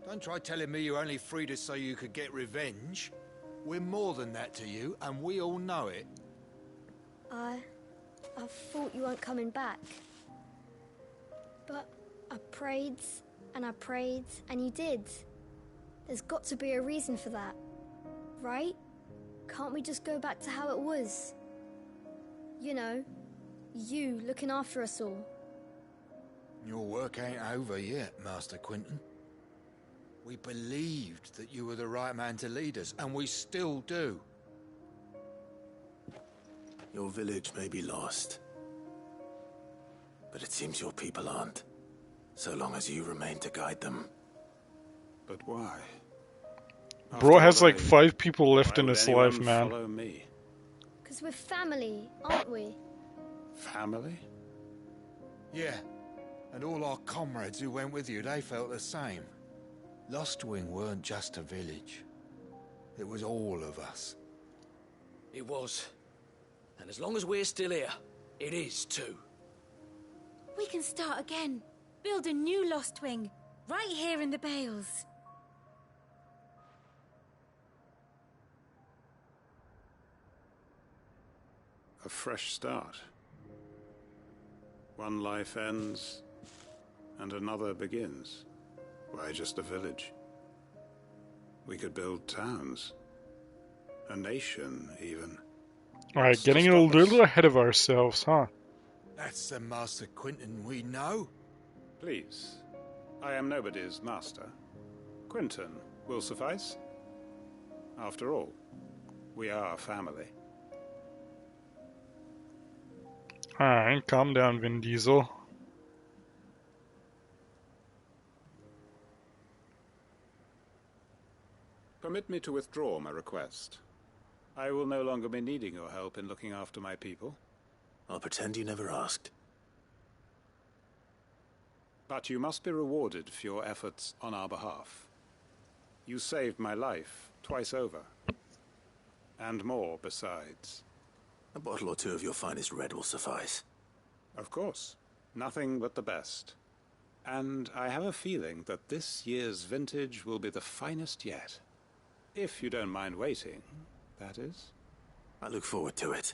Don't try telling me you only freed us so you could get revenge. We're more than that to you, and we all know it. I thought you weren't coming back. But I prayed, and you did. There's got to be a reason for that, right? Can't we just go back to how it was? You know, you looking after us all. Your work ain't over yet, Master Quinton. We believed that you were the right man to lead us, and we still do. Your village may be lost, but it seems your people aren't, so long as you remain to guide them. But why? Bro has like 5 people left in his life, man. Follow me. Because we're family, aren't we? Family? Yeah, and all our comrades who went with you, they felt the same. Lostwing weren't just a village. It was all of us. It was. And as long as we're still here, it is too. We can start again. Build a new Lostwing. Right here in the Bales. A fresh start. One life ends, and another begins. Why, just a village. We could build towns. A nation, even. Alright, getting a little ahead of ourselves, huh? That's the Master Quinton we know. Please. I am nobody's master. Quinton will suffice. After all, we are family. Alright, calm down, Vin Diesel. Permit me to withdraw my request. I will no longer be needing your help in looking after my people. I'll pretend you never asked. But you must be rewarded for your efforts on our behalf. You saved my life twice over. And more besides. A bottle or two of your finest red will suffice. Of course. Nothing but the best. And I have a feeling that this year's vintage will be the finest yet. If you don't mind waiting, that is. I look forward to it.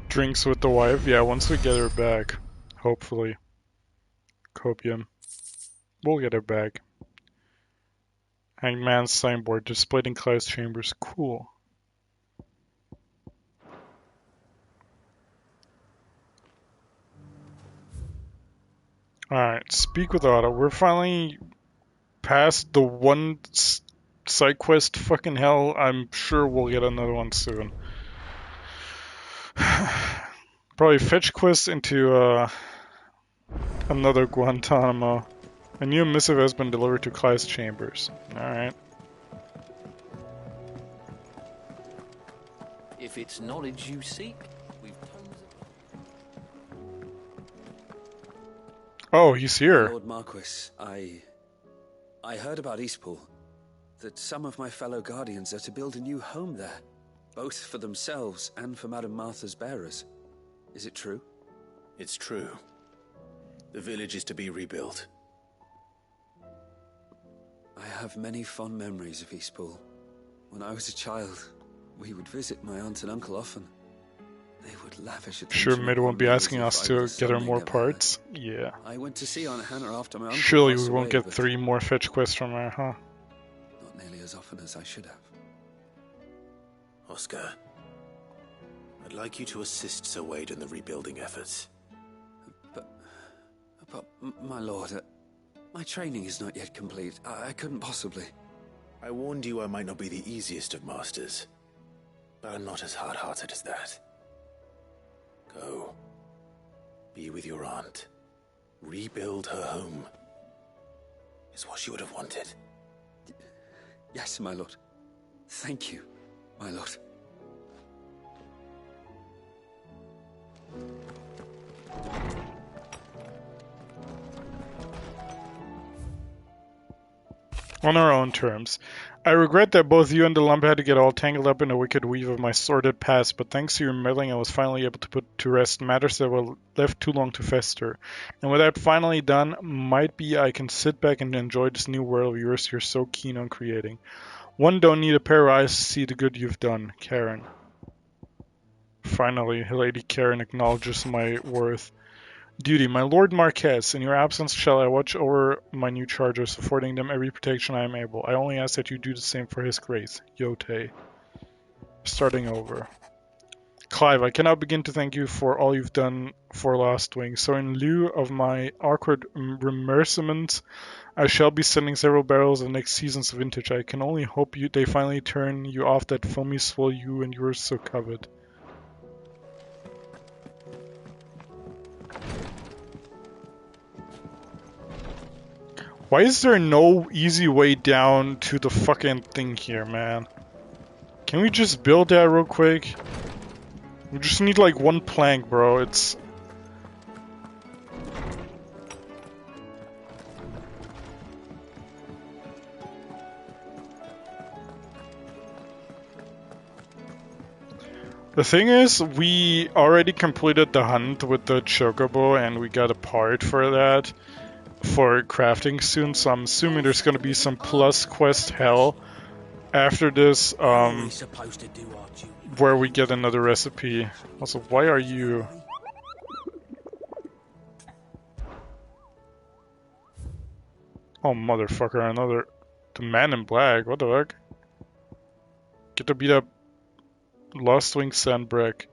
Drinks with the wife? Yeah, once we get her back. Hopefully. Copium. We'll get her back. Hangman's signboard displayed in Clyde's chambers. Cool. Alright, speak with Otto. We're finally past the one side quest. Fucking hell, I'm sure we'll get another one soon. Probably fetch quest into another Guantanamo. A new missive has been delivered to Clyde's chambers. Alright. If it's knowledge you seek, we've Oh, he's here. Lord Marquis, I heard about Eastpool. That some of my fellow guardians are to build a new home there, both for themselves and for Madame Martha's bearers. Is it true? It's true. The village is to be rebuilt. I have many fond memories of Eastpool. When I was a child, we would visit my aunt and uncle often. They would lavish attention. Sure, Mid won't be asking us to get her more parts. Yeah. I went to see Aunt Hannah after my uncle Surely passed we won't away, get but 3 more fetch quests from her, huh? not nearly as often as I should have. Oscar, I I'd like you to assist Sir Wade in the rebuilding efforts. But my lord, my training is not yet complete. I couldn't possibly. I warned you I might not be the easiest of masters, but I'm not as hard-hearted as that. Go. Be with your aunt. Rebuild her home. Is what she would have wanted. Yes, my lord. Thank you, my lord. On our own terms. I regret that both you and the lump had to get all tangled up in the wicked weave of my sordid past, but thanks to your meddling I was finally able to put to rest matters that were left too long to fester. And with that finally done, might be I can sit back and enjoy this new world of yours you're so keen on creating. One don't need a pair of eyes to see the good you've done, Karen. Finally, Lady Karen acknowledges my worth. Duty, my Lord Marquess, in your absence shall I watch over my new charges, affording them every protection I am able. I only ask that you do the same for his grace. Yote. Starting over. Clive, I cannot begin to thank you for all you've done for Last Wing, so in lieu of my awkward remerciements, I shall be sending several barrels of next season's vintage. I can only hope they finally turn you off that foamy swill you and yours so covet. Why is there no easy way down to the fucking thing here, man? Can we just build that real quick? We just need like one plank, bro. It's... The thing is, we already completed the hunt with the chocobo and we got a part for that. For crafting soon, so I'm assuming there's gonna be some plus quest hell after this, where we get another recipe. Also, why are you... Oh, motherfucker, another... The man in black, what the fuck? Get to beat up Lost Wing Sandbreak.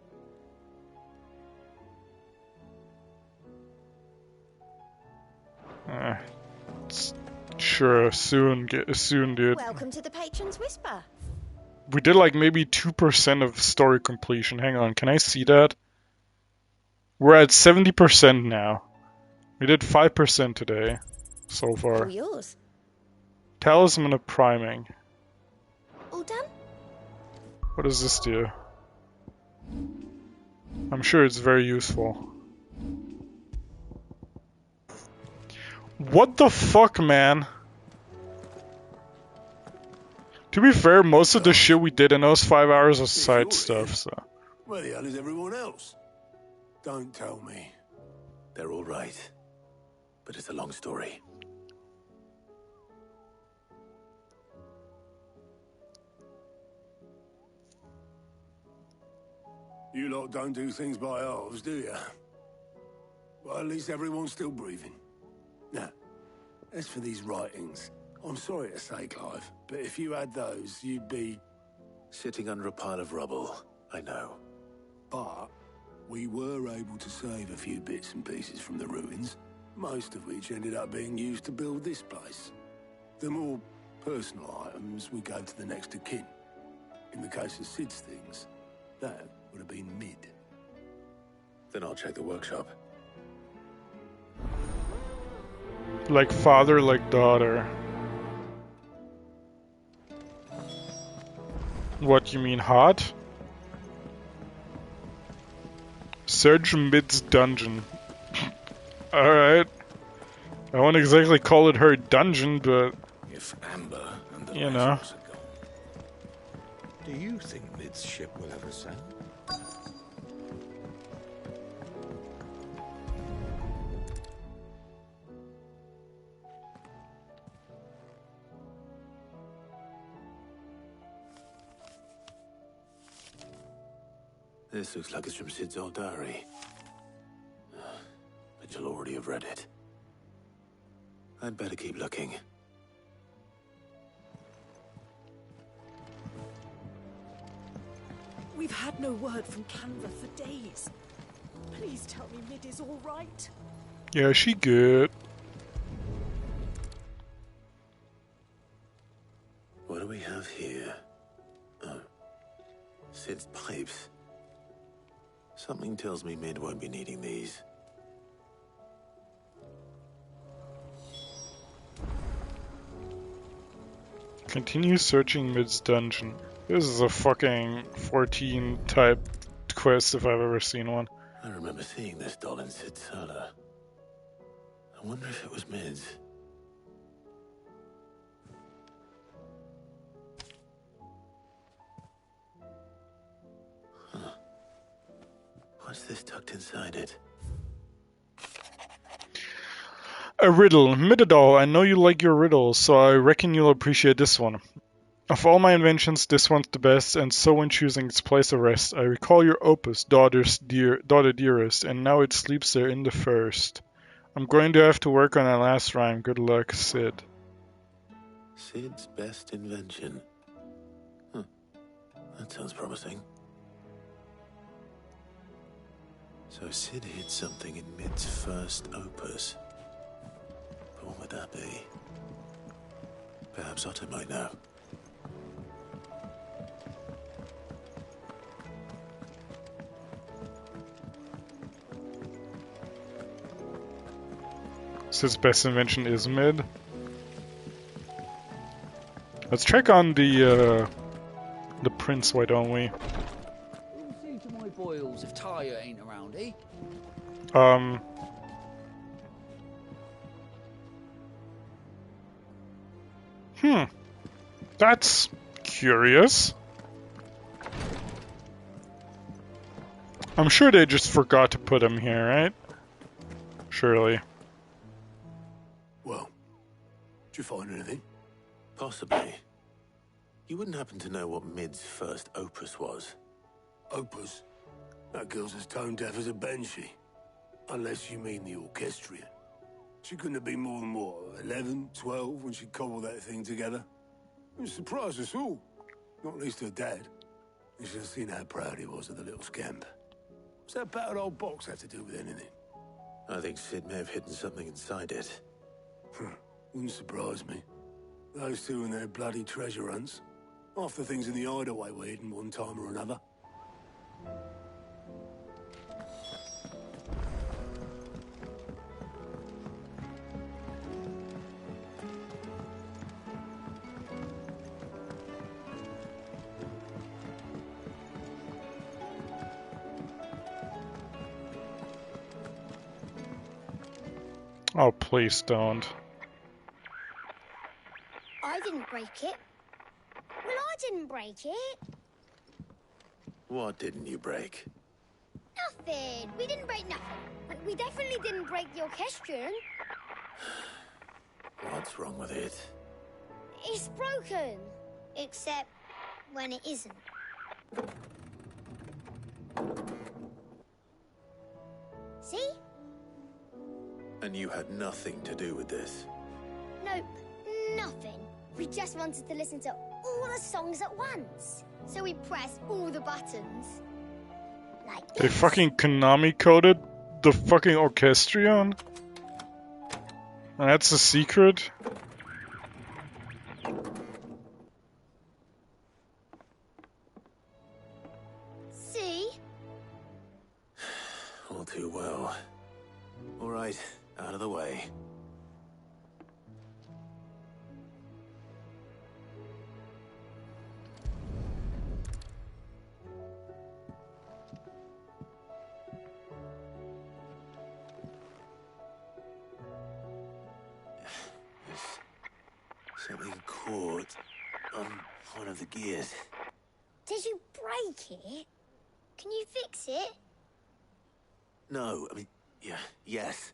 Sure, soon, dude. Welcome to the Patron's Whisper. We did like maybe 2% of story completion. Hang on, can I see that? We're at 70% now. We did 5% today, so far. All yours. Talisman of Priming. All done? What does this do? I'm sure it's very useful. What the fuck, man? To be fair, most of the shit we did in those 5 hours was side stuff, so... Where the hell is everyone else? Don't tell me. They're all right. But it's a long story. You lot don't do things by halves, do you? Well, at least everyone's still breathing. Now, as for these writings, I'm sorry to say, Clive, but if you had those, you'd be... Sitting under a pile of rubble, I know. But we were able to save a few bits and pieces from the ruins, most of which ended up being used to build this place. The more personal items would go to the next of kin. In the case of Sid's things, that would have been mid. Then I'll check the workshop. Like father, like daughter. What, you mean hot? Search Mid's dungeon. Alright. I won't exactly call it her dungeon, but... If Amber and the you know. Do you think Mid's ship will ever sail? This looks like it's from Sid's old diary. But you'll already have read it. I'd better keep looking. We've had no word from Canva for days. Please tell me Mid is all right. Yeah, she good. What do we have here? Oh. Sid's pipes. Something tells me Mid won't be needing these. Continue searching Mid's dungeon. This is a fucking 14 type quest if I've ever seen one. I remember seeing this doll in Sid's cellar. I wonder if it was Mid's. Huh. What's this tucked inside it? A riddle. Midadol, I know you like your riddles, so I reckon you'll appreciate this one. Of all my inventions, this one's the best, and so when choosing its place of rest, I recall your opus, daughter dearest, and now it sleeps there in the first. I'm going to have to work on that last rhyme. Good luck, Sid. Sid's best invention. Huh. That sounds promising. So Sid hid something in Mid's first opus. But what would that be? Perhaps Otto might know. Sid's best invention is Mid. Let's check on the prince, why don't we? Who'll see to my boils if Tyre ain't around, eh? That's curious. I'm sure they just forgot to put him here, right? Surely. Well, did you find anything? Possibly. You wouldn't happen to know what Mid's first opus was? Opus? That girl's as tone deaf as a banshee. Unless you mean the orchestrion. She couldn't have been more than, what, 11, 12 when she cobbled that thing together? It surprised us all. Not least her dad. You should have seen how proud he was of the little scamp. What's that battered old box have to do with anything? I think Sid may have hidden something inside it. Wouldn't surprise me. Those two and their bloody treasure hunts. Half the things in the hideaway were hidden one time or another. Oh, please don't. I didn't break it. Well, I didn't break it. What didn't you break? Nothing. We didn't break nothing. We definitely didn't break the orchestrion. What's wrong with it? It's broken. Except when it isn't. See? And you had nothing to do with this? Nope, nothing. We just wanted to listen to all the songs at once. So we pressed all the buttons. Like this. They fucking Konami coded the fucking orchestrion? And that's a secret? See? All too well. All right, out of the way. There's something caught on one of the gears. Did you break it? Can you fix it? No, I mean, yeah, yes.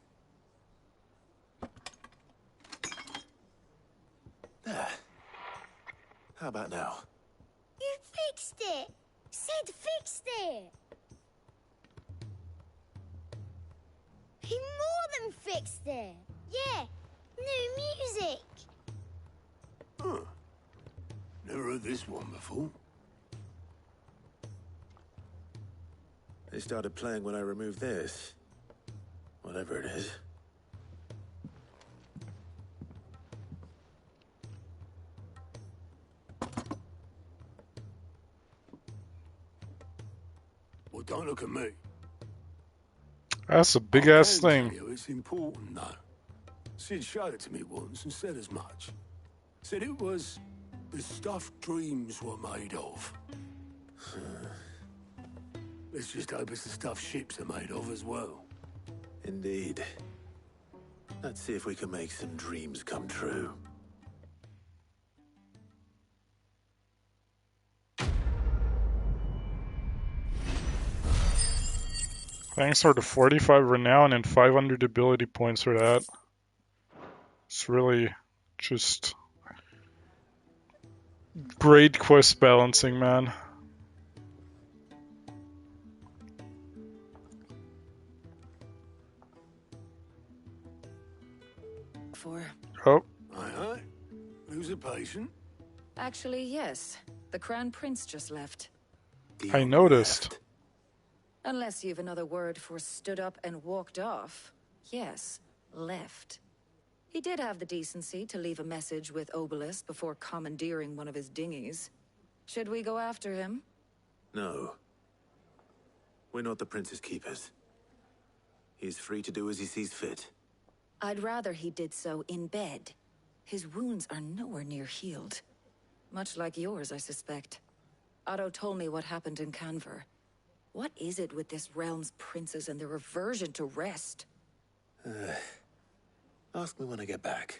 There. How about now? You fixed it! Sid fixed it! He more than fixed it! Yeah, new music! Huh. Never heard this one before. They started playing when I removed this. Whatever it is. Well, don't look at me. That's a big ass I can thing. tell you it's important, though. Sid showed it to me once and said as much. Said it was the stuff dreams were made of. Let's just hope it's the stuff ships are made of as well. Indeed. Let's see if we can make some dreams come true. Thanks for the 45 renown and 500 ability points for that. It's really just great quest balancing, man. Oh. Aye. Who's a patient? Actually, yes. The Crown Prince just left. I noticed. Unless you've another word for stood up and walked off. Yes, left. He did have the decency to leave a message with Obelisk before commandeering one of his dinghies. Should we go after him? No. We're not the Prince's keepers. He's free to do as he sees fit. I'd rather he did so in bed. His wounds are nowhere near healed. Much like yours, I suspect. Otto told me what happened in Canver. What is it with this realm's princes and their aversion to rest? Ask me when I get back.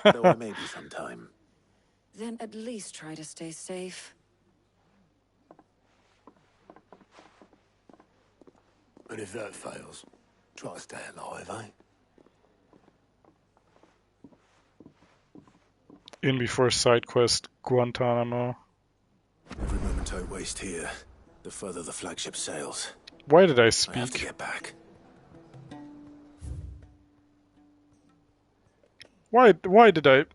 Though I may be sometime. Then at least try to stay safe. And if that fails, try to stay alive, eh? In before side quest Guantanamo. Every moment I waste here, the further the flagship sails. Why did I I have to speak? get back. Why did I?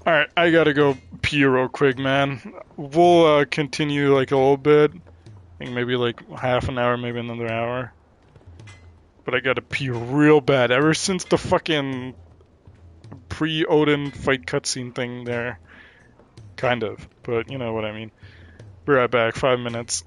Alright, I gotta go pee real quick, man. We'll continue like a little bit. I think maybe like half an hour, maybe another hour. But I gotta pee real bad. Ever since the fucking pre-Odin fight cutscene thing there. Kind of, but you know what I mean. Be right back, 5 minutes.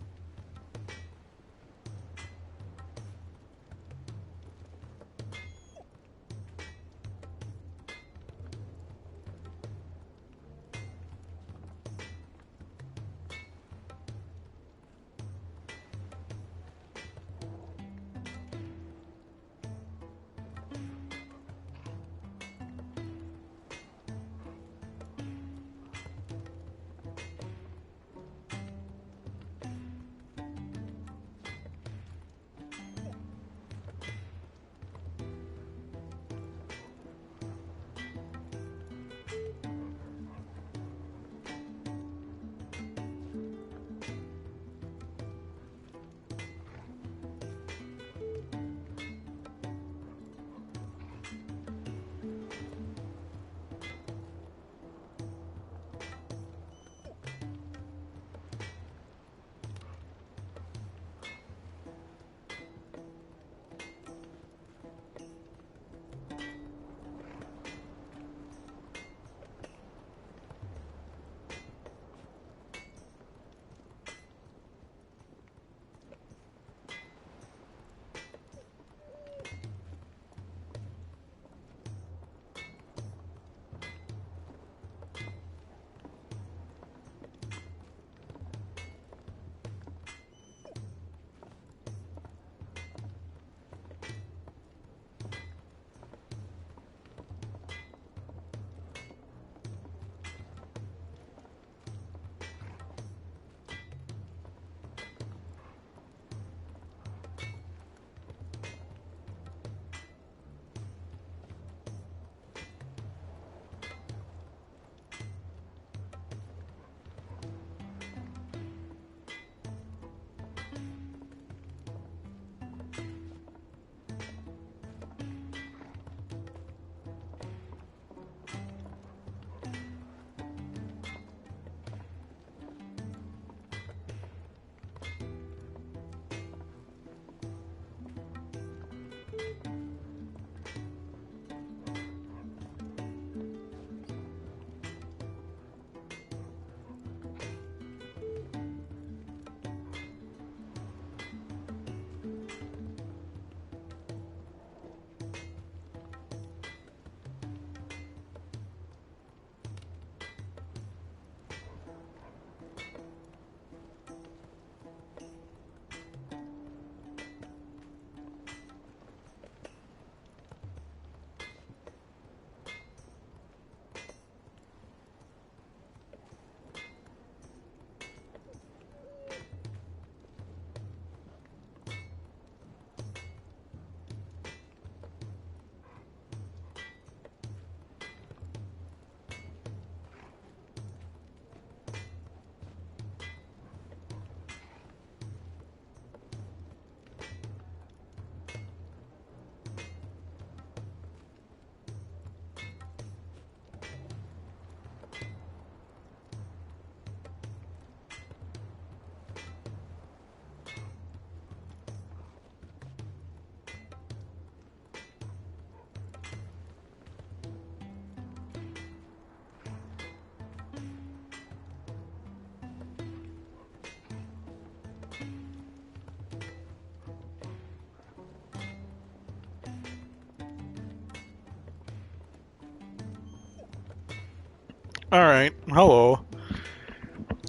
Alright, hello.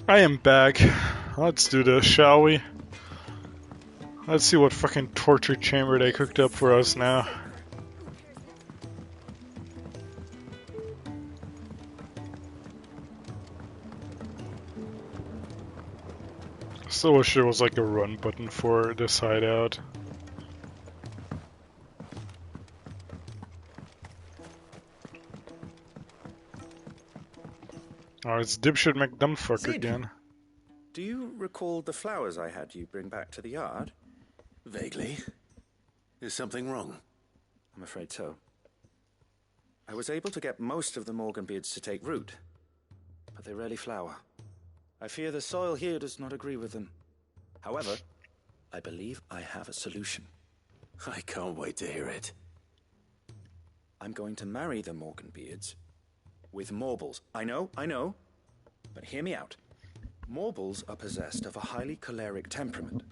I am back. Let's do this, shall we? Let's see what fucking torture chamber they cooked up for us now. Still wish there was like a run button for this hideout. Oh, it's dipshit McDumbfuck Sid, again. do you recall the flowers I had you bring back to the yard? Vaguely. Is something wrong? I'm afraid so. I was able to get most of the Morganbeards to take root, but they rarely flower. I fear the soil here does not agree with them. However, I believe I have a solution. I can't wait to hear it. I'm going to marry the Morganbeards with Morbles. I know, but hear me out. Morbles are possessed of a highly choleric temperament.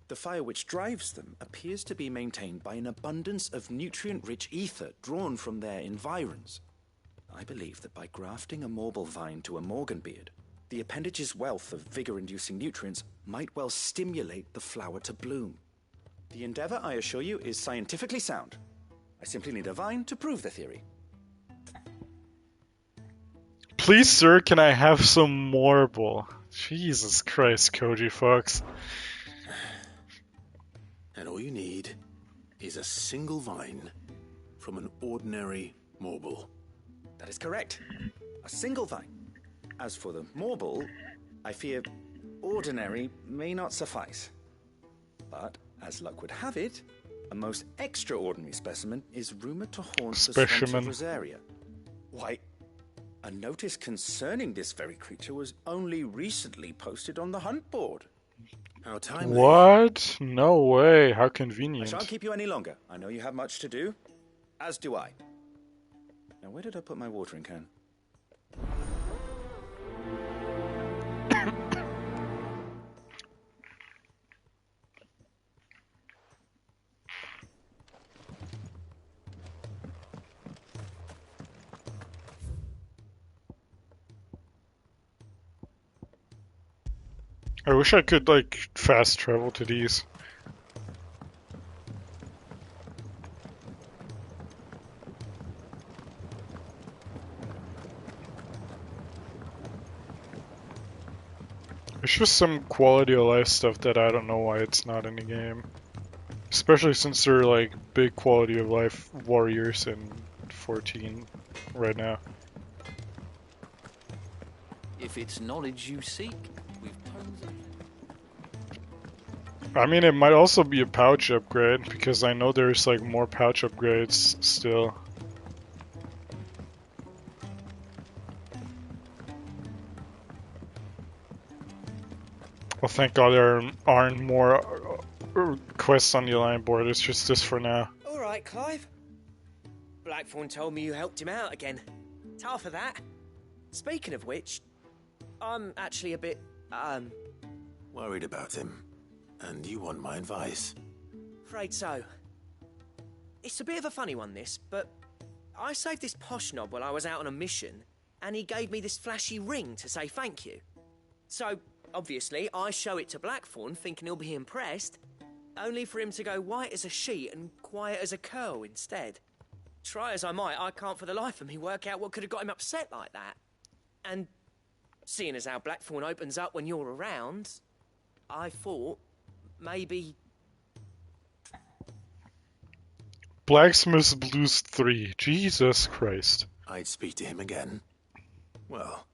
The fire which drives them appears to be maintained by an abundance of nutrient-rich ether drawn from their environs. I believe that by grafting a Morble vine to a Morganbeard, the appendage's wealth of vigor-inducing nutrients might well stimulate the flower to bloom. The endeavor, I assure you, is scientifically sound. I simply need a vine to prove the theory. Please, sir, can I have some marble? Jesus Christ, Koji Fox. And all you need is a single vine from an ordinary Morble. That is correct. A single vine. As for the Morble, I fear ordinary may not suffice. But, as luck would have it, a most extraordinary specimen is rumored to haunt the swamps of Rosaria. Why, a notice concerning this very creature was only recently posted on the hunt board. How timely. What? No way. How I convenient. shan't keep you any longer. I know you have much to do. As do I. Now, where did I put my watering can? I wish I could, like, fast travel to these. There's just some quality of life stuff that I don't know why it's not in the game. Especially since they're, like, big quality of life warriors in 14 right now. If it's knowledge you seek, we've tons of... I mean, it might also be a pouch upgrade, because I know there's, like, more pouch upgrades still. Well, thank God there aren't more quests on the Alliance board, it's just this for now. Alright, Clive. Blackthorn told me you helped him out again. Tough of that. Speaking of which, I'm actually a bit, Worried about him. And you want my advice? afraid so. It's a bit of a funny one, this, but I saved this posh knob while I was out on a mission, and he gave me this flashy ring to say thank you. So, obviously, I show it to Blackthorn, thinking he'll be impressed, only for him to go white as a sheet and quiet as a curl instead. Try as I might, I can't for the life of me work out what could have got him upset like that. And seeing as how Blackthorn opens up when you're around, I thought maybe... Blacksmith's Blues 3. Jesus Christ. I'd speak to him again. Well,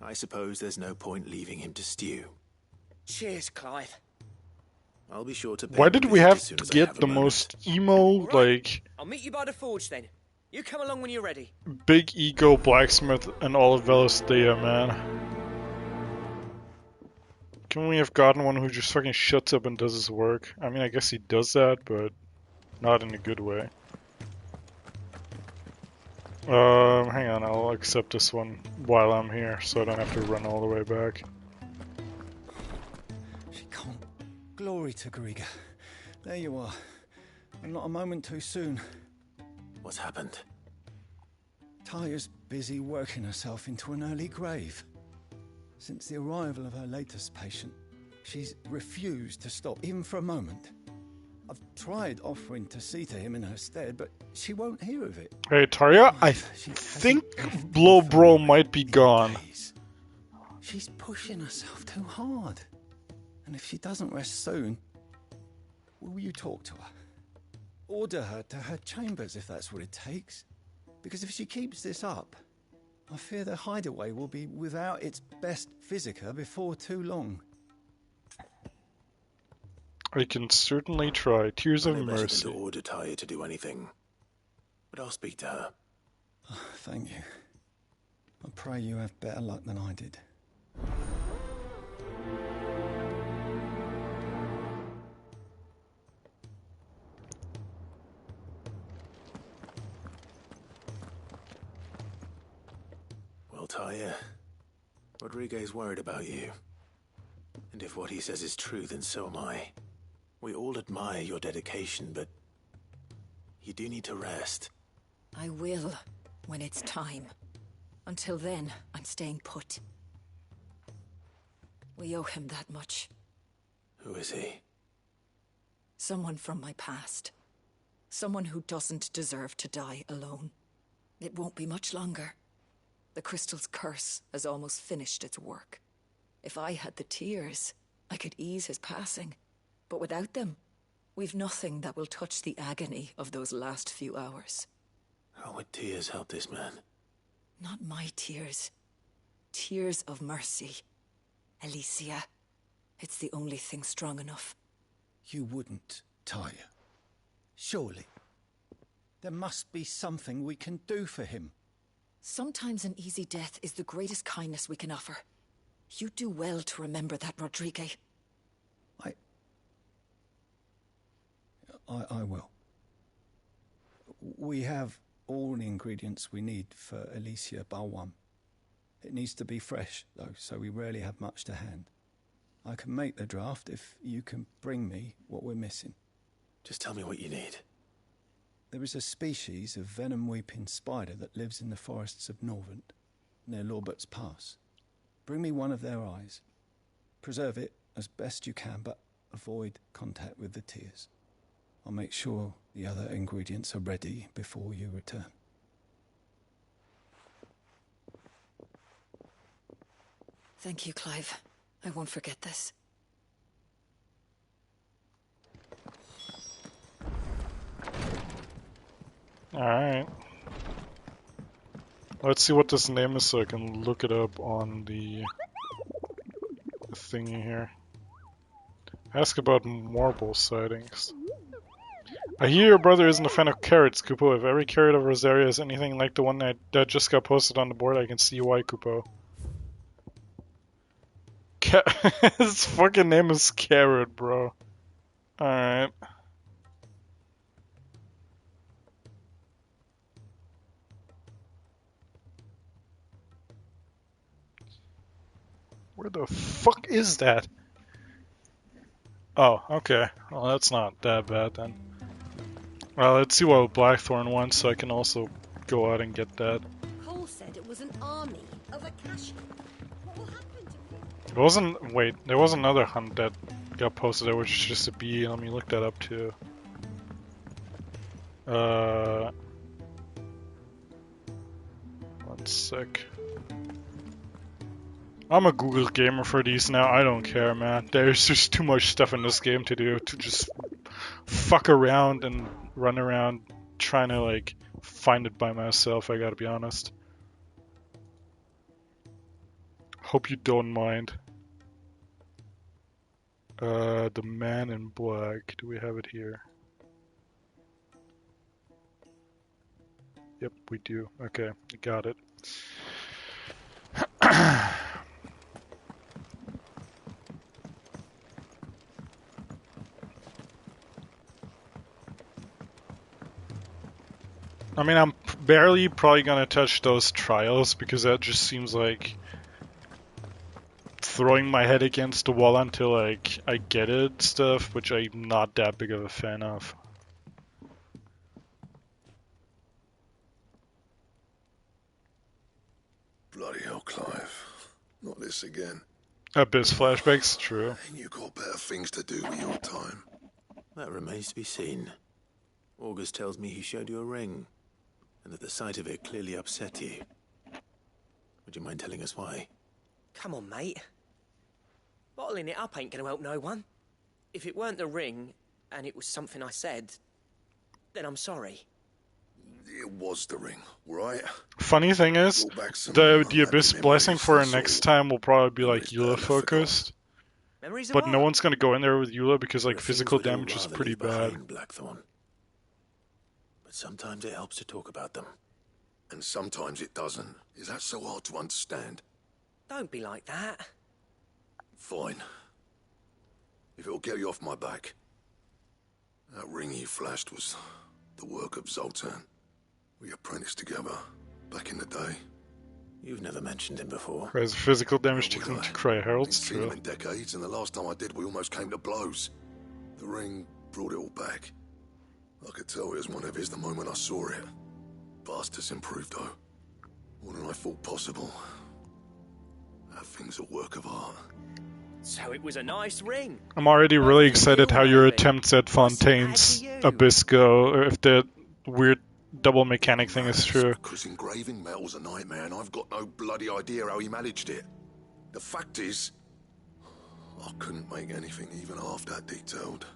I suppose there's no point leaving him to stew. Cheers, Clive. I'll be sure to pay Why him did a we visit have as soon to as I get have a the moment. most emo, like, I'll meet you by the forge then. You come along when you're ready. big ego blacksmith in all of Valisthea, man? Can we have gotten one who just fucking shuts up and does his work? I mean, I guess he does that, but not in a good way. Hang on, I'll accept this one while I'm here, so I don't have to run all the way back. She can't. Glory to Griga. There you are. And not a moment too soon. What's happened? Taya's busy working herself into an early grave. Since the arrival of her latest patient, she's refused to stop, even for a moment. I've tried offering to see to him in her stead, but she won't hear of it. Hey, Tarja, I think Blow Bro might be gone. She's pushing herself too hard. And if she doesn't rest soon, will you talk to her? Order her to her chambers if that's what it takes. Because if she keeps this up, I fear the hideaway will be without its best physica before too long. I can certainly try. Tears of I don't Mercy. to order Taya to do anything, but I'll speak to her. Oh, thank you. I pray you have better luck than I did. Well, Taya, Rodriguez worried about you. And if what he says is true, then so am I. We all admire your dedication, but you do need to rest. I will, when it's time. Until then, I'm staying put. We owe him that much. Who is he? Someone from my past. Someone who doesn't deserve to die alone. It won't be much longer. The crystal's curse has almost finished its work. If I had the tears, I could ease his passing. But without them, we've nothing that will touch the agony of those last few hours. How would tears help this man? Not my tears. Tears of mercy. Alicia. It's the only thing strong enough. You wouldn't, Taya. Surely. There must be something we can do for him. Sometimes an easy death is the greatest kindness we can offer. You do well to remember that, Rodriguez. I will. We have all the ingredients we need for Alicia Balwam. It needs to be fresh, though, so we rarely have much to hand. I can make the draft if you can bring me what we're missing. Just tell me what you need. There is a species of venom-weeping spider that lives in the forests of Norvent, near Lorbert's Pass. Bring me one of their eyes. Preserve it as best you can, but avoid contact with the tears. I'll make sure the other ingredients are ready before you return. Thank you, Clive. I won't forget this. Alright. Let's see what this name is so I can look it up on the thingy here. Ask about marble sightings. I hear your brother isn't a fan of carrots, Kupo. If every carrot of Rosaria is anything like the one that just got posted on the board, I can see why, Kupo. His fucking name is Carrot, bro. Alright. Where the fuck is that? Oh, okay. Well, that's not that bad then. Well, let's see what Blackthorn wants so I can also go out and get that. Cole said it was an army of Akashi. What will happen to it? It wasn't. Wait, there was another hunt that got posted there, which is just a bee. Let me look that up too. One sec. I'm a Google gamer for these now. I don't care, man. There's just too much stuff in this game to do to just fuck around and run around trying to like find it by myself. I gotta be honest. Hope you don't mind. The Man in Black. Do we have it here? Yep, we do. Okay, got it. I mean, I'm barely probably gonna touch those trials because that just seems like throwing my head against the wall until like I get it stuff, which I'm not that big of a fan of. Bloody hell, Clive. Not this again. Abyss flashbacks, true. You got better things to do with your time. That remains to be seen. August tells me he showed you a ring, and that the sight of it clearly upset you. Would you mind telling us why? Come on, mate. Bottling it up ain't gonna help no one. If it weren't the ring, and it was something I said, then I'm sorry. It was the ring, right? Funny thing is, the Abyss blessing for our next time will probably be like Eula focused. But no one's gonna go in there with Eula because like physical damage is pretty bad. Blackthorn. But sometimes it helps to talk about them. And sometimes it doesn't. Is that so hard to understand? Don't be like that. Fine. If it'll get you off my back. That ring you flashed was the work of Zoltan. We apprenticed together back in the day. You've never mentioned him before. Whereas physical damage to Cry Herald's Seen him true. in decades, and the last time I did, we almost came to blows. The ring brought it all back. I could tell it was one of his the moment I saw it. Bastard's improved, though. More than I thought possible. That thing's a work of art. So it was a nice ring. I'm already really excited how your attempts at Fontaine's Abyss go, or if the weird double mechanic thing is true. Because engraving metal's a nightmare, and I've got no bloody idea how he managed it. The fact is, I couldn't make anything even half that detailed.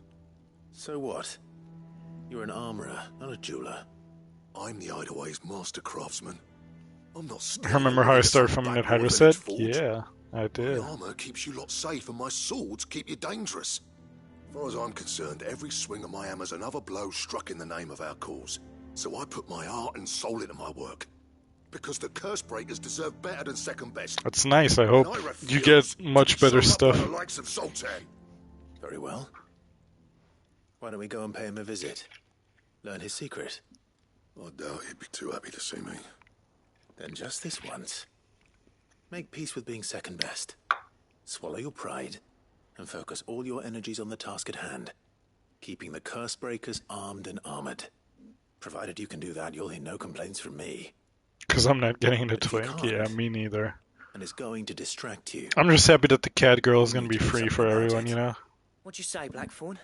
So what? You're an armorer, not a jeweler. I'm the Idaway's master craftsman. I'm not. Remember how I started filming at Hydra set? Yeah, I did. My armor keeps you lot safe, and my swords keep you dangerous. As far as I'm concerned, every swing of my hammer's another blow struck in the name of our cause. So I put my heart and soul into my work. Because the curse breakers deserve better than second best. That's nice. I hope you get much better stuff. The likes of Zoltan. Very well. Why don't we go and pay him a visit? Learn his secret. I doubt he'd be too happy to see me. Then just this once. Make peace with being second best. Swallow your pride, and focus all your energies on the task at hand. Keeping the curse breakers armed and armored. Provided you can do that, you'll hear no complaints from me. Because I'm not getting the twink. Yeah, me neither. And is going to distract you. I'm just happy that the cat girl is going to be free for everyone, you know? What'd you say, Blackthorn?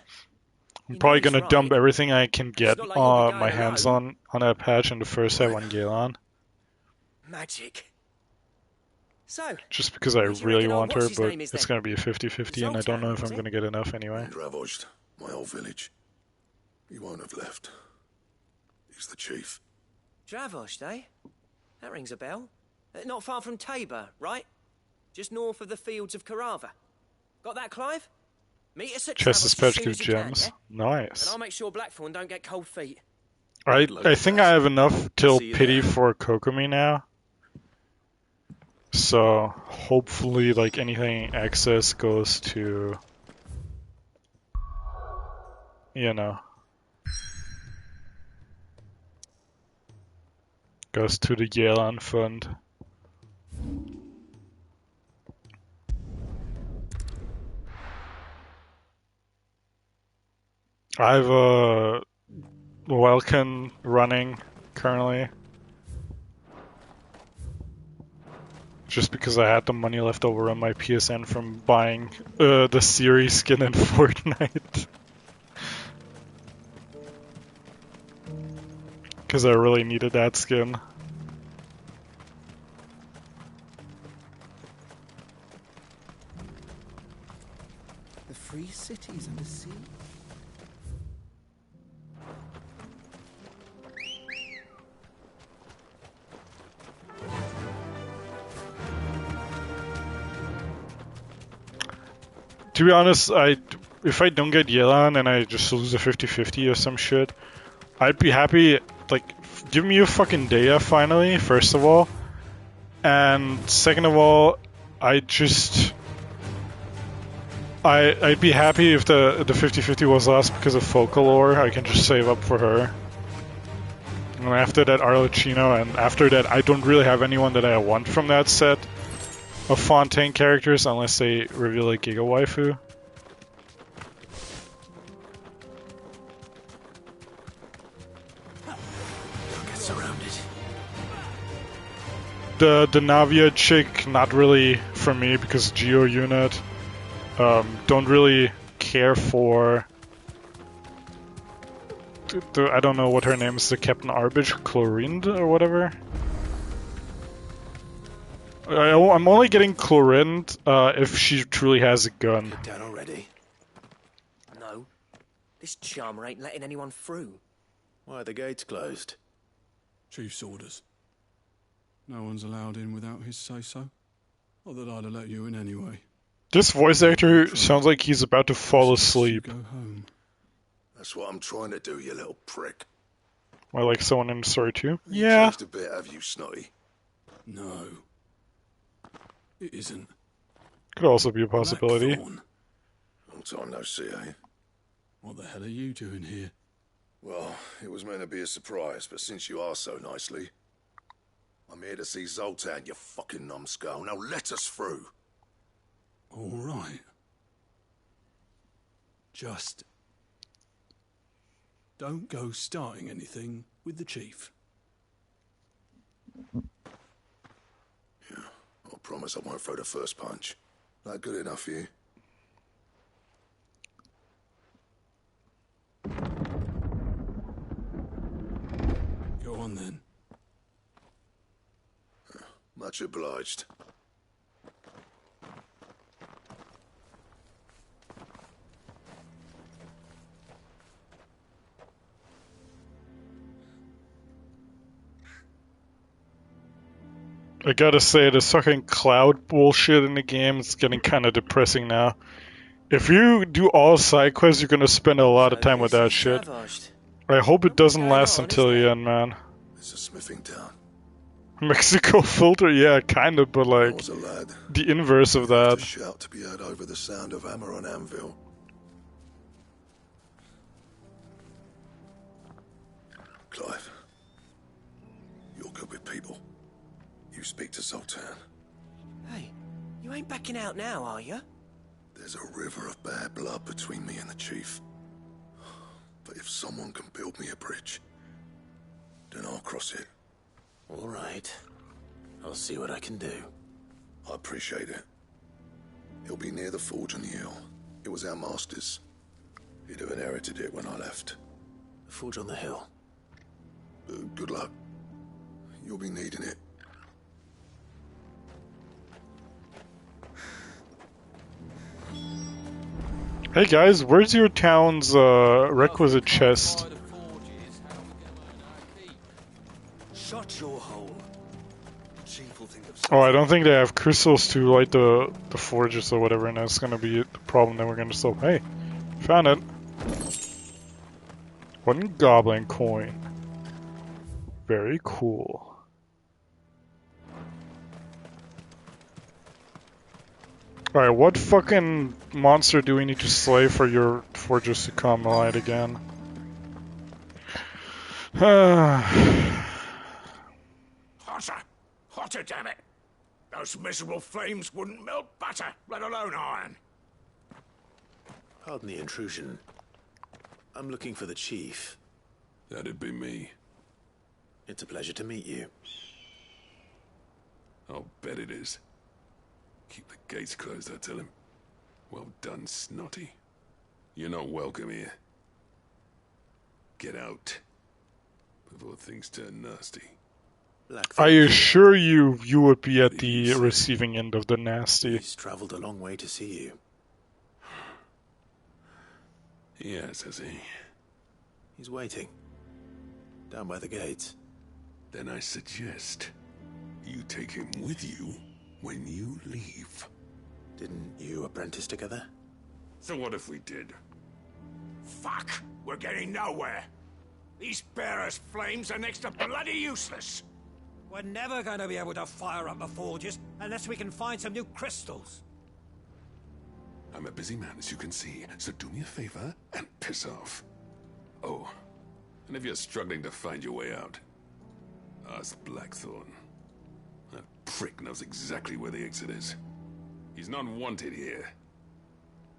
I'm probably going to dump everything I can get my hands on that patch and the first set on Galen. Magic. So, just because I really want her, but it's going to be a 50-50 and I don't know if I'm going to get enough anyway. Dravozd, my old village. He won't have left. He's the chief. Dravozd, eh? That rings a bell. Not far from Tabor, right? Just north of the fields of Carava. Got that, Clive? Meet us at Chest Dravozd dispatch as soon gives as you can, gems. yeah? Nice. And I'll make sure Blackthorn don't get cold feet. I think I have enough till pity for Kokomi now. So hopefully like anything excess goes to, you know, goes to the Yelan fund. I have a Welkin running currently. Just because I had the money left over on my PSN from buying the Siri skin in Fortnite. Because I really needed that skin. The free cities and the sea. To be honest, if I don't get Yelan and I just lose a 50-50 or some shit, I'd be happy, like, give me a fucking Daya finally, first of all. And second of all, I'd be happy if the 50-50 was lost because of folklore. I can just save up for her. And after that, Arlecchino, and after that, I don't really have anyone that I want from that set of Fontaine characters unless they reveal a Giga Waifu. Don't get surrounded. The Navia chick, not really for me because Geo unit. Don't really care for. I don't know what her name is. The Captain Arbage, Chlorinde or whatever. I'm only getting Chlorinde if she truly has a gun. Down already? No. This charmer ain't letting anyone through. Why are the gates closed? Chief's orders. No one's allowed in without his say-so. Not that I'd have let you in anyway. This voice actor sounds like he's about to fall asleep. Go home. That's what I'm trying to do, you little prick. Am I like someone in the story too? You Yeah. changed a bit, have you, Snotty? No. It isn't. Could also be a possibility. Blackthorn. Long time no see, eh? What the hell are you doing here? Well, it was meant to be a surprise, but since you asked so nicely, I'm here to see Zoltan, you fucking numbskull. Now let us through. All right. Just don't go starting anything with the chief. I promise I won't throw the first punch. That good enough for you? Go on then. Much obliged. I gotta say, the fucking cloud bullshit in the game is getting kind of depressing now. If you do all side quests, you're gonna spend a lot of time with that shit. I hope it doesn't last until the end, man. It's a smithing town. Mexico filter, yeah, kind of, but like was a lad. the inverse of To that. shout to be heard over the sound of hammer on anvil. Clive, you're good with people. You speak to Zoltan. Hey, you ain't backing out now, are you? There's a river of bad blood between me and the chief. But if someone can build me a bridge, then I'll cross it. All right. I'll see what I can do. I appreciate it. It'll be near the forge on the hill. It was our master's. He'd have inherited it when I left. The forge on the hill. Good luck. You'll be needing it. Hey guys, where's your town's requisite chest? Shut your hole. Chief will think of Oh, I don't think they have crystals to light the forges or whatever, and that's gonna be the problem that we're gonna solve. Hey, found it. One goblin coin. Very cool. Alright, what fucking monster do we need to slay for your forges to come alight again? Hotter! Hotter, damn it! Those miserable flames wouldn't melt butter, let alone iron. Pardon the intrusion. I'm looking for the chief. That'd be me. It's a pleasure to meet you. I'll bet it is. Keep the gates closed, I tell him. Well done, Snotty. You're not welcome here. Get out. Before things turn nasty. I assure you, you would be at the receiving end of the nasty. He's traveled a long way to see you. Yes, has he? He's waiting. Down by the gates. Then I suggest you take him with you when you leave. Didn't you apprentice together? So what if we did? Fuck! We're getting nowhere. These bearers' flames are next to bloody useless. We're never going to be able to fire up the forges unless we can find some new crystals. I'm a busy man, as you can see, so do me a favor and piss off. Oh, and if you're struggling to find your way out, ask Blackthorn. That prick knows exactly where the exit is. He's not wanted here,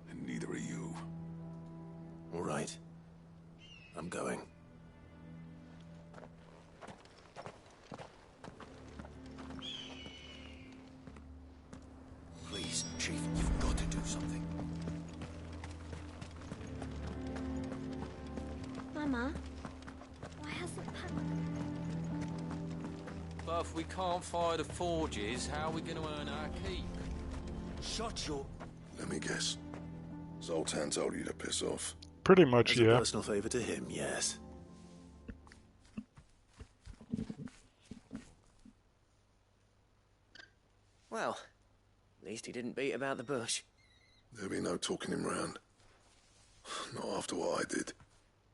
and neither are you. All right. I'm going. Mama, why hasn't But if we can't fire the forges, how are we going to earn our keep? Shut your... Let me guess. Zoltan told you to piss off. Pretty much, As yeah. a personal favor to him, yes. Well, at least he didn't beat about the bush. There'll be no talking him round. Not after what I did.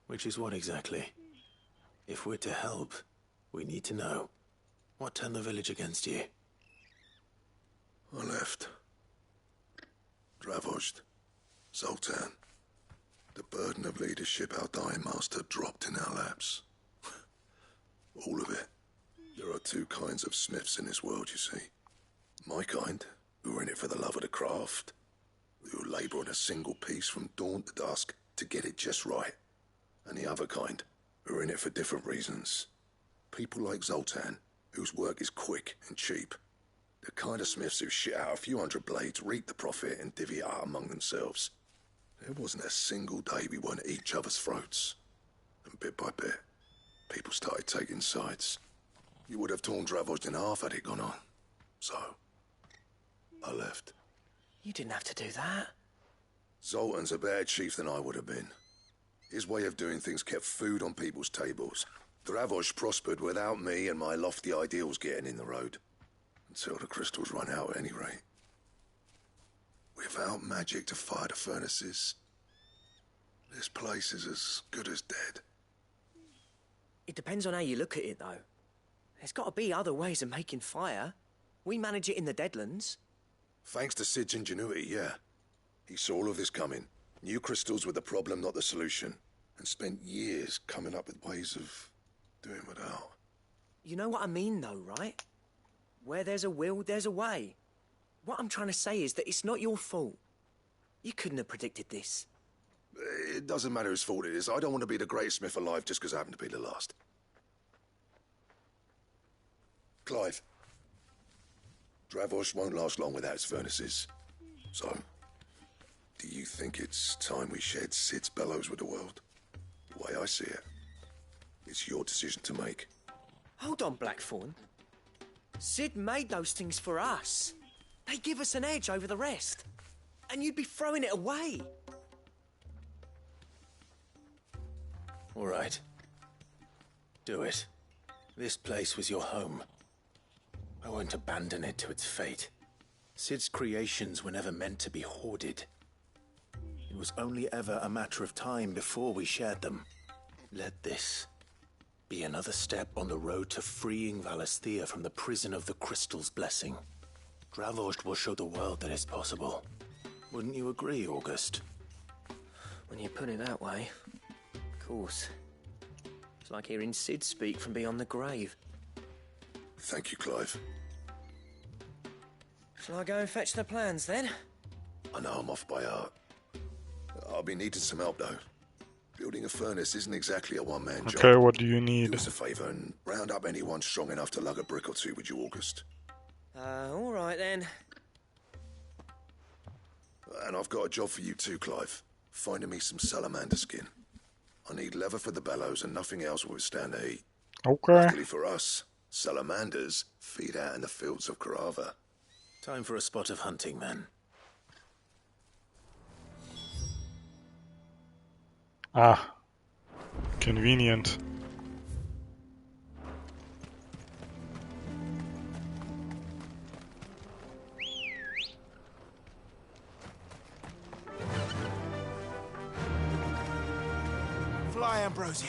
Which is what exactly? If we're to help, we need to know. What turned the village against you? I left. Dravost. Zoltan. The burden of leadership our dying master dropped in our laps. All of it. There are two kinds of smiths in this world, you see. My kind, who are in it for the love of the craft, who labour on a single piece from dawn to dusk to get it just right. And the other kind, who are in it for different reasons. People like Zoltan, whose work is quick and cheap. The kind of smiths who shit out a few hundred blades, reap the profit, and divvy it out among themselves. There wasn't a single day we weren't at each other's throats. And bit by bit, people started taking sides. You would have torn Dravost in half had it gone on. So, I left. You didn't have to do that. Zoltan's a better chief than I would have been. His way of doing things kept food on people's tables. Dravost prospered without me and my lofty ideals getting in the road. Until the crystals run out at any rate. Without magic to fire the furnaces, this place is as good as dead. It depends on how you look at it, though. There's got to be other ways of making fire. We manage it in the Deadlands. Thanks to Sid's ingenuity, yeah. He saw all of this coming. Knew crystals were the problem, not the solution. And spent years coming up with ways of doing without. You know what I mean, though, right? Where there's a will, there's a way. What I'm trying to say is that it's not your fault. You couldn't have predicted this. It doesn't matter whose fault it is. I don't want to be the greatest smith alive just because I happen to be the last. Clive. Dravost won't last long without its furnaces. So, do you think it's time we shared Sid's bellows with the world? The way I see it, it's your decision to make. Hold on, Blackthorn. Sid made those things for us. They give us an edge over the rest. And you'd be throwing it away. All right. Do it. This place was your home. I won't abandon it to its fate. Sid's creations were never meant to be hoarded. It was only ever a matter of time before we shared them. Let this be another step on the road to freeing Valisthea from the prison of the Crystal's blessing. Dravost will show the world that it's possible. Wouldn't you agree, August? When you put it that way, of course. It's like hearing Sid speak from beyond the grave. Thank you, Clive. Shall I go and fetch the plans, then? I know I'm off by heart. I'll be needing some help, though. Building a furnace isn't exactly a one-man job. Okay, what do you need? Do us a favour and round up anyone strong enough to lug a brick or two with you, August. All right, then. And I've got a job for you too, Clive. Finding me some salamander skin. I need leather for the bellows and nothing else will withstand the heat. Okay. Luckily for us, salamanders feed out in the fields of Karava. Time for a spot of hunting, then. Ah. Convenient. Fly, Ambrosia.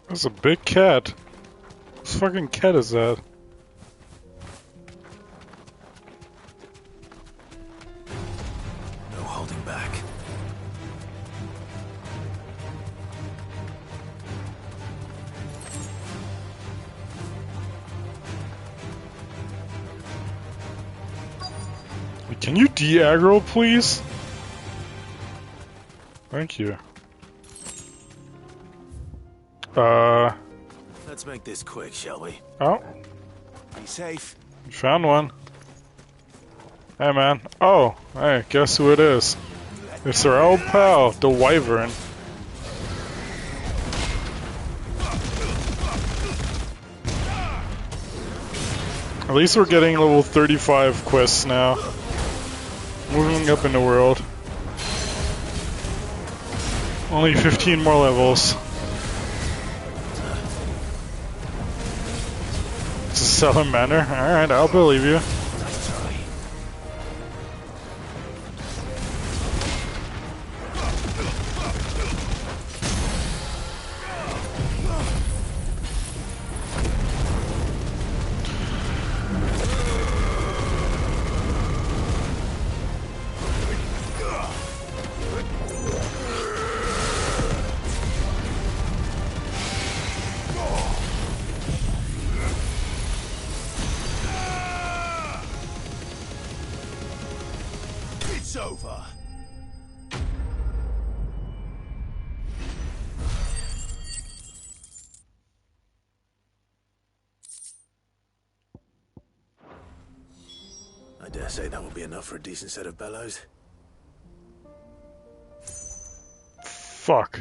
That's a big cat. What fucking cat is that? No holding back. Can you de-aggro, please? Thank you. No Let's make this quick, shall we? Oh. Be safe. Found one. Hey, man. Oh, hey, guess who it is? It's our old pal, the Wyvern. At least we're getting level 35 quests now. Moving up in the world. Only 15 more levels. It's a Southern Manor. Alright, I'll believe you. It's over. I dare say that will be enough for a decent set of bellows. Fuck.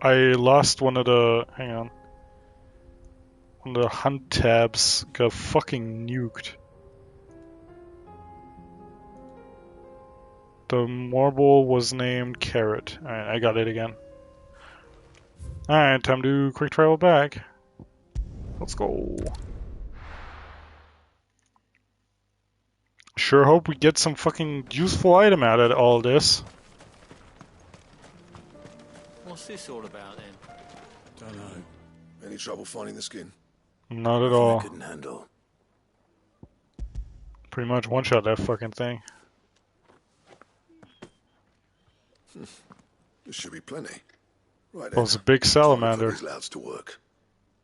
I lost one of the... hang on. One of the hunt tabs got fucking nuked. The marble was named Carrot. Alright, I got it again. Alright, time to quick travel back. Let's go. Sure hope we get some fucking useful item out of all this. What's this all about then? Don't know. Any trouble finding the skin? Not at all. I couldn't handle. Pretty much one-shot that fucking thing. There should be plenty. Right Well, it's a big salamander. Put these louds to work.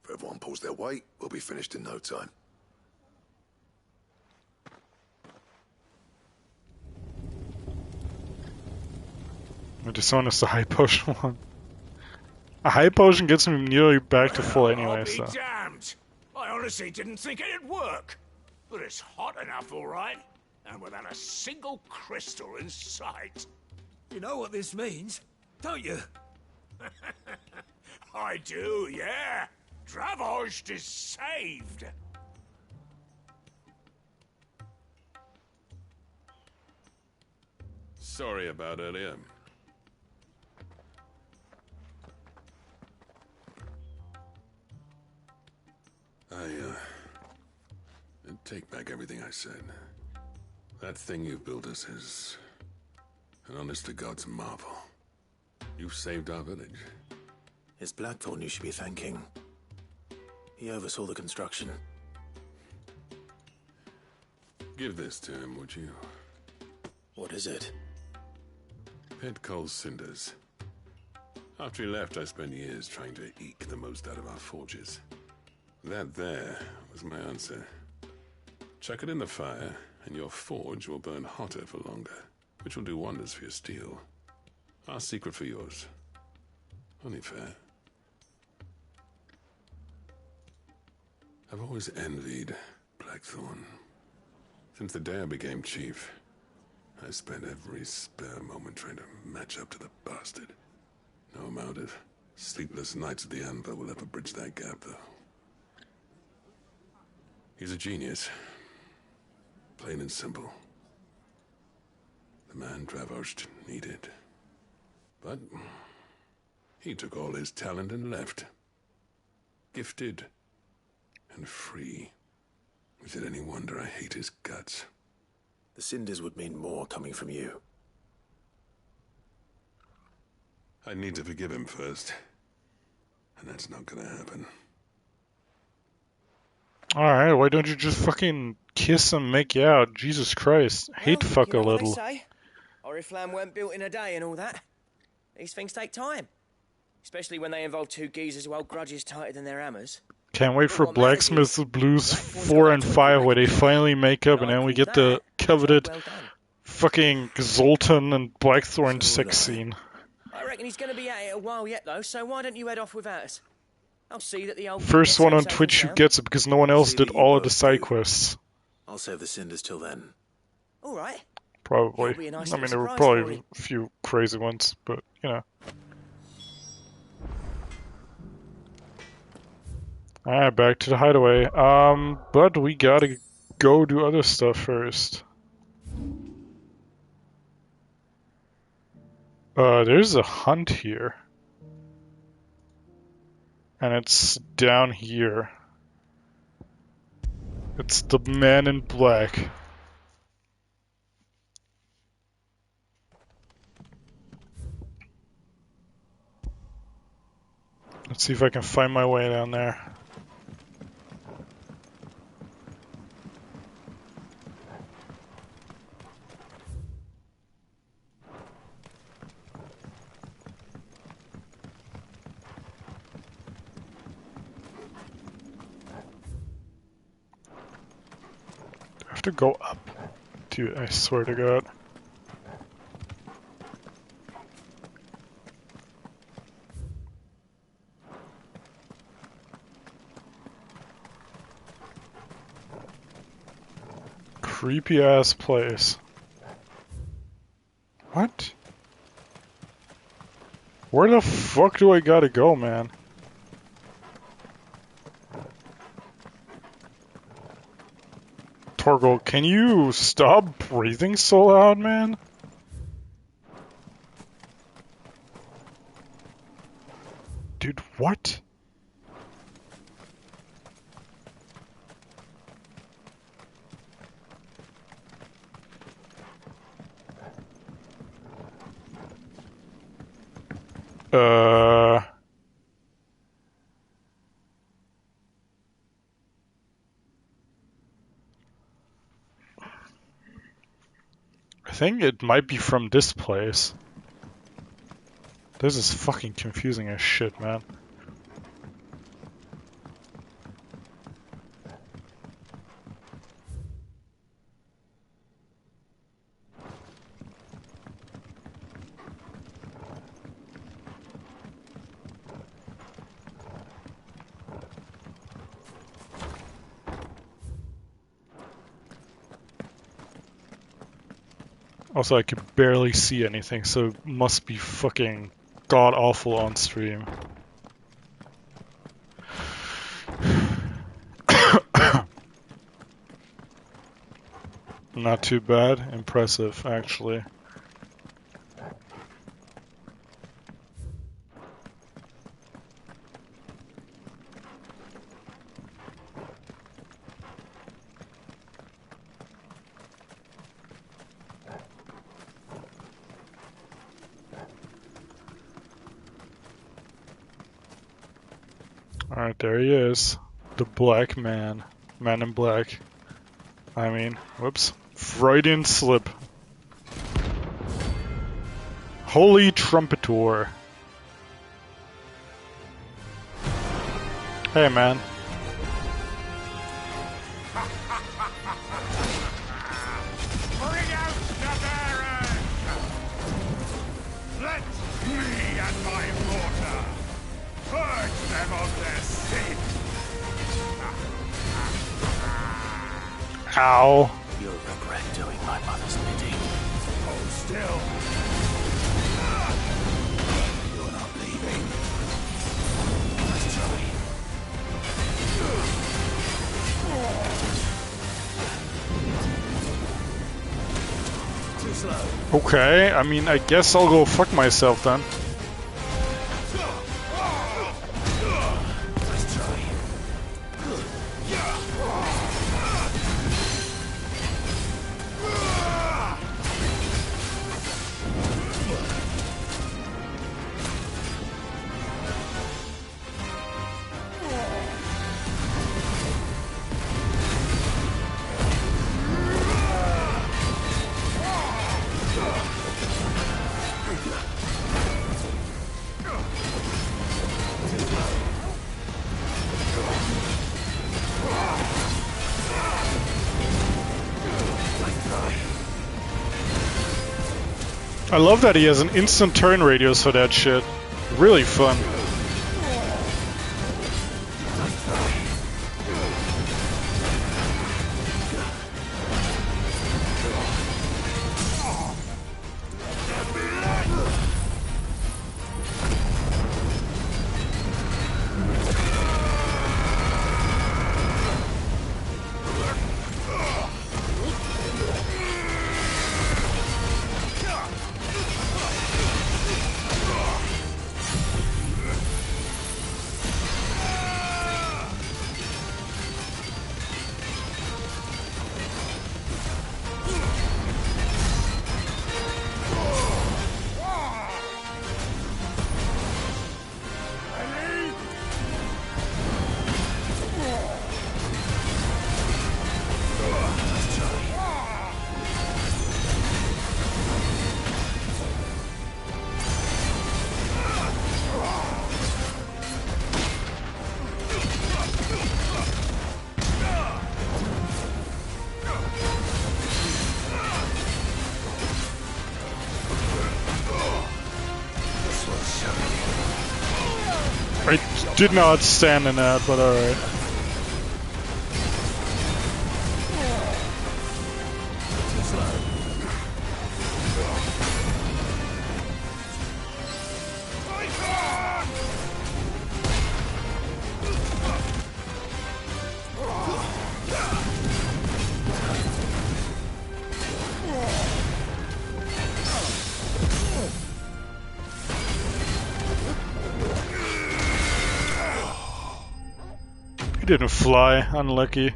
If everyone pulls their weight, we'll be finished in no time. I just want us the high potion one. A high potion gets me nearly back to full anyway, I'll so. be damned. I honestly didn't think it'd work. But it's hot enough, all right. And without a single crystal in sight. You know what this means, don't you? I do, yeah. Dravost is saved. Sorry about earlier. I take back everything I said. That thing you built us is an honest-to-God's marvel. You've saved our village. It's Blackthorn you should be thanking. He oversaw the construction. Give this to him, would you? What is it? Pit coal cinders. After he left, I spent years trying to eke the most out of our forges. That there was my answer. Chuck it in the fire, and your forge will burn hotter for longer, which will do wonders for your steel. Our secret for yours. Only fair. I've always envied Blackthorn. Since the day I became chief, I spent every spare moment trying to match up to the bastard. No amount of sleepless nights at the Anvil will ever bridge that gap, though. He's a genius. Plain and simple. The man Dravost needed. But he took all his talent and left. Gifted and free. Is it any wonder I hate his guts? The cinders would mean more coming from you. I need to forgive him first. And that's not gonna happen. Alright, why don't you just fucking kiss and make you out? Jesus Christ. Hate fuck you a know what they little. say? Oriflamme weren't built in a day and all that. These things take time. Especially when they involve two geezers who hold grudges tighter than their hammers. Can't wait for Blacksmith Blues 4 and 5 where they finally make up and then we get the coveted fucking Zoltan and Blackthorn sex scene. I reckon he's going to be at it a while yet, though, so why don't you head off without us? I'll see that the old First gets one on safe Twitch who and sound. gets it because no one else See did that you all of the both side do. quests. I'll save the cinders till then. All right. Probably. It'll be a nice I mean, little there were surprise for probably you. a few crazy ones, but you know. Alright, back to the hideaway. But we gotta go do other stuff first. There's a hunt here. And it's down here. It's the man in black. Let's see if I can find my way down there. I have to go up. Dude, I swear to God. Creepy ass place. What? Where the fuck do I gotta go, man? Torgal, can you stop breathing so loud, man? Dude, what? I think it might be from this place. This is fucking confusing as shit, man. Also, I could barely see anything, so it must be fucking god-awful on stream. Not too bad. Impressive, actually. Alright, there he is. The black man. Man in black. I mean, whoops. Freudian slip. Holy Trumpetor. Hey, man. Bring out the bearers! Let me and my mortar purge them of their sin! Ow. You'll regret doing my mother's bidding. Hold still! You're not leaving. Let's try. Too slow. Okay, I mean, I guess I'll go fuck myself then. Let's try. I love that he has an instant turn radius for that shit. Really fun. I did not stand in that, but alright. He didn't fly, unlucky.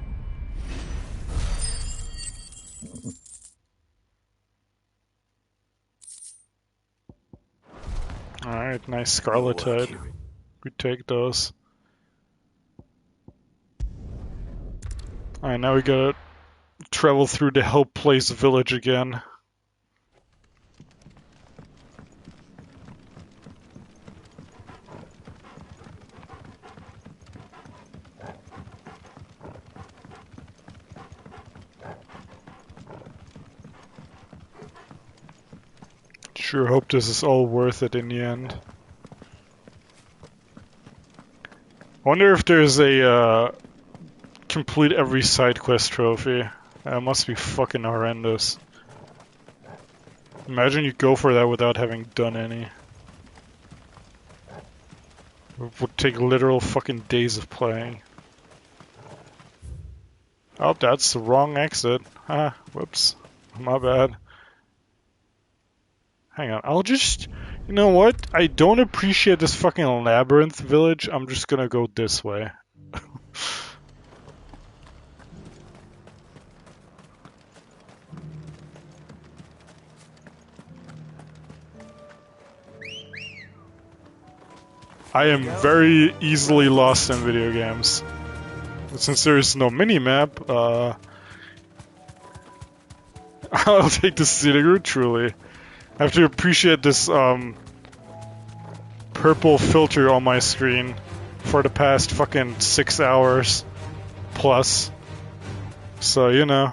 Alright, nice Scarlet Tide. We take those. Alright, now we gotta travel through the Hell Place village again. Sure hope this is all worth it in the end. I wonder if there's a complete every side quest trophy. That must be fucking horrendous. Imagine you go for that without having done any. It would take literal fucking days of playing. Oh, that's the wrong exit. Ah, whoops. My bad. Hang on, I'll just... You know what? I don't appreciate this fucking labyrinth village. I'm just gonna go this way. I am very easily lost in video games. But since there is no mini-map, I'll take the scenic route, truly. I have to appreciate this purple filter on my screen for the past fucking 6 hours plus. So, you know.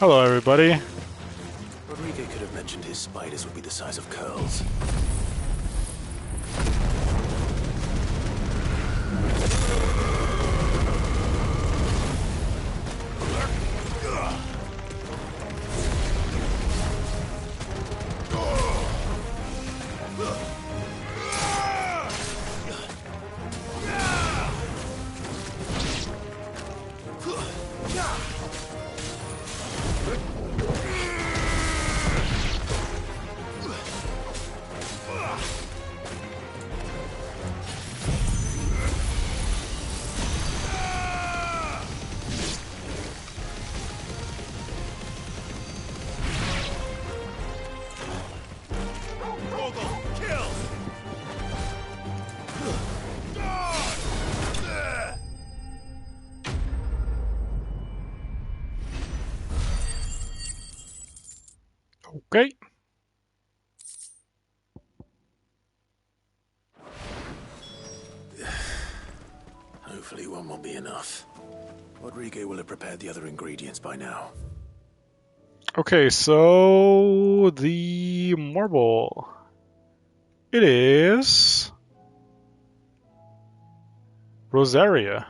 Hello, everybody. Rodrigo could have mentioned his spiders would be the size of curls. Okay. Hopefully one will be enough. Rodrigo will have prepared the other ingredients by now. Okay, so the marble. It is Rosaria.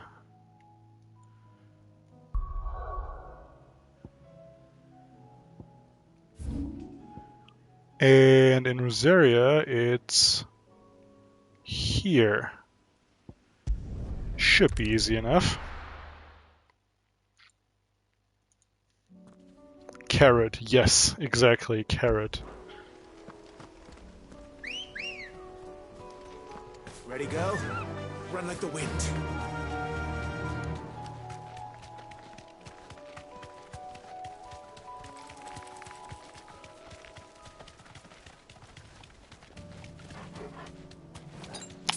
And in Rosaria, it's here. Should be easy enough. Carrot, yes, exactly, carrot. Ready, girl? Run like the wind.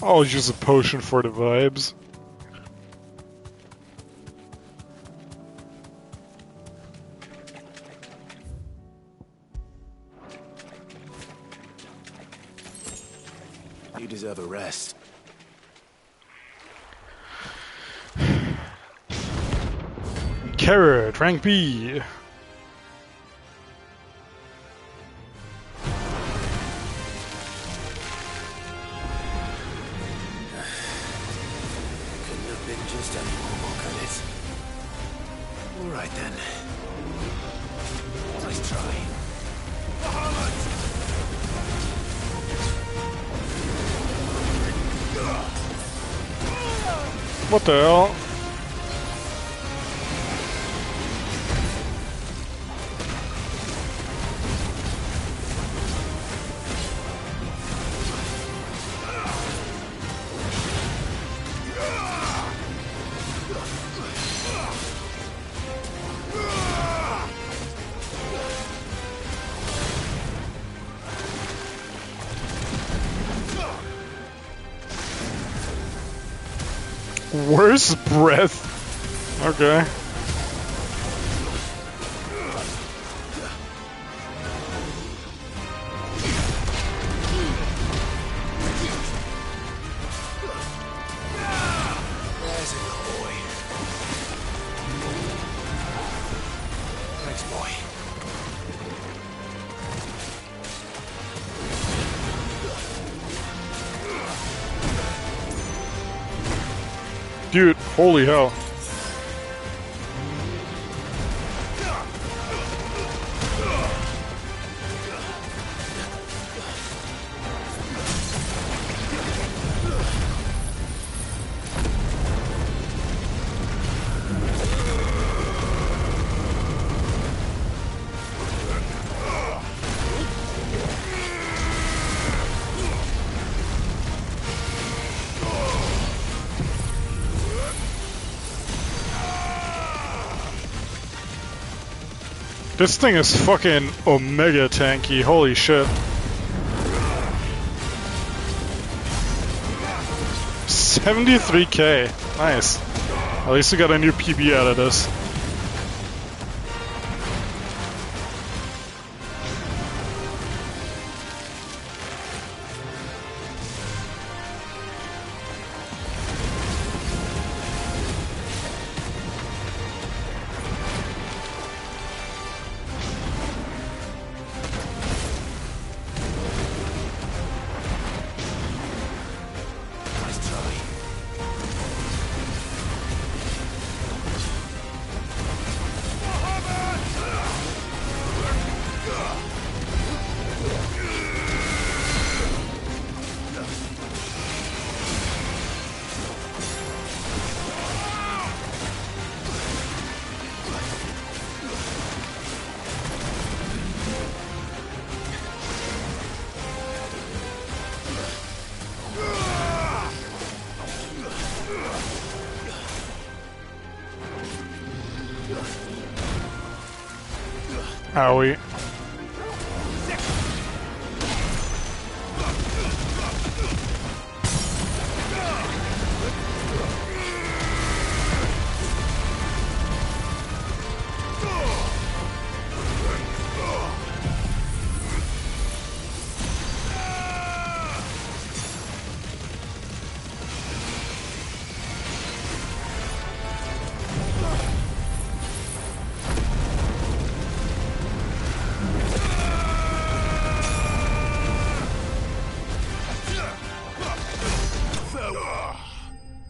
I'll use a potion for the vibes. You deserve a rest. Carrot, rank B. Couldn't have been just any more, could it? All right then. Nice try. What the hell? Worst breath. Okay. There's a boy. Thanks, boy. Dude, holy hell. This thing is fucking omega tanky, holy shit. 73k, nice. At least we got a new PB out of this. Owie.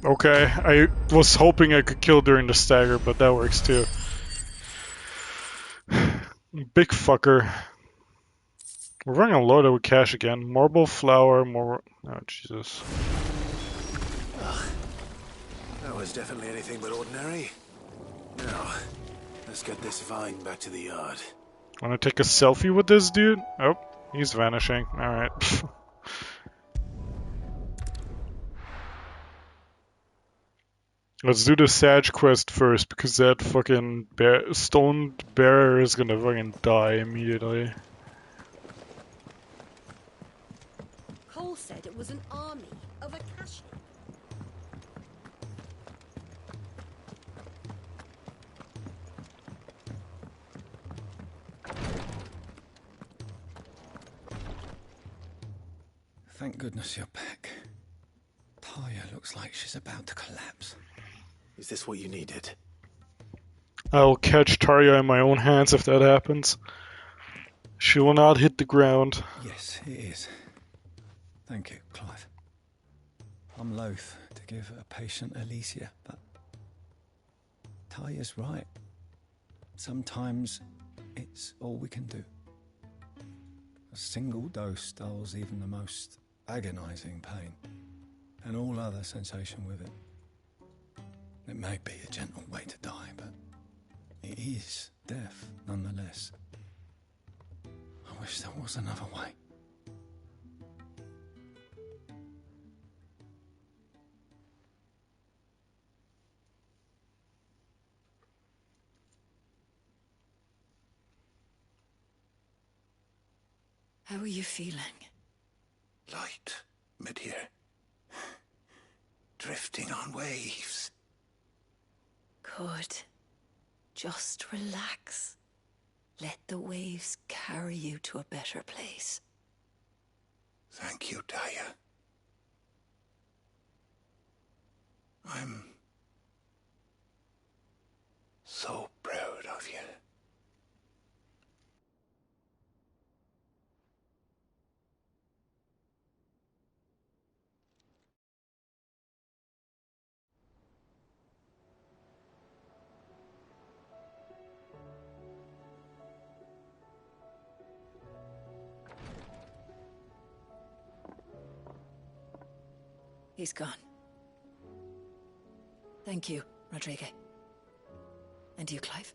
Okay, I was hoping I could kill during the stagger, but that works too. Big fucker. We're running loaded with cash again. Marble, flour, more... Oh, Jesus. That was definitely anything but ordinary. Now, let's get this vine back to the yard. Wanna take a selfie with this dude? Oh, he's vanishing. Alright. Let's do the Sag quest first, because that fucking stone bearer is gonna fucking die immediately. Cole said it was an army of Akashi. Thank goodness you're back. Taya looks like she's about to collapse. Is this what you needed? I'll catch Tarja in my own hands if that happens. She will not hit the ground. Yes, it is. Thank you, Clive. I'm loath to give a patient Alicia, but Taya's right. Sometimes it's all we can do. A single dose dulls even the most agonizing pain, and all other sensation with it. It may be a gentle way to die, but it is death nonetheless. I wish there was another way. How are you feeling? Light, mid-here. Drifting on waves. Good. Just relax. Let the waves carry you to a better place. Thank you, Taya. I'm so proud of you. He's gone. Thank you, Rodrigo. And you, Clive?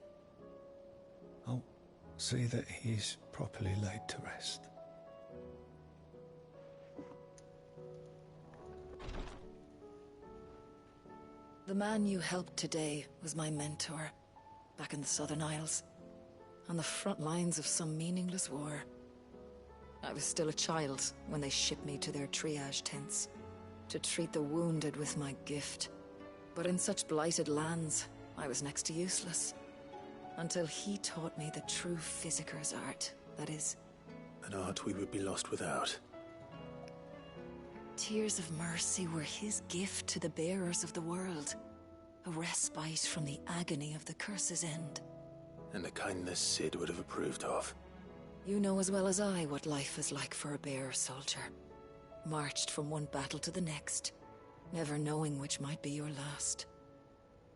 I'll see that he's properly laid to rest. The man you helped today was my mentor, back in the Southern Isles, on the front lines of some meaningless war. I was still a child when they shipped me to their triage tents, to treat the wounded with my gift. But in such blighted lands, I was next to useless. Until he taught me the true physicker's art, that is... An art we would be lost without. Tears of mercy were his gift to the bearers of the world. A respite from the agony of the curse's end. And a kindness Sid would have approved of. You know as well as I what life is like for a bearer soldier. Marched from one battle to the next, never knowing which might be your last.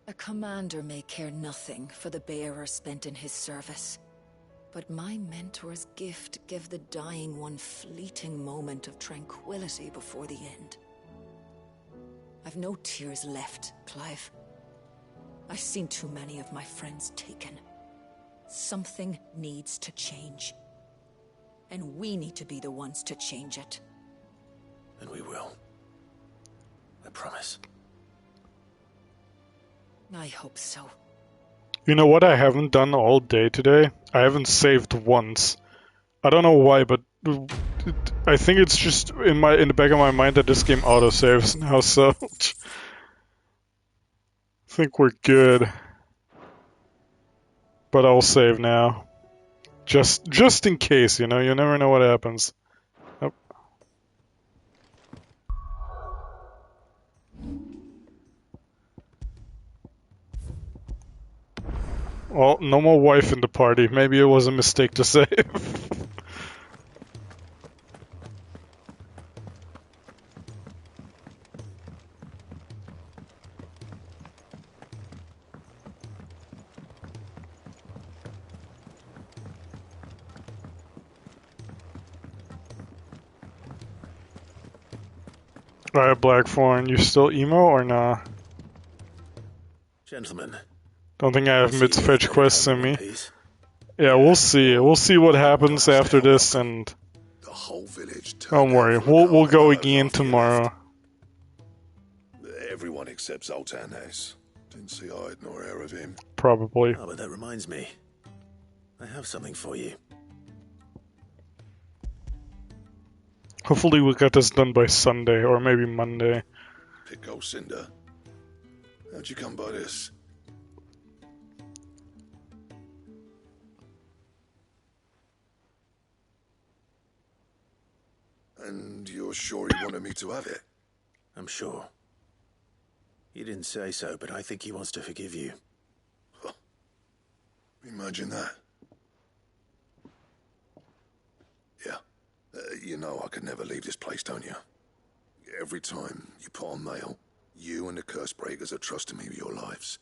A commander may care nothing for the bearer spent in his service. But my mentor's gift gave the dying one fleeting moment of tranquility before the end. I've no tears left, Clive. I've seen too many of my friends taken. Something needs to change. And we need to be the ones to change it. And we will. I promise. I hope so. You know what I haven't done all day today? I haven't saved once. I don't know why, but I think it's just in the back of my mind that this game autosaves now, so I think we're good. But I'll save now. Just in case, you know, you never know what happens. Oh. Well, no more wife in the party. Maybe it was a mistake to save. Alright, Blackthorn, you still emo or nah? Gentlemen. Don't think I have mid-fetch quests in me. Yeah, we'll see. We'll see what happens after this, and the whole village. Don't worry, we'll go again tomorrow. Everyone except Zoltan has. Didn't see hide nor hair of him. Probably. Oh, but that reminds me. I have something for you. Hopefully we'll get this done by Sunday, or maybe Monday. Pico Cinder. How'd you come by this? And you're sure he wanted me to have it? I'm sure. He didn't say so, but I think he wants to forgive you. Huh. Imagine that. Yeah. You know I could never leave this place, don't you? Every time you put on mail, you and the curse breakers are trusting me with your lives.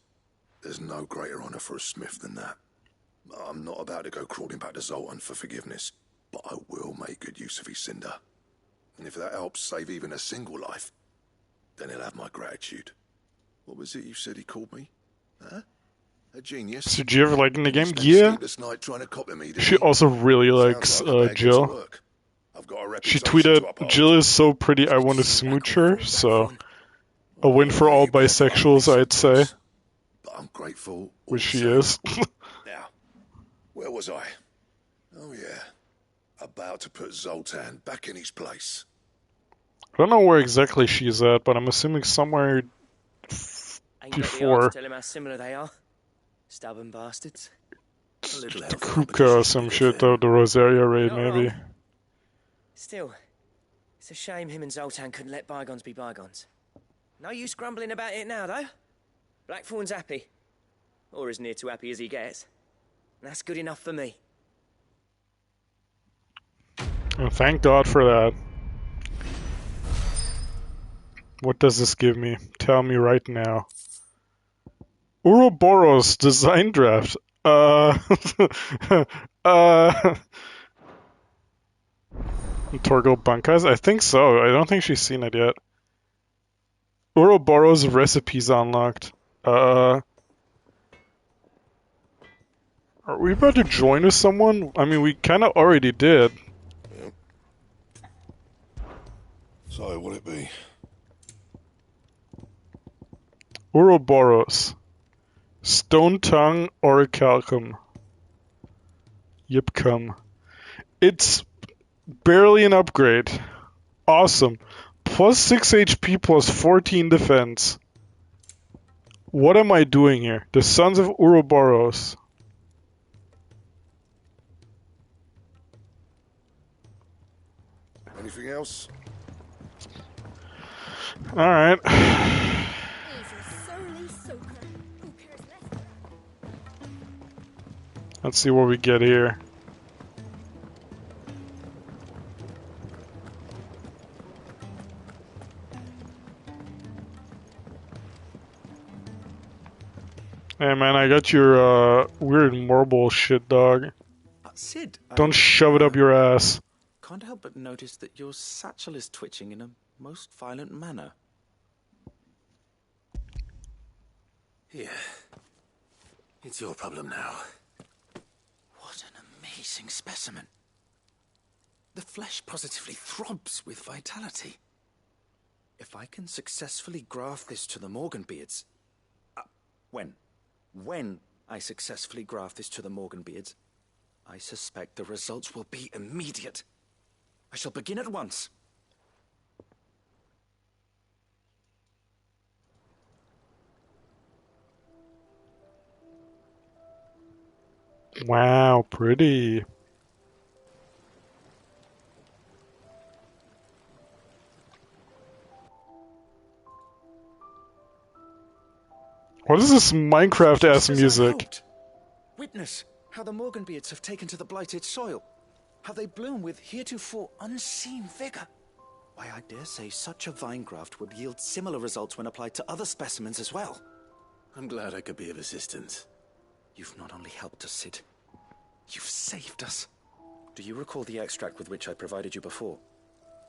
There's no greater honor for a smith than that. I'm not about to go crawling back to Zoltan for forgiveness, but I will make good use of his cinder. And if that helps save even a single life, then he'll have my gratitude. What was it you said he called me? Huh? A genius? So do you ever like in the game? Spent a Yeah. sleepless night trying to copy me, didn't She he? also really likes Sounds like a bad Jill. piece of work. I've got a She reputation to tweeted, uphold. Jill is so pretty I want to smooch her, so a win for all bisexuals, I'd say. But I'm grateful. Which she is. Now, where was I? Oh yeah, about to put Zoltan back in his place. I don't know where exactly she's at, but I'm assuming somewhere Ain't got the eye before to tell him how similar they are. Stubborn bastards. the Kuka or some shit, though, the Rosaria raid, You're not maybe. wrong. Still, it's a shame him and Zoltan couldn't let bygones be bygones. No use grumbling about it now, though. Blackthorn's happy. Or as near to happy as he gets. That's good enough for me. And thank God for that. What does this give me? Tell me right now. Ouroboros design draft. Torgo Bunkers? I think so. I don't think she's seen it yet. Ouroboros recipes unlocked. Are we about to join with someone? I mean, we kind of already did. Yep. So, what'll it be? Ouroboros. Stone Tongue Orichalcum. Yipcum. It's barely an upgrade. Awesome. Plus 6 HP, plus 14 defense. What am I doing here? The Sons of Ouroboros. Anything else? Alright. Let's see what we get here. Hey man, I got your weird marble shit, dog. Sid, Don't shove it up your ass. Can't help but notice that your satchel is twitching in a most violent manner. Yeah. It's your problem now. What an amazing specimen. The flesh positively throbs with vitality. If I can successfully graft this to the Morganbeards... When I successfully graft this to the Morganbeards, I suspect the results will be immediate. I shall begin at once. Wow, pretty. What is this Minecraft-ass music? Witness how the Morganbeards have taken to the blighted soil. How they bloom with heretofore unseen vigor. Why, I dare say such a vine graft would yield similar results when applied to other specimens as well. I'm glad I could be of assistance. You've not only helped us, Sid, you've saved us. Do you recall the extract with which I provided you before?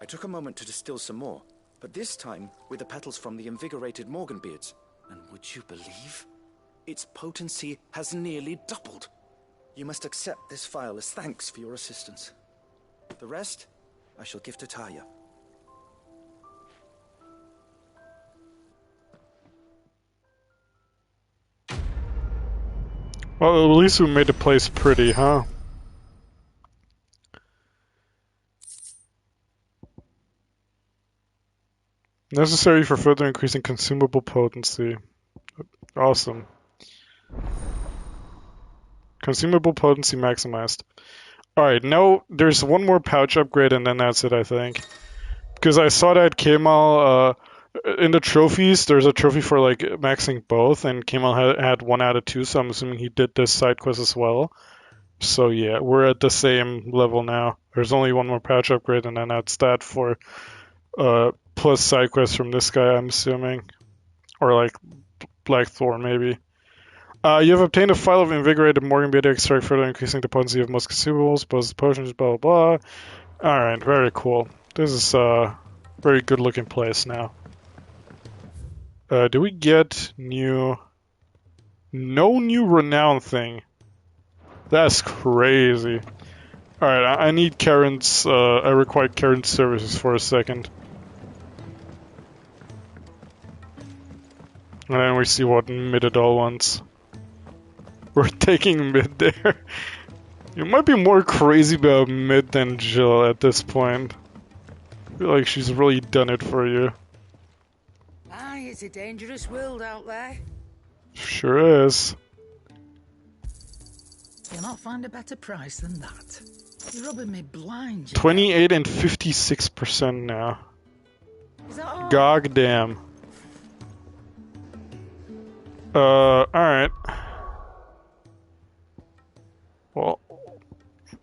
I took a moment to distill some more, but this time with the petals from the invigorated Morganbeards. And would you believe? Its potency has nearly doubled. You must accept this vial as thanks for your assistance. The rest, I shall give to Taya. Well, at least we made the place pretty, huh? Necessary for further increasing consumable potency. Awesome. Consumable potency maximized. Alright, now there's one more pouch upgrade and then that's it, I think. Because I saw that Kemal in the trophies, there's a trophy for like maxing both, and Kemal had 1 out of 2, so I'm assuming he did this side quest as well. So yeah, we're at the same level now. There's only one more patch upgrade, and then that's that for plus side quests from this guy, I'm assuming, or like Black Thor maybe. You have obtained a file of invigorated Morganbeard extract, further increasing the potency of most consumables, both potions, blah blah blah. All right, very cool. This is a very good looking place now. Do we get new? No new renown thing. That's crazy. All right, I need Karen's. I require Karen's services for a second. And then we see what Mid-Adol wants. We're taking Mid there. You might be more crazy about Mid than Jill at this point. I feel like she's really done it for you. Aye, it's a dangerous world out there. Sure is. You'll not find a better price than that. You're rubbing me blind. 28 and 56% now. Is that all? God damn. Alright. Well,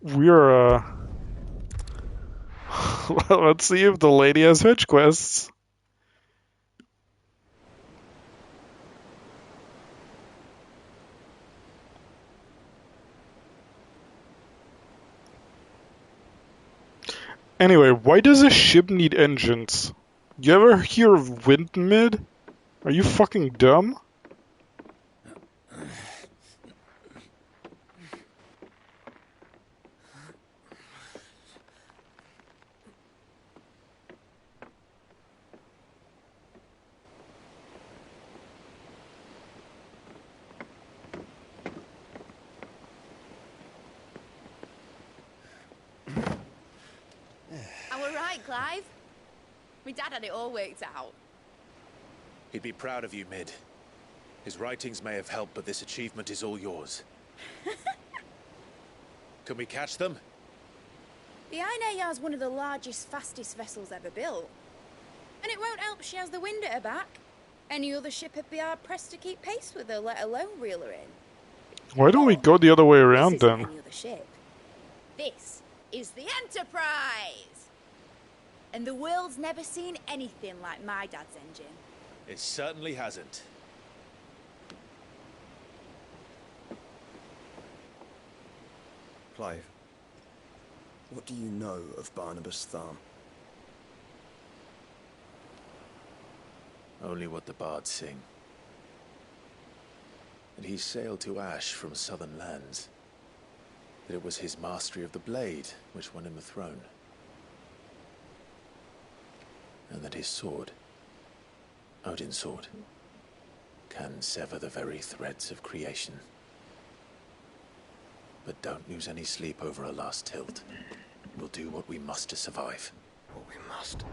we're, well, let's see if the lady has fetch quests. Anyway, why does a ship need engines? You ever hear of wind mid? Are you fucking dumb? Clive? My dad had it all worked out. He'd be proud of you, Mid. His writings may have helped, but this achievement is all yours. Can we catch them? The Ainayar's one of the largest, fastest vessels ever built. And it won't help she has the wind at her back. Any other ship would be hard-pressed to keep pace with her, let alone reel her in. Why don't we go the other way around then? Any other ship. This is the Enterprise! And the world's never seen anything like my dad's engine. It certainly hasn't. Clive, what do you know of Barnabas Tharm? Only what the bards sing. That he sailed to Ash from southern lands. That it was his mastery of the blade which won him the throne. And that his sword, Odin's sword, can sever the very threads of creation. But don't lose any sleep over a last tilt. We'll do what we must to survive. What we must.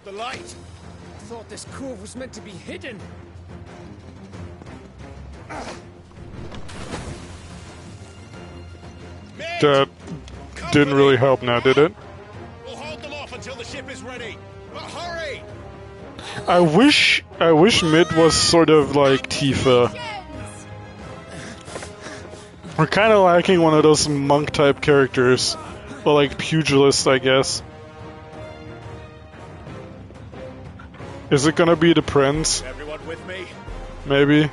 The light! I thought this cove was meant to be hidden. That didn't really help now, did it? We'll hold them off until the ship is ready. But hurry! I wish Mid was sort of like Tifa. We're kind of lacking one of those monk-type characters. Or like pugilist, I guess. Is it gonna be the prince? Everyone with me? Maybe.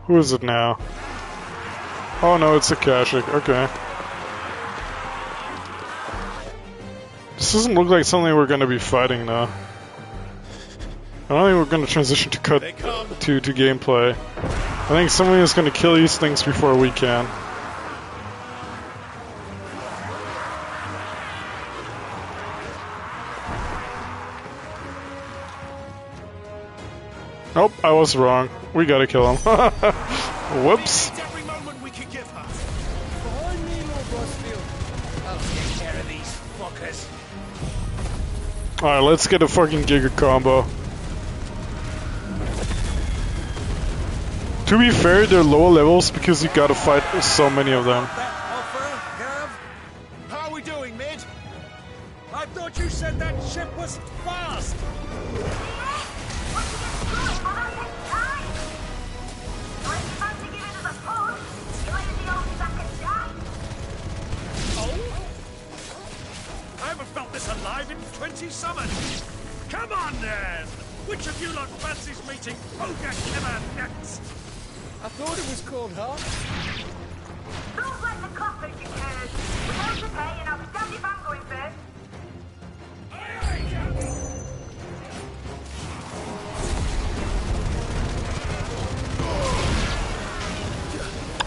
Who is it now? Oh no, it's Akashic. Okay. This doesn't look like something we're gonna be fighting though. I don't think we're gonna transition to to gameplay. I think someone is gonna kill these things before we can. Nope, I was wrong. We gotta kill him. Whoops. Every moment we can give her. Behind me, Lord Rosfield. I'll take care of these fuckers. Alright, let's get a fucking Giga combo. To be fair, they're lower levels because you gotta fight so many of them. How are we doing, Mid? I thought you said that ship was fast! Oh? I haven't felt this alive in 20 summers! Come on, then! Which of you lot fancies meeting Ogre Killer next? I thought it was called Hart. Don't let the coppers get hurt. We're going to pay and I'll be damned if I'm going first.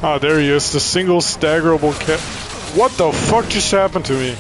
Ah, there he is, the single staggerable cat. What the fuck just happened to me?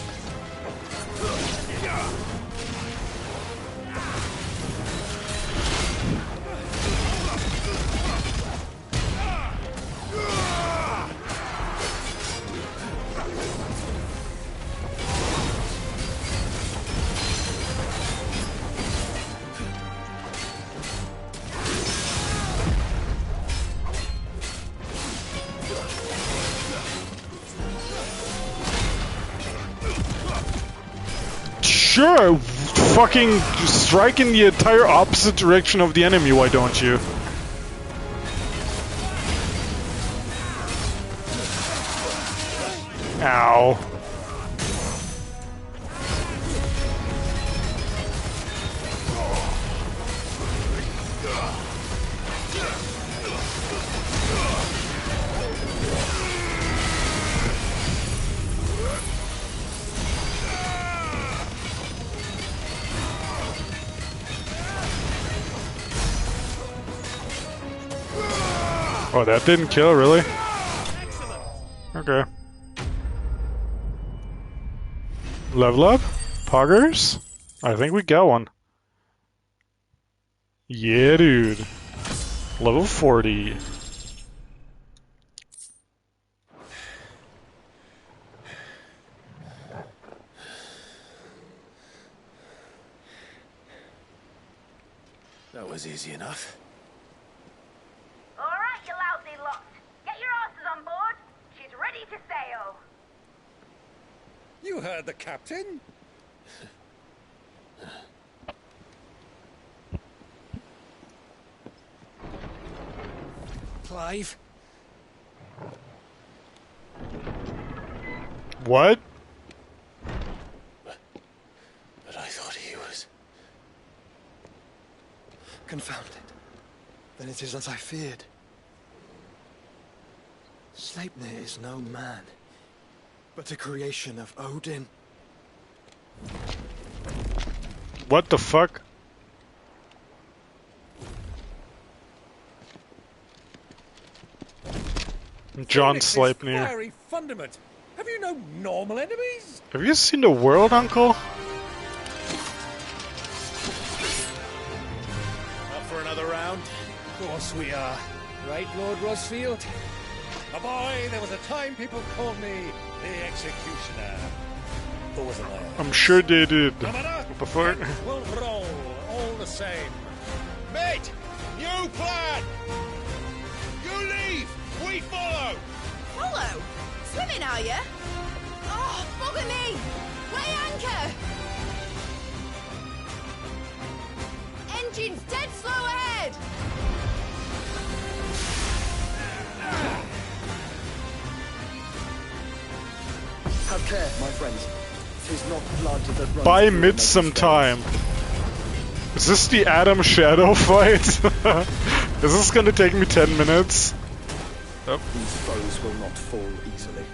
Sure, fucking strike in the entire opposite direction of the enemy, why don't you? Ow. Oh, that didn't kill, really? Okay. Level up? Poggers? I think we got one. Yeah, dude. Level 40. That was easy enough. Alright, you lousy lot. Get your asses on board. She's ready to sail. You heard the captain. Clive? What? But I thought he was... Confounded. Then it is as I feared. Sleipnir is no man, but a creation of Odin. What the fuck? John Sleipnir. Fiery fundament. Have you no normal enemies? Have you seen the world, Uncle? Up for another round? Of course we are. Right, Lord Rosfield? A boy, there was a time people called me the Executioner. Or wasn't I? I'm sure they did. No matter. Before. We'll roll, all the same. Mate, new plan! You leave, we follow! Follow? Swimming, are you? Oh, bugger me! Weigh anchor! Engine's dead slow ahead! Have care, my friends. 'Tis not blood that runs By through mid a some man's time. Is this the Adam Shadow fight? Is this gonna take me 10 minutes? Oh. These foes will not fall easily.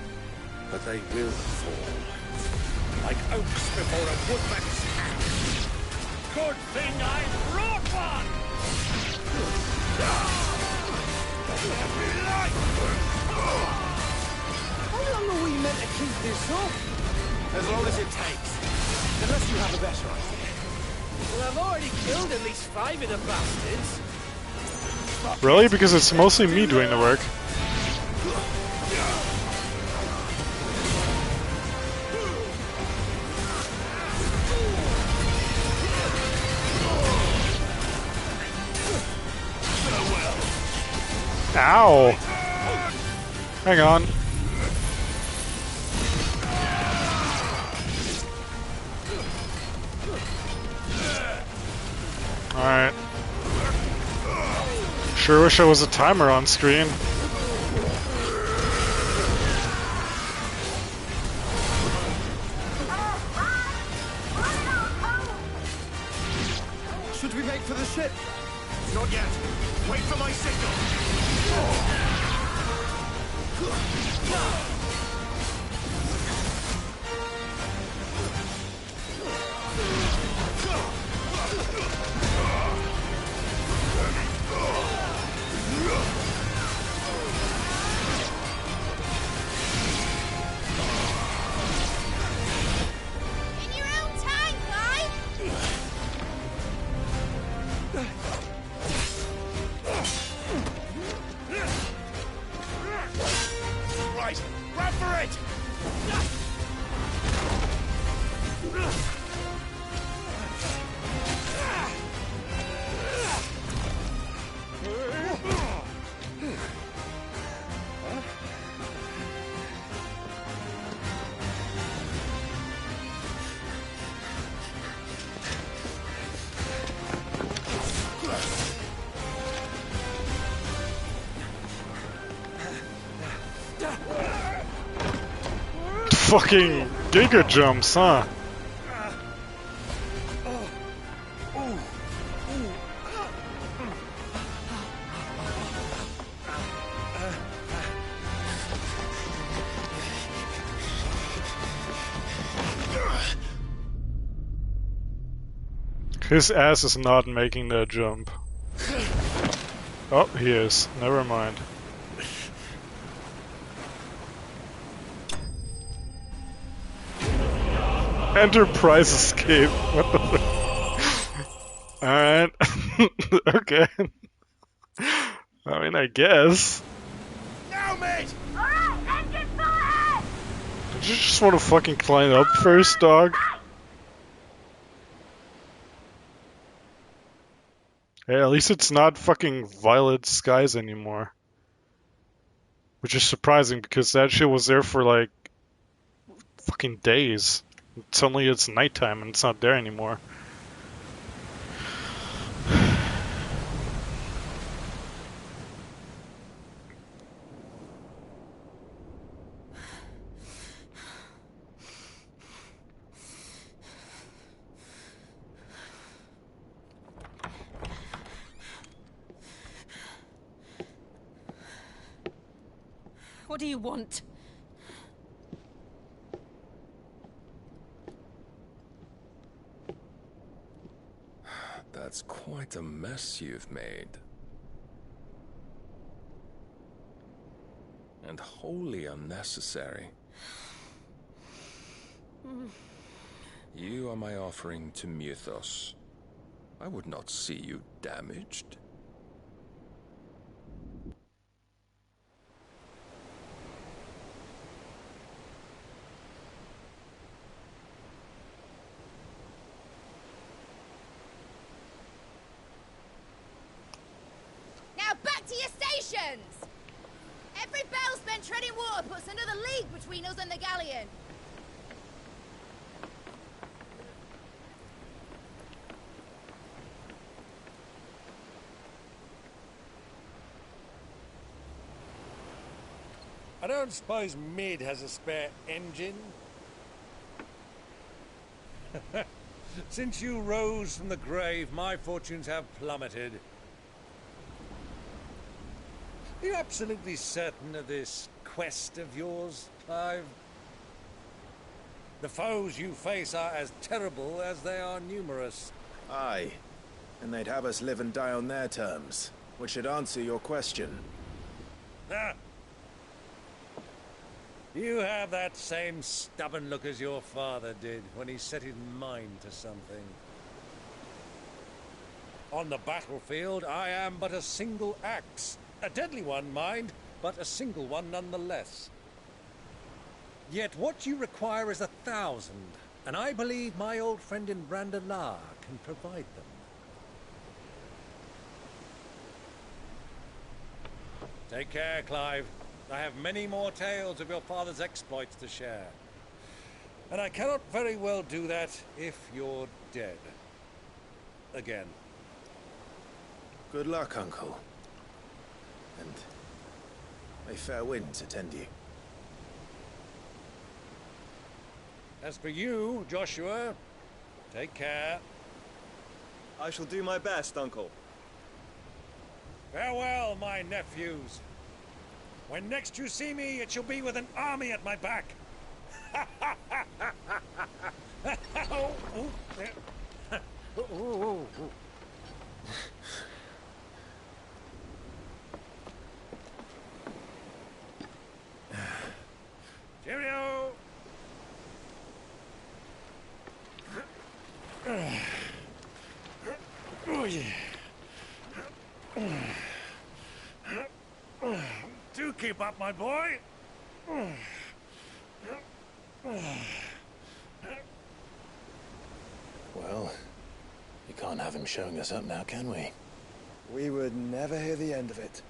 But they will fall. Like oaks before a woodman's axe. Good thing I brought one! How long are we meant to keep this up? As long as it takes. Unless you have a better idea. Well, I've already killed at least 5 of the bastards. Really? Because it's mostly me doing the work. Ow! Hang on. Alright. Sure wish I was a timer on screen. Should we make for the ship? Not yet. Wait for my signal. In your own time, guys! Right, run for it! Fucking giga jumps, huh? His ass is not making that jump. Oh, he is. Never mind. Enterprise escape. What the fuck? Alright. Okay. I mean, I guess. Now, mate! Alright, engine full ahead! Did you just want to fucking climb up first, dog? Hey, at least it's not fucking violet skies anymore. Which is surprising because that shit was there for like fucking days. Suddenly it's nighttime and it's not there anymore. What do you want? That's quite a mess you've made. And wholly unnecessary. You are my offering to Mythos. I would not see you damaged. Now back to your stations! Every bell spent treading water puts another league between us and the galleon. I don't suppose Mid has a spare engine? Since you rose from the grave, my fortunes have plummeted. Are you absolutely certain of this quest of yours, Clive? The foes you face are as terrible as they are numerous. Aye. And they'd have us live and die on their terms, which should answer your question. Ah. You have that same stubborn look as your father did when he set his mind to something. On the battlefield, I am but a single axe. A deadly one, mind, but a single one nonetheless. Yet what you require is 1,000, and I believe my old friend in Brandalar can provide them. Take care, Clive. I have many more tales of your father's exploits to share. And I cannot very well do that if you're dead. Again. Good luck, Uncle. And may fair winds attend you. As for you, Joshua, take care. I shall do my best, Uncle. Farewell, my nephews. When next you see me, it shall be with an army at my back. Cheerio! Oh, yeah. Do keep up, my boy. Well, you can't have him showing us up now, can we? We would never hear the end of it.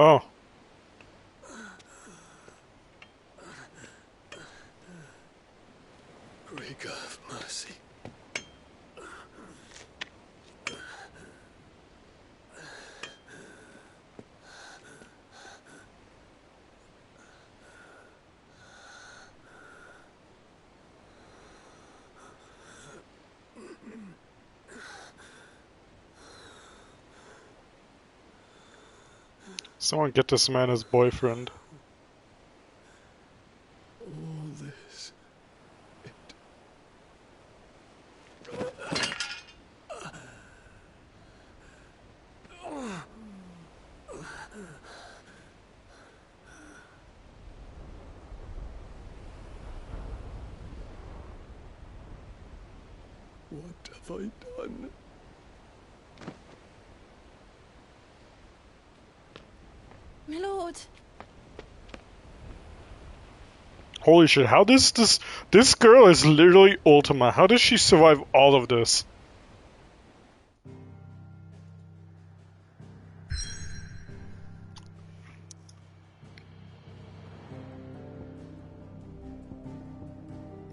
Oh. Rika of mercy. Someone get this man his boyfriend. All this. What have I done? My lord. Holy shit, how does this girl is literally Ultima. How does she survive all of this?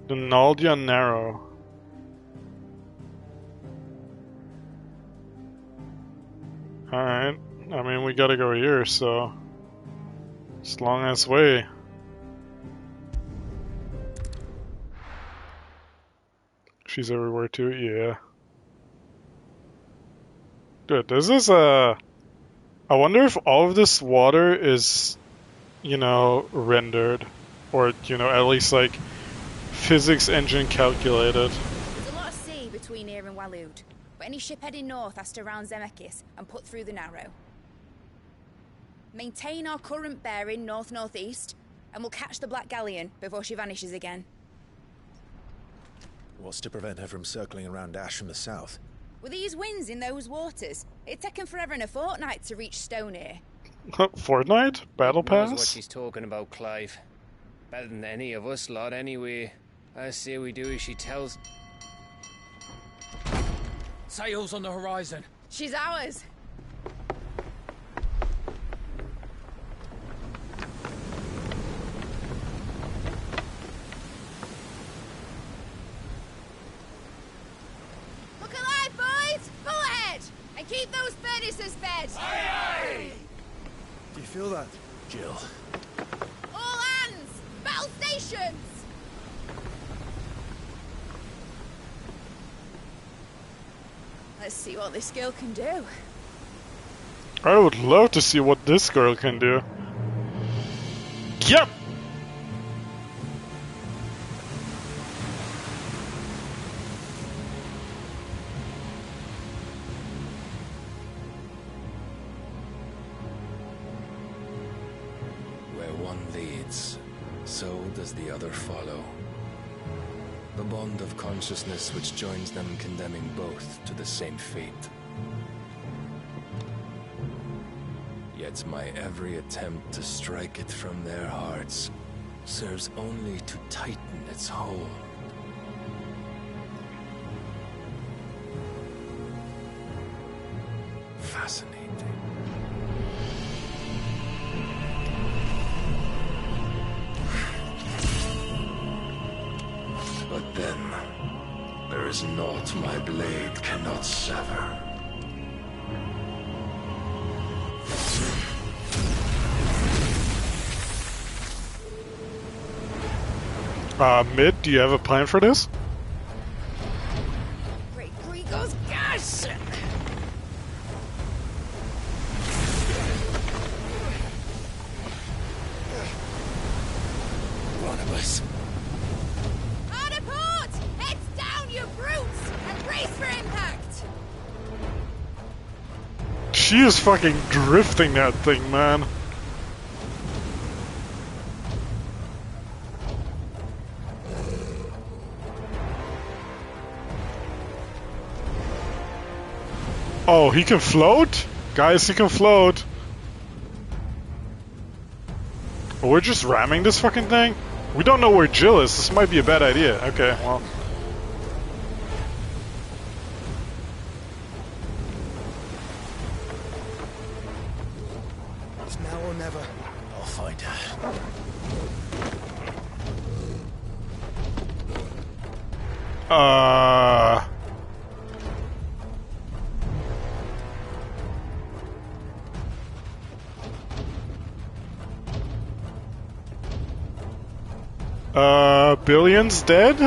The Naldia Narrow. Alright. I mean, we gotta go here, so... It's long ass way. She's everywhere too, yeah. Dude, this is I wonder if all of this water is, you know, rendered. Or, you know, at least like physics engine calculated. There's a lot of sea between here and Waloed, but any ship heading north has to round Zemeckis and put through the Narrow. Maintain our current bearing north-northeast, and we'll catch the Black Galleon before she vanishes again. What's to prevent her from circling around Ash from the south? With these winds in those waters, it'd take him forever and a fortnight to reach Stonehenge. Fortnite? Battle Knows what Pass? she's talking about, Clive. Better than any of us lot, anyway. I say we do as she tells. Sails on the horizon. She's ours. Look alive, boys! Pull ahead! And keep those furnaces fed! Aye, aye! Do you feel that? Jill. All hands! Battle stations! Let's see what this girl can do. I would love to see what this girl can do. Yep! Where one leads, so does the other follow. The bond of consciousness which joins them condemning both to the same fate. Yet my every attempt to strike it from their hearts serves only to tighten its hold. Fascinating. But then, there is naught my blade cannot sever. Mid, do you have a plan for this? Great Grigor's gas! One of us. Hard a port! Heads down, you brutes! And brace for impact! She is fucking drifting that thing, man. Oh, he can float? Guys, he can float. Oh, we're just ramming this fucking thing? We don't know where Jill is. This might be a bad idea. Okay, well. It's now or never. I'll find her. Billions dead?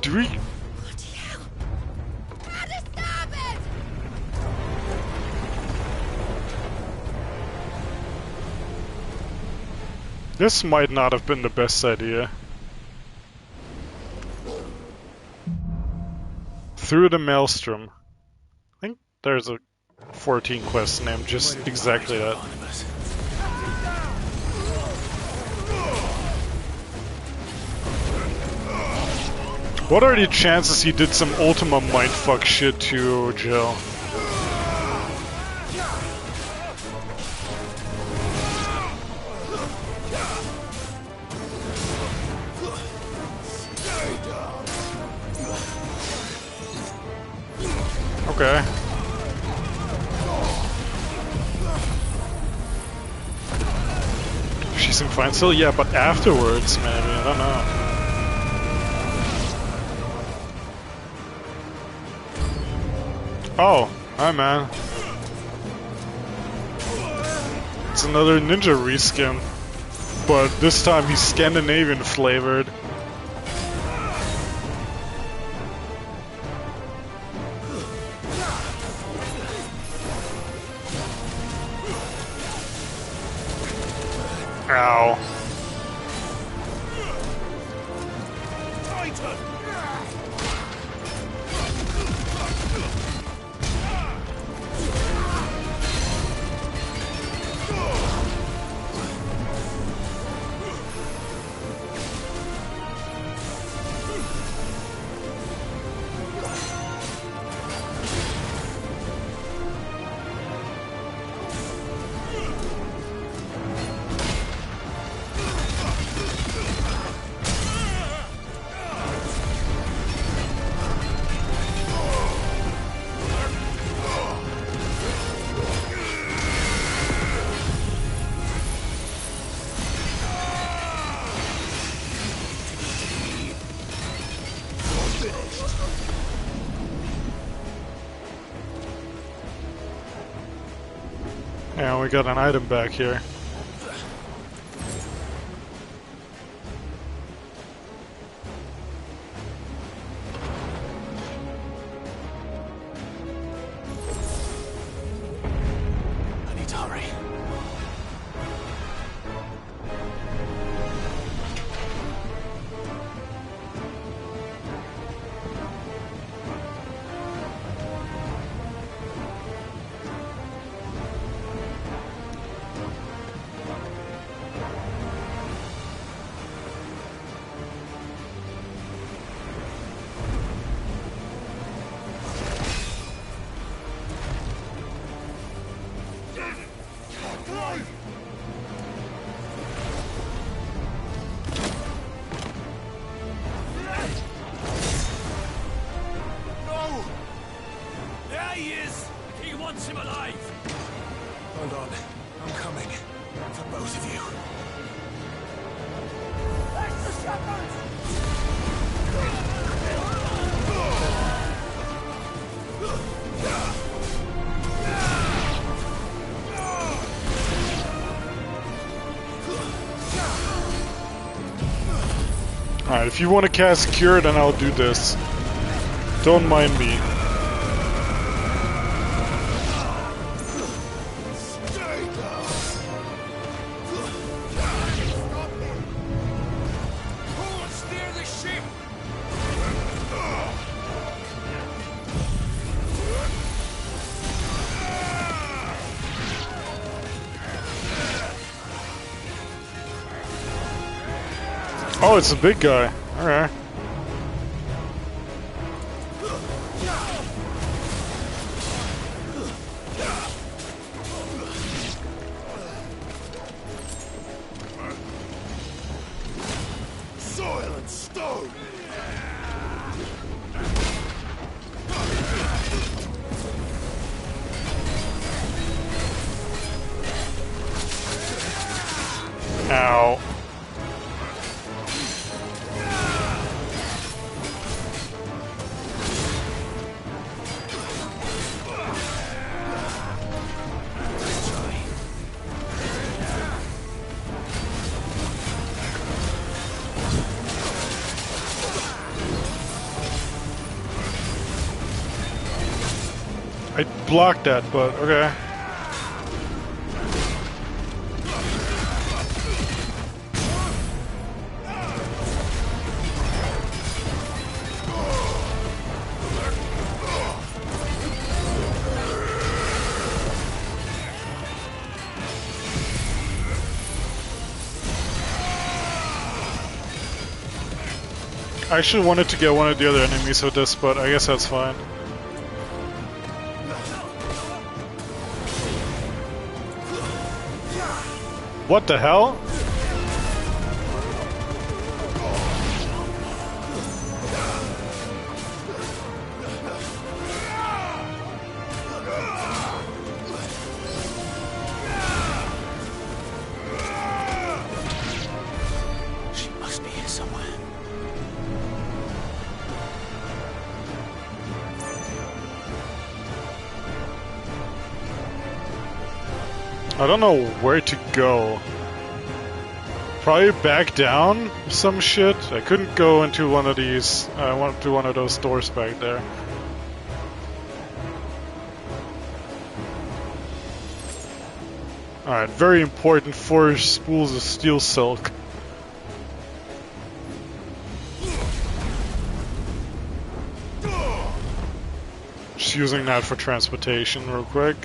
Do we? This might not have been the best idea. Through the Maelstrom. I think there's a 14 quest named just exactly that. What are the chances he did some Ultima mindfuck shit to Jill? Okay. She seemed fine still? Yeah, but afterwards, maybe, I don't know. Oh, hi man. It's another ninja reskin, but this time he's Scandinavian flavored. Ow. And we got an item back here. I need to hurry. wants him alive! Hold on. I'm coming. For both of you. That's the shepherds! Alright, if you want to cast Cure, then I'll do this. Don't mind me. Oh, it's a big guy. Alright. Soil and stone! Ow. I blocked that, but okay. I actually wanted to get one of the other enemies with this, but I guess that's fine. What the hell? She must be here somewhere. I don't know where to go. Probably back down some shit. I couldn't go into one of these. I went to one of those doors back there. Alright, very important, 4 spools of steel silk. Just using that for transportation real quick.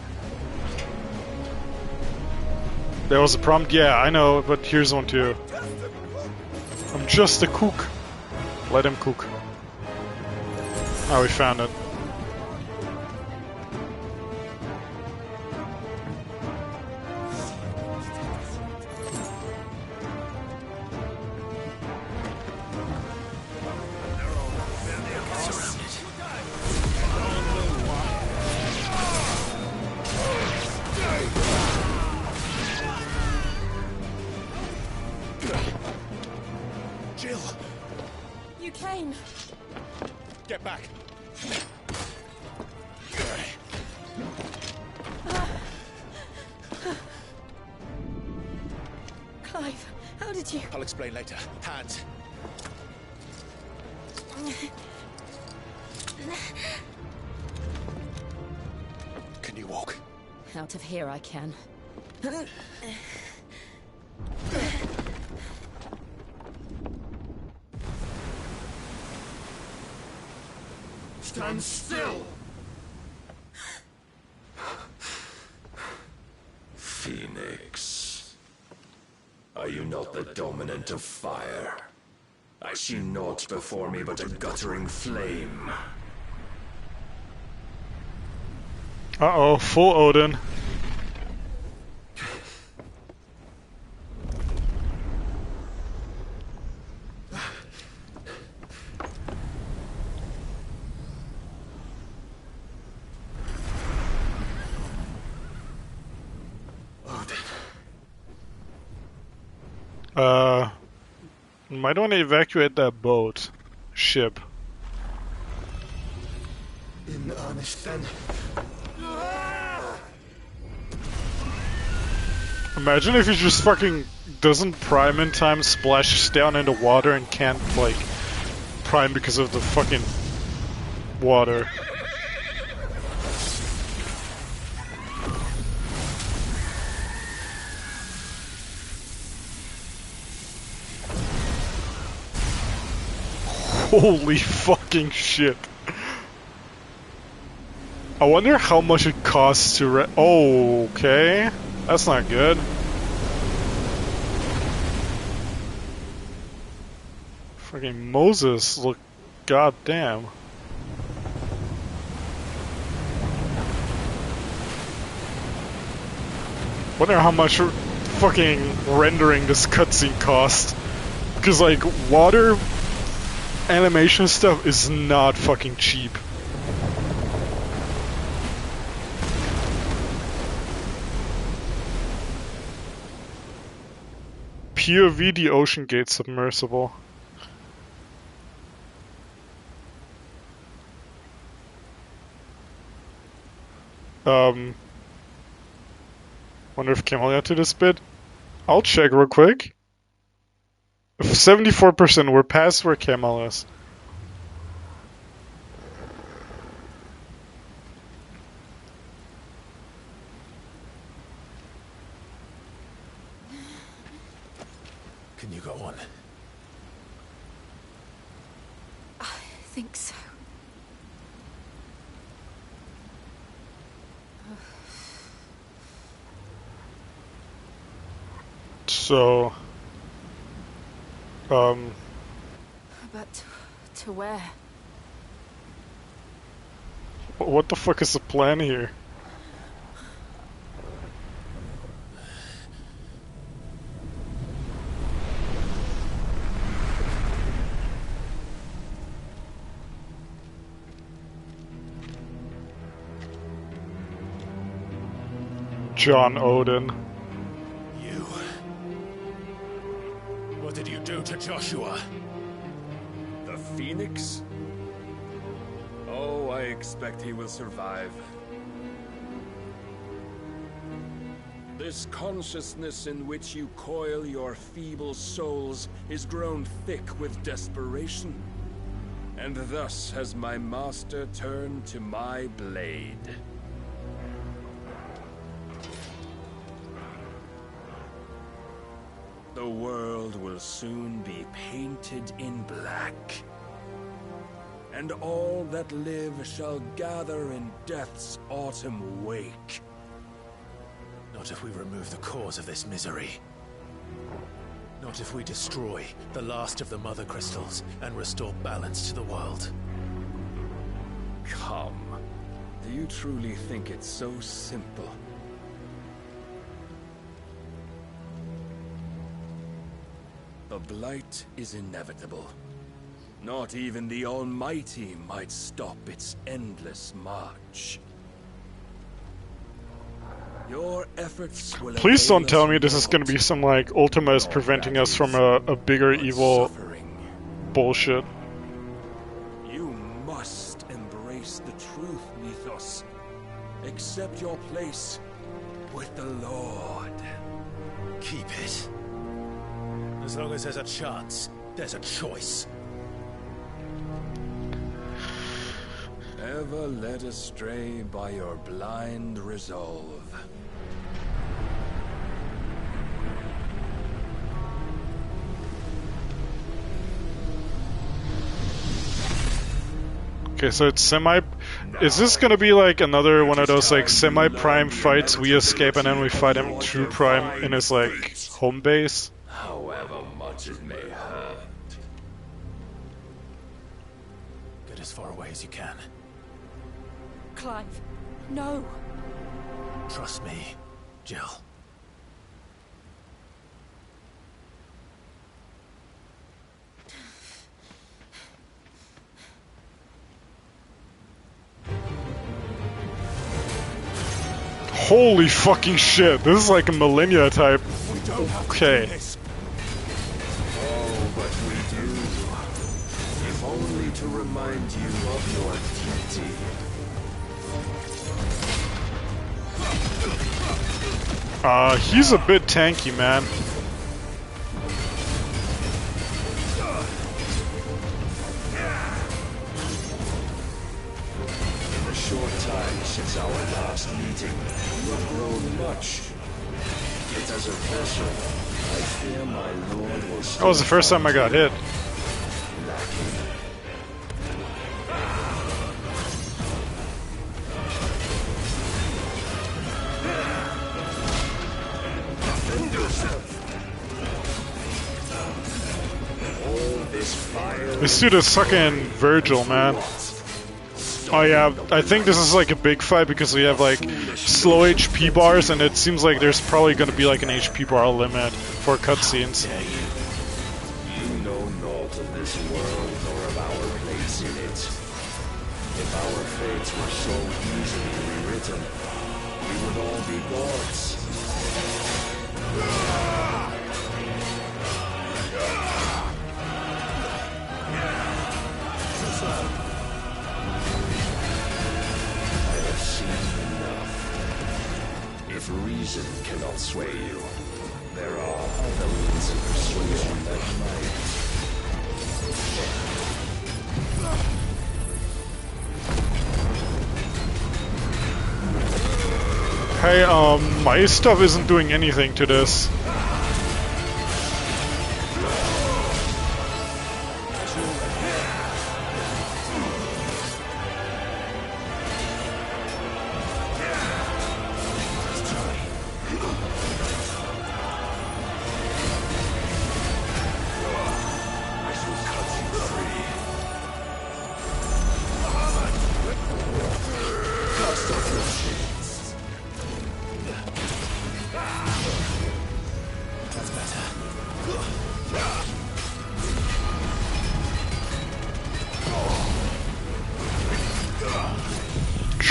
There was a prompt? Yeah, I know, but here's one too. I'm just a cook. Let him cook. Oh, we found it. Jill! You came. Get back! Clive, how did you... I'll explain later. Hands. Can you walk? Out of here I can. Stand still! Phoenix. Are you not the dominant of fire? I see naught before me but a guttering flame. Uh-oh, full Odin. Might want to evacuate that boat. Ship. In earnest then. Imagine if he just fucking doesn't prime in time, splashes down into water, and can't, like, prime because of the fucking water. Holy fucking shit. I wonder how much it costs to oh, okay. That's not good. Fucking Moses, look, goddamn. Wonder how much fucking rendering this cutscene cost. Because, like, water animation stuff is not fucking cheap. POV the Ocean Gate submersible. Wonder if Camellia to this bit. I'll check real quick. 74%, we're past where Camel is. Can you go on? I think so. So, But to where? what the fuck is the plan here? John Odin. What did you do to Joshua? The Phoenix? Oh, I expect he will survive. This consciousness in which you coil your feeble souls is grown thick with desperation. And thus has my master turned to my blade. The world will soon be painted in black. And all that live shall gather in death's autumn wake. Not if we remove the cause of this misery. Not if we destroy the last of the Mother Crystals and restore balance to the world. Come. Do you truly think it's so simple? The blight is inevitable. Not even the Almighty might stop its endless march. Your efforts will Please don't avail tell us me this is gonna be some, like, Ultima is preventing us from a bigger evil bullshit. You must embrace the truth, Mythos. Accept your place with the Lord. Keep it. As long as there's a chance, there's a choice. Ever led astray by your blind resolve. Okay, so it's semi... Is this gonna be like another one of those, like, semi-prime fights, we escape and then we fight him true prime in his, like, home base? However much it may hurt. Get as far away as you can. Clive, no. Trust me, Jill. Holy fucking shit, this is like a Millennia type. Okay. remind you of your duty. He's a bit tanky, man. In the short time since our last meeting, you have grown much. Yet as a vessel, I fear my lord will still That was the first time I got hit. lacking. This dude is fucking Virgil, man. Oh yeah, I think this is like a big fight because we have like slow HP bars, and it seems like there's probably gonna be like an HP bar limit for cutscenes. You know naught of this world nor of our place in it. If our fates were so easily rewritten, we would all be gods. I have seen enough. If reason cannot sway you, there are other means of persuasion that Hey, my stuff isn't doing anything to this.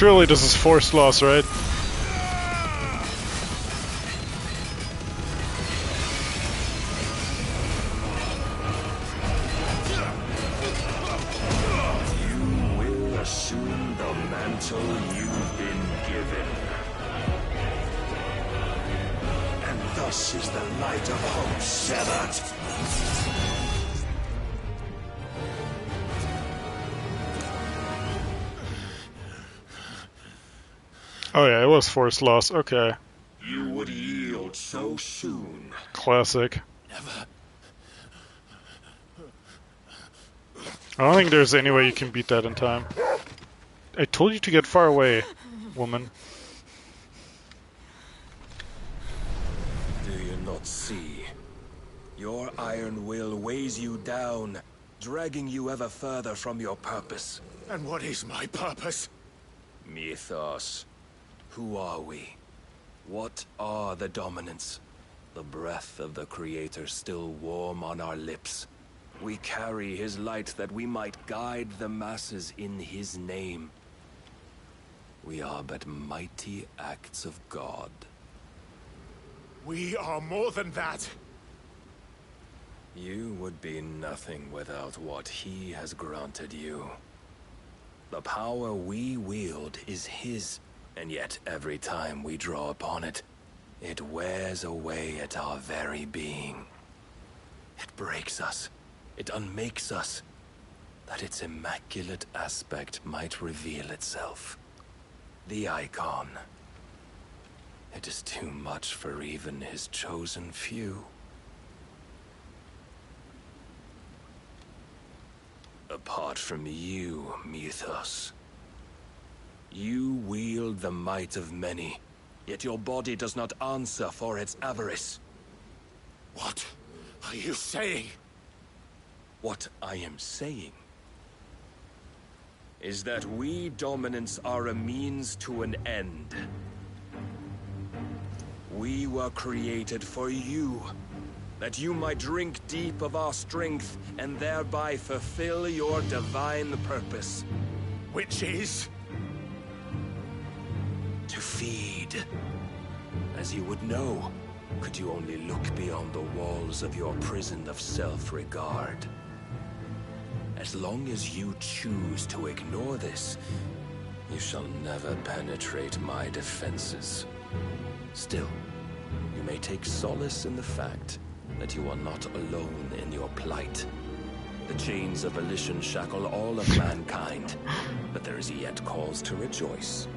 Surely this is forced loss, right? you will assume the mantle you've been given. And thus is the light of hope severed. Oh yeah, it was forced loss. Okay. You would yield so soon. Classic. I don't think there's any way you can beat that in time. I told you to get far away, woman. Do you not see? Your iron will weighs you down, dragging you ever further from your purpose. And what is my purpose? Mythos. Who are we? What are the dominants? The breath of the Creator still warm on our lips. We carry his light that we might guide the masses in his name. We are but mighty acts of God. We are more than that. You would be nothing without what he has granted you. The power we wield is his, and yet every time we draw upon it, it wears away at our very being. It breaks us, it unmakes us, that its immaculate aspect might reveal itself. The icon. It is too much for even his chosen few. Apart from you, Mythos. You wield the might of many, yet your body does not answer for its avarice. What are you saying? What I am saying is that we dominants are a means to an end. We were created for you, that you might drink deep of our strength and thereby fulfill your divine purpose. Which is? To feed. As you would know, could you only look beyond the walls of your prison of self-regard. As long as you choose to ignore this, you shall never penetrate my defenses. Still, you may take solace in the fact that you are not alone in your plight. The chains of volition shackle all of mankind, but there is yet cause to rejoice.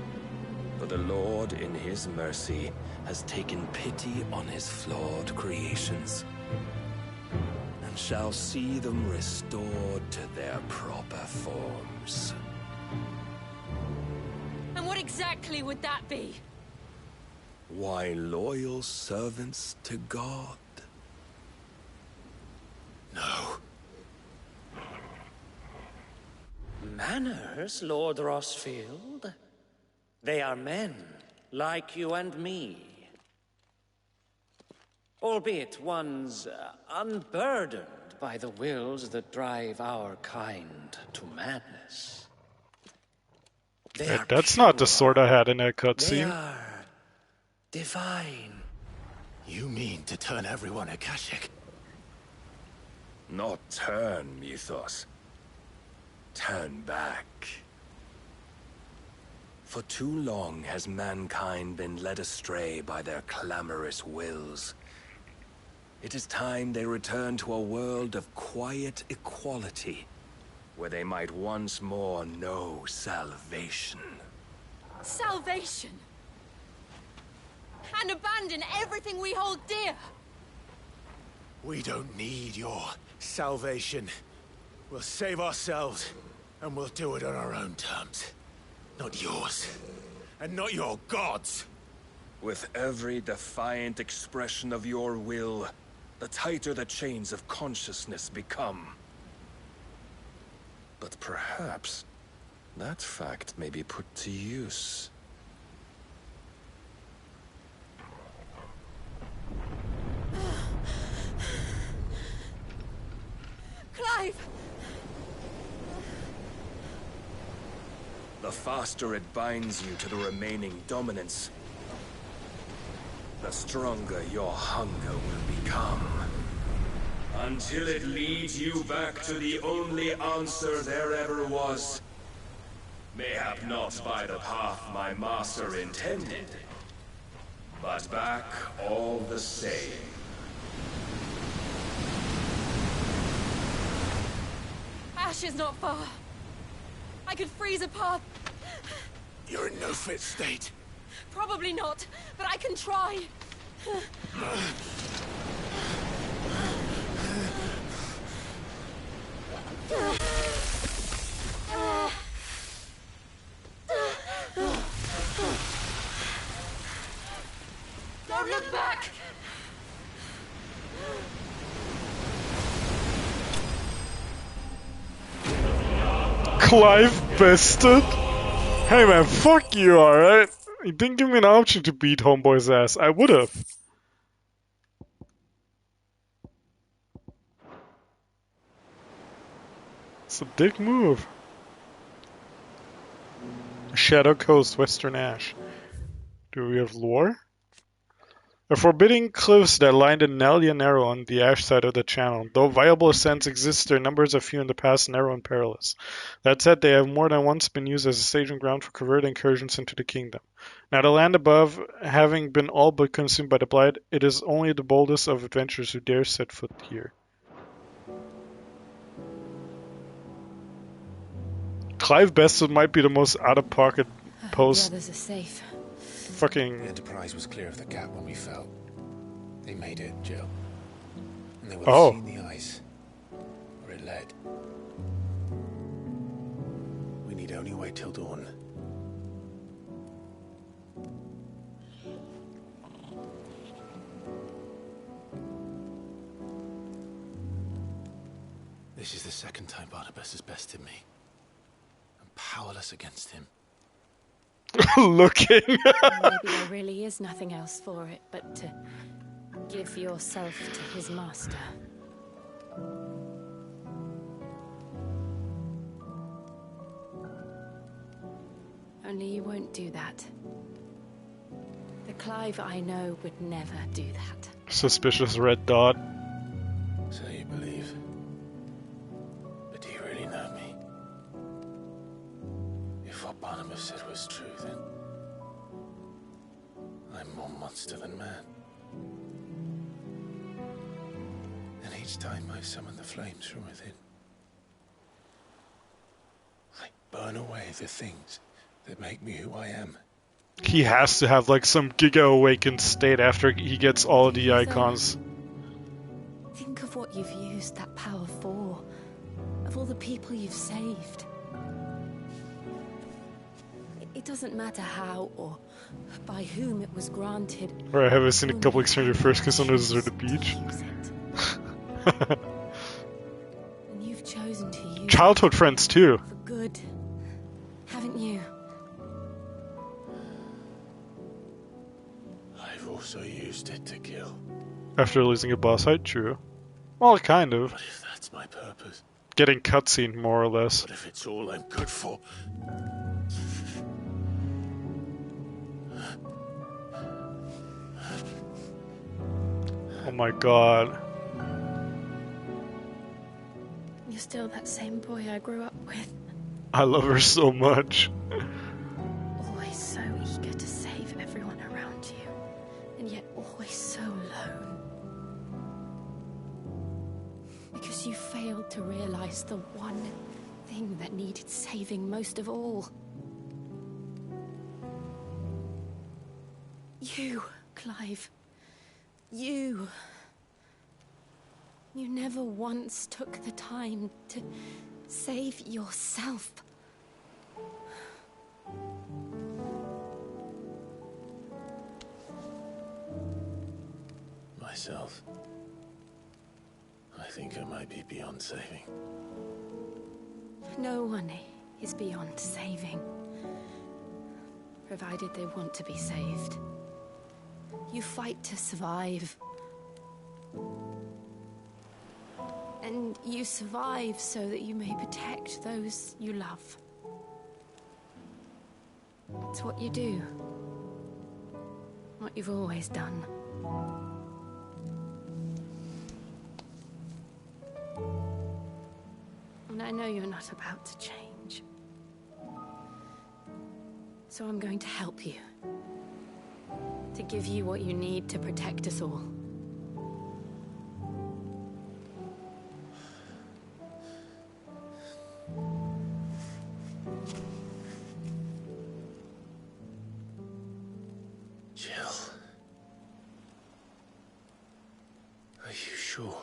For the Lord, in his mercy, has taken pity on his flawed creations, and shall see them restored to their proper forms. And what exactly would that be? Why, loyal servants to God. No. Manners, Lord Rossfield? They are men, like you and me. Albeit ones unburdened by the wills that drive our kind to madness. That's not the sword I had in that They cutscene. are divine. You mean to turn everyone Akashic? Not turn, Mythos. Turn back. For too long has mankind been led astray by their clamorous wills. It is time they return to a world of quiet equality, where they might once more know salvation. Salvation! And abandon everything we hold dear! We don't need your salvation. We'll save ourselves, and we'll do it on our own terms. Not yours. And not your gods. With every defiant expression of your will, the tighter the chains of consciousness become. But perhaps that fact may be put to use. Clive! The faster it binds you to the remaining dominance, the stronger your hunger will become. Until it leads you back to the only answer there ever was. Mayhap not by the path my master intended, but back all the same. Ash is not far. I could freeze a path. You're in no fit state. Probably not, but I can try. Don't look back! Clive bested? Hey man, fuck you, alright? You didn't give me an option to beat Homeboy's ass. I would've. It's a dick move. Shadow Coast, Western Ash. Do we have lore? A forbidding cliffs that line the Nelia Narrow on the ash side of the channel. Though viable ascents exist, their numbers are few in the past, narrow and perilous. That said, they have more than once been used as a staging ground for covert incursions into the kingdom. Now the land above, having been all but consumed by the Blight, it is only the boldest of adventurers who dare set foot here. Clive Bested might be the most out-of-pocket post. The others are safe. Fucking. The Enterprise was clear of the gap when we fell. They made it, Jill. And they would have seen the ice. Where it led. We need only wait till dawn. This is the second time Barnabas has bested me. I'm powerless against him. Looking. Maybe there really is nothing else for it but to give yourself to his master. Only you won't do that. The Clive I know would never do that. Suspicious red dot. So you believe. But do you really know? more monster than man. And each time I summon the flames from within, I burn away the things that make me who I am. He has to have like some Giga Awakened state after he gets all the icons. Think of what you've used that power for. Of all the people you've saved. It doesn't matter how or by whom it was granted. Or I haven't seen a couple exchange first because on those are the beach. And you've chosen to use Childhood friends too. for good, haven't you? I've also used it to kill. After losing a boss fight, true. Well, kind of. But if that's my purpose, Getting cutscene, more or less. but if it's all I'm good for, Oh my god. You're still that same boy I grew up with. I love her so much. Always so eager to save everyone around you. And yet always so alone. Because you failed to realize the one thing that needed saving most of all. You, Clive. You never once took the time to save yourself. myself, I think I might be beyond saving. No one is beyond saving, provided they want to be saved. You fight to survive. And you survive so that you may protect those you love. It's what you do. What you've always done. And I know you're not about to change. So I'm going to help you. To give you what you need to protect us all. Jill. Are you sure?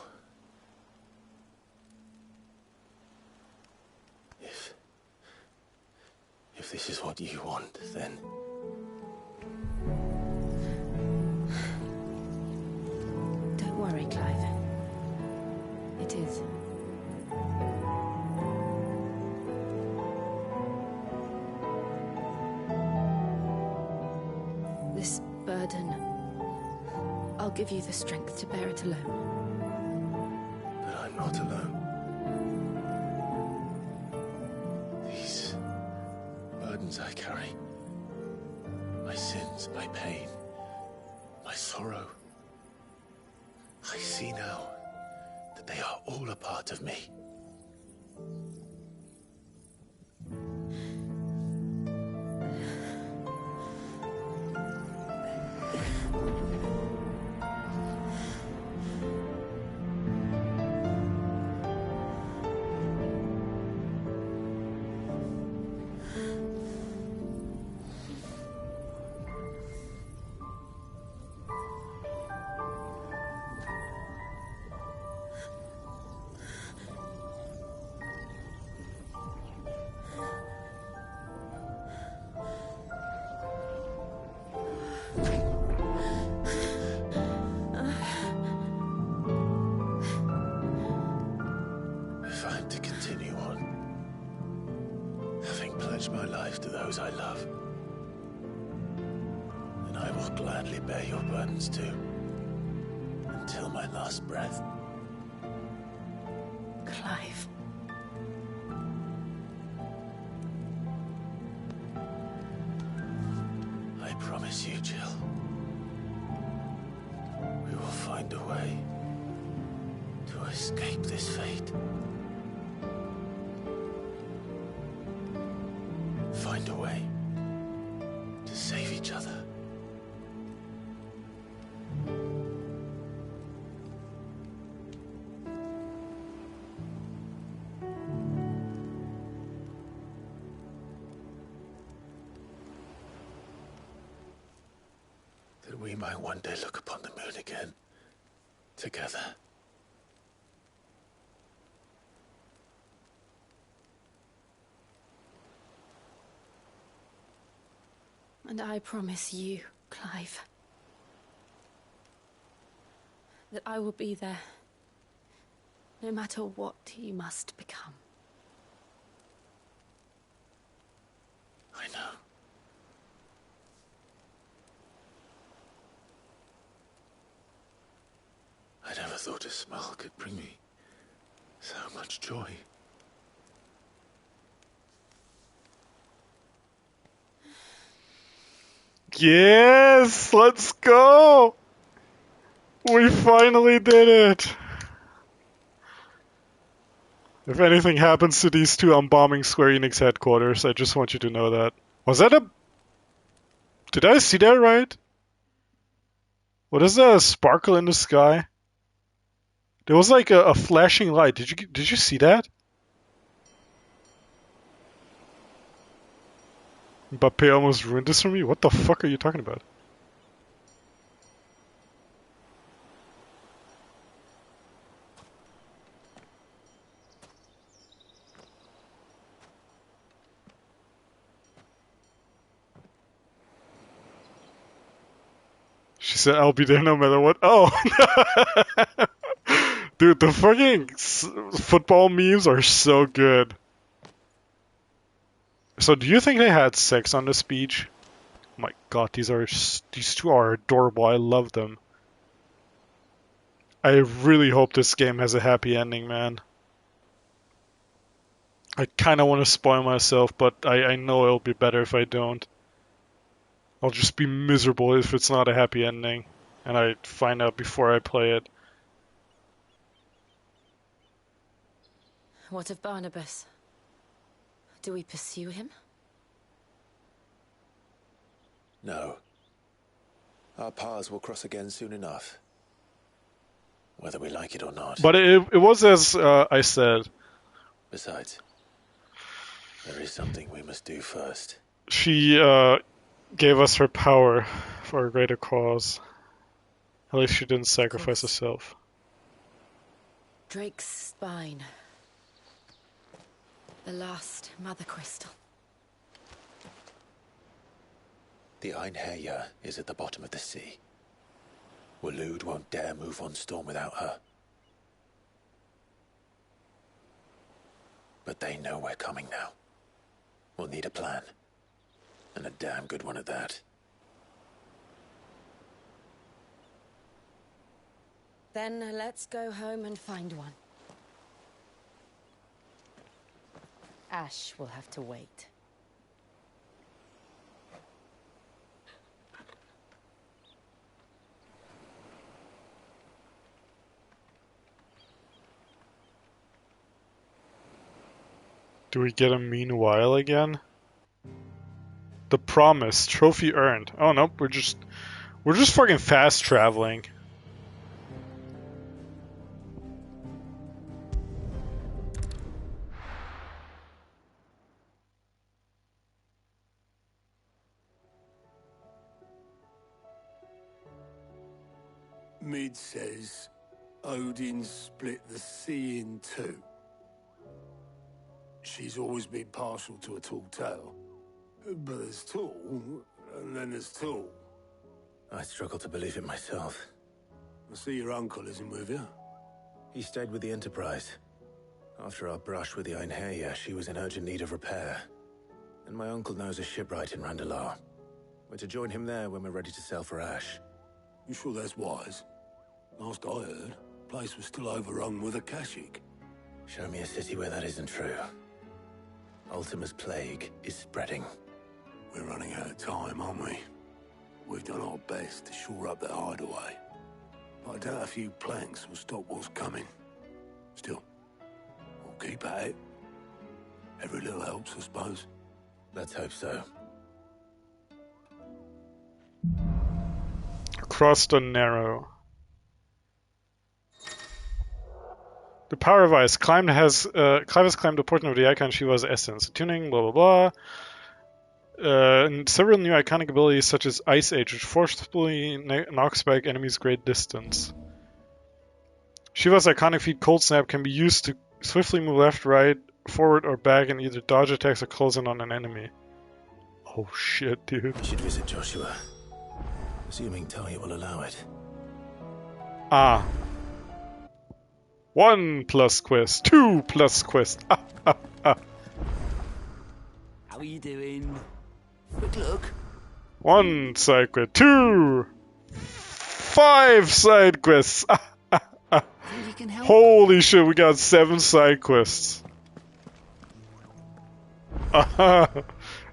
If this is what you want, then... Don't worry, Clive. It is. This burden, I'll give you the strength to bear it alone. But I'm not alone. These burdens I carry, my sins, my pain, my sorrow, I see now that they are all a part of me. If I'm to continue on, having pledged my life to those I love, then I will gladly bear your burdens too, until my last breath. Clive. I promise you, Jill, we will find a way to escape this fate. Find a way to save each other. that we might one day look upon the moon again, together. And I promise you, Clive, that I will be there, no matter what you must become. I know. I never thought a smile could bring me so much joy. Yes, let's go! We finally did it! If anything happens to these two, I'm bombing Square Enix headquarters. I just want you to know that. Was that a... Did I see that right? What is that? A sparkle in the sky? There was like a flashing light. Did you see that? Mbappe almost ruined this for me? What the fuck are you talking about? She said, I'll be there no matter what. Oh! Dude, the fucking football memes are so good. So do you think they had sex on this beach? Oh my god, these two are adorable. I love them. I really hope this game has a happy ending, man. I kind of want to spoil myself, but I know it'll be better if I don't. I'll just be miserable if it's not a happy ending, and I find out before I play it. What of Barnabas? Do we pursue him? No. Our paths will cross again soon enough. Whether we like it or not. But it was as I said. Besides, there is something we must do first. She gave us her power for a greater cause. At least she didn't sacrifice herself. Drake's spine. The last mother crystal. The Einherja is at the bottom of the sea. Waloed won't dare move on Storm without her. But they know we're coming now. We'll need a plan. And a damn good one at that. Then let's go home and find one. Ash will have to wait. Do we get a meanwhile again? The promise, trophy earned. Oh no, we're just fucking fast traveling. Mid says Odin split the sea in two. She's always been partial to a tall tale. But there's tall, and then there's tall. I struggle to believe it myself. I see your uncle isn't with you. He stayed with the Enterprise. After our brush with the Einherja, she was in urgent need of repair. And my uncle knows a shipwright in Randalar. We're to join him there when we're ready to sail for Ash. You sure that's wise? Last I heard, the place was still overrun with Akashic. Show me a city where that isn't true. Ultima's plague is spreading. We're running out of time, aren't we? We've done our best to shore up that hideaway. But I doubt a few planks will stop what's coming. Still, we'll keep at it. Every little helps, I suppose. Let's hope so. Across the Narrow. The power of ice. Clive has claimed a portion of the icon she was essence. Tuning, blah blah blah. And several new iconic abilities such as Ice Age, which forcibly knocks back enemies great distance. Shiva's iconic feat Cold Snap can be used to swiftly move left, right, forward, or back and either dodge attacks or close in on an enemy. Oh shit, dude. We should visit Joshua. Assuming Talia will allow it. Ah. 1+ quest, 2+ quest. How are you doing? Quick look. 1 side quest, 2, 5 side quests. Holy shit, we got 7 side quests.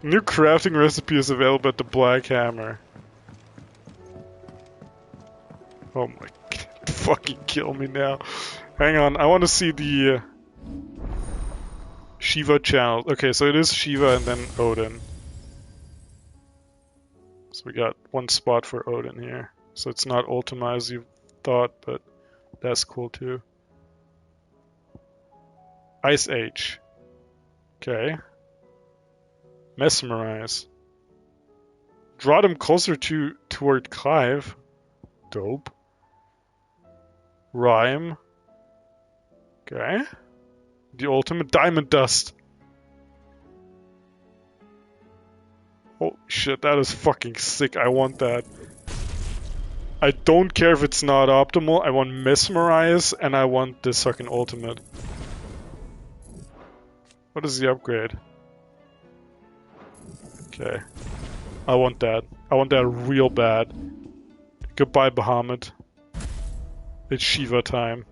New crafting recipe is available at the Black Hammer. Oh my god, fucking kill me now. Hang on, I want to see the Shiva channel. Okay, so it is Shiva and then Odin. So we got 1 spot for Odin here. So it's not Ultima as you thought, but that's cool too. Ice Age. Okay. Mesmerize. Draw them closer toward Clive. Dope. Rhyme. Okay. The ultimate Diamond Dust. Oh shit, that is fucking sick. I want that. I don't care if it's not optimal. I want Mesmerize and I want this fucking ultimate. What is the upgrade? Okay. I want that. I want that real bad. Goodbye, Bahamut. It's Shiva time.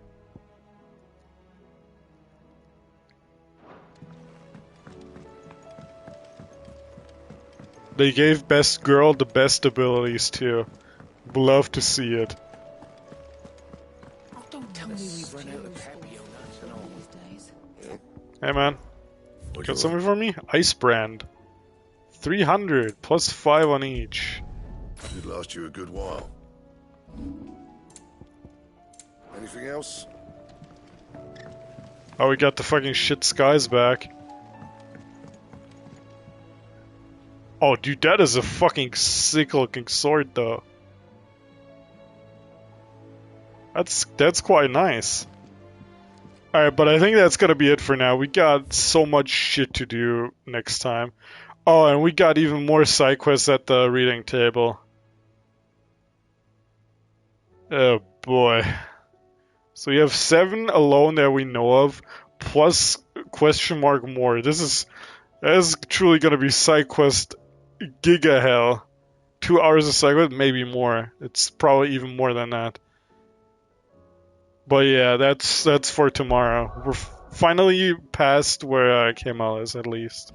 They gave best girl the best abilities too. Love to see it. Oh, don't tell me we've run out of papillons and all. Hey man, got something for me? Ice Brand. 300 plus 5 on each. Should last you a good while. Anything else? Oh, we got the fucking shit skies back. Oh, dude, that is a fucking sick looking sword, though. That's quite nice. Alright, but I think that's gonna be it for now. We got so much shit to do next time. Oh, and we got even more side quests at the reading table. Oh boy. So we have 7 alone that we know of, plus question mark more. That is truly gonna be side quest giga hell. 2 hours of side quest, maybe more. It's probably even more than that. But yeah, that's for tomorrow. We're finally past where Kemal is, at least.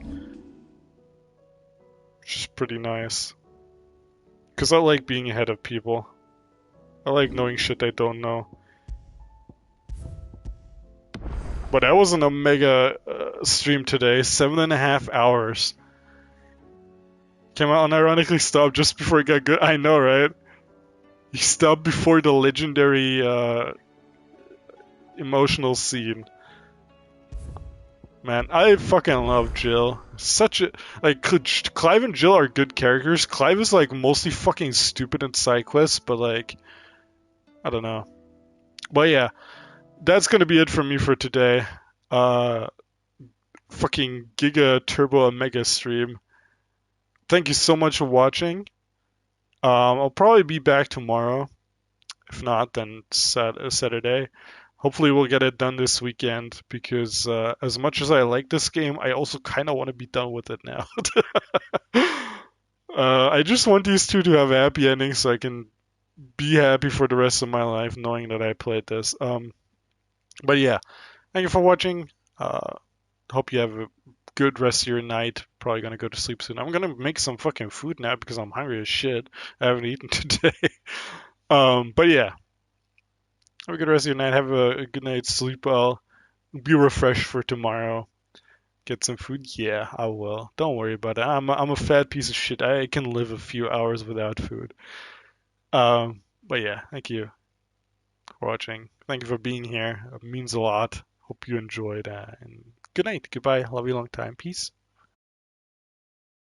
Which is pretty nice. Because I like being ahead of people. I like knowing shit they don't know. But that wasn't a mega stream today. 7.5 hours. Kemal unironically stopped just before it got good. I know, right? He stopped before the legendary emotional scene. Man, I fucking love Jill. Such a Clive and Jill are good characters. Clive is like mostly fucking stupid in side quests, but like I don't know. But yeah, that's gonna be it from me for today. Fucking Giga Turbo Mega stream. Thank you so much for watching. I'll probably be back tomorrow. If not, then Saturday. Hopefully we'll get it done this weekend, because as much as I like this game, I also kind of want to be done with it now. I just want these two to have a happy ending so I can be happy for the rest of my life knowing that I played this. But yeah, thank you for watching. Hope you have a good rest of your night. Probably gonna go to sleep soon. I'm gonna make some fucking food now because I'm hungry as shit. I haven't eaten today. But yeah. Have a good rest of your night. Have a good night. Sleep well. Be refreshed for tomorrow. Get some food. Yeah, I will. Don't worry about it. I'm a fat piece of shit. I can live a few hours without food. But yeah, thank you for watching. Thank you for being here. It means a lot. Hope you enjoyed. And good night. Goodbye. Love you a long time. Peace.